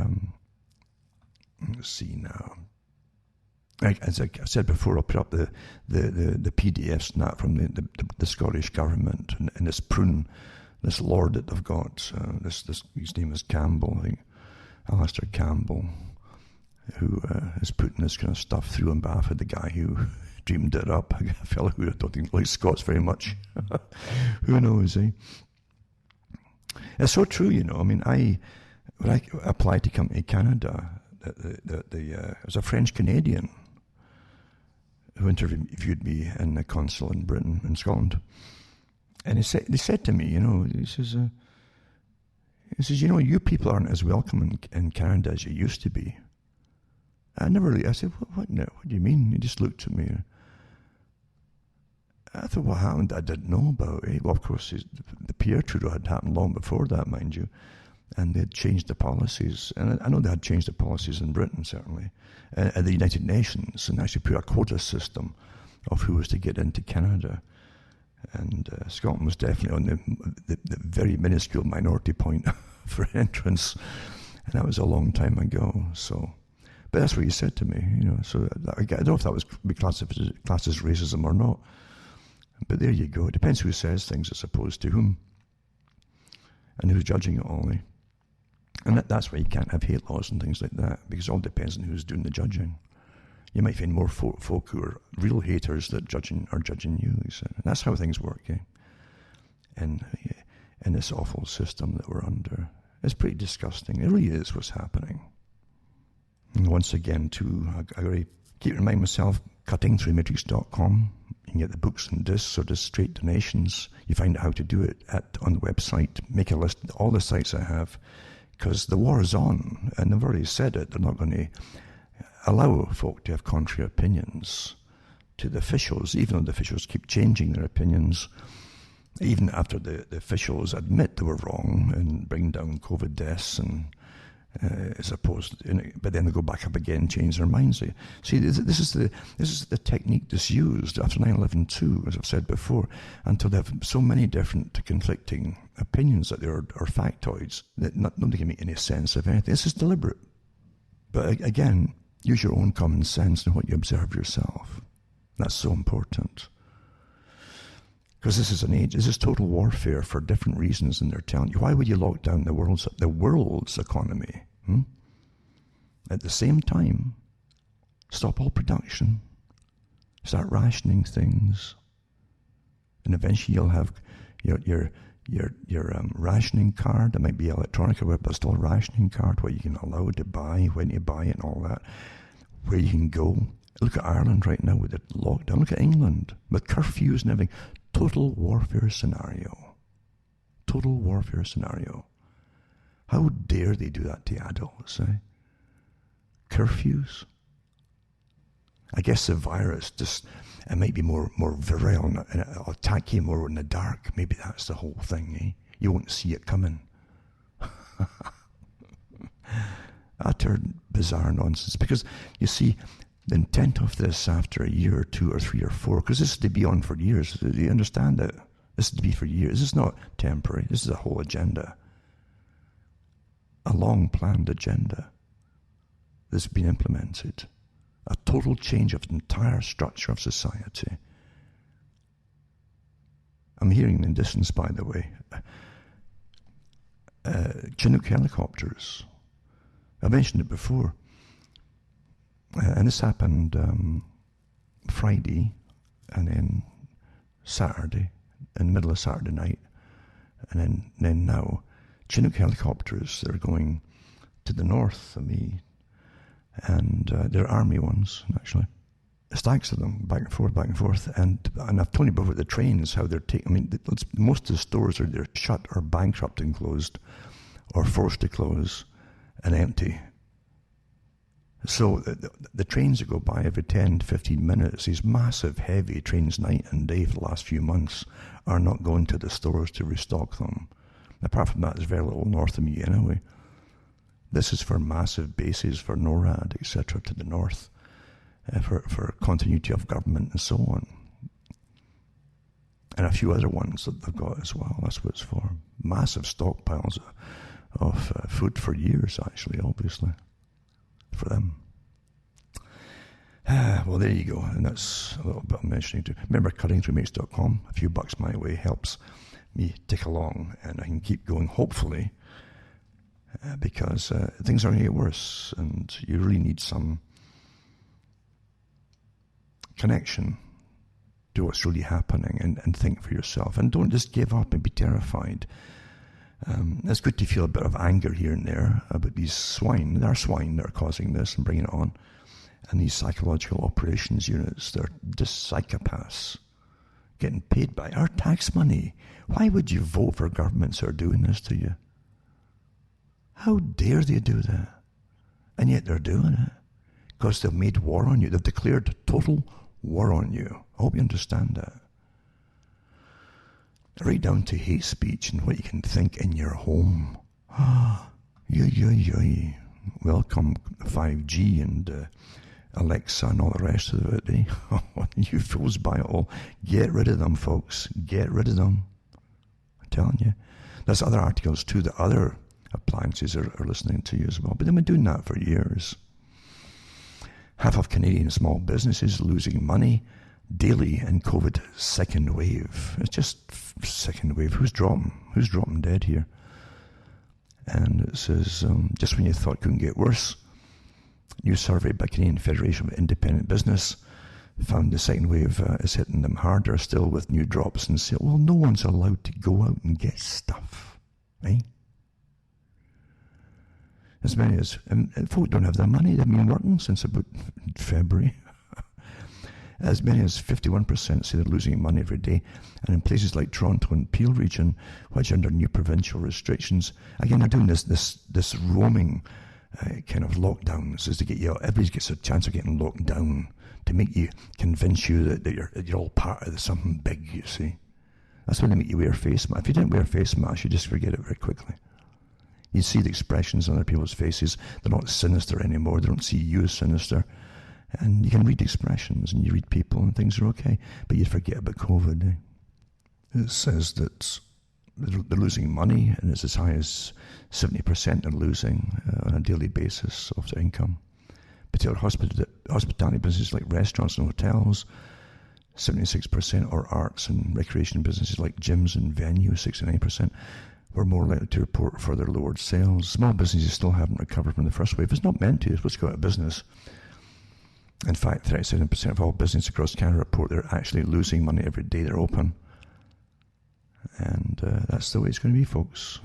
let's see now. As I said before, I'll put up the PDFs now from the Scottish government and this prune, this lord that they've got. His name is Campbell, I think. Alistair Campbell, who is putting this kind of stuff through on behalf of the guy who dreamed it up, a fellow who I don't think likes Scots very much. Who knows, eh? It's so true, you know. I mean, when I applied to come to Canada, it was a French Canadian who interviewed me in the consul in Britain, in Scotland, and they said to me, you know, he says, you know, you people aren't as welcome in Canada as you used to be. I said, what do you mean? He just looked at me. I thought, what happened I didn't know about. Well, of course, the Pierre Trudeau had happened long before that, mind you, and they had changed the policies. And I know they had changed the policies in Britain, certainly, at the United Nations, and actually put a quota system of who was to get into Canada. And Scotland was definitely on the very minuscule minority point for entrance, and that was a long time ago. So, but that's what he said to me, you know. So I don't know if that was classed as racism or not. But there you go. It depends who says things as opposed to whom, and who's judging it all. Eh? And that's why you can't have hate laws and things like that, because it all depends on who's doing the judging. You might find more folk who are real haters that are judging you. So that's how things work, eh? And in this awful system that we're under, it's pretty disgusting. It really is what's happening. And once again, too, I got to keep reminding myself, cuttingthroughmatrix.com. You can get the books and discs or just straight donations. You find out how to do it on the website. Make a list of all the sites I have, because the war is on, and they've already said it. They're not going to allow folk to have contrary opinions to the officials, even though the officials keep changing their opinions, even after the officials admit they were wrong and bring down COVID deaths and as opposed, but then they go back up again, change their minds. See, this is the technique that's used after 9/11 too, as I've said before, until they have so many different conflicting opinions that are factoids that nobody can make any sense of anything. This is deliberate. But again, use your own common sense and what you observe yourself. That's so important. Because this is an age, this is total warfare for different reasons, and they're telling you, why would you lock down the world's economy? At the same time, stop all production, start rationing things, and eventually you'll have your rationing card. It might be electronic or whatever, but still a rationing card where you can allow to buy, when you buy it and all that, where you can go. Look at Ireland right now with the lockdown. Look at England with curfews and everything. Total warfare scenario. Total warfare scenario. How dare they do that to adults, eh? Curfews. I guess the virus it might be more virile and it'll attack you more in the dark. Maybe that's the whole thing, eh? You won't see it coming. Utter bizarre nonsense. Because, you see, the intent of this after a year or 2 or 3 or 4, because this is to be on for years. You understand it? This is to be for years. This is not temporary. This is a whole agenda. A long-planned agenda that's been implemented. A total change of the entire structure of society. I'm hearing in the distance, by the way, Chinook helicopters. I mentioned it before. And this happened Friday and then Saturday, in the middle of Saturday night. And then now, Chinook helicopters, they're going to the north of me. And they're army ones, actually. Stacks of them, back and forth. And I've told you before the trains, how they're taking. I mean, most of the stores are either shut or bankrupt and closed, or forced to close and empty. So the trains that go by every 10 to 15 minutes, these massive, heavy trains night and day for the last few months, are not going to the stores to restock them. Apart from that, there's very little north of me anyway. This is for massive bases for NORAD, etc., to the north, for continuity of government and so on. And a few other ones that they've got as well. That's what it's for. Massive stockpiles of food for years, actually, obviously, for them. Well, there you go. And that's a little bit I'm mentioning too. Remember, cuttingthroughmatrix.com. A few bucks my way helps me tick along, and I can keep going, hopefully, because things are going to get worse, and you really need some connection to what's really happening, and think for yourself. And don't just give up and be terrified. It's good to feel a bit of anger here and there about these swine. There are swine that are causing this and bringing it on. And these psychological operations units, they're just psychopaths getting paid by our tax money. Why would you vote for governments that are doing this to you? How dare they do that? And yet they're doing it because they've made war on you. They've declared total war on you. I hope you understand that. Right down to hate speech and what you can think in your home. Welcome 5G and Alexa and all the rest of it. Eh? You fools buy it all. Get rid of them, folks. Get rid of them. I'm telling you. There's other articles too that other appliances are listening to you as well. But they've been doing that for years. Half of Canadian small businesses losing money daily in COVID second wave. It's just second wave. Who's dropping dead here? And it says, just when you thought it couldn't get worse, new survey by Canadian Federation of Independent Business found the second wave is hitting them harder still with new drops in sales. Well, no one's allowed to go out and get stuff, right? As many as, and folk don't have the money. They've been working since about February. As many as 51% say they're losing money every day. And in places like Toronto and Peel region, which are under new provincial restrictions, again, they're doing this roaming kind of lockdowns, is to get you, everybody gets a chance of getting locked down to make you, convince you that you're all part of something big, you see. That's when they make you wear face masks. If you didn't wear face masks, you just forget it very quickly. You see the expressions on other people's faces. They're not sinister anymore. They don't see you as sinister. And you can read expressions and you read people and things are okay. But you forget about COVID. Eh? It says that they're losing money, and it's as high as 70% they're losing on a daily basis of their income. Particular hospitality businesses like restaurants and hotels, 76%, or arts and recreation businesses like gyms and venues, 69%. We're more likely to report further lowered sales. Small businesses still haven't recovered from the first wave. It's not meant to. It's supposed to go out of business. In fact, 37% of all businesses across Canada report they're actually losing money every day they're open. And that's the way it's going to be, folks.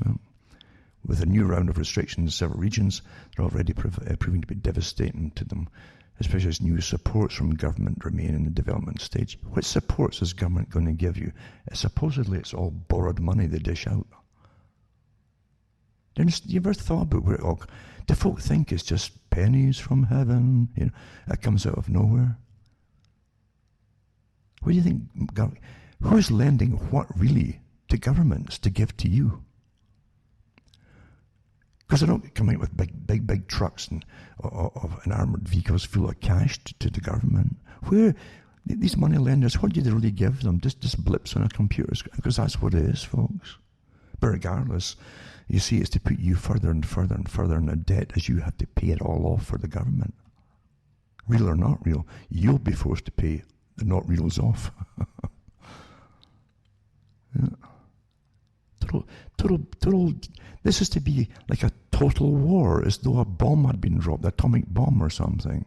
With a new round of restrictions in several regions, they're already proving to be devastating to them, especially as new supports from government remain in the development stage. What supports is government going to give you? Supposedly it's all borrowed money they dish out. You ever thought about where it all... Do folk think it's just pennies from heaven? You know, that comes out of nowhere? What do you think? Who's lending what really to governments to give to you? Because they don't come out with big trucks and armoured vehicles full of cash to the government. Where these money lenders, what do they really give them? Just blips on a computer? Because that's what it is, folks. But regardless, you see, it's to put you further and further and further in a debt as you have to pay it all off for the government. Real or not real, you'll be forced to pay the not reals off. Yeah. Total. This is to be like a total war, as though a bomb had been dropped, an atomic bomb or something.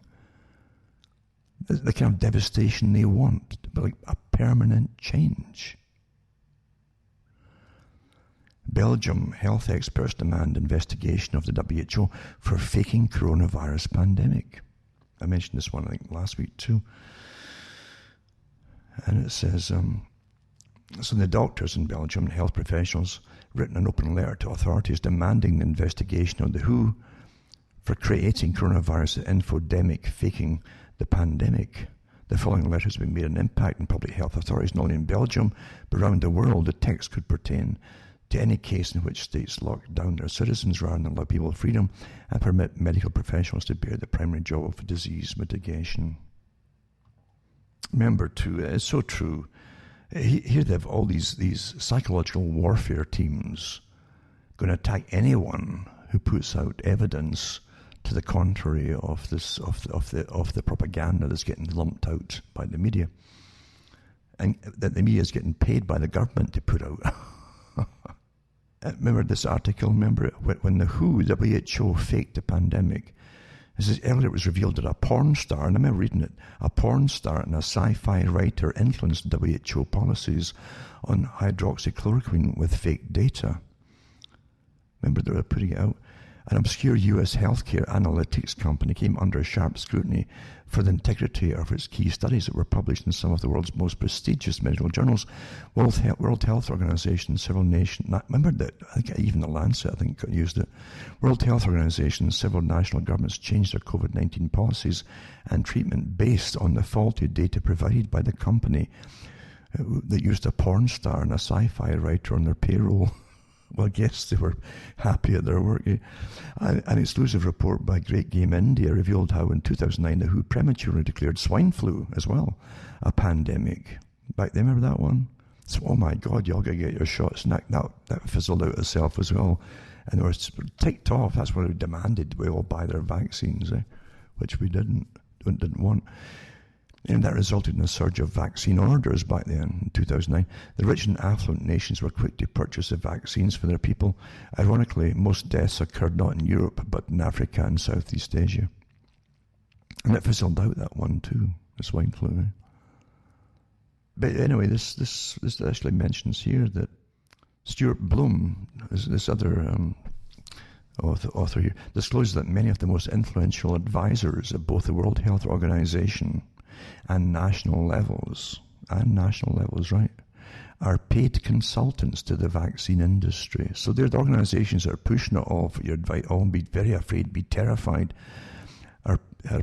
The kind of devastation they want, but like a permanent change. Belgium health experts demand investigation of the WHO for faking coronavirus pandemic. I mentioned this one, I think, last week too. And it says, so the doctors in Belgium, health professionals, written an open letter to authorities demanding the investigation of the WHO for creating coronavirus infodemic, faking the pandemic. The following letter has been made an impact on public health authorities not only in Belgium, but around the world. The text could pertain to any case in which states lock down their citizens rather than allow people freedom and permit medical professionals to bear the primary job of disease mitigation. Remember, too, it's so true. Here they have all these psychological warfare teams going to attack anyone who puts out evidence to the contrary of this of the propaganda that's getting lumped out by the media, and that the media is getting paid by the government to put out. Remember this article? Remember when the WHO faked the pandemic? It says earlier it was revealed that a porn star, and I remember reading it, a porn star and a sci-fi writer influenced WHO policies on hydroxychloroquine with fake data. Remember they were putting it out? An obscure US healthcare analytics company came under sharp scrutiny for the integrity of its key studies that were published in some of the world's most prestigious medical journals. World Health Organization, several nations, remember that, I think even the Lancet, I think, used it. World Health Organization, several national governments changed their COVID-19 policies and treatment based on the faulty data provided by the company that used a porn star and a sci-fi writer on their payroll. Well, I guess they were happy at their work. An exclusive report by Great Game India revealed how in 2009 the WHO prematurely declared swine flu as well a pandemic. Back then, remember that one? So, oh my God, you all got to get your shots. And that fizzled out itself as well. And they were ticked off. That's what they demanded. We all buy their vaccines, which we didn't want. And that resulted in a surge of vaccine orders back then in 2009. The rich and affluent nations were quick to purchase the vaccines for their people. Ironically, most deaths occurred not in Europe, but in Africa and Southeast Asia. And it fizzled out, that one too, the swine flu. But anyway, this actually mentions here that Stuart Bloom, this other author here, discloses that many of the most influential advisors of both the World Health Organization and national levels, right, are paid consultants to the vaccine industry. So they're the organizations that are pushing it all for your advice, all be very afraid, be terrified, are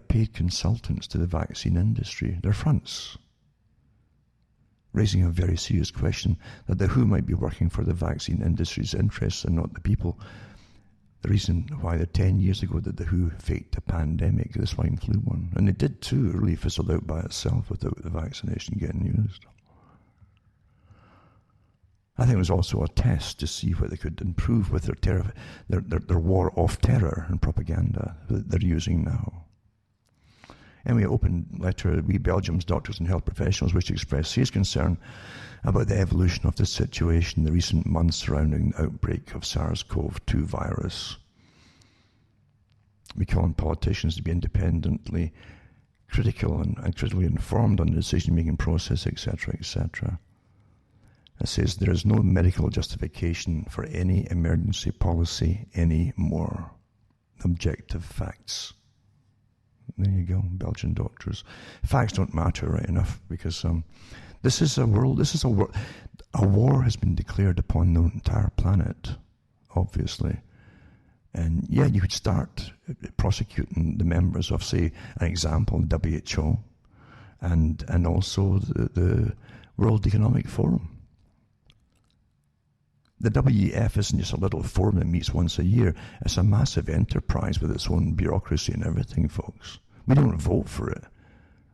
paid consultants to the vaccine industry. They're fronts. Raising a very serious question that the WHO might be working for the vaccine industry's interests and not the people. The reason why 10 years ago that the WHO faked a pandemic, the swine flu one. And it did too, it really fizzled out by itself without the vaccination getting used. I think it was also a test to see what they could improve with their war of terror and propaganda that they're using now. Anyway, open letter, we Belgium's doctors and health professionals wish to express serious concern about the evolution of the situation in the recent months surrounding the outbreak of SARS-CoV-2 virus. We call on politicians to be independently critical and critically informed on the decision-making process, etc., etc. It says there is no medical justification for any emergency policy anymore. Objective facts. There you go, Belgian doctors. Facts don't matter, right enough, because a war has been declared upon the entire planet, obviously. And yeah, you could start prosecuting the members of, say, an example, WHO, and also the World Economic Forum. The WEF isn't just a little forum that meets once a year. It's a massive enterprise with its own bureaucracy and everything, folks. We don't vote for it.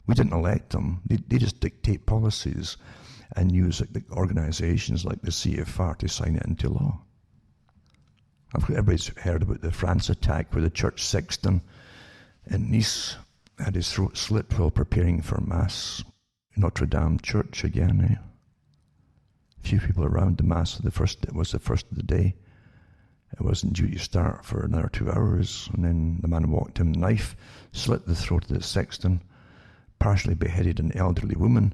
We didn't elect them. They just dictate policies and use the organizations like the CFR to sign it into law. Everybody's heard about the France attack where the church sexton in Nice had his throat slit while preparing for Mass. Notre Dame Church again, Few people around the Mass. It was the first of the day. It wasn't due to start for another 2 hours, and then the man walked in with a knife, slit the throat of the sexton, partially beheaded an elderly woman,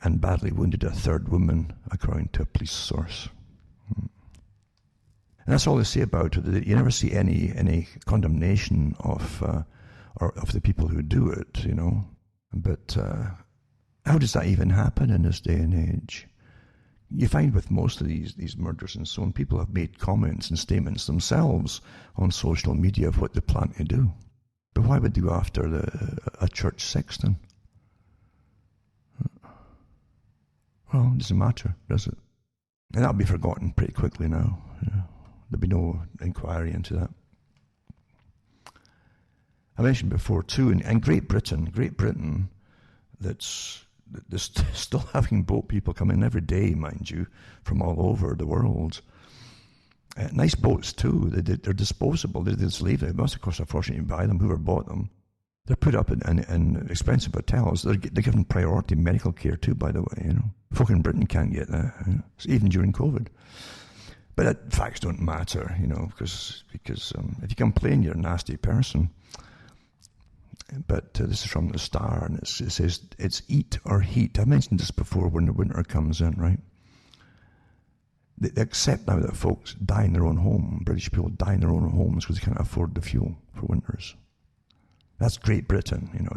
and badly wounded a third woman, according to a police source. And that's all they say about it. You never see any condemnation of the people who do it, But how does that even happen in this day and age? You find with most of these murders and so on, people have made comments and statements themselves on social media of what they plan to do. But why would they go after a church sexton? Well, it doesn't matter, does it? And that'll be forgotten pretty quickly now. There'll be no inquiry into that. I mentioned before too, in Great Britain, that's still having boat people come in every day, mind you, from all over the world. Nice boats too. They're disposable. They just leave it. It must have cost a fortune to buy them. Whoever bought them, they're put up in expensive hotels. They're given priority medical care too. By the way, folk in Britain can't get that, even during COVID. But facts don't matter, because if you complain, you're a nasty person. But this is from the Star, and it says it's eat or heat. I mentioned this before when the winter comes in, right? They accept now that folks die in their own home. British people die in their own homes because they can't afford the fuel for winters. That's Great Britain,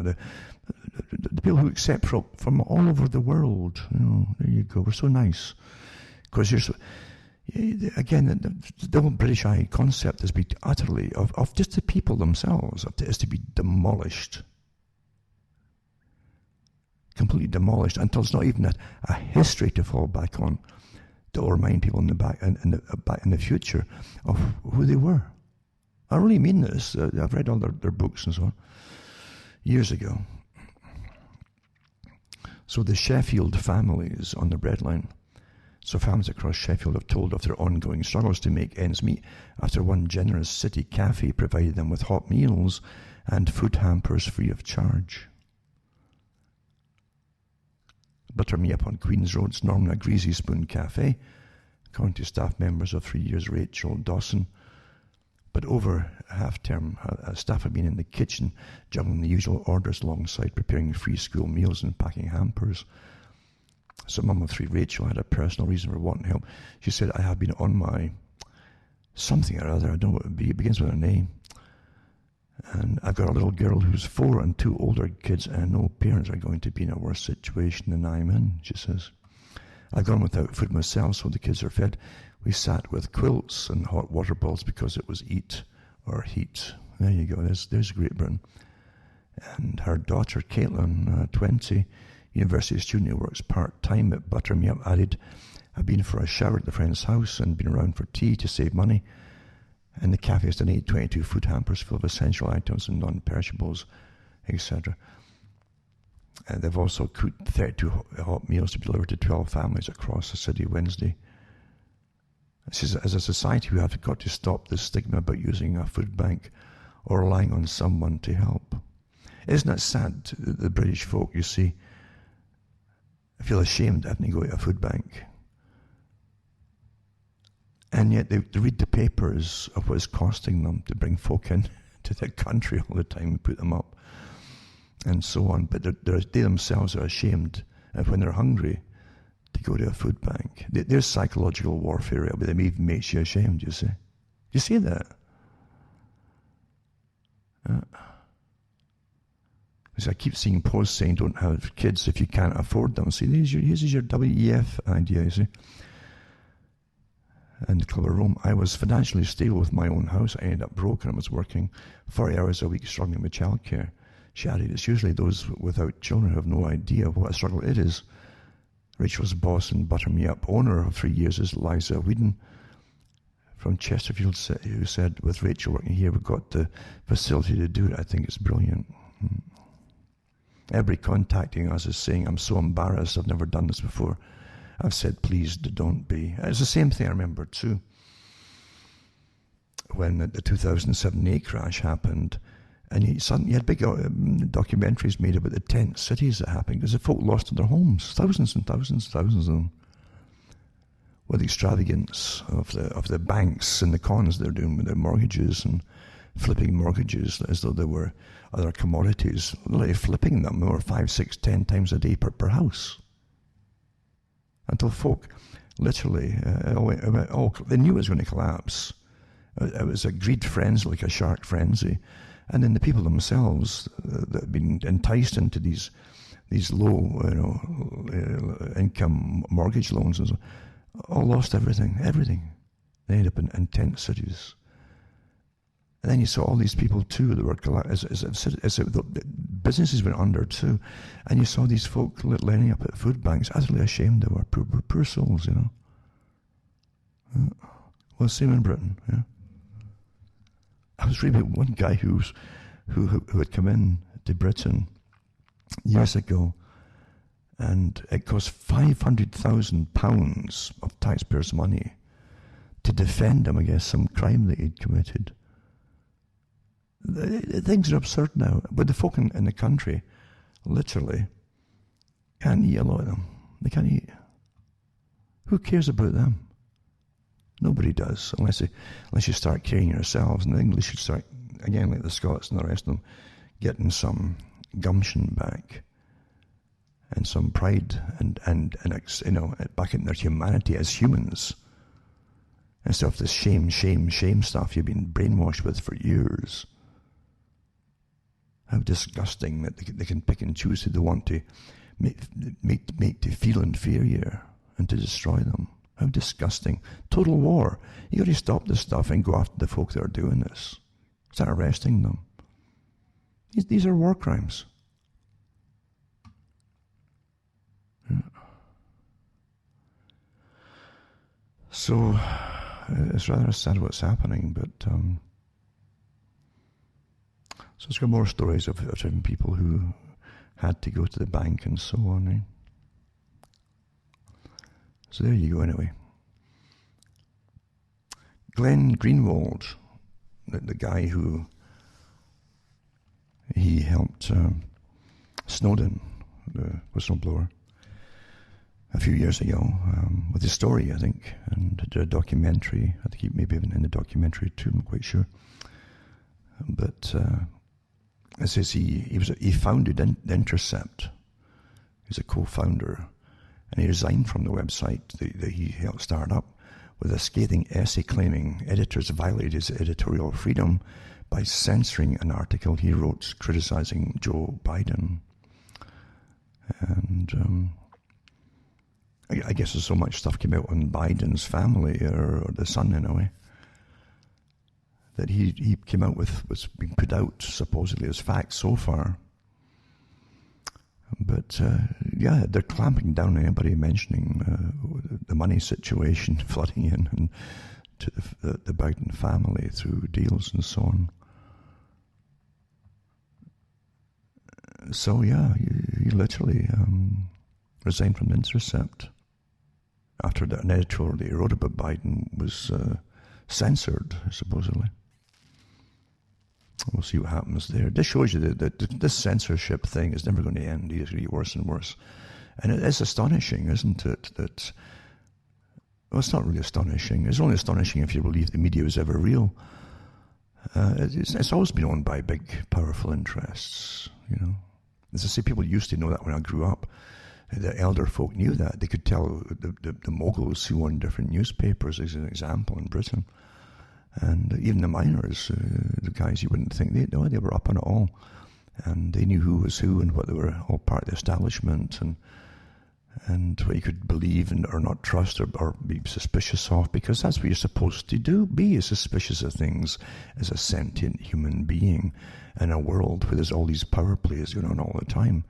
the people who accept from all over the world. There you go. We're so nice because you're so. Again, the whole British eye concept has been utterly of just the people themselves is to be demolished, completely demolished, until it's not even a history to fall back on to remind people in the future of who they were. I really mean this. I've read all their books and so on years ago. So the Sheffield families on the breadline. So families across Sheffield have told of their ongoing struggles to make ends meet after one generous city cafe provided them with hot meals and food hampers free of charge. Butter Me Up on Queen's Road's Norman Greasy Spoon Cafe, according to staff members of 3 years Rachel Dawson. But over half-term, staff have been in the kitchen juggling the usual orders alongside preparing free school meals and packing hampers. So mum of 3, Rachel, had a personal reason for wanting help. She said, I have been on my something or other, I don't know what it would be, it begins with a name. And I've got a little girl who's 4 and 2 older kids, and no parents are going to be in a worse situation than I'm in, she says. I've gone without food myself, so the kids are fed. We sat with quilts and hot water balls because it was eat or heat. There you go, there's Great Britain. And her daughter, Caitlin, 20, university student who works part-time at Butter Me Up, added, I've been for a shower at the friend's house and been around for tea to save money. And the cafe has donated 22 food hampers full of essential items and non-perishables, etc. They've also cooked 32 hot meals to be delivered to 12 families across the city Wednesday. It says, as a society, we have got to stop the stigma about using a food bank or relying on someone to help. Isn't it sad that the British folk, you see, feel ashamed having to go to a food bank? And yet they read the papers of what it's costing them to bring folk in to their country all the time and put them up and so on. But they themselves are ashamed of when they're hungry to go to a food bank. There's psychological warfare, but it even makes you ashamed, you see. You see that? Because I keep seeing posts saying don't have kids if you can't afford them. See, this is your WEF idea, you see. And the Club of Rome, I was financially stable with my own house. I ended up broke and I was working 40 hours a week struggling with childcare. She added, it's usually those without children who have no idea what a struggle it is. Rachel's boss and Butter Me Up owner of 3 years is Liza Whedon from Chesterfield, who said, with Rachel working here, we've got the facility to do it. I think it's brilliant. Everybody contacting us is saying, I'm so embarrassed, I've never done this before. I've said, please don't be. It's the same thing I remember too. When the 2007 A crash happened, and you had big documentaries made about the tent cities that happened, because the folk lost their homes, thousands and thousands of them. With the extravagance of the banks and the cons they're doing with their mortgages and flipping mortgages as though they were other commodities, literally flipping them over 5, 6, 10 times a day per house. Until folk literally, they knew it was going to collapse. It was a greed frenzy, like a shark frenzy. And then the people themselves that had been enticed into these low income mortgage loans and so all lost everything. They ended up in tent cities. And then you saw all these people too that were businesses went under too, and you saw these folk lining up at food banks, utterly ashamed they were, poor souls, Well, same in Britain. Yeah. I was reading about one guy who had come in to Britain years ago, and it cost £500,000 of taxpayers' money to defend him against some crime that he'd committed. Things are absurd now, but the folk in the country literally can't eat a lot of them. They can't eat. Who cares about them? Nobody does, unless you start carrying yourselves. And the English should start, again, like the Scots and the rest of them, getting some gumption back and some pride and back in their humanity as humans. Instead of this shame stuff you've been brainwashed with for years. How disgusting that they can pick and choose who they want to make to feel inferior and to destroy them. How disgusting. Total war. You got to stop this stuff and go after the folk that are doing this. Start arresting them. These are war crimes. Yeah. So, it's rather sad what's happening, but so it's got more stories of different people who had to go to the bank and so on. Eh? So there you go anyway. Glenn Greenwald, the guy who he helped Snowden, the whistleblower, a few years ago with his story, I think, and did a documentary. I think he maybe even in the documentary too, I'm quite sure. But it says he founded The Intercept. He's a co-founder, and he resigned from the website that he helped start up with a scathing essay claiming editors violated his editorial freedom by censoring an article he wrote criticizing Joe Biden. And I guess there's so much stuff came out on Biden's family, or the son in a way, that he came out with what's been put out supposedly as facts so far. But yeah, they're clamping down on anybody mentioning the money situation flooding in and to the Biden family through deals and so on. So yeah, he literally resigned from The Intercept after an editorial that he wrote about Biden was censored, supposedly. We'll see what happens there. This shows you that this censorship thing is never going to end. It's going to get worse and worse. And it is astonishing, isn't it, that... Well, it's not really astonishing. It's only astonishing if you believe the media is ever real. It's always been owned by big, powerful interests, you know. As I say, people used to know that when I grew up. The elder folk knew that. They could tell the moguls who owned different newspapers, as an example, in Britain. And even the miners, the guys you wouldn't think, they were up on it all. And they knew who was who and what they were all part of the establishment and what you could believe and or not trust or be suspicious of, because that's what you're supposed to do, be suspicious of things as a sentient human being in a world where there's all these power plays going on all the time.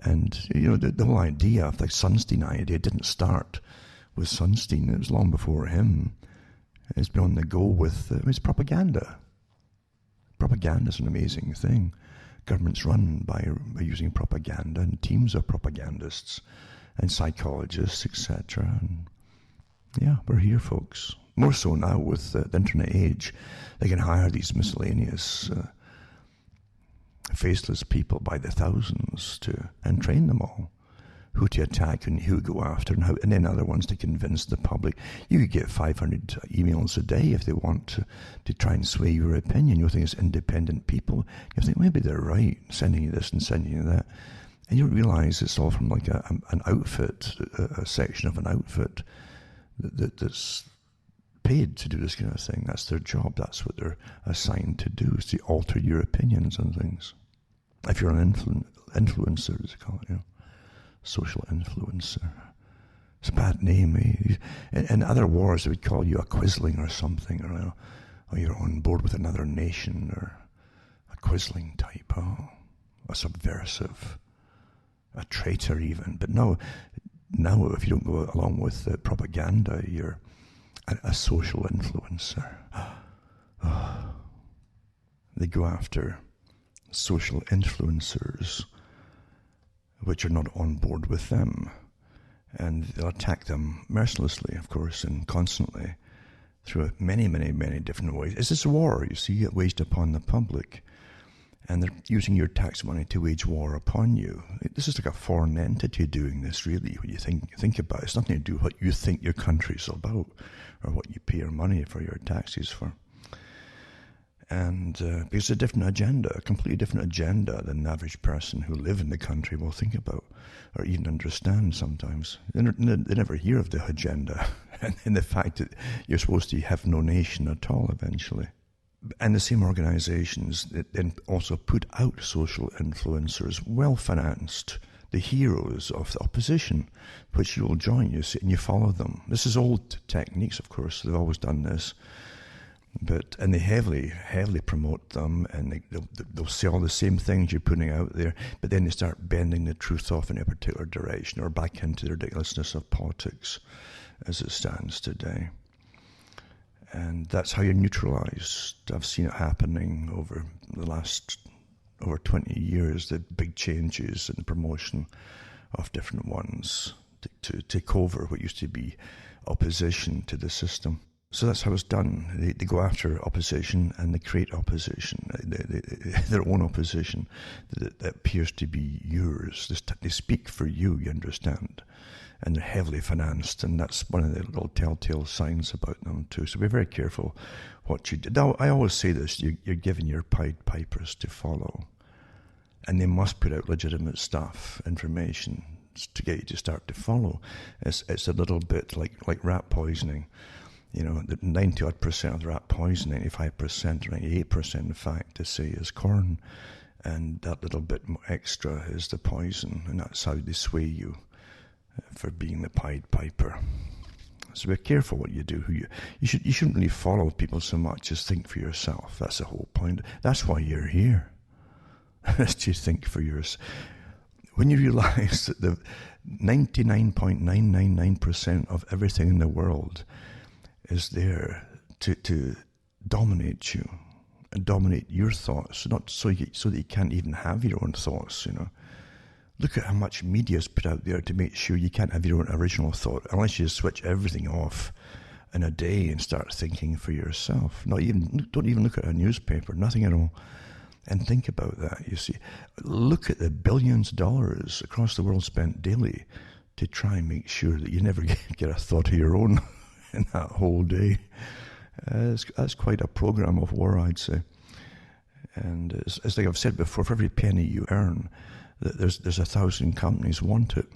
And, you know, the whole idea of the Sunstein idea didn't start with Sunstein. It was long before him. It's been on the go with it's propaganda. Propaganda is an amazing thing. Governments run by using propaganda and teams of propagandists and psychologists, etc. And yeah, we're here, folks. More so now with the internet age. They can hire these miscellaneous faceless people by the thousands and train them all. Who to attack and who to go after, and then other ones to convince the public. You could get 500 emails a day if they want to try and sway your opinion. You'll think it's independent people. You think maybe they're right, sending you this and sending you that. And you don't realize it's all from like an outfit, a section of an outfit that's paid to do this kind of thing. That's their job. That's what they're assigned to do, is to alter your opinions and things. If you're an influencer, as they call it, you know. Social influencer. It's a bad name. Eh? In other wars, they would call you a quisling or something, or you're on board with another nation, or a quisling type, a subversive, a traitor even. But now if you don't go along with the propaganda, you're a social influencer. They go after social influencers which are not on board with them. And they'll attack them mercilessly, of course, and constantly through many, many, many different ways. It's this war, you see, waged upon the public. And they're using your tax money to wage war upon you. This is like a foreign entity doing this, really, when you think about it. It's nothing to do with what you think your country's about or what you pay your money for your taxes for. And because it's a different agenda, a completely different agenda than the average person who live in the country will think about or even understand sometimes. They never hear of the agenda and the fact that you're supposed to have no nation at all eventually. And the same organizations that then also put out social influencers, well-financed, the heroes of the opposition, which you'll join, you see, and you follow them. This is old techniques, of course. They've always done this. And they heavily promote them, and they'll say all the same things you're putting out there, but then they start bending the truth off in a particular direction or back into the ridiculousness of politics as it stands today. And that's how you're neutralized. I've seen it happening over the last over 20 years, the big changes in the promotion of different ones to take over what used to be opposition to the system. So that's how it's done. They go after opposition and they create opposition, their own opposition that appears to be yours. They speak for you, you understand. And they're heavily financed, and that's one of the little telltale signs about them too. So be very careful what you do. Now, I always say this, you're giving your Pied Pipers to follow. And they must put out legitimate stuff, information, to get you to start to follow. It's a little bit like rat poisoning. You know, the 90-odd% of the rat poison, 95% or 98% in fact, they say is corn. And that little bit extra is the poison, and that's how they sway you for being the Pied Piper. So be careful what you do. You shouldn't really follow people so much as think for yourself. That's the whole point. That's why you're here. Is to think for yourself. When you realize that the 99.999% of everything in the world is there to dominate you and dominate your thoughts, not so that you can't even have your own thoughts, you know. Look at how much media is put out there to make sure you can't have your own original thought unless you switch everything off in a day and start thinking for yourself. Don't even look at a newspaper, nothing at all, and think about that. You see, look at the billions of dollars across the world spent daily to try and make sure that you never get a thought of your own in that whole day. That's quite a program of war, I'd say. And it's like I've said before, for every penny you earn, there's 1,000 companies want it.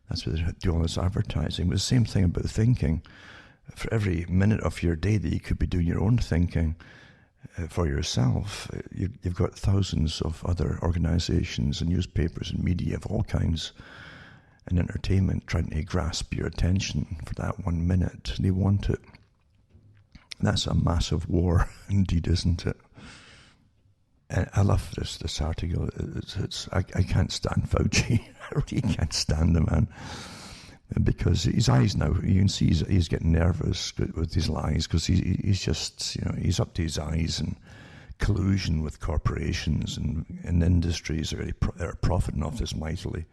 That's why they do all this advertising. But the same thing about thinking. For every minute of your day that you could be doing your own thinking for yourself, you've got thousands of other organizations and newspapers and media of all kinds and entertainment trying to grasp your attention for that 1 minute. They want it. That's a massive war indeed, isn't it? And I love this article. I can't stand Fauci. I really can't stand the man. Because his eyes now, you can see he's getting nervous with his lies, because he's just, you know, he's up to his eyes in collusion with corporations and industries that are profiting off this mightily.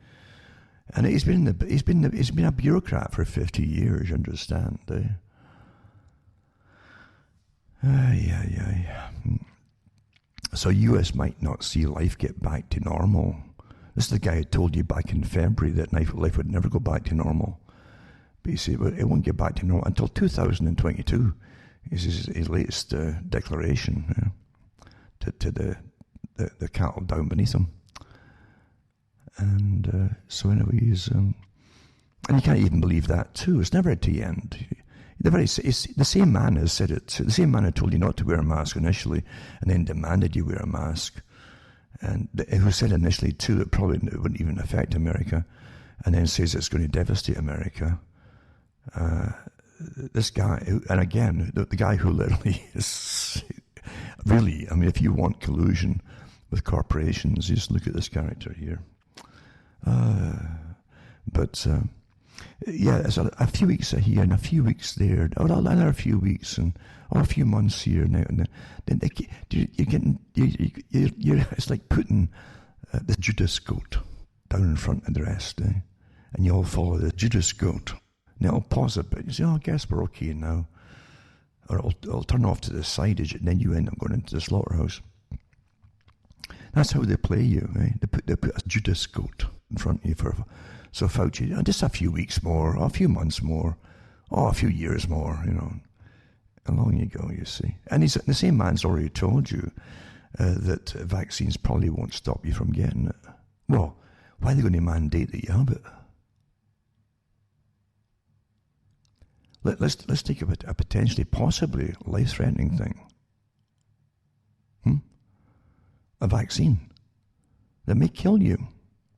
And he's been a bureaucrat for 50 years, you understand? Yeah. So US might not see life get back to normal. This is the guy who told you back in February that life would never go back to normal. But you see, it won't get back to normal until 2022. Is his latest declaration to the cattle down beneath him. And so anyways, and you can't even believe that too. It's never at the end. The same man has said it. The same man who told you not to wear a mask initially and then demanded you wear a mask. And who said initially too that probably it wouldn't even affect America, and then says it's going to devastate America. This guy, and again, the guy who literally is really, I mean, if you want collusion with corporations, just look at this character here. Yeah, it's a few weeks here and a few weeks there, or another few weeks and or a few months here now and then. It's like putting the Judas goat down in front of the rest, and you all follow the Judas goat. Now it'll pause a bit. You say, "Oh, I guess we're okay now," or it'll turn off to the side, and then you end up going into the slaughterhouse. That's how they play you, right? They put a Judas goat in front of you so Fauci, just a few weeks more, a few months more, a few years more, Along you go, you see. And the same man's already told you that vaccines probably won't stop you from getting it. Well, why are they going to mandate that you have it? Let's take a potentially, possibly life-threatening thing. A vaccine that may kill you.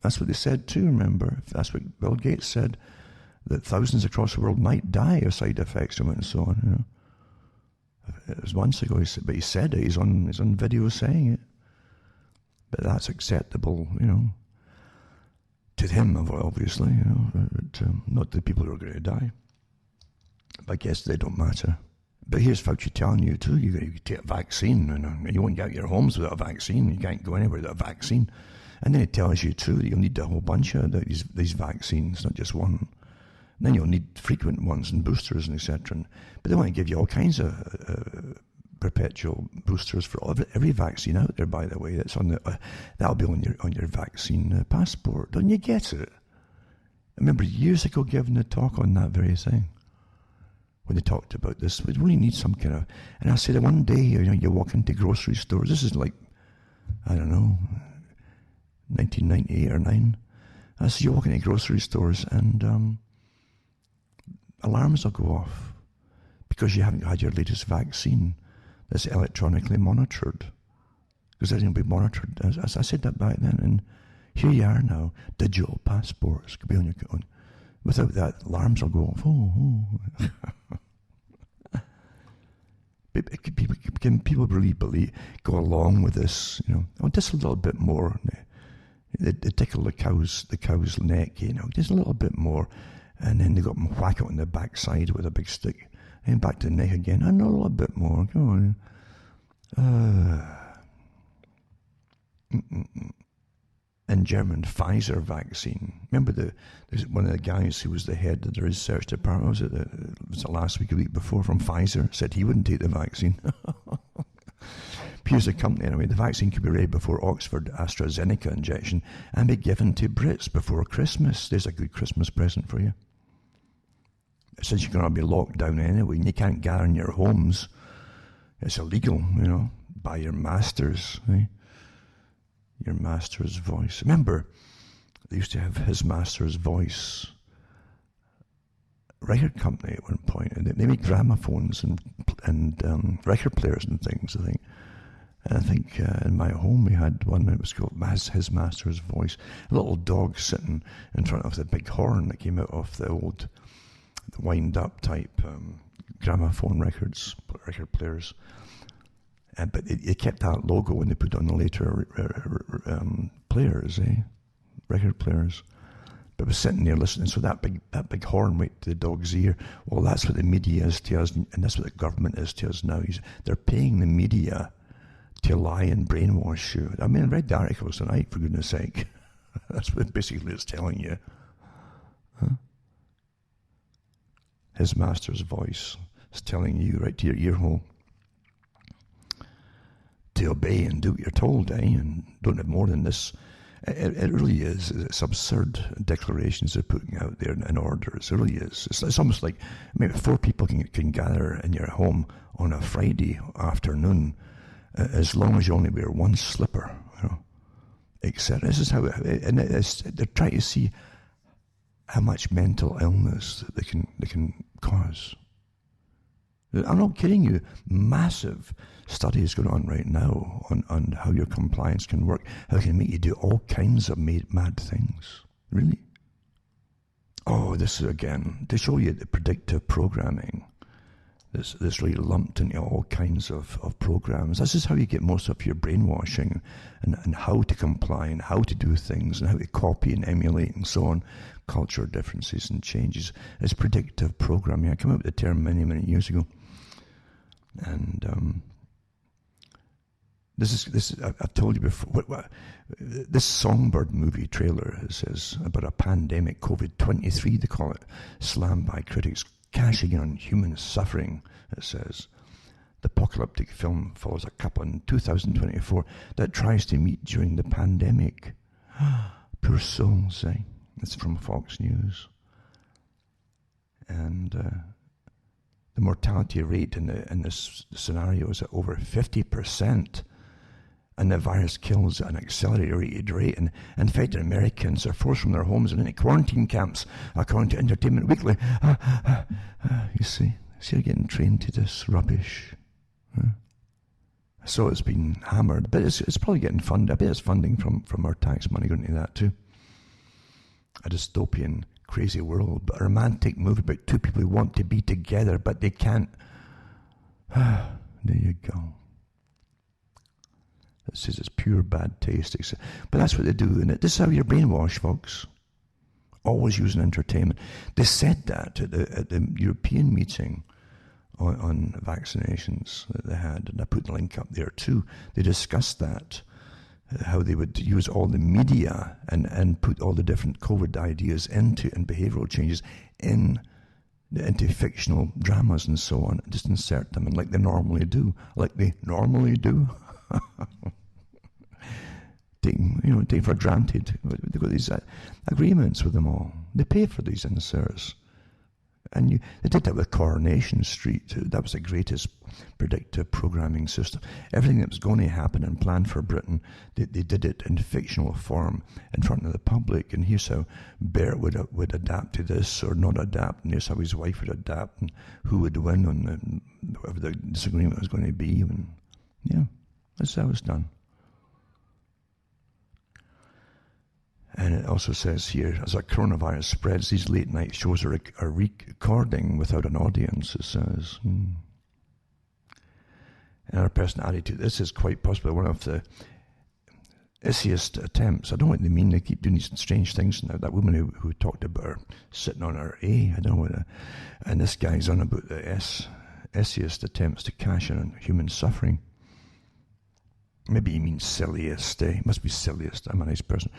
That's what they said too, remember? That's what Bill Gates said, that thousands across the world might die of side effects from it and so on. It was months ago, but he said it. He's on video saying it. But that's acceptable, to him, obviously, but not the people who are going to die. But I guess they don't matter. But here's Fauci telling you too, you take a vaccine, you won't get out of your homes without a vaccine, you can't go anywhere without a vaccine. And then it tells you too that you'll need a whole bunch of these vaccines, not just one. And then you'll need frequent ones and boosters and etc. But they want to give you all kinds of perpetual boosters for every vaccine out there, by the way. That's that'll be on your vaccine passport. Don't you get it? I remember years ago giving a talk on that very thing. When they talked about this, we really need some kind of... And I said that one day, you walk into grocery stores. This is like, I don't know, 1998 or 9. I said, you walk into grocery stores and alarms will go off because you haven't had your latest vaccine that's electronically monitored. Because everything will be monitored. As I said that back then, and here you are now. Digital passports could be on your... Without that, alarms will go off. Can people really go along with this? Just a little bit more. They tickle the cow's neck, just a little bit more, and then they got them whack it on the backside with a big stick, and back to the neck again. And a little bit more. Go on. In German, Pfizer vaccine. Remember there's one of the guys who was the head of the research department, was it last week or the week before, from Pfizer, said he wouldn't take the vaccine. Here's the company anyway. The vaccine could be ready before Oxford AstraZeneca injection and be given to Brits before Christmas. There's a good Christmas present for you. Since you're going to be locked down anyway and you can't gather in your homes, it's illegal, by your masters, eh? Your master's voice. Remember, they used to have His Master's Voice record company at one point, and they made gramophones and record players and things, I think. And I think in my home we had one that was called His Master's Voice. A little dog sitting in front of the big horn that came out of the old wind-up type gramophone record players. But it kept that logo when they put on the later players, record players. But I was sitting there listening, so that big horn right to the dog's ear. Well, that's what the media is to us, and that's what the government is to us now. They're paying the media to lie and brainwash you. I mean, I read the articles tonight, for goodness sake. That's what basically it's telling you. Huh? His Master's Voice is telling you right to your ear hole to obey and do what you're told, and don't have more than this. It really is. It's absurd declarations they're putting out there in orders. It really is. It's almost like maybe 4 people can gather in your home on a Friday afternoon, as long as you only wear one slipper, etc. This is how they're trying to see how much mental illness they can cause. I'm not kidding you. Massive studies going on right now on how your compliance can work, how it can make you do all kinds of mad things. Really? Oh, this is again to show you the predictive programming. This really lumped into all kinds of programs. This is how you get most of your brainwashing and how to comply and how to do things and how to copy and emulate and so on. Culture differences and changes. It's predictive programming. I came up with the term many years ago. And this is I've told you before. This Songbird movie trailer says about a pandemic, COVID-23 they call it, slammed by critics, cashing in on human suffering. It says The apocalyptic film follows a couple in 2024 that tries to meet during the pandemic. Poor souls, eh? It's from Fox News. And the mortality rate in this scenario is at over 50%. And the virus kills at an accelerated rate. And infected Americans are forced from their homes and into quarantine camps, according to Entertainment Weekly. You see, they're getting trained to this rubbish. So it's been hammered, but it's probably getting funded. I bet it's funding from our tax money going into that too. A dystopian, crazy world, but a romantic movie about two people who want to be together, but they can't. There you go. It says it's pure bad taste. But that's what they do, and this is how you're brainwashed, folks. Always using entertainment. They said that at the European meeting on vaccinations that they had, and I put the link up there too. They discussed that, how they would use all the media and put all the different COVID ideas into and behavioral changes into fictional dramas and so on, just insert them in like they normally do. Taking for granted. They've got these agreements with them all. They pay for these inserts. And they did that with Coronation Street. That was the greatest predictive programming system. Everything that was going to happen and planned for Britain, they did it in fictional form in front of the public. And here's how Bert would adapt to this or not adapt. And here's how his wife would adapt and who would win on whatever the disagreement was going to be. And yeah, that's how it's done. And it also says here, as a coronavirus spreads, these late night shows are recording without an audience, it says. Another person added to this is quite possibly one of the essayist attempts. I don't know what they mean. They keep doing these strange things now. That woman who talked about her sitting on her A, I don't know what. And this guy's on about the essayist attempts to cash in on human suffering. Maybe he means silliest. He must be silliest. I'm a nice person.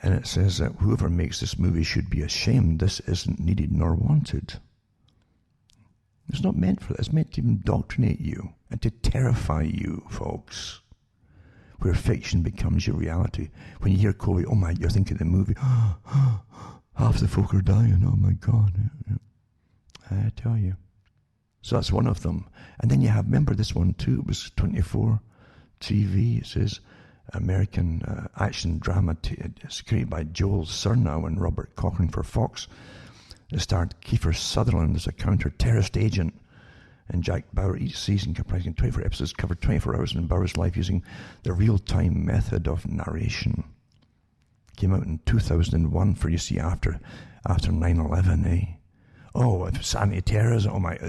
And it says that whoever makes this movie should be ashamed. This isn't needed nor wanted. It's not meant for that. It's meant to indoctrinate you and to terrify you, folks. Where fiction becomes your reality. When you hear COVID, oh my, you're thinking of the movie. Half the folk are dying. Oh my God. I tell you. So that's one of them. And then you have, remember this one too, it was 24 TV. It says American action drama. It's created by Joel Surnow and Robert Cochrane for Fox. It starred Kiefer Sutherland as a counter-terrorist agent and Jack Bauer. Each season comprising 24 episodes covered 24 hours in Bauer's life using the real-time method of narration. Came out in 2001 for, you see, after 9/11, eh? Oh, anti-terrorism, oh my,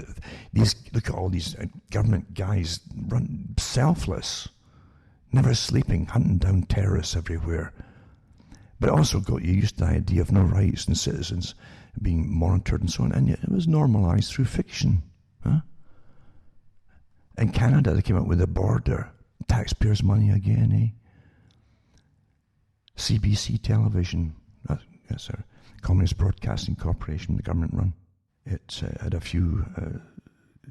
look at all these government guys run selfless, never sleeping, hunting down terrorists everywhere. But it also got you used to the idea of no rights and citizens being monitored and so on, and yet it was normalized through fiction. Huh? In Canada, they came out with a border, taxpayers' money again, eh? CBC Television, that's our Communist Broadcasting Corporation, the government run. It had a few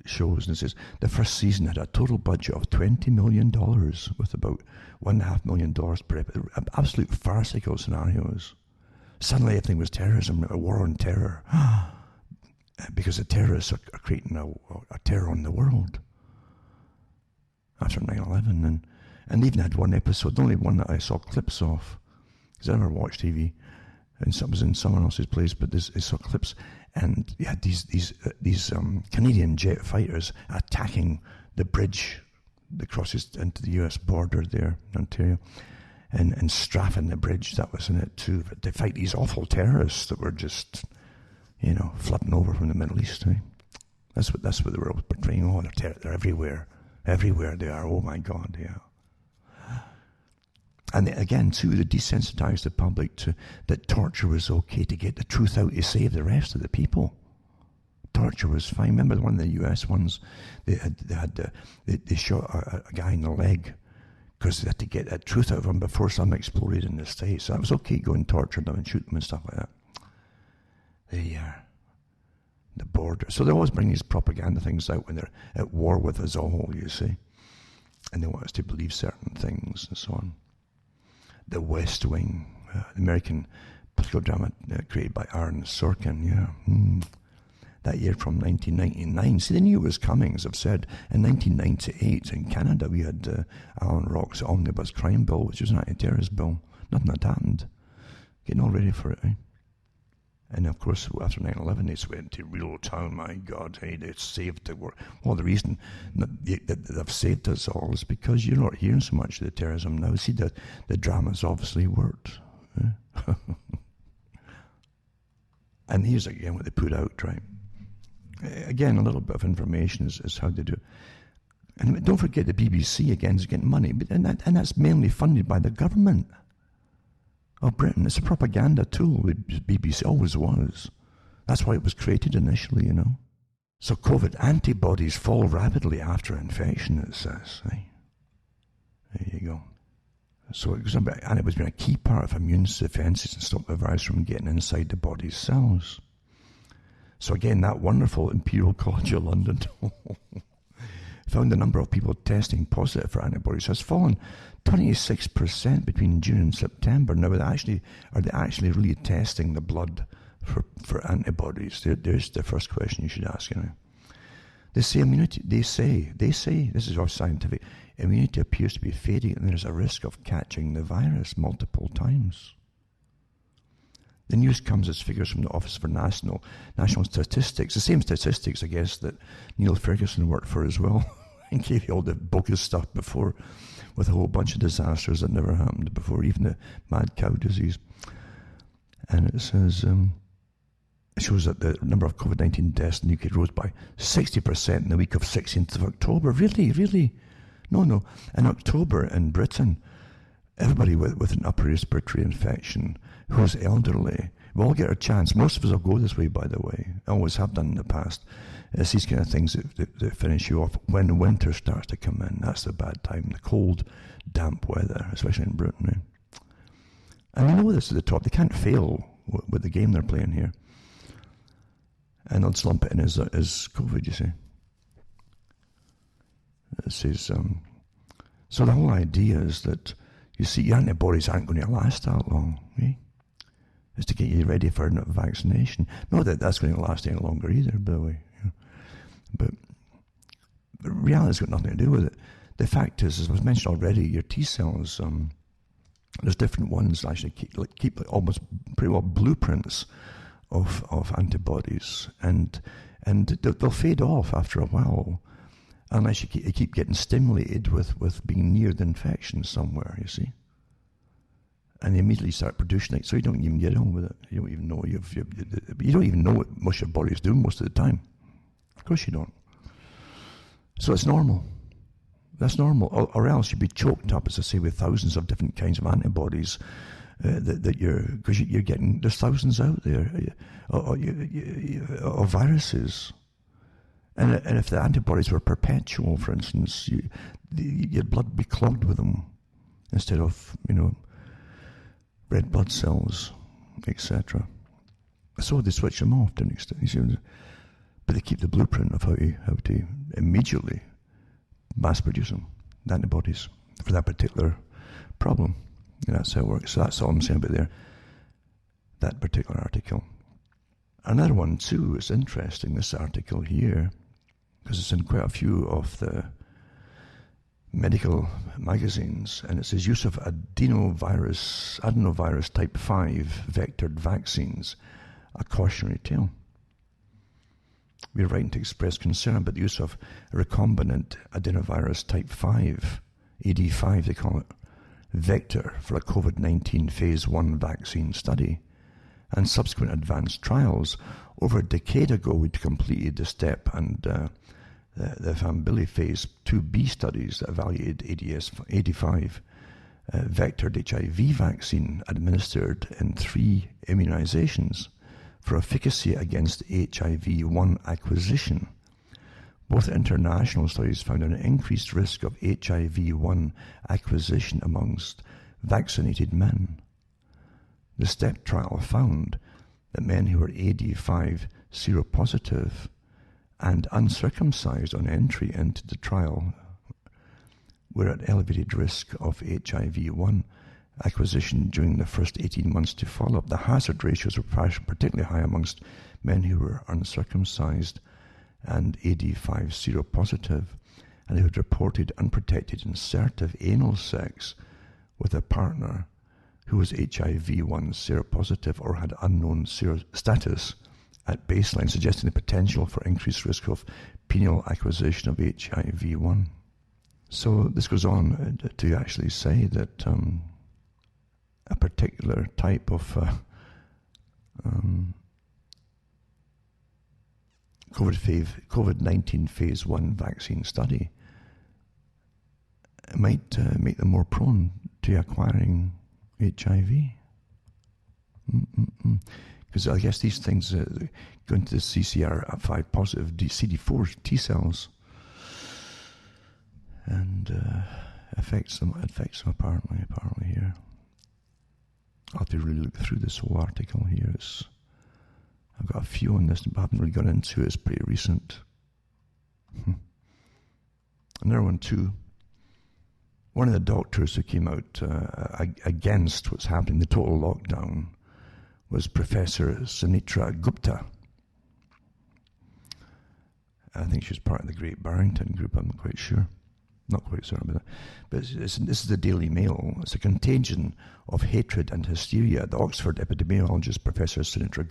shows, and it says the first season had a total budget of $20 million with about $1.5 million per episode. Absolute farcical scenarios. Suddenly everything was terrorism, a war on terror. Because the terrorists are creating a terror on the world. After 9/11. And they even had one episode, the only one that I saw clips of, because I never watched TV, and it was in someone else's place, but I saw clips, and you had these Canadian jet fighters attacking the bridge that crosses into the US border there in Ontario, and strafing the bridge. That was in it too. But they fight these awful terrorists that were just, flooding over from the Middle East. Eh? That's what they were portraying. Oh, they're everywhere. Everywhere they are. Oh my God, yeah. And again, too, they desensitized the public to that torture was okay to get the truth out to save the rest of the people. Torture was fine. Remember one of the US ones? They shot a guy in the leg because they had to get that truth out of him before something exploded in the States. So that was okay, go and torture them and shoot them and stuff like that. the border. So they always bring these propaganda things out when they're at war with us all, you see. And they want us to believe certain things and so on. The West Wing, the American political drama created by Aaron Sorkin, that year from 1999. See, they knew it was coming, as I've said. In 1998, in Canada, we had Alan Rock's Omnibus Crime Bill, which was an anti-terrorist bill. Nothing had happened. Getting all ready for it, eh? And of course, after 9/11, they went to real town. My God, hey, they saved the world. Well, the reason that they've saved us all is because you're not hearing so much of the terrorism now. See, the drama's obviously worked. Eh? And here's again what they put out, right? Again, a little bit of information is how they do it. And don't forget the BBC, again, is getting money. And that's mainly funded by the government of Britain. It's a propaganda tool. The BBC always was. That's why it was created initially, you know. So COVID antibodies fall rapidly after infection, it says. Eh? There you go. So it was and it was been a key part of immune defenses and stop the virus from getting inside the body's cells. So again, that wonderful Imperial College of London found the number of people testing positive for antibodies has fallen 26% between June and September. Now, are they actually really testing the blood for antibodies? There's the first question you should ask, you know. They say immunity, they say, this is all scientific, immunity appears to be fading and there's a risk of catching the virus multiple times. The news comes as figures from the Office for National Statistics, the same statistics, I guess, that Neil Ferguson worked for as well, and gave you all the bogus stuff before, with a whole bunch of disasters that never happened before, even the mad cow disease. And it says, it shows that the number of COVID-19 deaths in the UK rose by 60% in the week of 16th of October. Really? No. In October in Britain, everybody with an upper respiratory infection who's elderly, we all get a chance. Most of us will go this way, by the way. I always have done in the past. It's these kind of things that finish you off when winter starts to come in. That's the bad time. The cold, damp weather, especially in Britain. Eh? And we know this at the top. They can't fail with the game they're playing here. And they'll slump it in as COVID, you see. It says, so the whole idea is that, you see, your antibodies aren't going to last that long, eh? Is to get you ready for a vaccination. Not that that's going to last any longer either, by the way. You know. But reality's got nothing to do with it. The fact is, as I was mentioned already, your T cells, there's different ones that actually keep almost pretty well blueprints of antibodies, and they'll fade off after a while, unless you keep getting stimulated with being near the infection somewhere, you see. And they immediately start producing it, so you don't even get on with it. You don't even know you don't even know what most of your body is doing most of the time. Of course you don't. So it's normal. That's normal, or else you'd be choked up, as I say, with thousands of different kinds of antibodies because you're getting, there's thousands out there of viruses. And if the antibodies were perpetual, for instance, your blood would be clogged with them instead of, red blood cells, etc. So they switch them off to an extent. But they keep the blueprint of how to immediately mass produce them, the antibodies, for that particular problem. And that's how it works. So that's all I'm saying about that particular article. Another one, too, is interesting, this article here, because it's in quite a few of the medical magazines, and it says use of adenovirus type 5 vectored vaccines, a cautionary tale. We're writing to express concern about the use of recombinant adenovirus type 5, AD5 they call it, vector for a COVID-19 phase 1 vaccine study, and subsequent advanced trials. Over a decade ago, we'd completed the STEP and the Fambili phase 2B studies that evaluated AD5 vectored HIV vaccine administered in 3 immunizations for efficacy against HIV-1 acquisition. Both international studies found an increased risk of HIV-1 acquisition amongst vaccinated men. The STEP trial found that men who were AD5 seropositive and uncircumcised on entry into the trial were at elevated risk of HIV-1 acquisition during the first 18 months to follow-up. The hazard ratios were particularly high amongst men who were uncircumcised and AD5 seropositive, and who had reported unprotected insertive anal sex with a partner who was HIV-1 seropositive or had unknown status at baseline, suggesting the potential for increased risk of penile acquisition of HIV-1. So this goes on to actually say that a particular type of COVID-19 phase 1 vaccine study might make them more prone to acquiring HIV. Because I guess these things go into the CCR5 positive CD4 T cells and affects them apparently here. I'll have to really look through this whole article here. I've got a few on this, but I haven't really got into it. It's pretty recent. Another one too. One of the doctors who came out against what's happening, the total lockdown, was Professor Sunitra Gupta. I think she was part of the Great Barrington Group, I'm not quite sure. Not quite certain about that. But this is the Daily Mail. It's a contagion of hatred and hysteria. The Oxford epidemiologist Professor Sunitra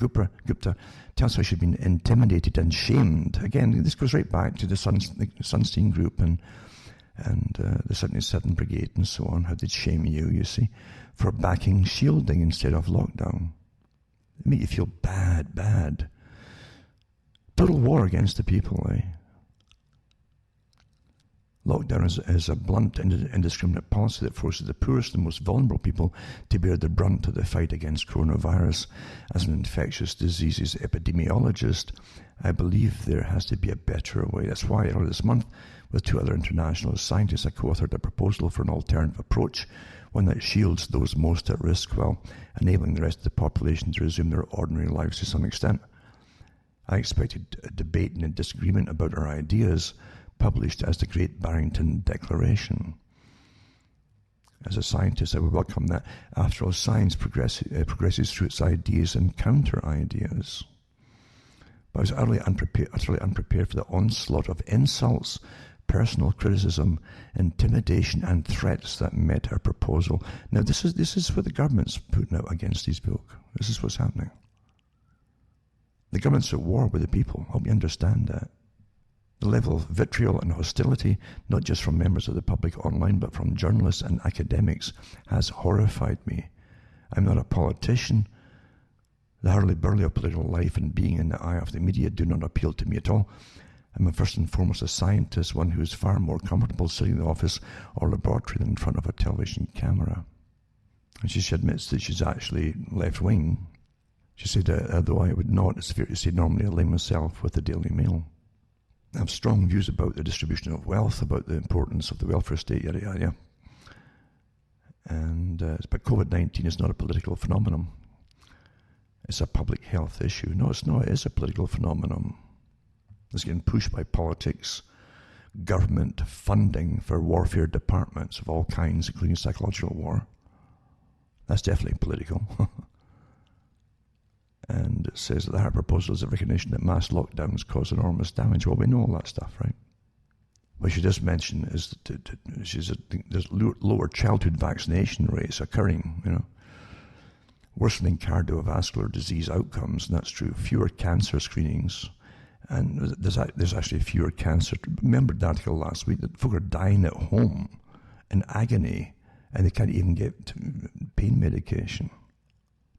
Gupta tells how she'd been intimidated and shamed. Again, this goes right back to the Sunstein Group and the 77 Brigade and so on. How they'd shame you see, for backing shielding instead of lockdown. They make you feel bad. Total war against the people, eh? Lockdown is a blunt, indiscriminate policy that forces the poorest and most vulnerable people to bear the brunt of the fight against coronavirus. As an infectious diseases epidemiologist, I believe there has to be a better way. That's why earlier this month, with 2 other international scientists, I co-authored a proposal for an alternative approach, one that shields those most at risk while enabling the rest of the population to resume their ordinary lives to some extent. I expected a debate and a disagreement about our ideas, published as the Great Barrington Declaration. As a scientist, I would welcome that. After all, science progresses through its ideas and counter-ideas. But I was utterly unprepared for the onslaught of insults, personal criticism, intimidation, and threats that met our proposal. Now, this is what the government's putting out against these folk. This is what's happening. The government's at war with the people. I hope you understand that. The level of vitriol and hostility, not just from members of the public online, but from journalists and academics, has horrified me. I'm not a politician. The hurly-burly of political life and being in the eye of the media do not appeal to me at all. I'm first and foremost a scientist, one who is far more comfortable sitting in the office or laboratory than in front of a television camera. And she admits that she's actually left-wing. She said, although I would not, it's fair to say, normally align myself with the Daily Mail. I have strong views about the distribution of wealth, about the importance of the welfare state, yada, yada. But COVID-19 is not a political phenomenon. It's a public health issue. No, it's not. It is a political phenomenon. It's getting pushed by politics, government funding for warfare departments of all kinds, including psychological war. That's definitely political. And it says that the Hart proposal is a recognition that mass lockdowns cause enormous damage. Well, we know all that stuff, right? What she does mention is that there's lower childhood vaccination rates occurring, worsening cardiovascular disease outcomes, and that's true. Fewer cancer screenings, and there's actually fewer cancer. Remember the article last week that folk are dying at home in agony, and they can't even get pain medication.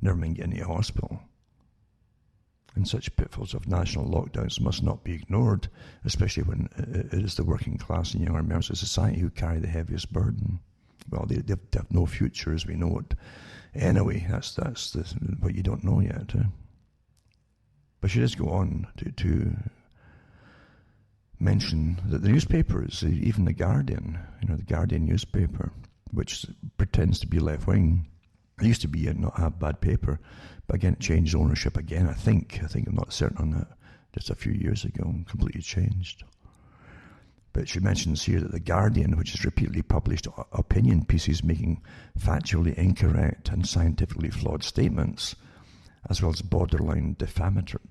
Never mind getting to a hospital. And such pitfalls of national lockdowns must not be ignored, especially when it is the working class and younger members of society who carry the heaviest burden. Well, they have no future as we know it. Anyway, that's what you don't know yet. But she does go on to mention that the newspapers, even The Guardian, the Guardian newspaper, which pretends to be left-wing, It used to be not a bad paper, but again, it changed ownership again, I think. I'm not certain on that. Just a few years ago, completely changed. But she mentions here that The Guardian, which has repeatedly published opinion pieces making factually incorrect and scientifically flawed statements, as well as borderline defamatory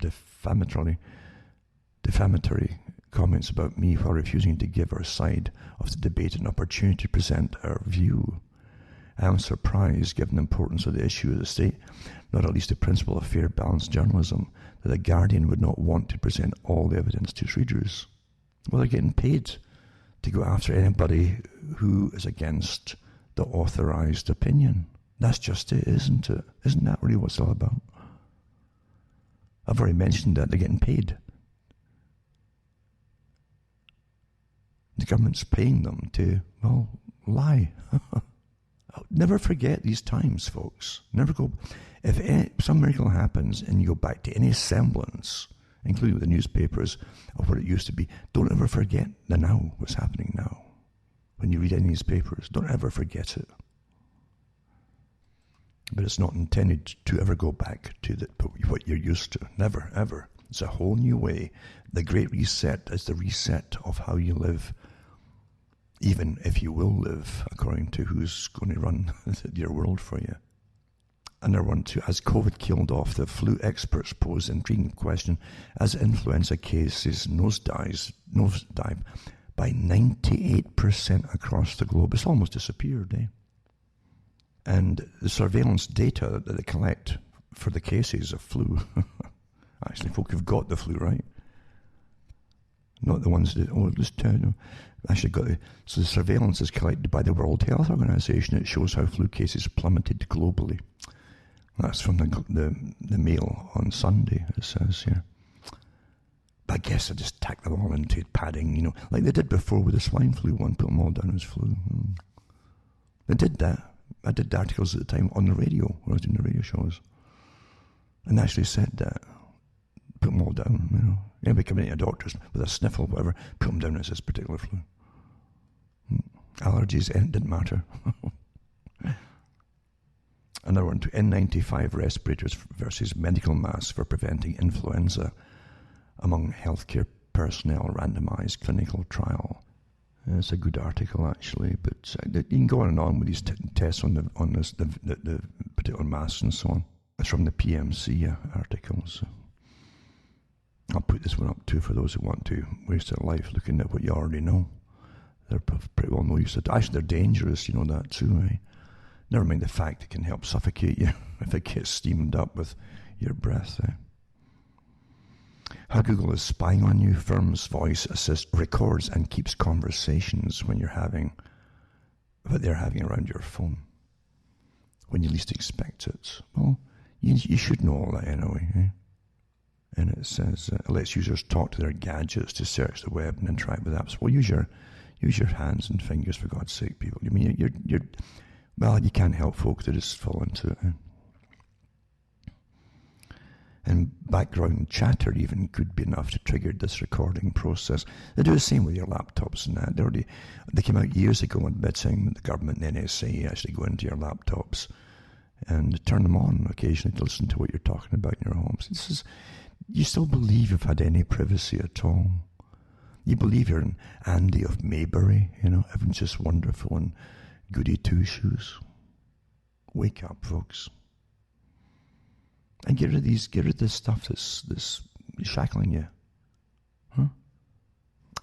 comments about me while refusing to give our side of the debate an opportunity to present our view. I am surprised, given the importance of the issue of the state, not at least the principle of fair, balanced journalism, that The Guardian would not want to present all the evidence to its readers. Well, they're getting paid to go after anybody who is against the authorized opinion. That's just it, isn't it? Isn't that really what it's all about? I've already mentioned that they're getting paid. The government's paying them to, well, lie. Never forget these times, folks. Never go. If some miracle happens and you go back to any semblance, including with the newspapers, of what it used to be, don't ever forget the now, what's happening now. When you read any of these papers, don't ever forget it. But it's not intended to ever go back to what you're used to. Never, ever. It's a whole new way. The Great Reset is the reset of how you live, even if you will live, according to who's going to run your world for you. Another one too, as COVID killed off the flu, experts pose an intriguing question as influenza cases nosedive by 98% across the globe. It's almost disappeared, eh? And the surveillance data that they collect for the cases of flu, actually folk who've got the flu, right? Not the ones that, actually got it. So the surveillance is collected by the World Health Organization. It shows how flu cases plummeted globally. That's from the Mail on Sunday, it says here. But I guess I just tack them all into padding, like they did before with the swine flu one, put them all down as flu. They did that. I did the articles at the time on the radio, when I was doing the radio shows. And actually said that. Put them all down, Anybody coming into a doctor's with a sniffle, whatever, put them down as this particular flu. Allergies, it didn't matter. Another one, N95 respirators versus medical masks for preventing influenza among healthcare personnel, randomized clinical trial. It's a good article, actually, but you can go on and on with these tests on the particular masks and so on. It's from the PMC articles. I'll put this one up too for those who want to waste their life looking at what you already know. They're pretty well no use. Actually, they're dangerous, you know that too, eh? Never mind the fact it can help suffocate you if it gets steamed up with your breath. How Google is spying on you. Firm's voice assist records and keeps conversations what they're having around your phone when you least expect it. Well, you should know all that anyway. Eh? And it says it lets users talk to their gadgets to search the web and interact with apps. Well, use your hands and fingers, for God's sake, people. I mean, you can't help folk that just fall into it. And background chatter even could be enough to trigger this recording process. They do the same with your laptops and that. They came out years ago admitting that the government and the NSA actually go into your laptops and turn them on occasionally to listen to what you're talking about in your homes. You still believe you've had any privacy at all? You believe you're an Andy of Maybury, everyone's just wonderful and goody two-shoes. Wake up, folks. And get rid of this stuff that's shackling you. Huh?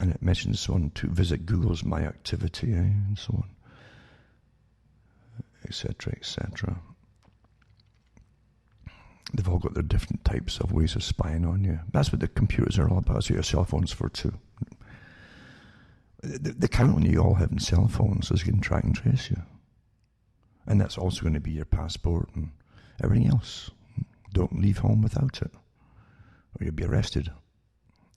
And it mentions so on to visit Google's My Activity, and so on. Etc., etc. They've all got their different types of ways of spying on you. That's what the computers are all about. That's what your cell phones for too. They count on you all having cell phones so they can track and trace you. And that's also going to be your passport and everything else. Don't leave home without it, or you'll be arrested.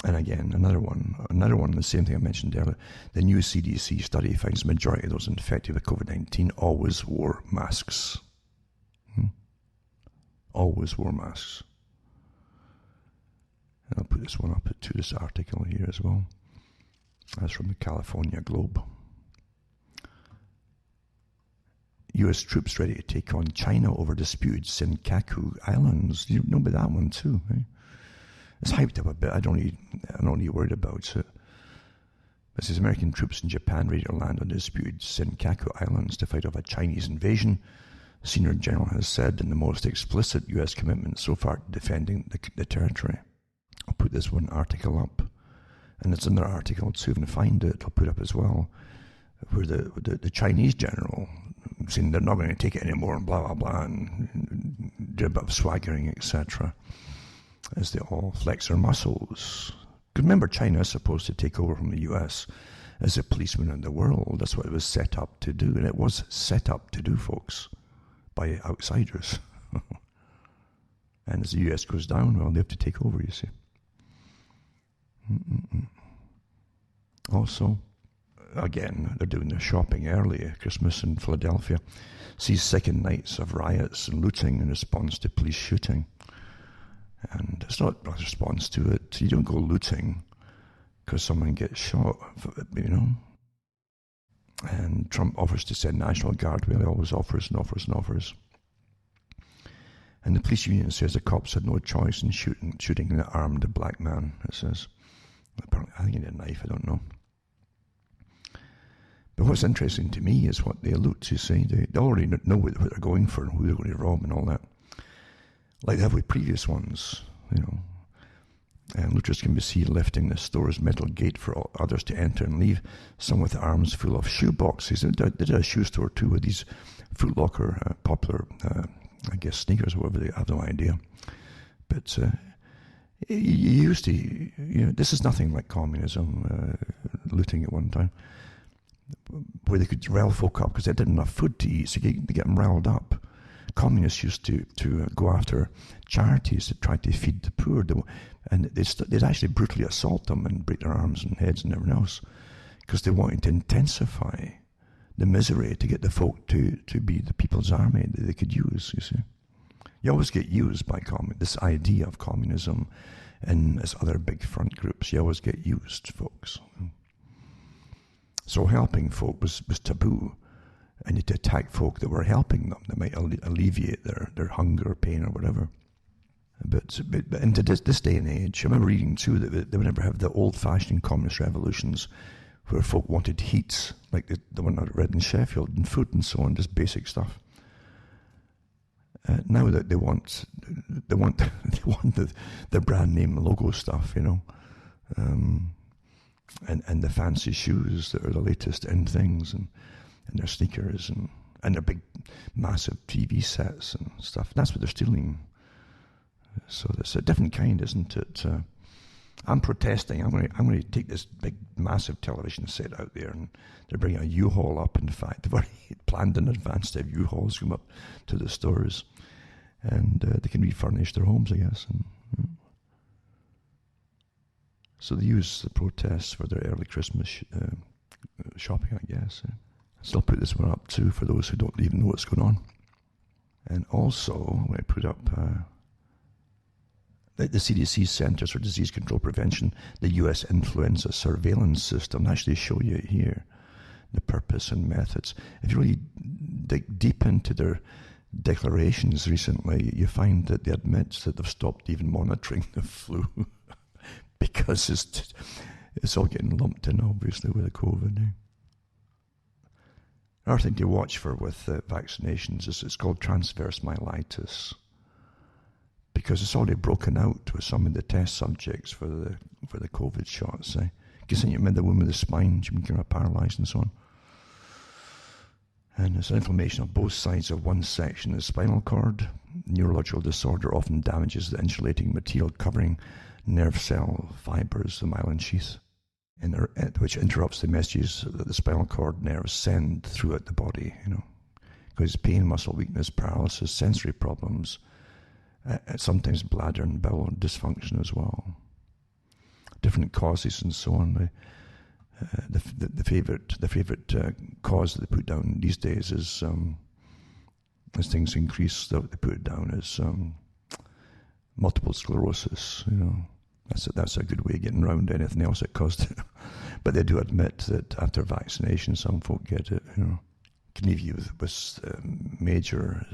And again, another one, the same thing I mentioned earlier. The new CDC study finds the majority of those infected with COVID-19 always wore masks. Always wore masks. And I'll put this one up to this article here as well. That's from the California Globe. U.S. troops ready to take on China over disputed Senkaku Islands. You know about that one too, right? It's hyped up a bit. I'm not really worried about it. This is American troops in Japan ready to land on the disputed Senkaku Islands to fight off a Chinese invasion. The senior general has said in the most explicit U.S. commitment so far to defending the territory. I'll put this one article up, and it's another article too. If I can find it, I'll put up as well, where the Chinese general saying they're not going to take it anymore and blah blah blah, and do a bit of swaggering, etc., as they all flex their muscles. Because remember, China is supposed to take over from the U.S. as a policeman in the world. That's what it was set up to do, and it was set up to do, folks, by outsiders. And as the U.S. goes down, well, they have to take over, you see. Also, again, they're doing their shopping early. Christmas in Philadelphia sees second nights of riots and looting in response to police shooting. And it's not a response to it. You don't go looting because someone gets shot, you know. And Trump offers to send National Guard. Well, he always offers and offers and offers. And the police union says the cops had no choice in shooting an armed black man, it says. Apparently, I think he had a knife, I don't know. But what's interesting to me is what they loot, you see. They already know what they're going for and who they're going to rob and all that. Like they have with previous ones, you know. And looters can be seen lifting the store's metal gate for others to enter and leave, some with arms full of shoe boxes. They did a shoe store too with these Foot Locker popular, I guess, sneakers or whatever. They have no idea. But you used to, you know, this is nothing like communism, looting at one time, where they could rile folk up because they didn't have enough food to eat, so they get them riled up. Communists used to go after charities to try to feed the poor, and they'd actually brutally assault them and break their arms and heads and everything else because they wanted to intensify the misery to get the folk to be the people's army that they could use, you see. You always get used by this idea of communism and as other big front groups. You always get used, folks. So helping folk was taboo. And to attack folk that were helping them, that might alleviate their hunger or pain or whatever. But into this day and age, I remember reading too that they would never have the old-fashioned communist revolutions where folk wanted heat, like the one I read in Sheffield, and food and so on, just basic stuff. Now that they want the brand name logo stuff, you know, and the fancy shoes that are the latest in things, and their sneakers and their big, massive TV sets and stuff. That's what they're stealing. So it's a different kind, isn't it? I'm protesting. I'm going to take this big, massive television set out there, and they're bringing a U-Haul up. In fact, they've already planned in advance to have U-Hauls come up to the stores, and they can refurnish their homes, I guess. So they use the protests for their early Christmas shopping, I guess. So I'll put this one up too for those who don't even know what's going on. And also, when I put up the CDC Centers for Disease Control Prevention, the U.S. influenza surveillance system, I actually show you here the purpose and methods. If you really dig deep into their declarations recently, you find that they admit that they've stopped even monitoring the flu because it's all getting lumped in, obviously, with the COVID now. Another thing to watch for with vaccinations is it's called transverse myelitis, because it's already broken out with some of the test subjects for the COVID shots. Because you remember the woman with the spine, she became paralyzed and so on. And it's inflammation on both sides of one section of the spinal cord. Neurological disorder often damages the insulating material covering nerve cell fibers, the myelin sheath, which interrupts the messages that the spinal cord nerves send throughout the body, you know, because pain, muscle weakness, paralysis, sensory problems, sometimes bladder and bowel dysfunction as well. Different causes and so on. The favorite cause that they put down these days is, as things increase, they put it down as multiple sclerosis, you know. That's a good way of getting around anything else that caused it. But they do admit that after vaccination, some folk get it, you know. can leave you with major,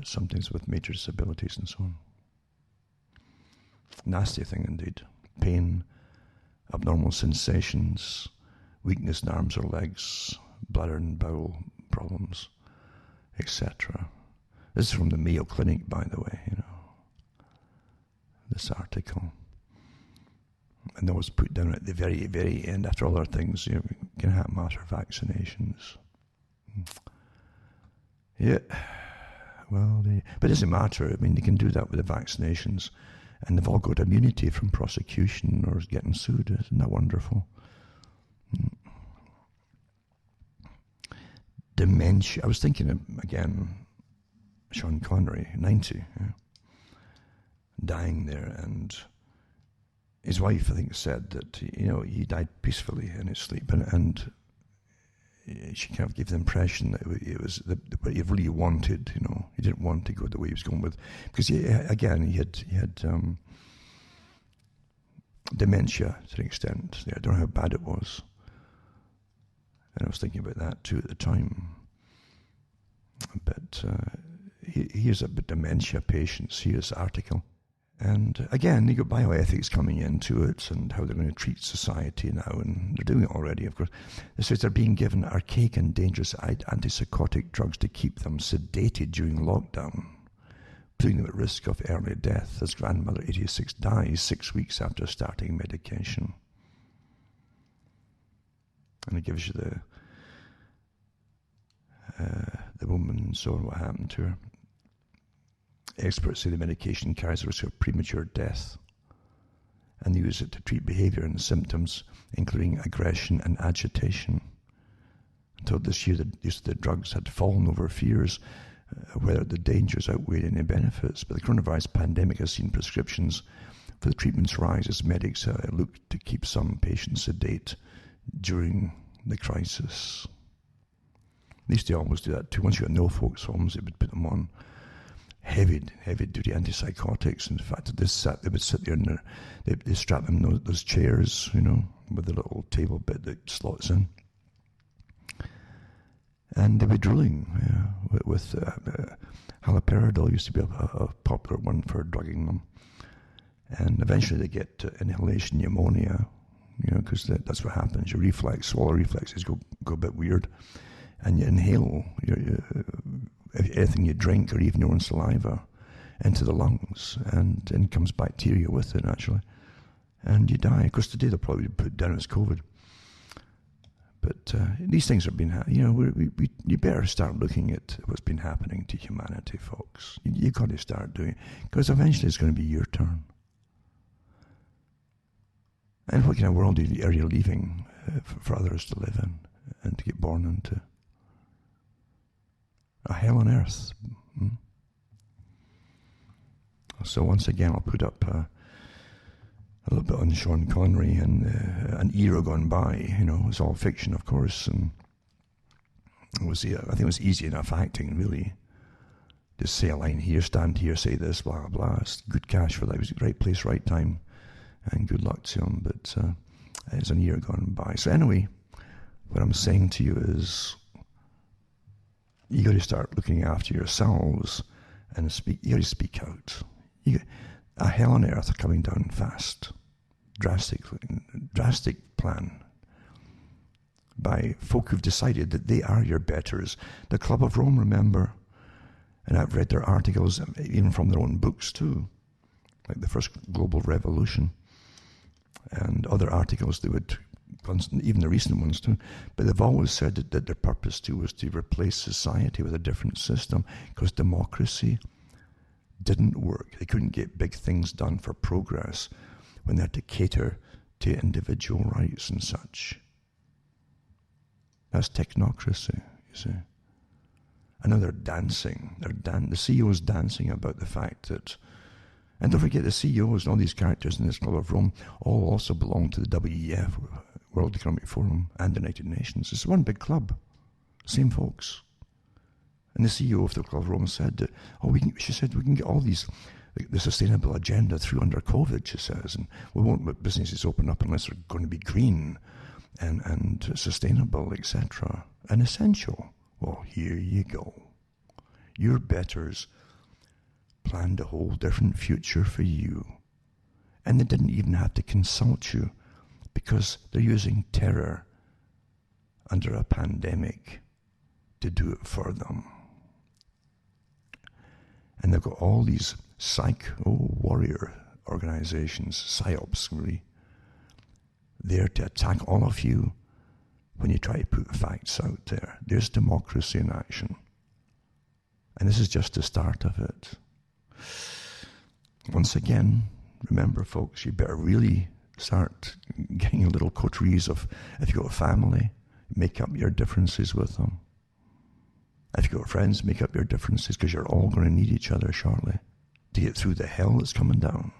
sometimes with major disabilities and so on. Nasty thing indeed. Pain, abnormal sensations, weakness in arms or legs, bladder and bowel problems, etc. This is from the Mayo Clinic, by the way, this article. And that was put down at the very, very end, after all other things, can have matter vaccinations. Yeah, well, but it doesn't matter. I mean, they can do that with the vaccinations, and they've all got immunity from prosecution or getting sued. Isn't that wonderful? Dementia. I was thinking of, again, Sean Connery, 90, dying there, and his wife, I think, said that he died peacefully in his sleep, and she kind of gave the impression that it was what he really wanted. He didn't want to go the way he was going with, because he had dementia to an extent. I don't know how bad it was, and I was thinking about that too at the time. But here's about dementia patients. Here's the article. And again, you've got bioethics coming into it and how they're going to treat society now, and they're doing it already, of course. It says they're being given archaic and dangerous antipsychotic drugs to keep them sedated during lockdown, putting them at risk of early death as grandmother 86 dies 6 weeks after starting medication. And it gives you the woman and so on, what happened to her. Experts say the medication carries a risk of premature death, and they use it to treat behaviour and symptoms, including aggression and agitation. Until this year, the use of the drugs had fallen over fears whether the dangers outweighed any benefits. But the coronavirus pandemic has seen prescriptions for the treatments rise as medics look to keep some patients sedate during the crisis. They used to almost do that too. Once you got no folks' homes, they would put them on heavy-duty antipsychotics. In fact, they would sit there and they strap them in those chairs, with the little table bit that slots in. And they were drooling with haloperidol used to be a popular one for drugging them. And eventually they get inhalation pneumonia, because that's what happens. Your swallow reflexes go a bit weird, and you inhale anything you drink or even your own saliva into the lungs, and in comes bacteria with it, actually. And you die. Of course, today they'll probably put down as COVID. But these things have been you better start looking at what's been happening to humanity, folks. You've got to start doing it, because eventually it's going to be your turn. And what kind of world are you leaving for others to live in and to get born into? A hell on earth. So once again, I'll put up a little bit on Sean Connery and an era gone by. It's all fiction, of course, and I think it was easy enough acting, really. Just say a line here, stand here, say this, blah, blah, blah. It's good cash for that. It was right place, right time, and good luck to him. But it's an era gone by. So anyway, what I'm saying to you is, you got to start looking after yourselves and speak. You got to speak out. A hell on earth are coming down fast. Drastic plan by folk who've decided that they are your betters. The Club of Rome, remember, and I've read their articles, even from their own books too, like the First Global Revolution and other articles they would. Even the recent ones too, but they've always said that their purpose too was to replace society with a different system, because democracy didn't work. They couldn't get big things done for progress when they had to cater to individual rights and such. That's technocracy, you see. And now they're dancing. The CEO's dancing about the fact that, and don't forget, the CEOs and all these characters in this Club of Rome all also belong to the WEF, World Economic Forum, and the United Nations. It's one big club, same folks. And the CEO of the Club of Rome said that, she said, we can get all these, the sustainable agenda through under COVID, she says, and we won't let businesses open up unless they're going to be green and sustainable, etc., and essential. Well, here you go. Your betters planned a whole different future for you. And they didn't even have to consult you because they're using terror under a pandemic to do it for them. And they've got all these warrior organizations, PSYOPs really, there to attack all of you when you try to put facts out there. There's democracy in action. And this is just the start of it. Once again, remember folks, you better really start getting a little coteries of, if you've got a family, make up your differences with them. If you've got friends, make up your differences, because you're all going to need each other shortly to get through the hell that's coming down.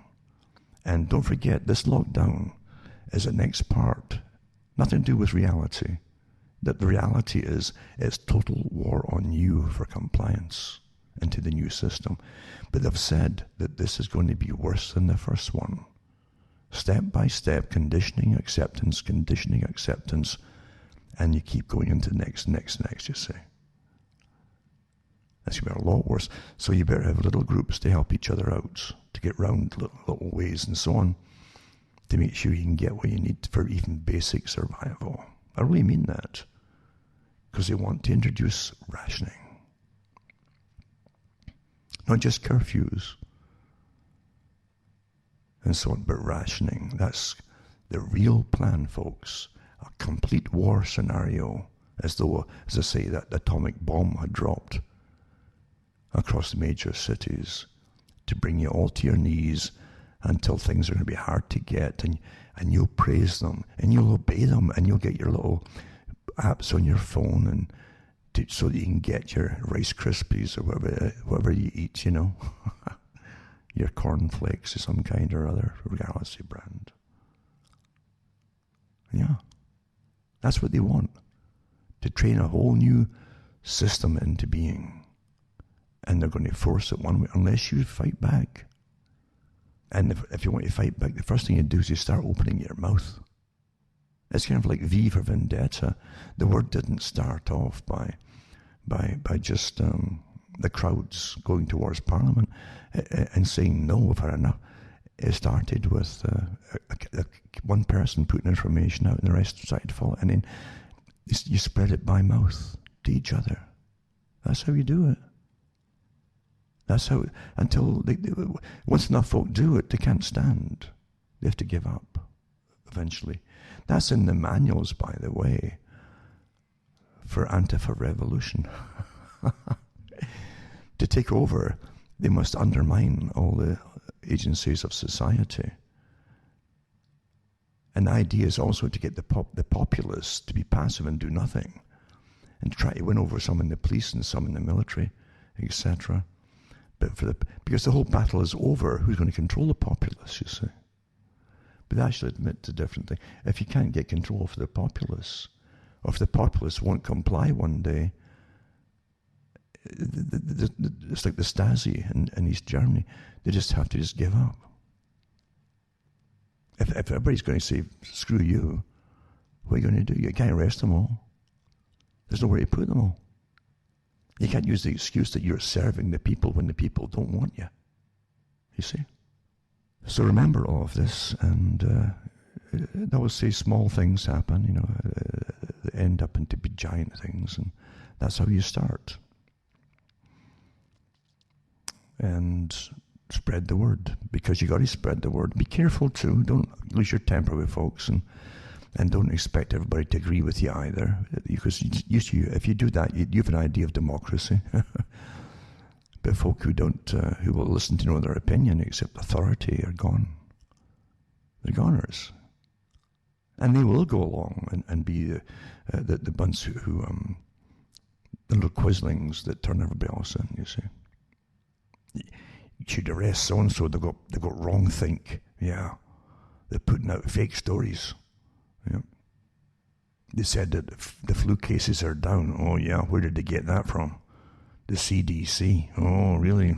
And don't forget, this lockdown is the next part. Nothing to do with reality. That the reality is, it's total war on you for compliance into the new system. But they've said that this is going to be worse than the first one. Step by step, conditioning acceptance, and you keep going into next, you see. That's going to be a lot worse. So you better have little groups to help each other out, to get round little ways and so on, to make sure you can get what you need for even basic survival. I really mean that, because they want to introduce rationing. Not just curfews and so on, but rationing. That's the real plan, folks. A complete war scenario, as though, as I say, that atomic bomb had dropped across the major cities to bring you all to your knees until things are going to be hard to get, and you'll praise them, and you'll obey them, and you'll get your little apps on your phone and so that you can get your Rice Krispies or whatever you eat, you know, your cornflakes of some kind or other, regardless of brand. Yeah, that's what they want, to train a whole new system into being. And they're going to force it one way, unless you fight back. And if you want to fight back, the first thing you do is you start opening your mouth. It's kind of like V for Vendetta. The word didn't start off by just the crowds going towards Parliament and saying no, we've had enough. It started with one person putting information out and the rest decided to follow. And then you spread it by mouth to each other. That's how you do it. That's how, until once enough folk do it, they can't stand. They have to give up eventually. That's in the manuals, by the way, for Antifa revolution. To take over, they must undermine all the agencies of society. And the idea is also to get the populace to be passive and do nothing, and to try to win over some in the police and some in the military, etc. But because the whole battle is over, who's going to control the populace, you see? But I should admit to a different thing. If you can't get control of the populace, or if the populace won't comply one day, it's like the Stasi in East Germany. They just have to give up. If everybody's going to say, screw you, what are you going to do? You can't arrest them all. There's nowhere to put them all. You can't use the excuse that you're serving the people when the people don't want you. You see? So remember all of this, and I would say small things happen, you know, they end up into big giant things, and that's how you start. And spread the word, because you got to spread the word. Be careful too. Don't lose your temper with folks, and don't expect everybody to agree with you either, because if you do that, you have an idea of democracy. But folk who will listen to no other opinion except authority are gone. They're goners, and they will go along and be the bunch who the little quislings that turn everybody else in. You see, you should arrest so and so. They've got wrong think. Yeah, they're putting out fake stories. Yeah. They said that the flu cases are down. Oh yeah, where did they get that from? The CDC. Oh really?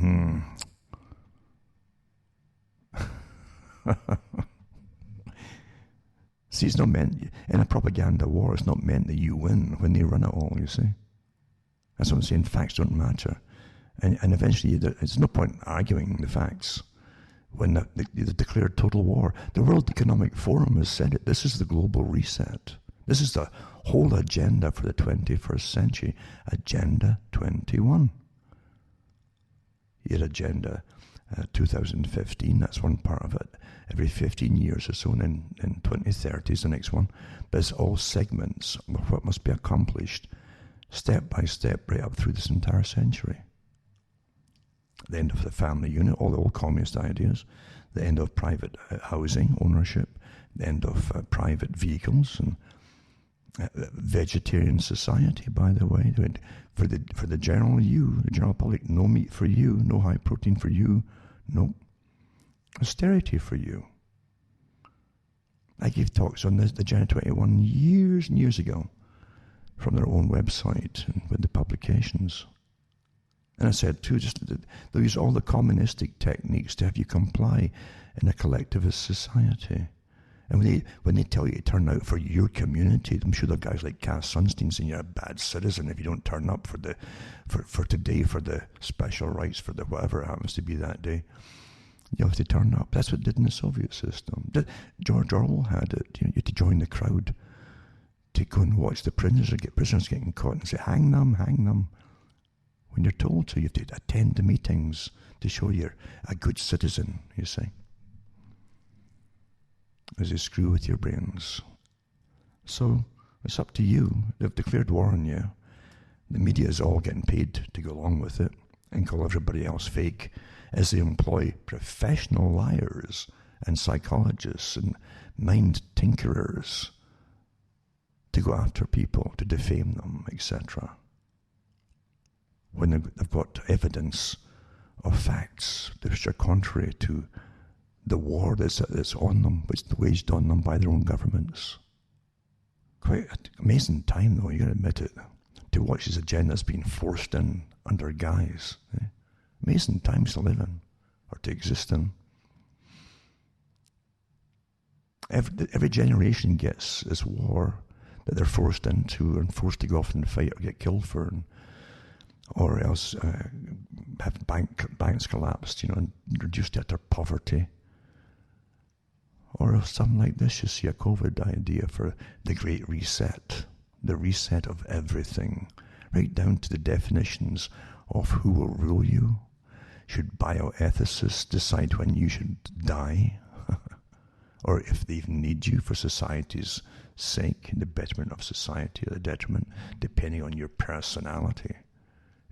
See, it's not meant, in a propaganda war, it's not meant that you win when they run it all, you see. That's what I'm saying. Facts don't matter. And eventually, there's no point arguing the facts when they declared total war. The World Economic Forum has said it. This is the global reset. This is the whole agenda for the 21st century. Agenda 21. Your agenda 2015, that's one part of it. Every 15 years or so, and in 2030 is the next one. But it's all segments of what must be accomplished step by step right up through this entire century. The end of the family unit, all the old communist ideas, the end of private housing ownership, the end of private vehicles, and vegetarian society, by the way, for the general you, the general public, no meat for you, no high protein for you, no austerity for you. I gave talks on this, the Agenda 21, years and years ago, from their own website and with the publications. And I said, too, they'll use all the communistic techniques to have you comply in a collectivist society. And when they tell you to turn out for your community, I'm sure there are guys like Cass Sunstein saying you're a bad citizen if you don't turn up for today, for the special rights, for the whatever it happens to be that day. You have to turn up. That's what it did in the Soviet system. George Orwell had it. You had to join the crowd to go and watch the prisoners getting caught and say, hang them, hang them. When you're told to, you have to attend the meetings to show you're a good citizen, you see. As they screw with your brains. So, it's up to you. They've declared war on you. The media is all getting paid to go along with it and call everybody else fake as they employ professional liars and psychologists and mind tinkerers to go after people, to defame them, etc. When they've got evidence of facts which are contrary to the war that's on them, which is waged on them by their own governments. Quite an amazing time, though, you got to admit it, to watch these agendas being forced in under guise. Amazing times to live in, or to exist in. Every generation gets this war that they're forced into and forced to go off and fight or get killed for, or else have banks collapsed, and reduced to utter poverty. Or something like this, you see a COVID idea for the Great Reset, the reset of everything, right down to the definitions of who will rule you. Should bioethicists decide when you should die? Or if they even need you for society's sake, the betterment of society or the detriment, depending on your personality,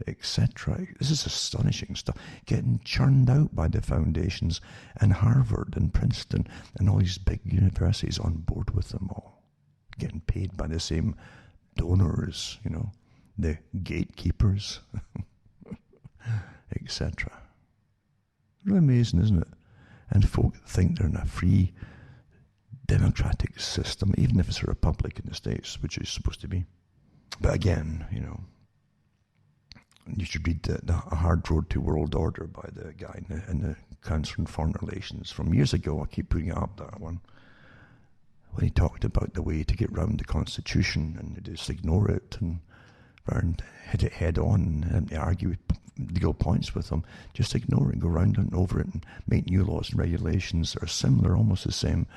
etc. This is astonishing stuff, getting churned out by the foundations and Harvard and Princeton and all these big universities on board with them all, getting paid by the same donors, the gatekeepers, etc. Really amazing, isn't it? And folk think they're in a free democratic system, even if it's a republic in the States, which it's supposed to be. But again, you should read the Hard Road to World Order by the guy in the Council on Foreign Relations from years ago. I keep bringing up that one. When he talked about the way to get round the Constitution and just ignore it and hit it head on and argue legal points with them. Just ignore it, go round and over it and make new laws and regulations that are similar, almost the same,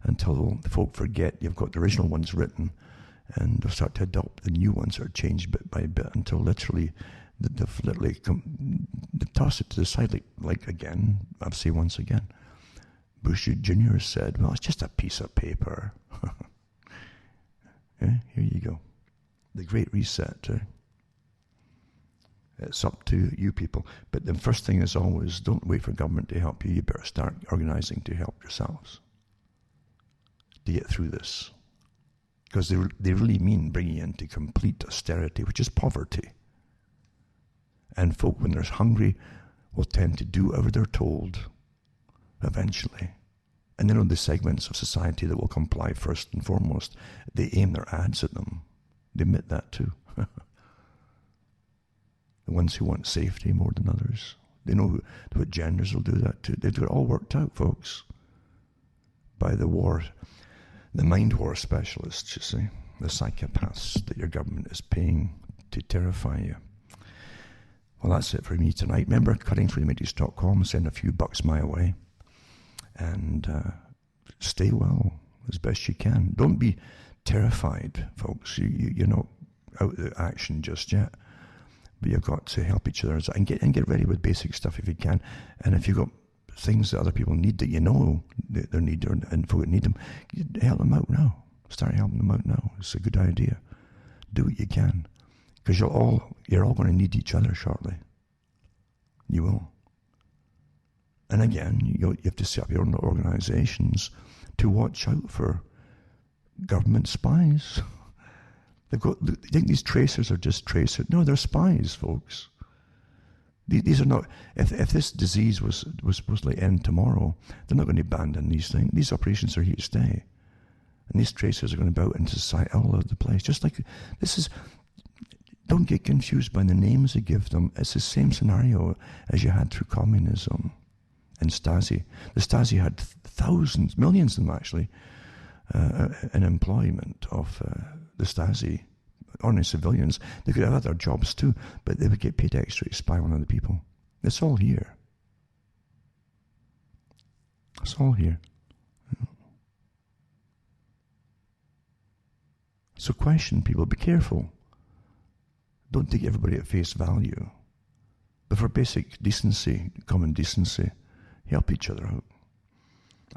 until the folk forget you've got the original ones written and they'll start to adopt the new ones that are changed bit by bit until literally they've tossed it to the side, like again, I'll say once again, Bush Jr. said, well, it's just a piece of paper. Yeah, here you go. The Great Reset. It's up to you people. But the first thing is always, don't wait for government to help you. You better start organising to help yourselves to get through this. Because they really mean bringing you into complete austerity, which is poverty. And folk, when they're hungry, will tend to do whatever they're told eventually. And the segments of society that will comply first and foremost, they aim their ads at them. They admit that too. The ones who want safety more than others. They know what genders will do that too. They've got it all worked out, folks. By the mind war specialists, you see. The psychopaths that your government is paying to terrify you. Well, that's it for me tonight. Remember, cuttingthroughthematrix.com. Send a few bucks my way. And stay well as best you can. Don't be terrified, folks. You're not out of action just yet. But you've got to help each other and get ready with basic stuff if you can. And if you've got things that other people need that you know they need and folk that need them, help them out now. Start helping them out now. It's a good idea. Do what you can. Because you're all going to need each other shortly. You will. And again, you have to set up your own organizations to watch out for government spies. You think these tracers are just tracers? No, they're spies, folks. These are not. If this disease was supposed to end tomorrow, they're not going to abandon these things. These operations are here to stay, and these tracers are going to be out into society all over the place. Just like this is. Don't get confused by the names they give them. It's the same scenario as you had through communism and Stasi. The Stasi had thousands, millions of them actually, in employment of the Stasi, ordinary civilians. They could have other jobs too, but they would get paid extra to spy on other people. It's all here. It's all here. So question people, be careful. Don't take everybody at face value. But for basic decency, common decency, help each other out.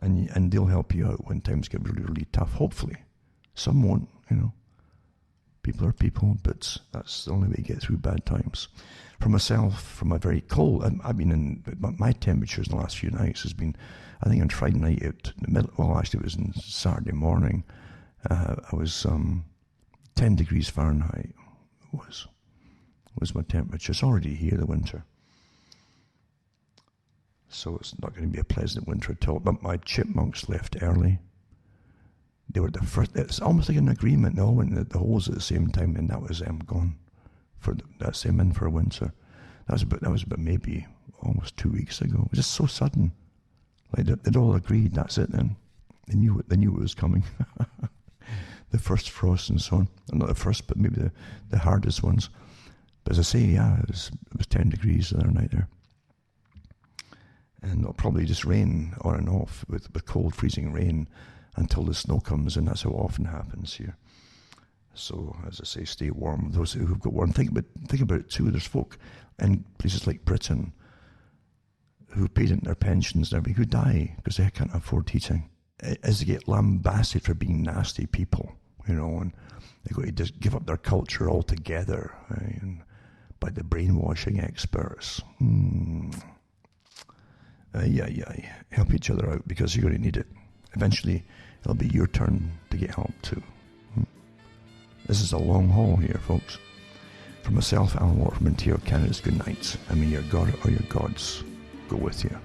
And they'll help you out when times get really, really tough, hopefully. Some won't, People are people, but that's the only way to get through bad times. For myself, from a very cold, I've been in, my temperatures in the last few nights has been, I think on Friday night, actually it was on Saturday morning, I was 10 degrees Fahrenheit was my temperature. It's already here, the winter. So it's not going to be a pleasant winter at all. But my chipmunks left early. They were the first. It's almost like an agreement. They all went in the holes at the same time, and that was them gone. That's them in for winter. That was about maybe almost 2 weeks ago. It was just so sudden. Like they'd all agreed. That's it. Then they knew it was coming. The first frost and so on. Not the first, but maybe the hardest ones. But as I say, yeah, it was 10 degrees the other night there. And it'll probably just rain on and off with cold, freezing rain until the snow comes, and that's how often happens here. So, as I say, stay warm. Those who've got warm, think about it too. There's folk in places like Britain who paid into their pensions and everything who die because they can't afford heating. As they get lambasted for being nasty people, and they've got to just give up their culture altogether, and by the brainwashing experts. Help each other out because you're going to need it. Eventually, it'll be your turn to get help too. This is a long haul here, folks. For myself, Alan Watt from Ontario, Canada's good night. And may your God or your gods go with you.